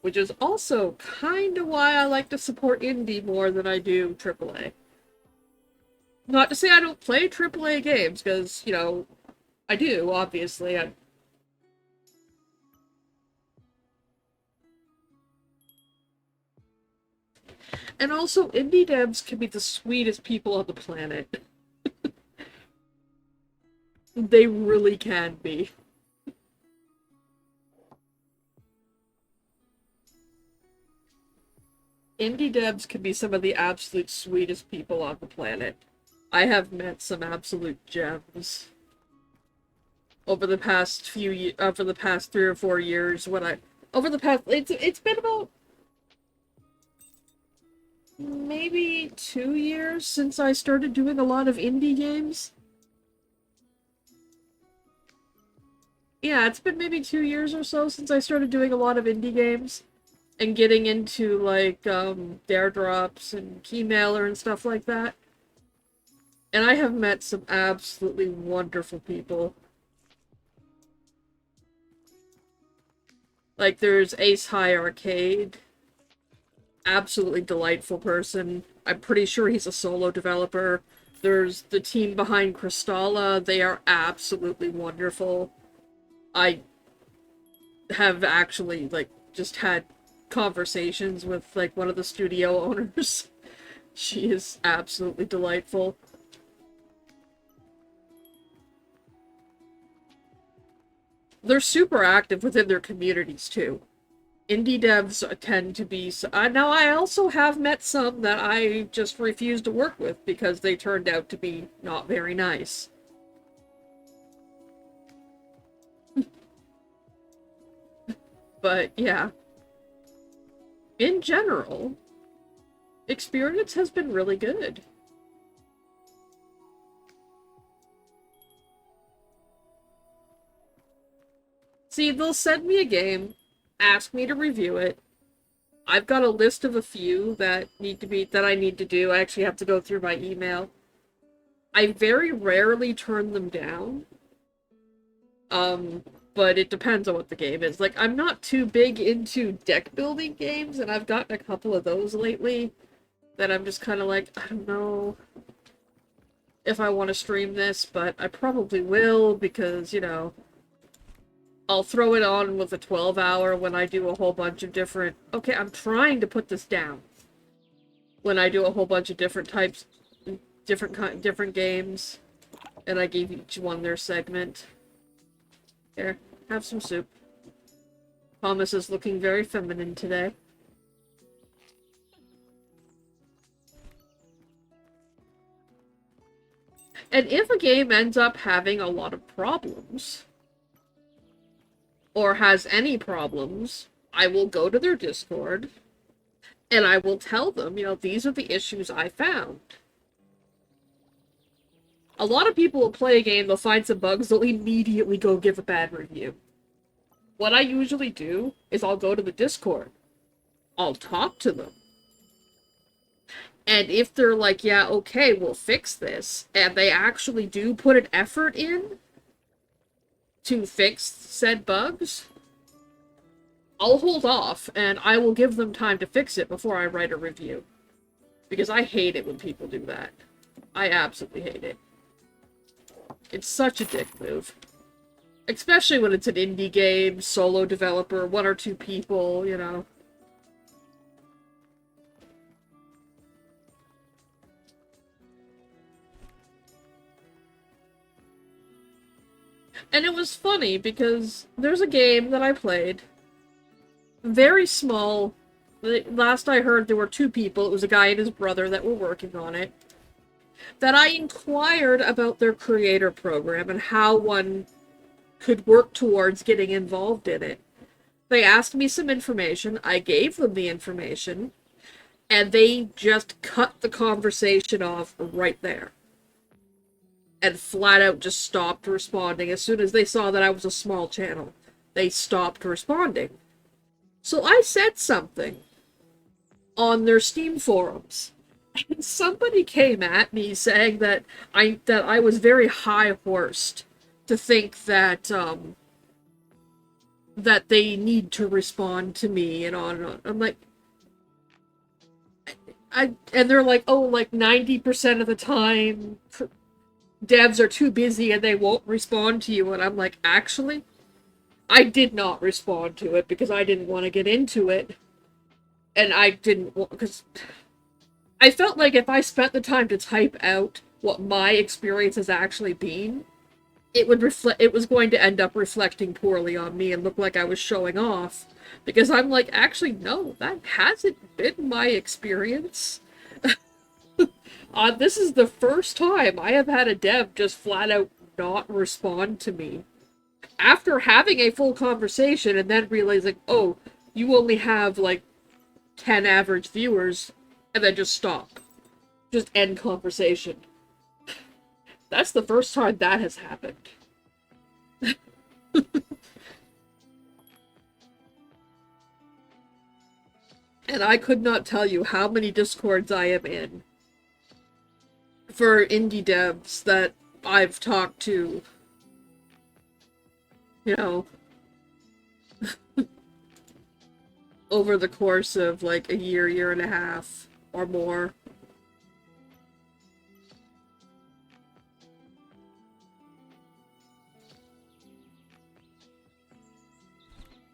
S2: which is also kind of why I like to support indie more than I do AAA. Not to say I don't play AAA games, because, you know, I do, obviously. And also, indie devs can be the sweetest people on the planet. They really can be. Indie devs can be some of the absolute sweetest people on the planet. I have met some absolute gems over the past over the past 3 or 4 years. It's been about maybe 2 years since I started doing a lot of indie games. Yeah, it's been maybe 2 years or so since I started doing a lot of indie games. And getting into, like, Dare Drops and Keymailer and stuff like that. And I have met some absolutely wonderful people. Like, there's Ace High Arcade. Absolutely delightful person. I'm pretty sure he's a solo developer. There's the team behind Crystalla. They are absolutely wonderful. I have actually, like, just had conversations with, like, one of the studio owners. She is absolutely delightful. They're super active within their communities, too. Indie devs tend to be... now, I also have met some that I just refused to work with because they turned out to be not very nice. But, yeah. In general, experience has been really good. See, they'll send me a game, ask me to review it. I've got a list of a few that I need to do. I actually have to go through my email. I very rarely turn them down. But it depends on what the game is. Like, I'm not too big into deck-building games, and I've gotten a couple of those lately that I'm just kind of like, I don't know if I want to stream this, but I probably will because, you know, I'll throw it on with a 12-hour when I do a whole bunch of different... Okay, I'm trying to put this down. When I do a whole bunch of different types, different games, and I gave each one their segment. Here, have some soup. Thomas is looking very feminine today. And if a game ends up having a lot of problems, or has any problems, I will go to their Discord, and I will tell them, you know, these are the issues I found. A lot of people will play a game, they'll find some bugs, they'll immediately go give a bad review. What I usually do is I'll go to the Discord. I'll talk to them. And if they're like, yeah, okay, we'll fix this, and they actually do put an effort in to fix said bugs, I'll hold off, and I will give them time to fix it before I write a review. Because I hate it when people do that. I absolutely hate it. It's such a dick move. Especially when it's an indie game, solo developer, 1 or 2 people, you know. And it was funny because there's a game that I played. Very small. Last I heard there were 2 people. It was a guy and his brother that were working on it. That I inquired about their creator program and how one could work towards getting involved in it. They asked me some information, I gave them the information, and they just cut the conversation off right there. And flat out just stopped responding. As soon as they saw that I was a small channel, they stopped responding. So I said something on their Steam forums. And somebody came at me saying that I was very high-horsed to think that that they need to respond to me and on and on. I'm like, and they're like, oh, like 90% of the time devs are too busy and they won't respond to you. And I'm like, actually, I did not respond to it because I didn't want to get into it. And I didn't want, because I felt like if I spent the time to type out what my experience has actually been, it would reflect. It was going to end up reflecting poorly on me and look like I was showing off, because I'm like, actually, no, that hasn't been my experience. This is the first time I have had a dev just flat out not respond to me after having a full conversation and then realizing, oh, you only have like 10 average viewers, and then just stop. Just end conversation. That's the first time that has happened. And I could not tell you how many discords I am in for indie devs that I've talked to, you know, over the course of like a year and a half or more.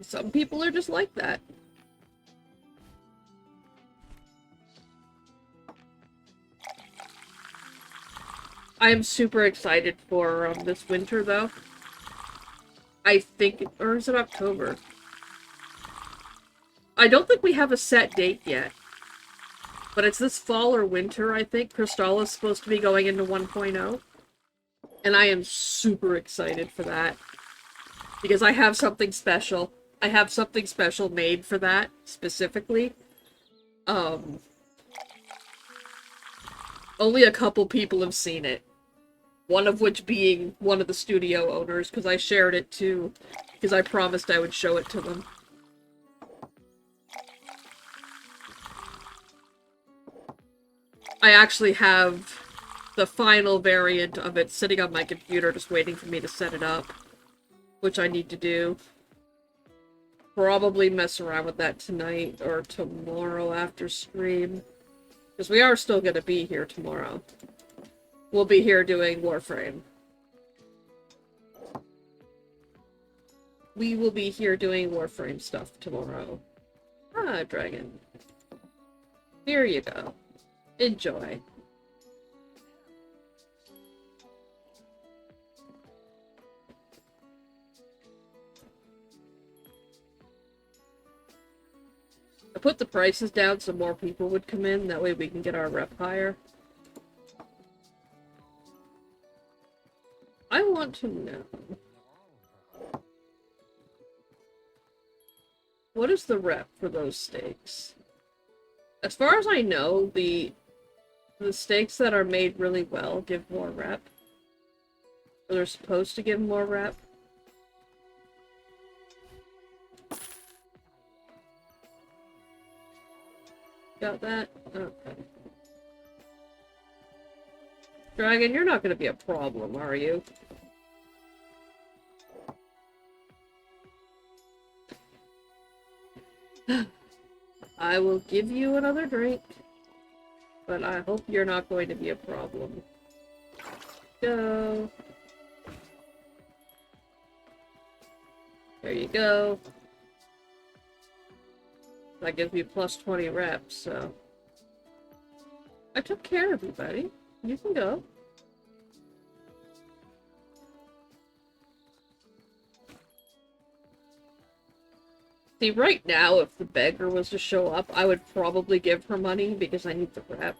S2: Some people are just like that. I am super excited for this winter, though. I think, or is it October? I don't think we have a set date yet. But it's this fall or winter, I think. Crystal is supposed to be going into 1.0. And I am super excited for that. Because I have something special. I have something special made for that, specifically. Only a couple people have seen it. One of which being one of the studio owners, because I shared it too, because I promised I would show it to them. I actually have the final variant of it sitting on my computer, just waiting for me to set it up, which I need to do. Probably mess around with that tonight or tomorrow after stream, because we are still going to be here tomorrow. We'll be here doing Warframe. We will be here doing Warframe stuff tomorrow. Ah, dragon. Here you go. Enjoy. I put the prices down so more people would come in, that way we can get our rep higher. I want to know, what is the rep for those steaks? As far as I know, the steaks that are made really well give more rep. Or they're supposed to give more rep. Got that? Okay. Dragon, you're not gonna be a problem, are you? I will give you another drink, but I hope you're not going to be a problem. Go. There you go. That gives me plus 20 reps, so... I took care of you, buddy. You can go. See, right now, if the beggar was to show up, I would probably give her money because I need the rep.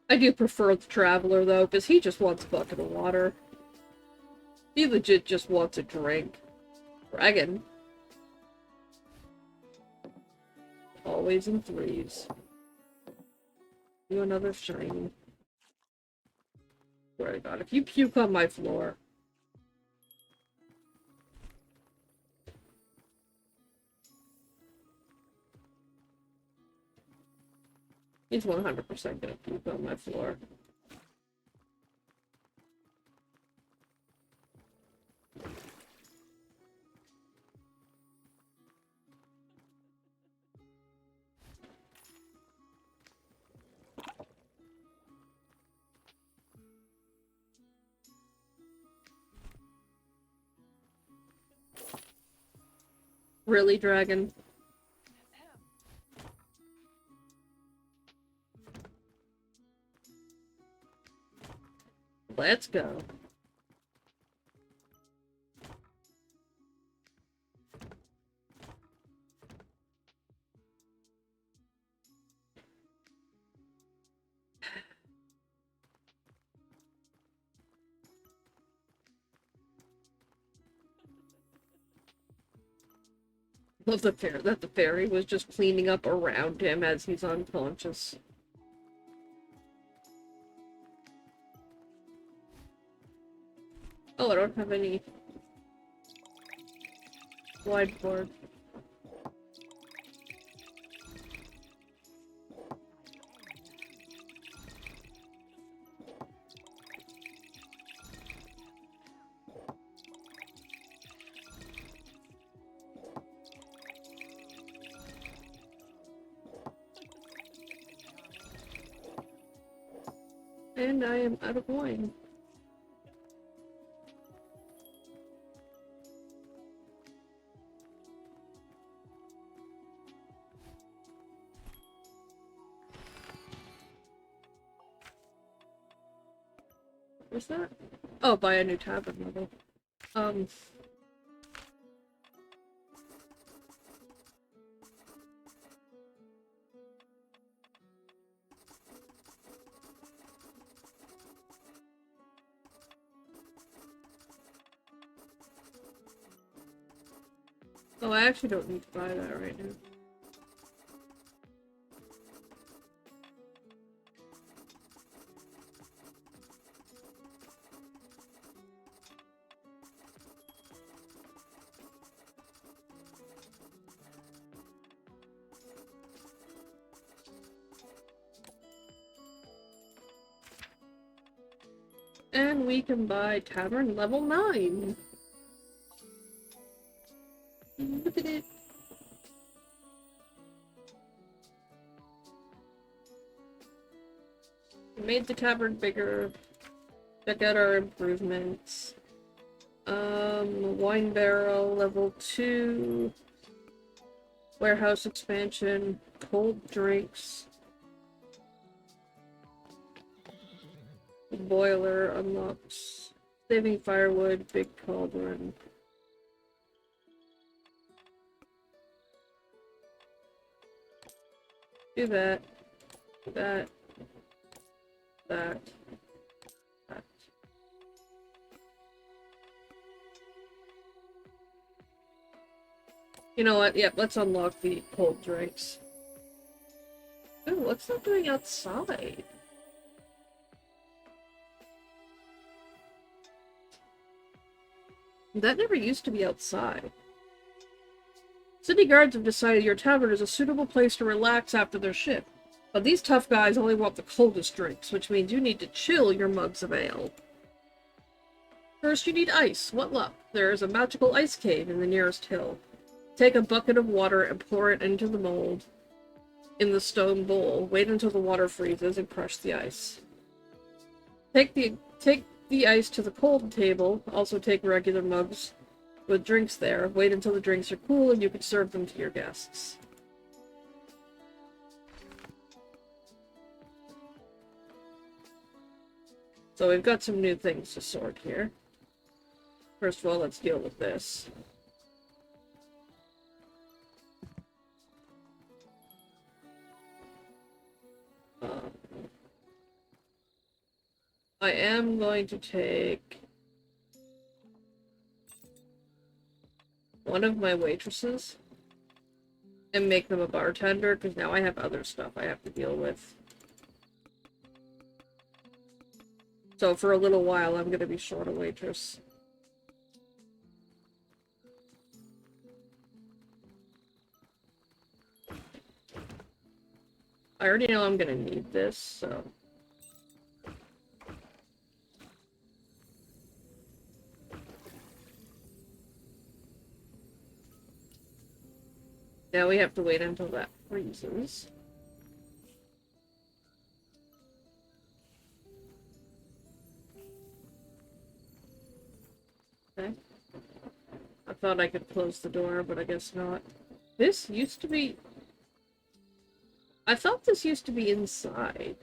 S2: I do prefer the traveler, though, because he just wants a bucket of water. He legit just wants a drink. Dragon. Always in threes. Do another shiny. Swear to God, if you puke on my floor. He's 100% gonna puke on my floor. Really, Dragon? Let's go. Love that the fairy was just cleaning up around him as he's unconscious. Oh, I don't have any whiteboard. And I am out of wine. What's that? Oh, buy a new tavern level. Oh, I actually don't need to buy that right now. And we can buy Tavern level 9. Look at it. We made the tavern bigger. Check out our improvements. Wine barrel level 2. Warehouse expansion. Cold drinks. Boiler unlocks. Saving firewood, big cauldron. Do that. That. That. That. You know what? Yep, let's unlock the cold drinks. Ooh, what's that doing outside? That never used to be outside. City guards have decided your tavern is a suitable place to relax after their shift. But these tough guys only want the coldest drinks, which means you need to chill your mugs of ale. First, you need ice. What luck. There is a magical ice cave in the nearest hill. Take a bucket of water and pour it into the mold in the stone bowl. Wait until the water freezes and crush the ice. Take the ice to the cold table. Also take regular mugs with drinks there. Wait until the drinks are cool and you can serve them to your guests. So we've got some new things to sort here. First of all, let's deal with this. I am going to take one of my waitresses and make them a bartender, because now I have other stuff I have to deal with. So for a little while, I'm going to be short a waitress. I already know I'm going to need this, so... Now we have to wait until that freezes. Okay. I thought I could close the door, but I guess not. This used to be... I thought this used to be inside.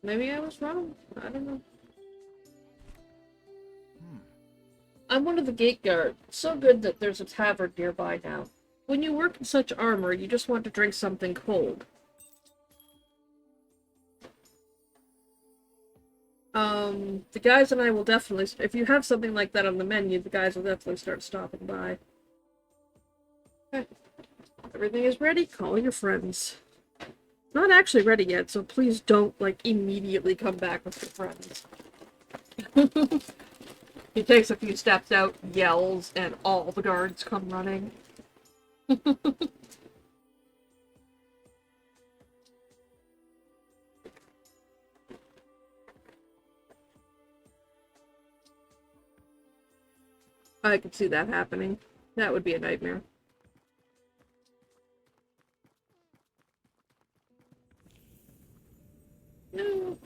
S2: Maybe I was wrong. I don't know. I'm one of the gate guards. So good that there's a tavern nearby now. When you work in such armor, you just want to drink something cold. The guys and I will definitely, if you have something like that on the menu, the guys will definitely start stopping by. Okay. Everything is ready. Call your friends. Not actually ready yet, so please don't, like, immediately come back with your friends. He takes a few steps out, yells, and all the guards come running. I could see that happening. That would be a nightmare. No.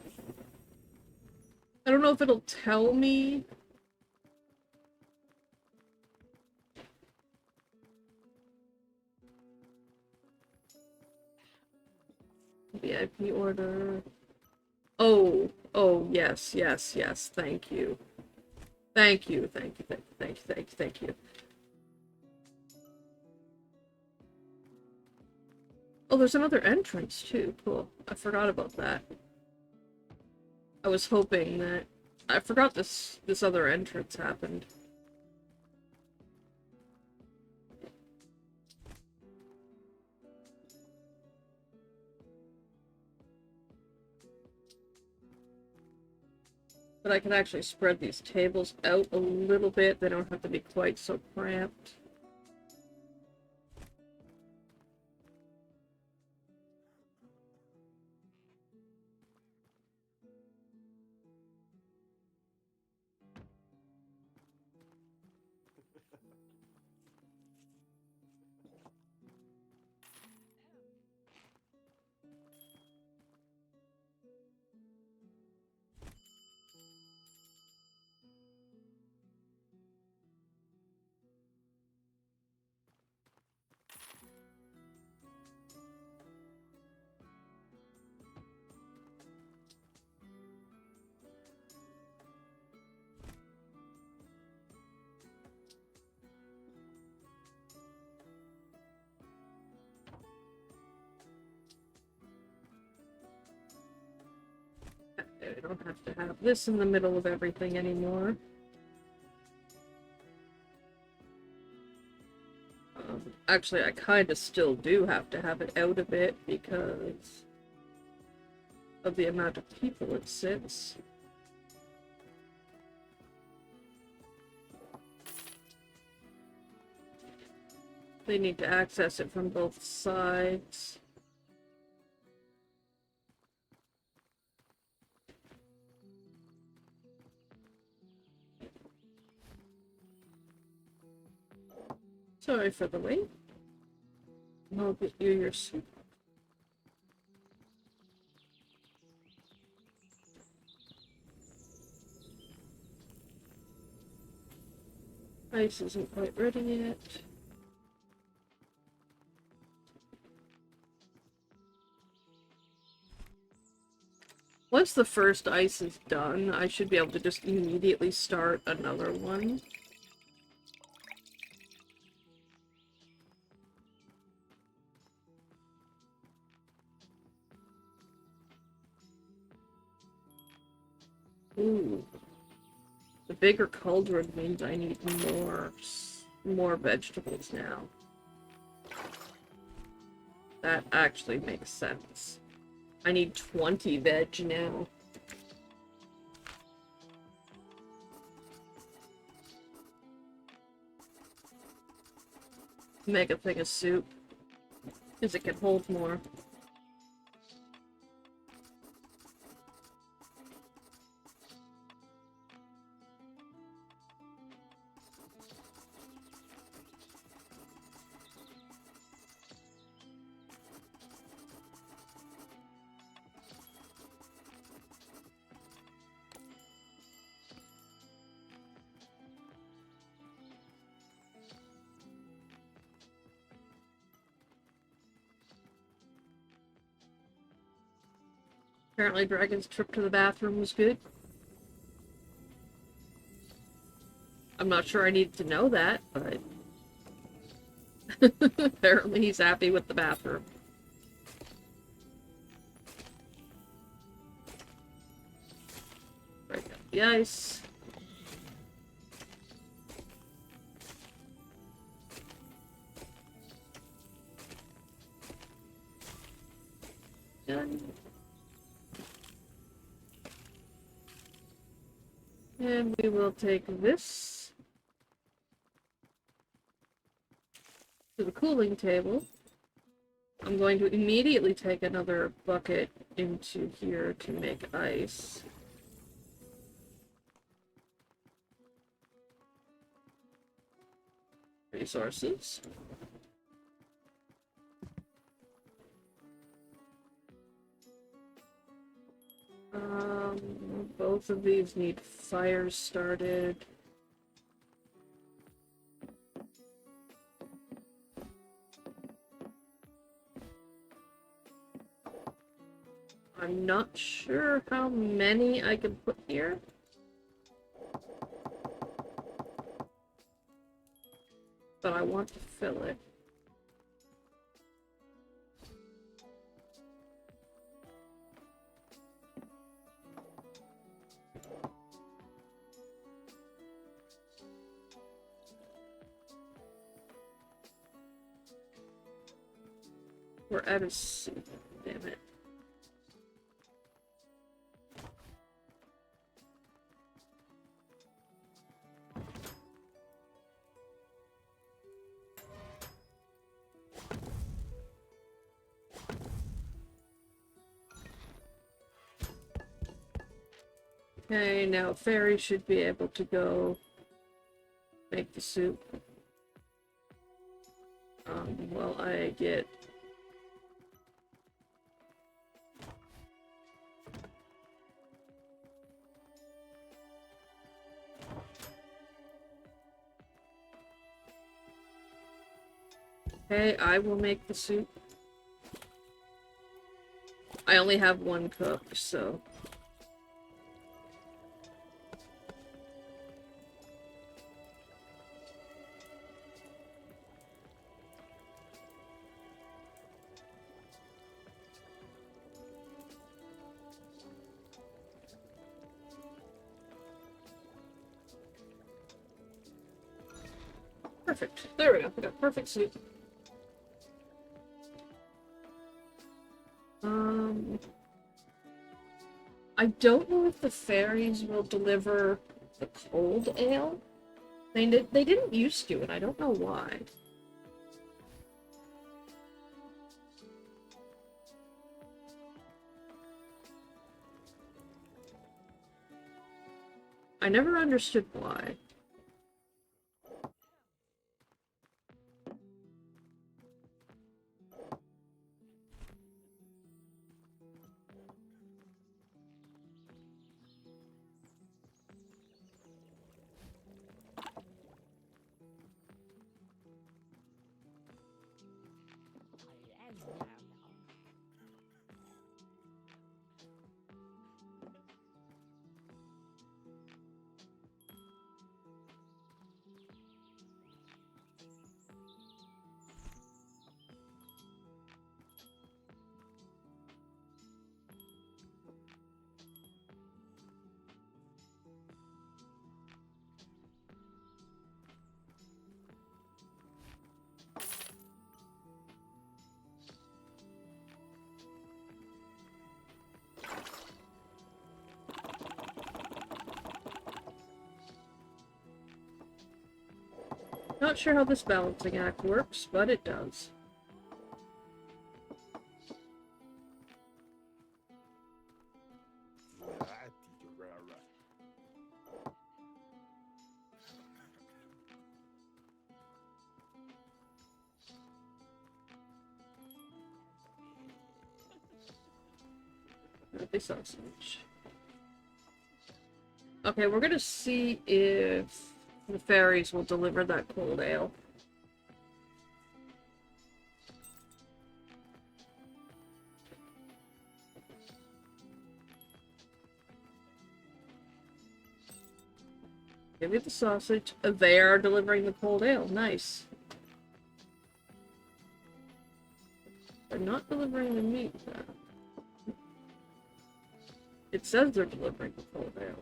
S2: I don't know if it'll tell me. VIP order. Oh, yes, yes, yes. Thank you. Thank you, thank you, thank you, thank you, thank you, thank you. Oh, there's another entrance too. Cool. I forgot about that. I was hoping that... I forgot this other entrance happened. But I can actually spread these tables out a little bit. They don't have to be quite so cramped. I don't have to have this in the middle of everything anymore. Actually, I kind of still do have to have it out a bit because of the amount of people it sits. They need to access it from both sides. Sorry for the wait. I'll get you your soup. Ice isn't quite ready yet. Once the first ice is done, I should be able to just immediately start another one. Ooh. The bigger cauldron means I need more vegetables now. That actually makes sense. I need 20 veg now. Make a thing of soup, because it can hold more. Apparently Dragon's trip to the bathroom was good. I'm not sure I needed to know that, but apparently he's happy with the bathroom. Break up the ice. Done. And we will take this to the cooling table. I'm going to immediately take another bucket into here to make ice. Resources. Both of these need fires started. I'm not sure how many I can put here. But I want to fill it. We're out of soup, damn it. Okay, now Fairy should be able to go make the soup. While I get okay, I will make the soup. I only have one cook, so perfect. There we go. We got perfect soup. I don't know if the fairies will deliver the cold ale. They didn't used to, and I don't know why. I never understood why. Not sure how this balancing act works, but it does. Earthy sausage. Okay, we're gonna see if the fairies will deliver that cold ale. Give me the sausage. They are delivering the cold ale. Nice. They're not delivering the meat, though. It says they're delivering the cold ale.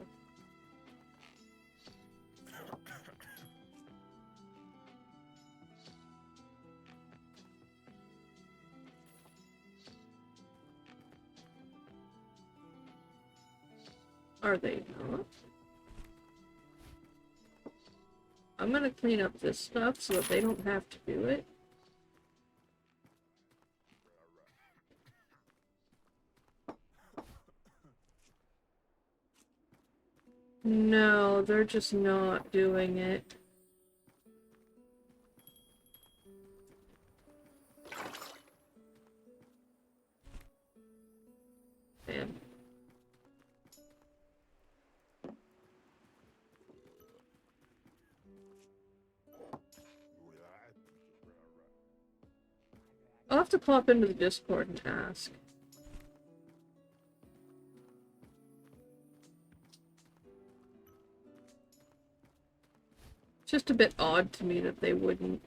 S2: Are they not? I'm gonna clean up this stuff so that they don't have to do it. No, they're just not doing it. Man. I'll have to pop into the Discord and ask. It's just a bit odd to me that they wouldn't.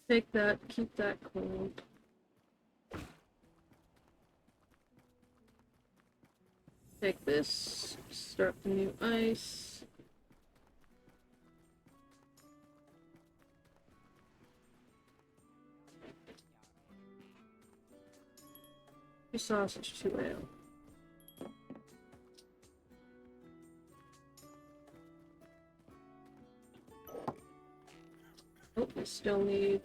S2: Take that, keep that cold. Take this, start the new ice. Two sausage, 2 ale. Oh, we still need...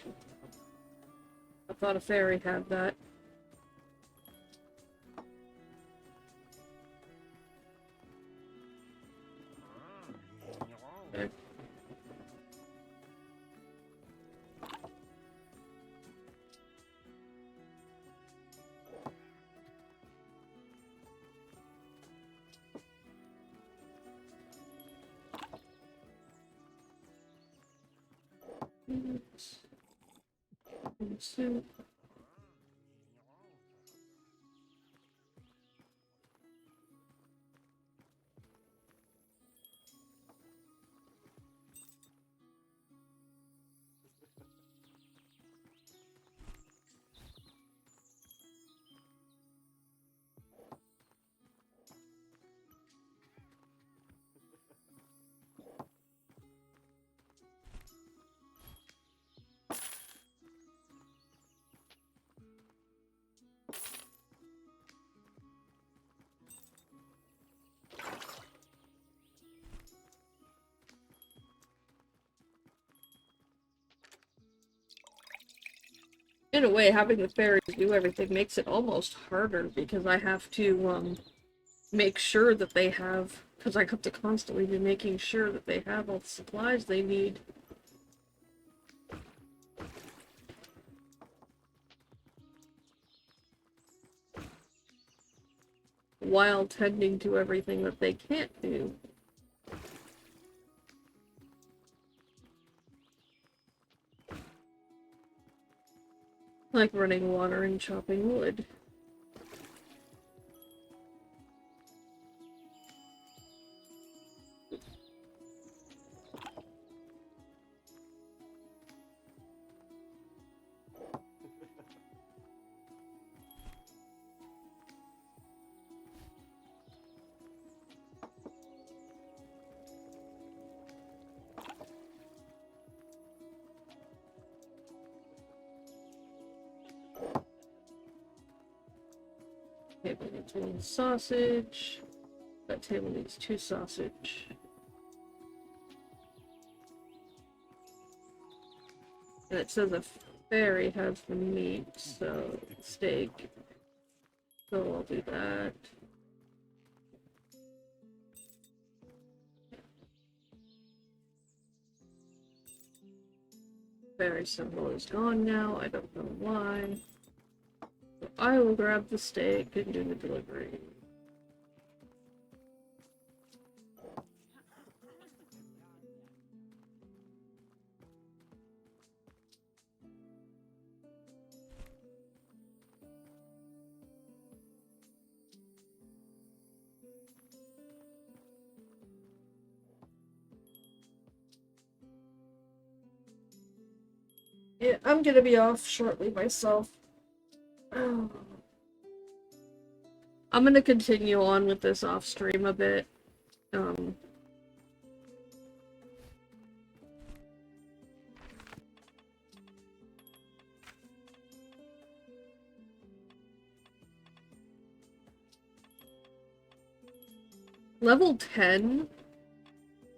S2: I thought a fairy had that. Okay. Soup. In a way, having the fairies do everything makes it almost harder because I have to, make sure that they have, because I have to constantly be making sure that they have all the supplies they need. While tending to everything that they can't do. Like running water and chopping wood. Table needs 1 sausage. That table needs 2 sausage. And it says Barry has the meat, so steak. So I'll do that. Very simple is gone now. I don't know why. So I will grab the steak and do the delivery. Yeah, I'm gonna be off shortly myself. I'm gonna continue on with this off stream a bit. Level 10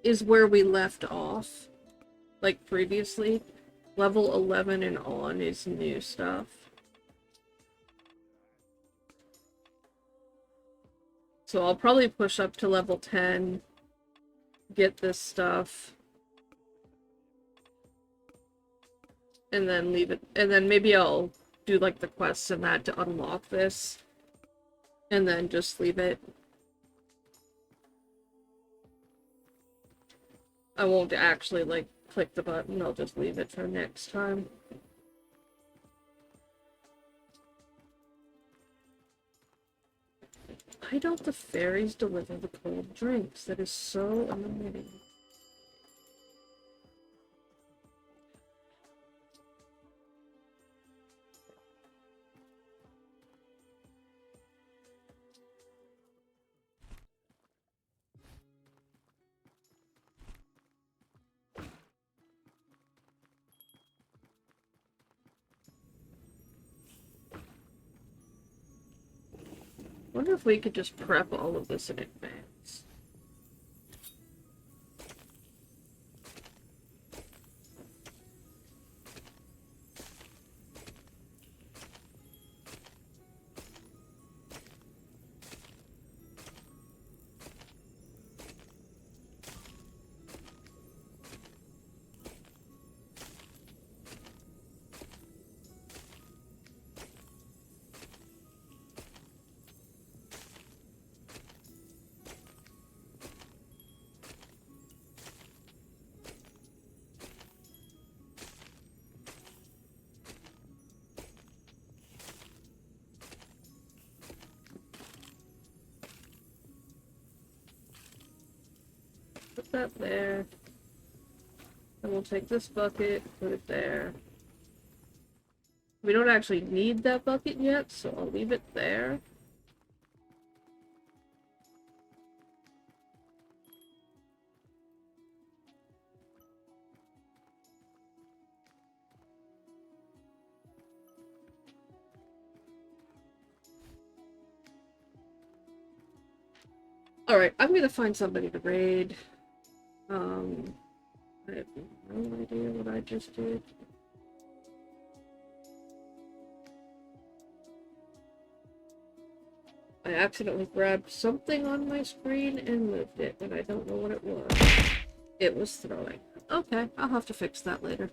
S2: is where we left off, like previously. Level 11 and on is new stuff. So I'll probably push up to level 10, get this stuff, and then leave it, and then maybe I'll do like the quests and that to unlock this, and then just leave it. I won't actually like click the button, I'll just leave it for next time. Why don't the fairies deliver the cold drinks? That is so annoying. Wonder if we could just prep all of this in advance. Put that there. And we'll take this bucket, put it there. We don't actually need that bucket yet, so I'll leave it there. Alright, I'm gonna find somebody to raid. I have no idea what I just did. I accidentally grabbed something on my screen and moved it, and I don't know what it was. It was throwing. Okay, I'll have to fix that later.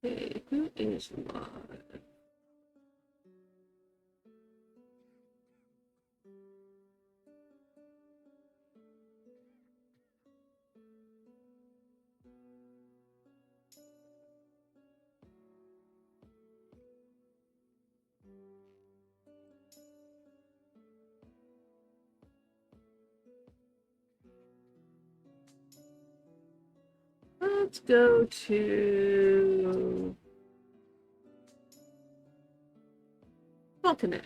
S2: Okay, who is live? Let's go to Vulcanet.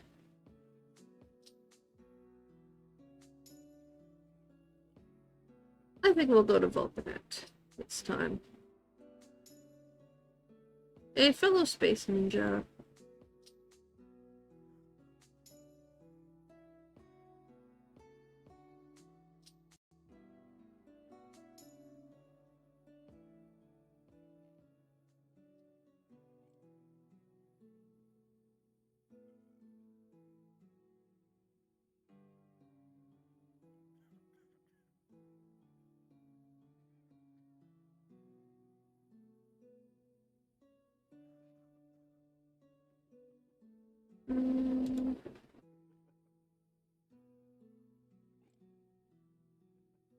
S2: I think we'll go to Vulcanet this time. A fellow space ninja.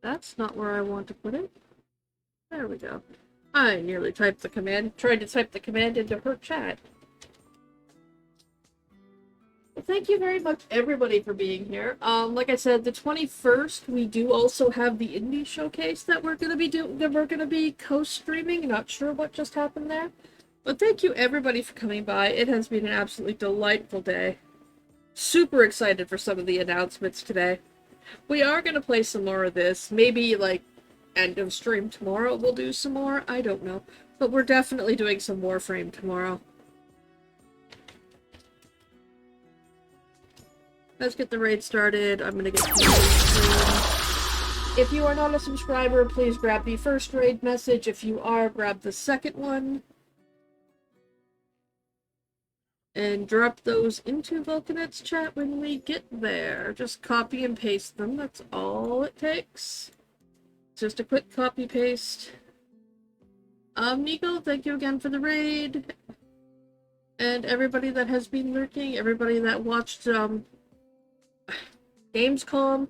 S2: That's not where I want to put it. There we go. I nearly typed the command, tried to type the command into her chat. Well, thank you very much, everybody, for being here. Like I said, the 21st, we do also have the indie showcase that we're gonna be co-streaming. Not sure what just happened there, but thank you everybody for coming by. It has been an absolutely delightful day. Super excited for some of the announcements today. We are gonna play some more of this. Maybe like end of stream tomorrow we'll do some more. I don't know, but we're definitely doing some Warframe tomorrow. Let's get the raid started. I'm gonna get to the stream. If you are not a subscriber, please grab the first raid message. If you are, grab the second one. And drop those into Vulcanet's chat when we get there. Just copy and paste them. That's all it takes. Just a quick copy paste. Nico, thank you again for the raid. And everybody that has been lurking, everybody that watched GamesCon,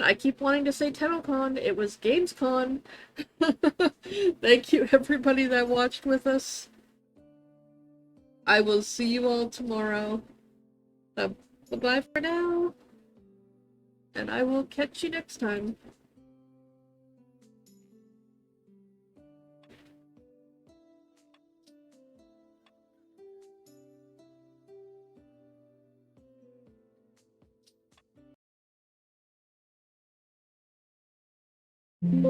S2: I keep wanting to say TennoCon, it was GamesCon. Thank you everybody that watched with us. I will see you all tomorrow. Bye-bye for now. And I will catch you next time.